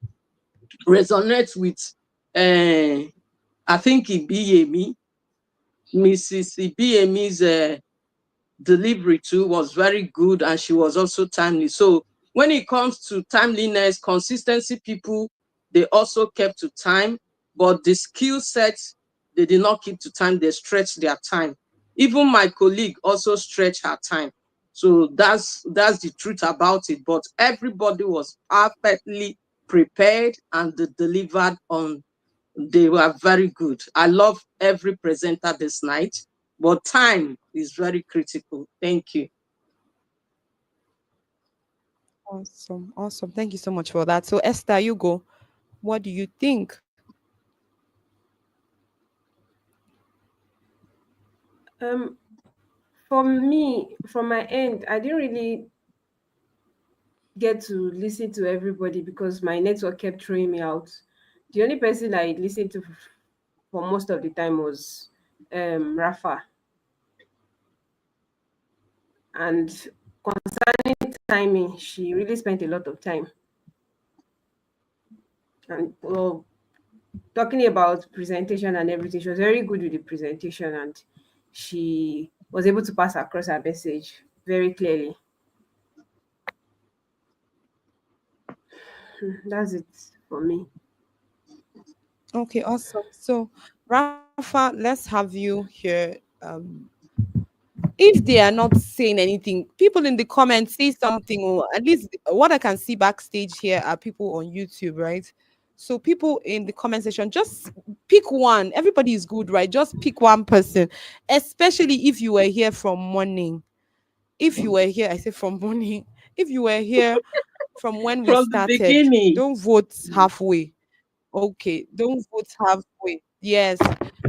Speaker 8: resonate with, I think, Ibiyemi, Mrs. Ibiyemi's delivery too was very good, and she was also timely. So when it comes to timeliness, consistency, people, they also kept to time, but the skill sets, they did not keep to time. They stretched their time. Even my colleague also stretched her time. So that's the truth about it. But everybody was perfectly prepared and they delivered on. They were very good. I love every presenter this night, but time is very critical. Thank you.
Speaker 2: Awesome. Awesome. Thank you so much for that. So, Esther, you go. What do you think?
Speaker 6: Um, for me, from my end, I didn't really get to listen to everybody because my network kept throwing me out. The only person I listened to for most of the time was Rafa. And concerning timing, she really spent a lot of time. And well, talking about presentation and everything, she was very good with the presentation, and she was able to pass across her message very clearly. That's it for me.
Speaker 2: Okay, awesome. So, Rafa, let's have you here. If they are not saying anything, people in the comments say something, or at least what I can see backstage here are people on YouTube, right? So people in the comment section, just pick one. Everybody is good, right? Just pick one person, especially if you were here from morning. If you were here, I say from morning. If you were here from when we
Speaker 8: From the
Speaker 2: started,
Speaker 8: beginning.
Speaker 2: don't vote halfway. Okay, don't vote halfway. Yes,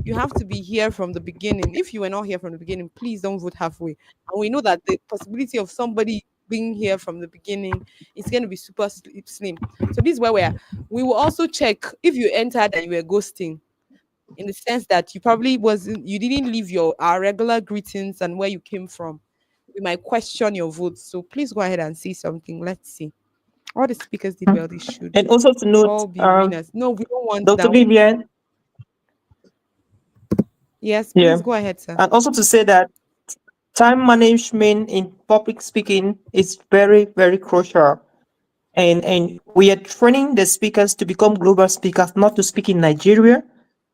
Speaker 2: you have to be here from the beginning. If you were not here from the beginning, please don't vote halfway. And we know that the possibility of somebody being here from the beginning is going to be super slim. So this is where we are. We will also check if you entered and you were ghosting, in the sense that you didn't leave our regular greetings and where you came from. We might question your votes. So please go ahead and see something. Let's see. All the speakers did well. They should
Speaker 12: And also to note,
Speaker 2: all be winners. No, we don't want
Speaker 12: Dr.
Speaker 2: that.
Speaker 12: Vivian,
Speaker 2: Yes,
Speaker 12: yeah,
Speaker 2: please go ahead, sir.
Speaker 12: and also to say that time management in public speaking is very, very crucial. And we are training the speakers to become global speakers, not to speak in Nigeria,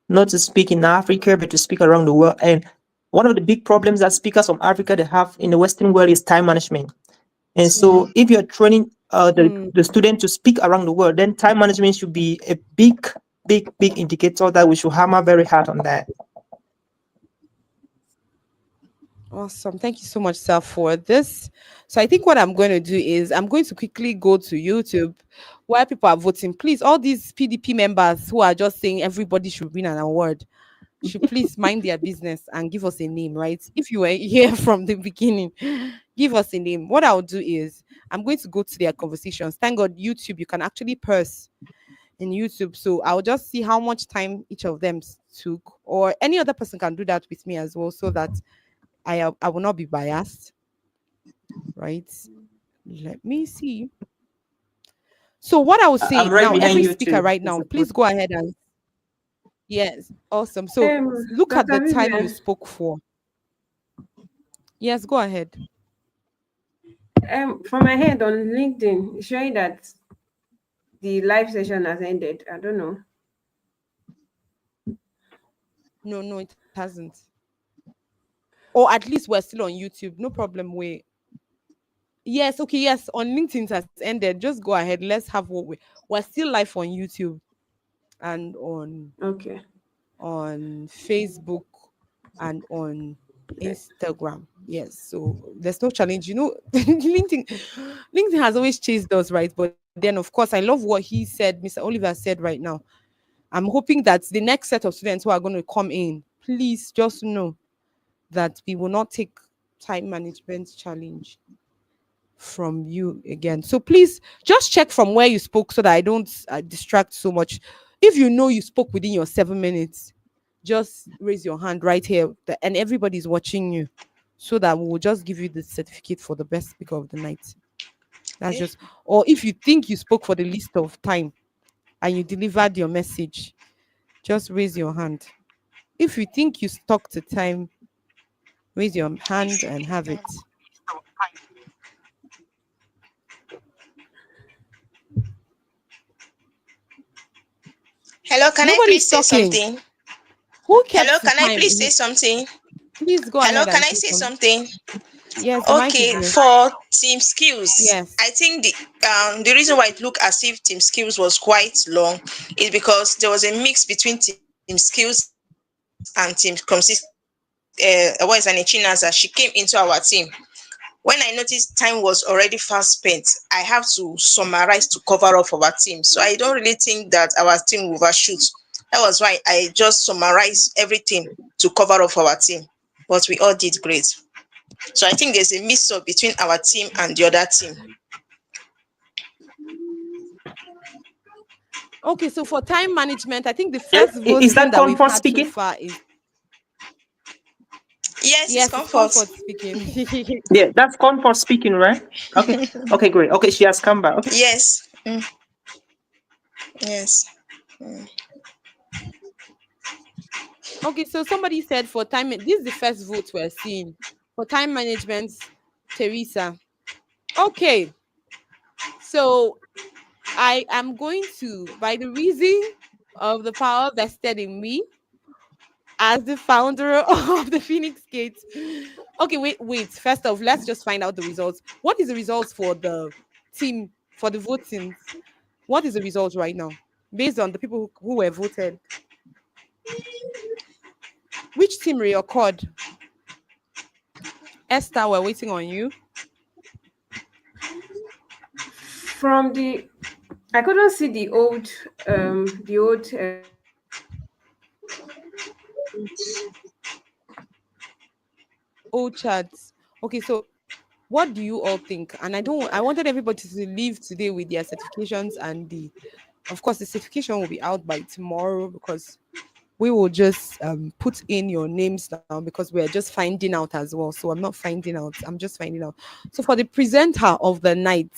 Speaker 12: not to speak in Africa, but to speak around the world. And one of the big problems that speakers from Africa they have in the Western world is time management. And so if you're training the student to speak around the world, then time management should be a big, big, big indicator that we should hammer very hard on that.
Speaker 2: Awesome. Thank you so much, sir, for this. So I think what I'm going to do is I'm going to quickly go to YouTube where people are voting. Please, all these PDP members who are just saying everybody should win an award should please mind their business and give us a name, right? If you were here from the beginning, give us a name. What I'll do is I'm going to go to their conversations. Thank God, YouTube, you can actually purse in YouTube. So I'll just see how much time each of them took, or any other person can do that with me as well, so that I will not be biased, right? Let me see. So what I was
Speaker 12: I'm
Speaker 2: saying
Speaker 12: right
Speaker 2: now,
Speaker 12: behind
Speaker 2: every
Speaker 12: you
Speaker 2: speaker
Speaker 12: too.
Speaker 2: right
Speaker 12: It's
Speaker 2: now,
Speaker 12: a
Speaker 2: please go ahead and yes, awesome. So look at the
Speaker 6: Dr.
Speaker 2: time you
Speaker 6: Vivian,
Speaker 2: spoke for. Yes, go ahead.
Speaker 6: from my head on LinkedIn, it's showing that the live session has ended. I don't know.
Speaker 2: No, no, it hasn't. Or at least we're still on YouTube. No problem. Wait. Yes, okay, yes. On LinkedIn it has ended. Just go ahead. Let's have we're still live on YouTube and
Speaker 6: Okay.
Speaker 2: on Facebook and on Instagram. Yes. So there's no challenge. LinkedIn has always chased us, right? But then of course I love what he said, Mr. Oliver said right now. I'm hoping that the next set of students who are going to come in, please just know that we will not take time management challenge from you again. So please just check from where you spoke so that I don't distract so much. If you know you spoke within your 7 minutes, just raise your hand right here, and everybody's watching you, so that we will just give you the certificate for the best speaker of the night. That's
Speaker 7: Okay.
Speaker 2: just, or if you think you spoke for the least of time and you delivered your message, just raise your hand. If you think you stuck to time, raise your hand and have it.
Speaker 7: Hello, can I
Speaker 2: Nobody's
Speaker 7: please say
Speaker 2: talking.
Speaker 7: something?
Speaker 2: Who
Speaker 7: Hello,
Speaker 2: kept the
Speaker 7: can I
Speaker 2: time?
Speaker 7: please say something?
Speaker 2: Please go
Speaker 7: Hello,
Speaker 2: ahead
Speaker 7: can
Speaker 2: and
Speaker 7: I
Speaker 2: say
Speaker 7: say
Speaker 2: something.
Speaker 7: something?
Speaker 2: Yes, the mic is
Speaker 7: Okay,
Speaker 2: yours.
Speaker 7: for team skills,
Speaker 2: Yes.
Speaker 7: I think the reason why it looked as if team skills was quite long is because there was a mix between team skills and team what is her name, Chinaza. She came into our team. When I noticed time was already fast spent, I have to summarize to cover up our team. So I don't really think that our team will overshoot. That was why I just summarized everything to cover up our team. But we all did great. So I think there's a mix up between our team and the other team.
Speaker 2: Okay, so for time management, I think the first
Speaker 12: Is
Speaker 2: voting
Speaker 12: that
Speaker 2: that we've
Speaker 12: comfort
Speaker 2: had so
Speaker 12: speaking?
Speaker 2: far is
Speaker 7: Yes, it's
Speaker 2: yes, it's
Speaker 7: comfort.
Speaker 2: comfort speaking.
Speaker 12: Yeah, that's comfort speaking, right? Okay. Okay, great. Okay, she has come back. Okay.
Speaker 7: Yes. Yes.
Speaker 2: Okay, so somebody said for time, this is the first vote we're seeing for time management, Teresa. Okay, so I am going to, by the reason of the power vested in me as the founder of the Phoenix Gate. Okay, wait. First off, let's just find out the results. What is the results for the team for the voting? What is the results right now based on the people who were voted? Which team reoccurred? Esther, we're waiting on you.
Speaker 6: From the I couldn't see the old
Speaker 2: All chats. Okay, so what do you all think? And I wanted everybody to leave today with their certifications, and the of course the certification will be out by tomorrow, because we will just put in your names now, because we're just finding out as well. So I'm not finding out, I'm just finding out. So for the presenter of the night,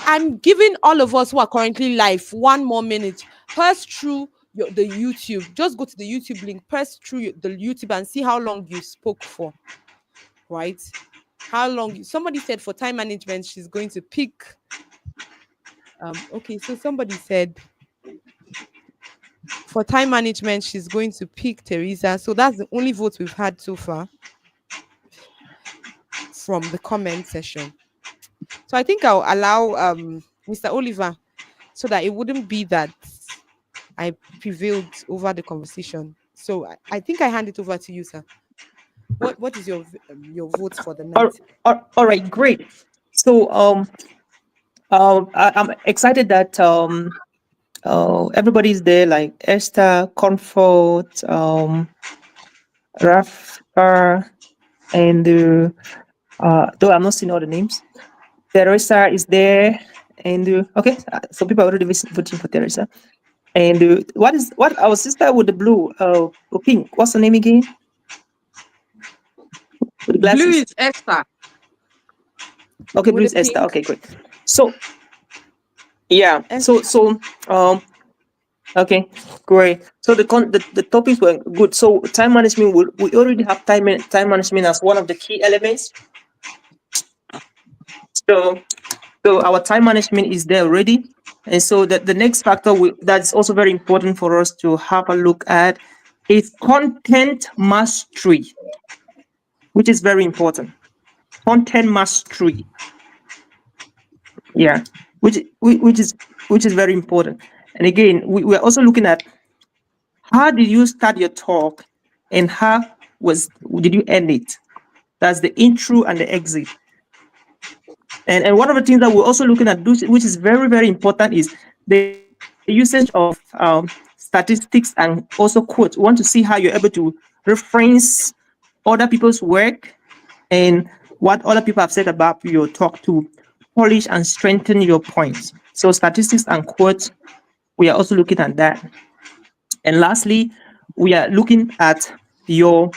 Speaker 2: I'm giving all of us who are currently live 1 more minute. Press through the YouTube. Just go to the YouTube link, press through the YouTube and see how long you spoke for, right? How long somebody said for time management, she's going to pick. Okay, so somebody said for time management, she's going to pick Teresa. So that's the only vote we've had so far from the comment section. So I think I'll allow Mr. Oliver, so that it wouldn't be that I prevailed over the conversation. So I think I hand it over to you, sir. What is your vote for the
Speaker 13: All,
Speaker 2: night?
Speaker 13: all right, great. So I'm excited that everybody's there, like Esther, Comfort, Raf, and though I'm not seeing all the names. Teresa is there, and okay, so people are already voting for Teresa. And what our sister with the blue, pink? What's her name again? With the
Speaker 8: Blue
Speaker 13: glasses.
Speaker 8: is Esther.
Speaker 13: Okay, blue
Speaker 2: With the
Speaker 13: is Esther.
Speaker 2: pink
Speaker 13: Okay, great. So yeah,
Speaker 2: Esther.
Speaker 13: okay, great. So the topics were good. So time management, we already have time management as one of the key elements. So our time management is there already. And so the next factor that's also very important for us to have a look at is content mastery, which is very important. Content mastery. Yeah, which is very important. And again, we're also looking at how did you start your talk and how did you end it? That's the intro and the exit. And one of the things that we're also looking at, which is very, very important, is the usage of statistics and also quotes. We want to see how you're able to reference other people's work and what other people have said about your talk to polish and strengthen your points. So statistics and quotes, we are also looking at that. And lastly, we are looking at your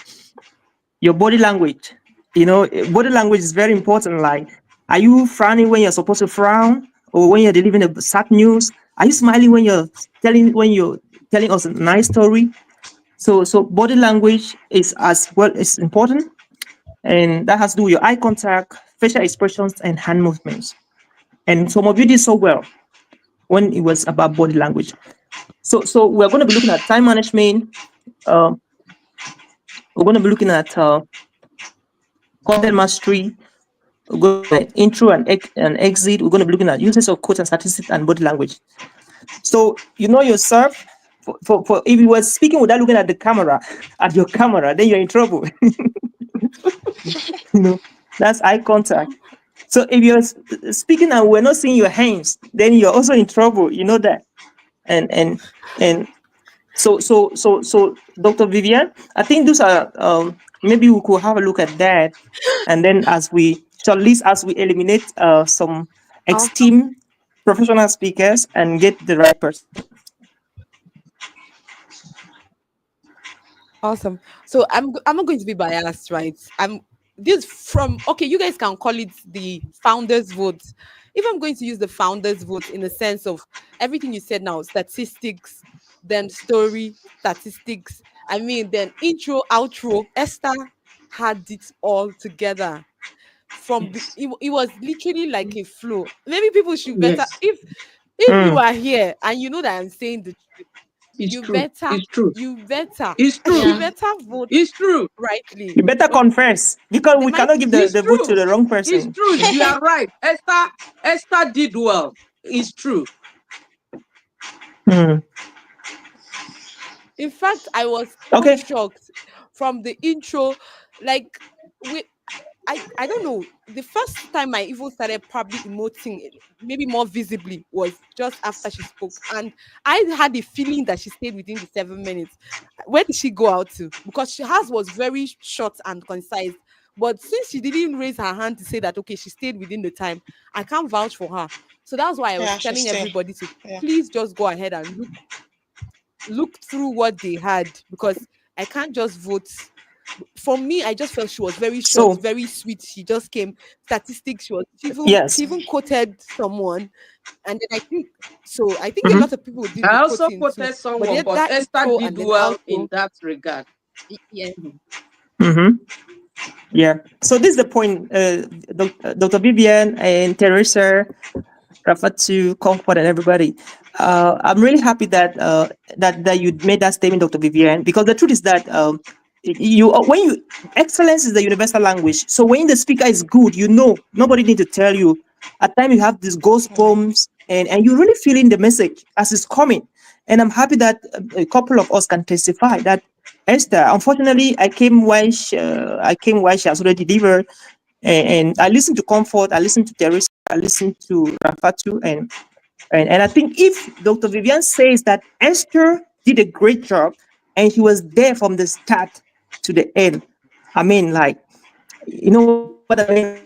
Speaker 13: body language. Body language is very important. Like, are you frowning when you're supposed to frown, or when you're delivering a sad news? Are you smiling when you're telling us a nice story? So body language is as well is important, and that has to do with your eye contact, facial expressions, and hand movements. And some of you did so well when it was about body language. So we're going to be looking at time management. Um, we're going to be looking at content mastery. We're going to be intro and exit. We're going to be looking at uses of quotes and statistics and body language. So you know yourself. For if you were speaking without looking at the camera, at your camera, then you're in trouble. That's eye contact. So if you're speaking and we're not seeing your hands, then you're also in trouble. You know that. And so Dr. Vivian, I think those are maybe we could have a look at that, and then at least as we eliminate some
Speaker 6: Awesome.
Speaker 13: esteemed professional speakers and get the right person.
Speaker 2: Awesome. So I'm not going to be biased, right? I'm this from okay, you guys can call it the founders vote. If I'm going to use the founders vote in the sense of everything you said now, statistics, then story, statistics, I mean then intro, outro, Esther had it all together.
Speaker 8: Yes.
Speaker 2: It was literally like a flow. Maybe people should better
Speaker 8: Yes.
Speaker 2: if you
Speaker 13: Mm,
Speaker 2: are here and you know that I'm saying the truth,
Speaker 8: It's
Speaker 2: you
Speaker 8: true.
Speaker 2: better
Speaker 8: It's true.
Speaker 2: you better
Speaker 8: It's true.
Speaker 2: you
Speaker 10: Yeah.
Speaker 2: better vote
Speaker 8: It's true.
Speaker 2: rightly.
Speaker 13: you better
Speaker 2: But
Speaker 13: confess, because
Speaker 2: there
Speaker 13: we
Speaker 2: might
Speaker 13: cannot give
Speaker 8: It's
Speaker 13: the vote to
Speaker 8: true.
Speaker 13: the wrong
Speaker 8: It's
Speaker 13: person.
Speaker 8: true. You are right. Esther did well. It's true.
Speaker 13: Mm.
Speaker 2: in fact I was so
Speaker 13: Okay.
Speaker 2: shocked from the intro. Like we I don't know. The first time I even started probably emoting, maybe more visibly, was just after she spoke. And I had the feeling that she stayed within the 7 minutes. Where did she go out to? Because hers was very short and concise. But since she didn't raise her hand to say that, okay, she stayed within the time, I can't vouch for her. So that's why I was
Speaker 7: Yeah, she's
Speaker 2: telling
Speaker 7: still.
Speaker 2: everybody to
Speaker 7: Yeah.
Speaker 2: please just go ahead and look through what they had, because I can't just vote. For me, I just felt she was very short,
Speaker 13: So
Speaker 2: very sweet. She just came statistics. She
Speaker 13: yes.
Speaker 2: even quoted someone, and then I think so. I think a
Speaker 13: Mm-hmm.
Speaker 2: lot of people did
Speaker 8: I
Speaker 2: the
Speaker 8: also
Speaker 2: quoting too.
Speaker 8: quoted
Speaker 2: But
Speaker 8: someone,
Speaker 2: then
Speaker 8: but
Speaker 2: that
Speaker 8: Esther
Speaker 2: intro
Speaker 8: did
Speaker 2: and then
Speaker 8: well in
Speaker 2: outro,
Speaker 8: that regard.
Speaker 2: yeah,
Speaker 13: Mm-hmm. Yeah. So this is the point, Dr. Vivian and Teresa, Rafatu, Comfort, and everybody. I'm really happy that you made that statement, Dr. Vivian, because the truth is that excellence is the universal language. So when the speaker is good, nobody need to tell you. At times you have these ghost bombs, and you're really feeling the message as it's coming. And I'm happy that a couple of us can testify that Esther, unfortunately, I came while she has already delivered, and I listened to Comfort, I listened to Teresa, I listened to Rafatu, and I think if Dr. Vivian says that Esther did a great job and he was there from the start to the end, I mean, like, you know what I mean?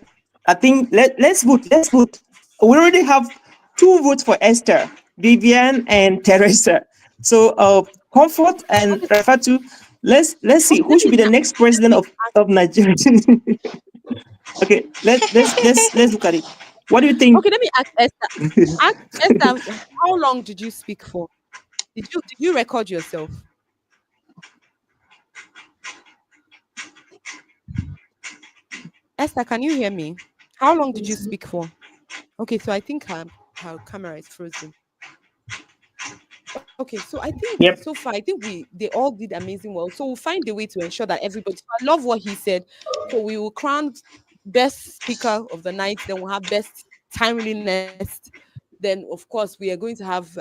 Speaker 13: I think let's vote. Let's vote. We already have two votes for Esther, Vivian and Teresa. So Comfort and
Speaker 2: Okay,
Speaker 13: Rafatu, let's see
Speaker 2: okay,
Speaker 13: who should be the next
Speaker 2: let
Speaker 13: president
Speaker 2: me
Speaker 13: of Nigeria. Okay, let's look at it. What do you think?
Speaker 2: okay, let me ask Esther. Ask Esther, how long did you speak for? Did you record yourself? Esther, can you hear me? How long did you speak for? Okay, so I think her camera is frozen. Okay, so I think
Speaker 12: Yep.
Speaker 2: so far, I think they all did amazing well. So we'll find a way to ensure that everybody. So I love what he said. So we will crown best speaker of the night. Then we'll have best timeliness. Then of course we are going to have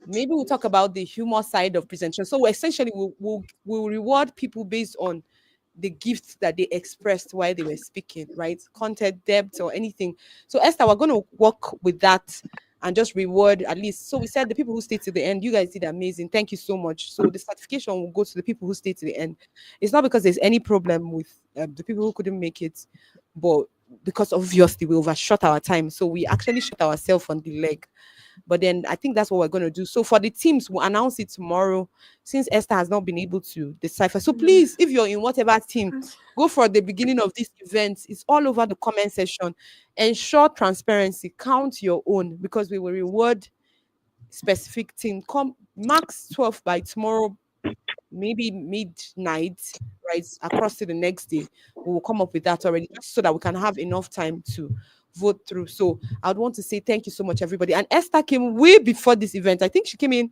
Speaker 2: maybe we'll talk about the humor side of presentation. So essentially, we'll reward people based on the gifts that they expressed while they were speaking, right? Content depth or anything. So Esther, we're going to work with that and just reward at least. So we said the people who stayed to the end, you guys did amazing. Thank you so much. So the certification will go to the people who stayed to the end. It's not because there's any problem with the people who couldn't make it, but because obviously we overshot our time. So we actually shot ourselves on the leg. But then I think that's what we're going to do. So for the teams, we'll announce it tomorrow since Esther has not been able to decipher. So please, if you're in whatever team, go for the beginning of this event. It's all over the comment section. Ensure transparency. Count your own because we will reward specific team. Come max 12 by tomorrow, maybe midnight, right? Across to the next day. We will come up with that already just so that we can have enough time to vote through. So I'd want to say thank you so much, everybody. And Esther came way before this event. I think she came in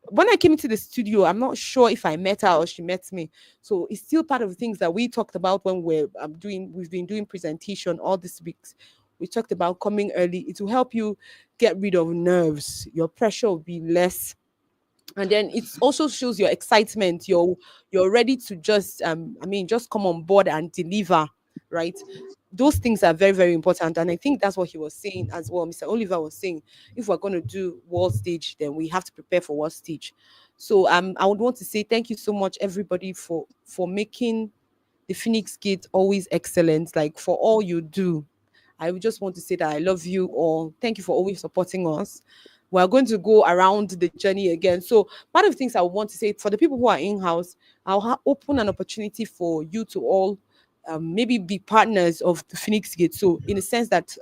Speaker 2: when I came into the studio. I'm not sure if I met her or she met me. So it's still part of the things that we talked about when we've been doing presentation all this weeks. We talked about coming early. It will help you get rid of nerves. Your pressure will be less, and then it also shows your excitement. You're ready to just just come on board and deliver, right? Those things are very, very important, and I think that's what he was saying as well. Mr. Oliver was saying, if we're going to do world stage, then we have to prepare for world stage. So I would want to say thank you so much, everybody, for making the Phoenix Gate always excellent, like for all you do. I would just want to say that I love you all. Thank you for always supporting us. We're going to go around the journey again. So, part of the things I want to say for the people who are in house, open an opportunity for you to all maybe be partners of the Phoenix Gate. So, in a sense that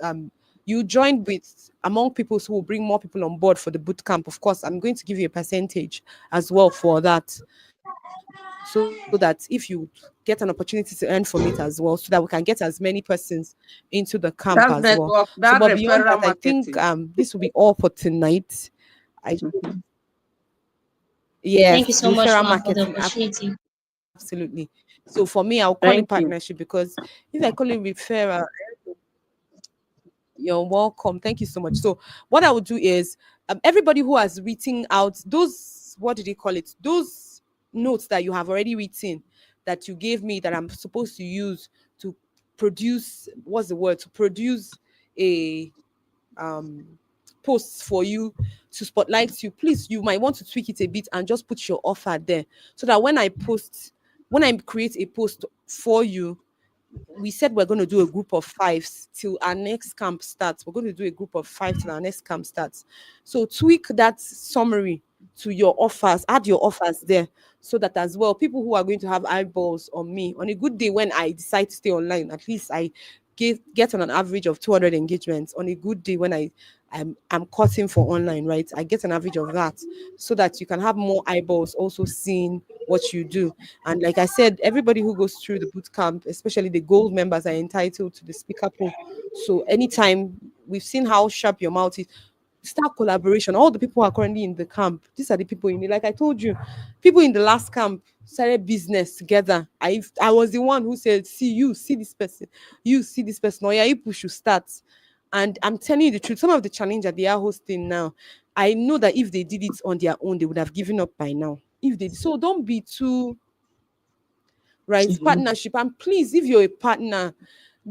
Speaker 2: you join with among people who will bring more people on board for the boot camp. Of course, I'm going to give you a percentage as well for that, so that if you get an opportunity to earn from it as well, so that we can get as many persons into the camp as well.
Speaker 8: That
Speaker 2: So but
Speaker 8: network,
Speaker 2: beyond
Speaker 8: that
Speaker 2: that, I think
Speaker 8: referral marketing.
Speaker 2: this will be all for tonight. I
Speaker 10: Thank you
Speaker 2: Yes,
Speaker 10: so much,
Speaker 2: referral
Speaker 10: ma'am, for the
Speaker 2: marketing,
Speaker 10: opportunity.
Speaker 2: absolutely. So for me, I'll call it
Speaker 13: Thank you.
Speaker 2: partnership because if I call it referral, you're welcome. Thank you so much. So what I would do is everybody who has written out those, what did they call it? Those notes that you have already written that you gave me that I'm supposed to use to produce, what's the word? To produce a um posts for you to spotlight you. Please, you might want to tweak it a bit and just put your offer there so that when I create a post for you, we said we're going to do a group of fives till our next camp starts. We're going to do a group of five till our next camp starts. So tweak that summary to your offers, add your offers there so that as well, people who are going to have eyeballs on me on a good day when I decide to stay online, at least I get on an average of 200 engagements on a good day when I'm cutting for online, right? I get an average of that so that you can have more eyeballs also seeing what you do. And like I said, everybody who goes through the boot camp, especially the gold members, are entitled to the speaker pool. So anytime we've seen how sharp your mouth is, start collaboration. All the people who are currently in the camp, these are the people in it. Like I told you, people in the last camp started business together. I was the one who said, see you, see this person, you see this person, or yeah, people should start. And I'm telling you the truth, some of the challenge that they are hosting now, I know that if they did it on their own, they would have given up by now. if they so don't be too right
Speaker 13: Mhm.
Speaker 2: partnership. And please, if you're a partner,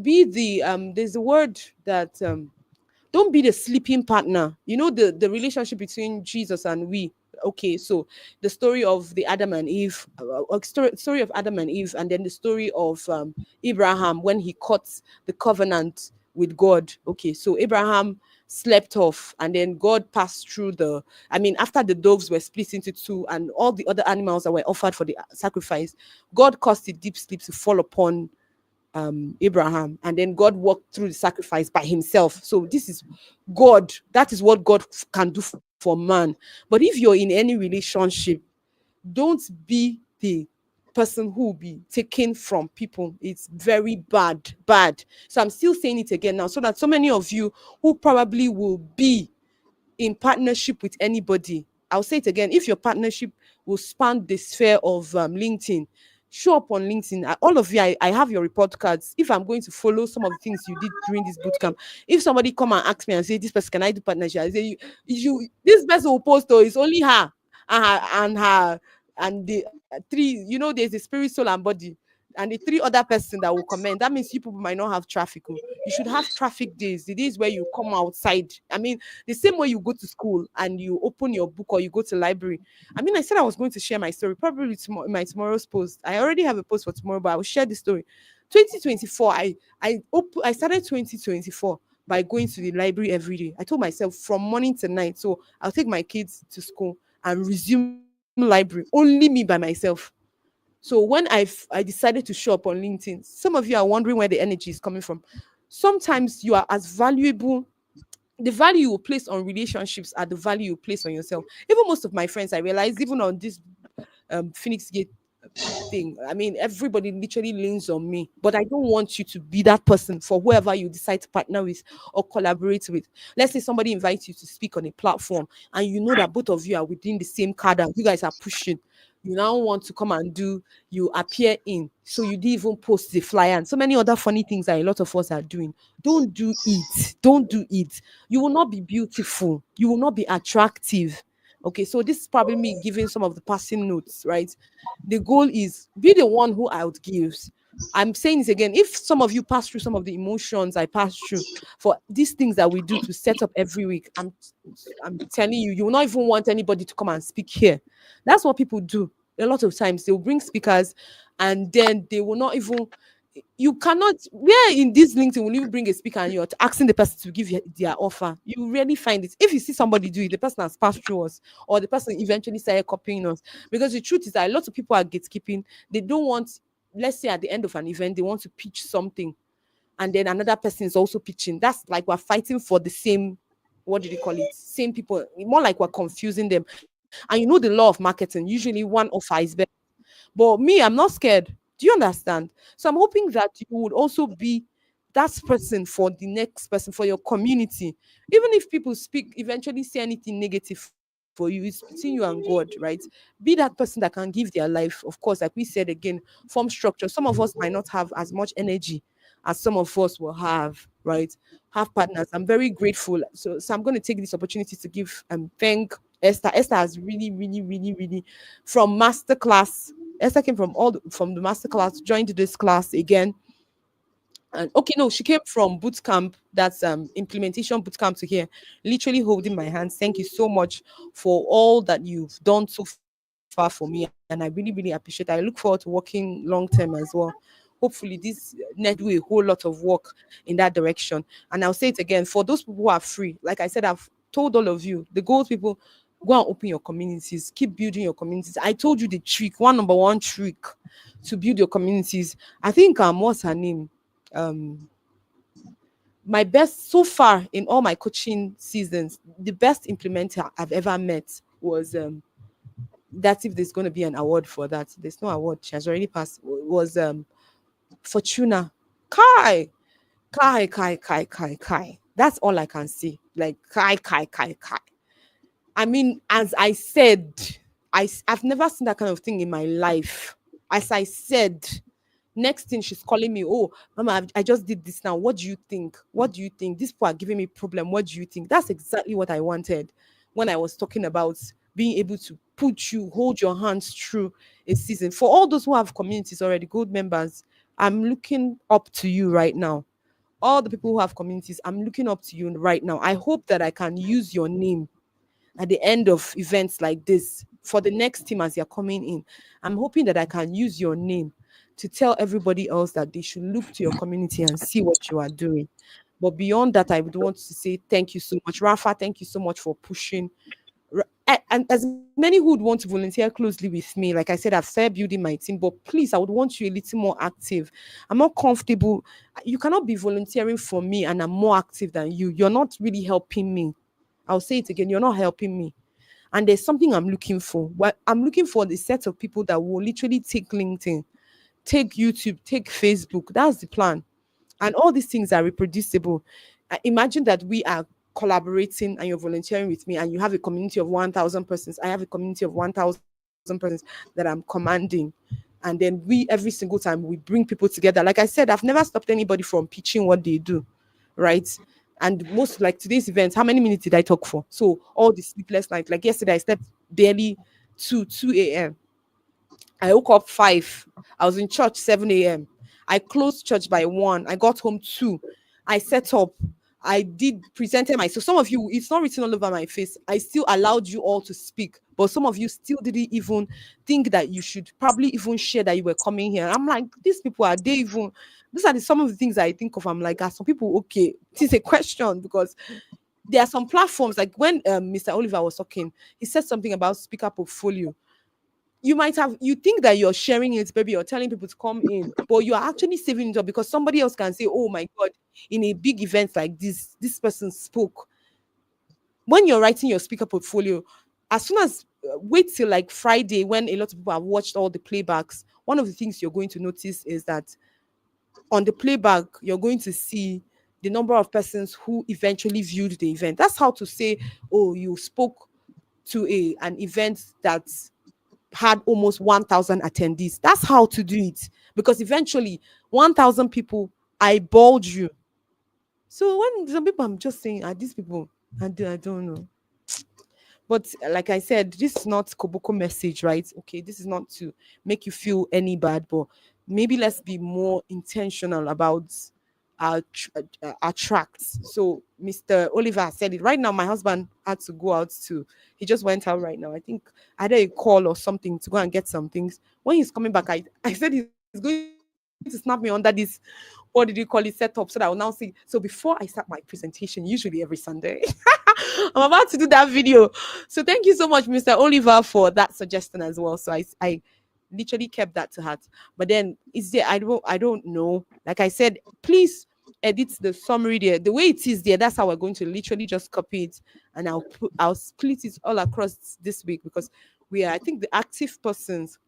Speaker 2: be the there's a word that don't be the sleeping partner. You know the relationship between Jesus and we. Okay, so the story of the Adam and Eve, story of Adam and Eve, and then the story of Abraham when he cut the covenant with God. Okay, so Abraham slept off, and then God passed through the. I mean, after the doves were split into two, and all the other animals that were offered for the sacrifice, God caused a deep sleep to fall upon Abraham, and then God walked through the sacrifice by himself. So this is God. That is what God can do for man. But if you're in any relationship, don't be the person who will be taken from people. It's very bad. So I'm still saying it again now, so that so many of you who probably will be in partnership with anybody. I'll say it again. If your partnership will span the sphere of LinkedIn, show up on LinkedIn. All of you, I have your report cards. If I'm going to follow some of the things you did during this boot camp, if somebody come and ask me and say, this person, can I do partnership? I say, this person will post, oh, it's only her and the three, there's a spirit, soul, and body. And the three other person that will comment, that means you people might not have traffic. Oh. You should have traffic days, the days where you come outside. I mean, the same way you go to school and you open your book or you go to library. I mean, I said I was going to share my story probably tomorrow in my tomorrow's post. I already have a post for tomorrow, but I will share the story. 2024, I started 2024 by going to the library every day. I told myself from morning to night. So I'll take my kids to school and resume library, only me by myself. So when I decided to show up on LinkedIn, some of you are wondering where the energy is coming from. Sometimes you are as valuable, the value you place on relationships are the value you place on yourself. Even most of my friends, I realize, even on this Phoenix Gate thing, I mean, everybody literally leans on me, but I don't want you to be that person for whoever you decide to partner with or collaborate with. Let's say somebody invites you to speak on a platform, and you know that both of you are within the same cadre, you guys are pushing. You now want to come and you appear in, so you didn't even post the flyer and so many other funny things that a lot of us are doing. Don't do it. Don't do it. You will not be beautiful. You will not be attractive. Okay, so this is probably me giving some of the passing notes, right? The goal is be the one who outgives. I'm saying this again. If some of you pass through some of the emotions I pass through for these things that we do to set up every week, I'm telling you, you will not even want anybody to come and speak here. That's what people do. A lot of times they'll bring speakers, and then they will not even. You cannot. Where in this LinkedIn will you bring a speaker and you're asking the person to give you their offer? You really find it. If you see somebody do it, the person has passed through us, or the person eventually started copying us. Because the truth is that a lot of people are gatekeeping. They don't want. Let's say at the end of an event, they want to pitch something, and then another person is also pitching. That's like we're fighting for the same, what did you call it? Same people. More like we're confusing them. And you know the law of marketing. Usually one offer is better. But me, I'm not scared. Do you understand? So I'm hoping that you would also be that person for the next person, for your community. Even if people speak, eventually say anything negative for you, it's between you and God, right? Be that person that can give their life. Of course, like we said again, form structure. Some of us might not have as much energy as some of us will have, right? Have partners. I'm very grateful. So I'm going to take this opportunity to give thank Esther. Esther has really from masterclass. Esther came from the masterclass, joined this class again. And okay, no, she came from boot camp. That's implementation boot camp to here. Literally holding my hands. Thank you so much for all that you've done so far for me, and I really appreciate it. I look forward to working long term as well. Hopefully, this net do a whole lot of work in that direction. And I'll say it again, for those people who are free, like I said, I've told all of you, the goals people, go and open your communities, keep building your communities. I told you the trick, number one trick to build your communities. I think what's her name? um my best so far in all my coaching seasons, the best implementer I've ever met was that if there's going to be an award for that, there's no award, she has already passed, was Fortuna. Kai, Kai. That's all I can see. Like Kai. I mean, as I said, I've never seen that kind of thing in my life. As I said, next thing she's calling me, oh, Mama, I just did this now. What do you think? What do you think? These people are giving me problem. What do you think? That's exactly what I wanted when I was talking about being able to put you, hold your hands through a season. For all those who have communities already, gold members, I'm looking up to you right now. All the people who have communities, I'm looking up to you right now. I hope that I can use your name at the end of events like this for the next team as you're coming in. I'm hoping that I can use your name to tell everybody else that they should look to your community and see what you are doing. But beyond that, I would want to say thank you so much. Rafa, thank you so much for pushing. And as many who would want to volunteer closely with me, like I said, I've started building my team, but please, I would want you a little more active. I'm not comfortable. You cannot be volunteering for me and I'm more active than you. You're not really helping me. I'll say it again. You're not helping me. And there's something I'm looking for. What I'm looking for the set of people that will literally take LinkedIn, take YouTube, take Facebook. That's the plan. And all these things are reproducible. Imagine that we are collaborating and you're volunteering with me and you have a community of 1,000 persons. I have a community of 1,000 persons that I'm commanding. And then we, every single time, we bring people together. Like I said, I've never stopped anybody from pitching what they do, right? And most, like today's event, how many minutes did I talk for? So all the sleepless nights, like yesterday, I slept barely to 2 a.m. I woke up 5. I was in church 7 a.m. I closed church by 1. I got home 2. I set up. I did presented myself. Some of you, it's not written all over my face. I still allowed you all to speak, but some of you still didn't even think that you should probably even share that you were coming here. I'm like, these people are they even? These are some of the things I think of. I'm like, are some people okay? This is a question because there are some platforms like when Mr. Oliver was talking, he said something about speaker portfolio. You might have you think that you're sharing it, baby, you're telling people to come in, but you are actually saving it up because somebody else can say, oh my god, in a big event like this person spoke. When you're writing your speaker portfolio, as soon as wait till like Friday when a lot of people have watched all the playbacks, one of the things you're going to notice is that on the playback you're going to see the number of persons who eventually viewed the event. That's how to say, oh, you spoke to an event that had almost 1,000 attendees. That's how to do it because eventually 1,000 people eyeballed you. So when some people, I'm just saying, are these people? I don't know. But like I said, this is not Koboko message, right? Okay, this is not to make you feel any bad, but maybe let's be more intentional about our tracks. So Mr. Oliver said it. Right now, my husband had to go out to. He just went out right now. I think I had a call or something to go and get some things. When he's coming back, I said he's going to snap me under this. What did you call it? Setup so that I will now see. So before I start my presentation, usually every Sunday, I'm about to do that video. So thank you so much, Mr. Oliver, for that suggestion as well. So I literally kept that to heart. But then is there I don't know. Like I said, please edit the summary there. The way it is there, that's how we're going to literally just copy it and I'll split it all across this week because we are, I think the active persons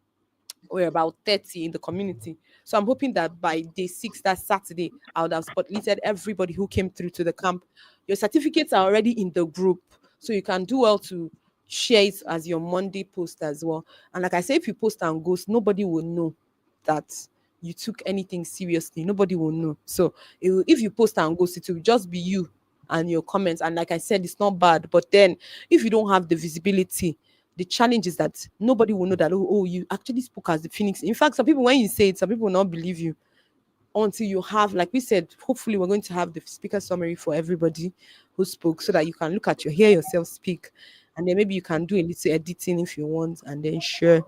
Speaker 2: we're about 30 in the community. So I'm hoping that by day 6, that Saturday, I would have spotlighted everybody who came through to the camp. Your certificates are already in the group, so you can do well to share it as your Monday post as well. And like I say, if you post and ghost, nobody will know that you took anything seriously. Nobody will know. So if you post and ghost, it will just be you and your comments. And like I said, it's not bad. But then if you don't have the visibility, the challenge is that nobody will know that, oh, you actually spoke as the phoenix. In fact, some people, when you say it, some people will not believe you until you have, like we said, hopefully we're going to have the speaker summary for everybody who spoke so that you can look at hear yourself speak. And then maybe you can do a little editing if you want and then share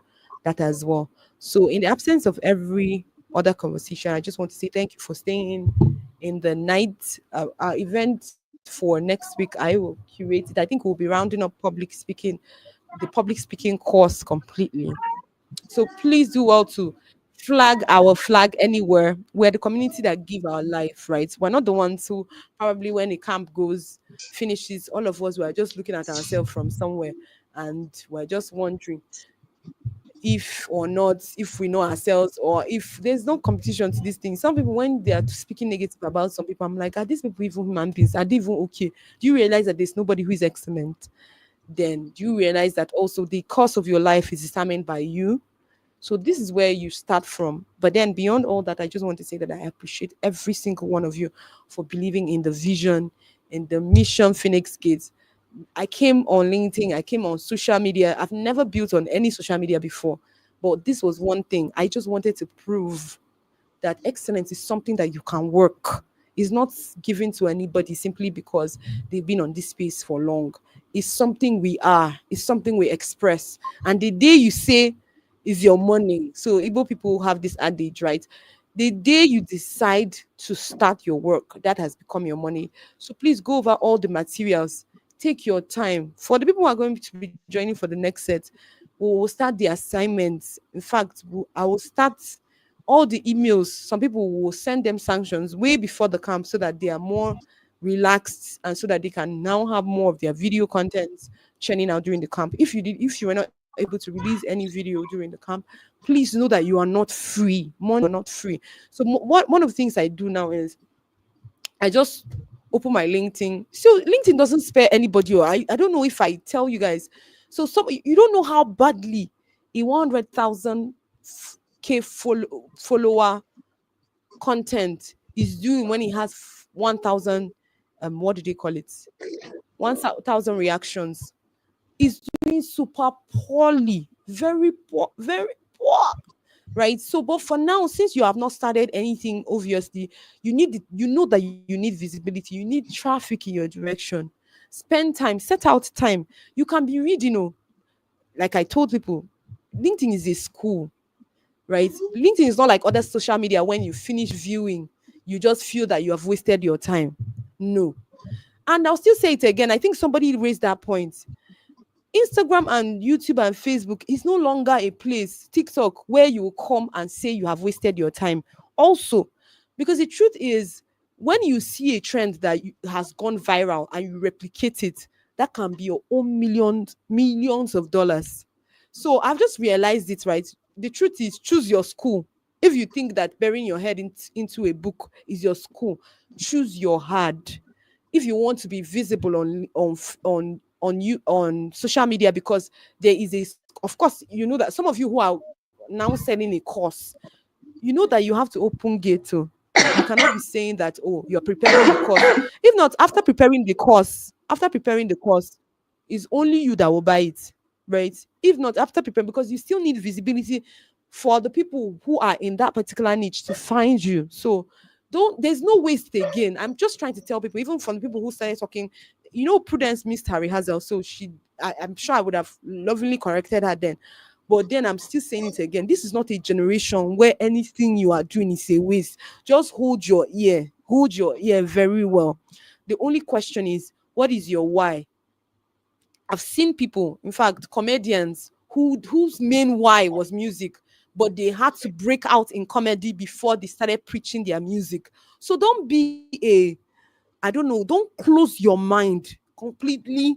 Speaker 2: that as well. So in the absence of every other conversation, I just want to say thank you for staying in the night. Our event for next week, I will curate it. I think we'll be rounding up the public speaking course completely. So please do well to flag our flag anywhere. We're the community that give our life, right? We're not the ones who probably when a camp goes, finishes, all of us were just looking at ourselves from somewhere and we're just wondering if or not, if we know ourselves or if there's no competition to these things. Some people, when they are speaking negative about some people, I'm like, are these people even human beings? Are they even okay? Do you realize that there's nobody who is excellent? Then do you realize that also the course of your life is determined by you? So this is where you start from. But then beyond all that, I just want to say that I appreciate every single one of you for believing in the vision, in the mission Phoenix Gates. I came on LinkedIn, I came on social media. I've never built on any social media before. But this was one thing. I just wanted to prove that excellence is something that you can work. It's not given to anybody simply because they've been on this space for long. It's something we are, it's something we express. And the day you say is your money. So Igbo people have this adage, right? The day you decide to start your work, that has become your money. So please go over all the materials. Take your time. For the people who are going to be joining for the next set, we will start the assignments. In fact, I will start all the emails. Some people will send them sanctions way before the camp so that they are more relaxed and so that they can now have more of their video content churning out during the camp. If you were not able to release any video during the camp, please know that you are not free. Money, you are not free. So one of the things I do now is I just open my LinkedIn. So LinkedIn doesn't spare anybody. Or I don't know if I tell you guys. So some you don't know how badly a 100,000 k follower content is doing when he has 1,000 what do they call it? 1,000 reactions. Is doing super poorly, very poor, very poor, right? So but for now, since you have not started anything, obviously you know that you need visibility, you need traffic in your direction. Spend time, set out time. You can be reading, like I told people, LinkedIn is a school, right? LinkedIn is not like other social media. When you finish viewing, you just feel that you have wasted your time. No. And I'll still say it again. I think somebody raised that point. Instagram and YouTube and Facebook is no longer a place, TikTok, where you will come and say you have wasted your time. Also, because the truth is, when you see a trend that has gone viral and you replicate it, that can be your own millions of dollars. So I've just realized it, right? The truth is, choose your school. If you think that burying your head into a book is your school, choose your hard. If you want to be visible on you on social media, because there is of course, you know that some of you who are now selling a course, you know that you have to open gate too. You cannot be saying that, oh, you're preparing the course. If not, after preparing the course, it's only you that will buy it, right? If not, after preparing, because you still need visibility for the people who are in that particular niche to find you. So don't there's no waste again. I'm just trying to tell people, even from the people who started talking, Prudence missed her rehearsal, so I'm sure I would have lovingly corrected her then. But then I'm still saying it again. This is not a generation where anything you are doing is a waste. Just hold your ear very well. The only question is, what is your why? I've seen people, in fact, comedians whose main why was music, but they had to break out in comedy before they started preaching their music. So don't be I don't know, don't close your mind completely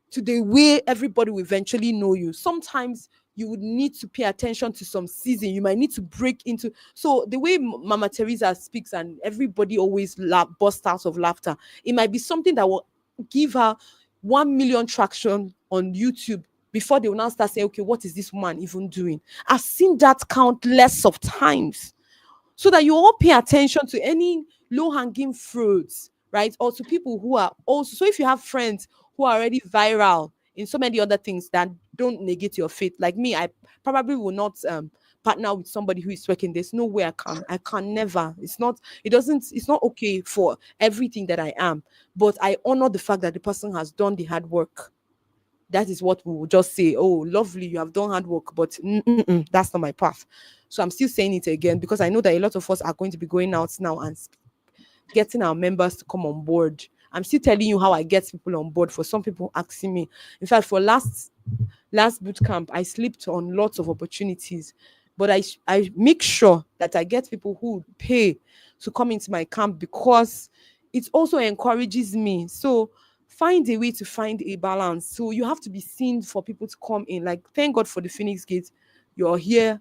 Speaker 2: to the way everybody will eventually know you. Sometimes you would need to pay attention to some season. You might need to break into. So the way Mama Teresa speaks and everybody always bursts out of laughter, it might be something that will give her 1 million traction on YouTube before they will now start saying, okay, what is this woman even doing? I've seen that countless of times, so that you all pay attention to any low hanging fruits, right? Or to people who are also, so if you have friends who are already viral in so many other things that don't negate your faith, like me, I probably will not partner with somebody who is working. There's no way I can never. It's not okay for everything that I am, but I honor the fact that the person has done the hard work. That is what we will just say, oh, lovely, you have done hard work, but that's not my path. So I'm still saying it again because I know that a lot of us are going to be going out now and getting our members to come on board. I'm still telling you how I get people on board. For some people asking me, in fact, for last boot camp, I slipped on lots of opportunities, but I make sure that I get people who would pay to come into my camp, because it also encourages me. So find a way to find a balance. So you have to be seen for people to come in. Like, thank God for the Phoenix Gate. You're here.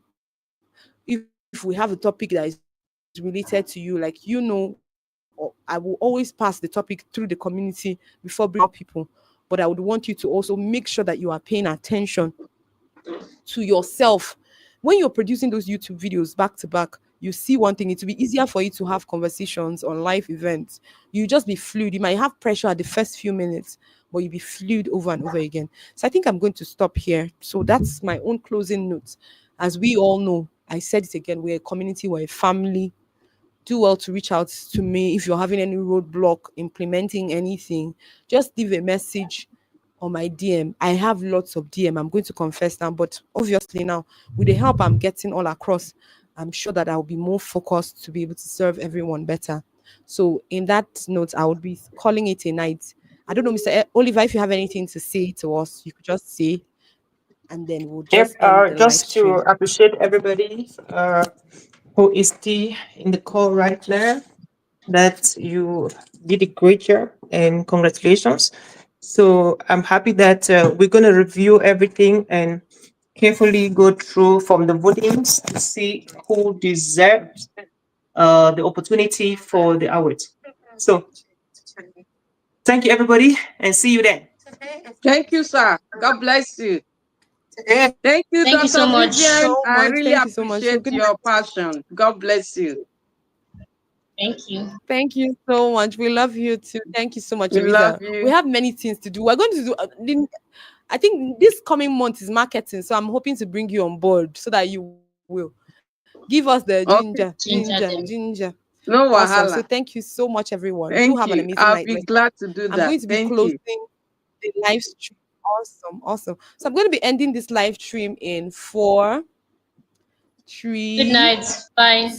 Speaker 2: If we have a topic that is related to you, like, I will always pass the topic through the community before bringing out people. But I would want you to also make sure that you are paying attention to yourself. When you're producing those YouTube videos back to back, you see one thing, it will be easier for you to have conversations on live events. You just be fluid. You might have pressure at the first few minutes, but you'll be fluid over and over again. So I think I'm going to stop here. So that's my own closing notes. As we all know, I said it again, we're a community, we're a family. Do well to reach out to me if you're having any roadblock implementing anything. Just leave a message on my DM. I have lots of DM. I'm going to confess now, but obviously now with the help I'm getting all across, I'm sure that I'll be more focused to be able to serve everyone better. So in that note, I would be calling it a night. I don't know, Mr. Oliver, if you have anything to say to us, you could just say, and then we'll
Speaker 13: Yep.
Speaker 2: just end the live
Speaker 13: Just to
Speaker 2: stream.
Speaker 13: appreciate everybody who is still in the call right now. That you did a great job and congratulations. So I'm happy that we're going to review everything and carefully go through from the votings to see who deserves the opportunity for the awards. So thank you, everybody, and see you then.
Speaker 8: Thank you, sir. God bless you. Thank you,
Speaker 10: Thank you so
Speaker 8: Dr.
Speaker 10: much.
Speaker 8: Vivian.
Speaker 2: So
Speaker 8: I
Speaker 2: much.
Speaker 8: really
Speaker 2: Thank you so much. So
Speaker 8: appreciate
Speaker 2: good.
Speaker 8: your passion. God bless you.
Speaker 10: Thank you.
Speaker 2: Thank you so much. We love you too. Thank you so much,
Speaker 8: We love
Speaker 2: Teresa. We
Speaker 8: you.
Speaker 2: have many things to do. We're going to do. I think this coming month is marketing, so I'm hoping to bring you on board so that you will give us the
Speaker 8: Okay.
Speaker 10: Ginger them.
Speaker 2: ginger.
Speaker 8: No
Speaker 2: Awesome. So
Speaker 8: wahala.
Speaker 2: thank you so much, everyone. Do have
Speaker 8: Thank
Speaker 2: an
Speaker 8: you.
Speaker 2: amazing
Speaker 8: I'll
Speaker 2: night.
Speaker 8: be glad to do
Speaker 2: I'm going
Speaker 8: that.
Speaker 2: to be
Speaker 8: Thank
Speaker 2: closing
Speaker 8: you.
Speaker 2: the live stream. Awesome, awesome. So I'm going to be ending this live stream in four,
Speaker 10: Good
Speaker 2: three,
Speaker 10: night. Bye.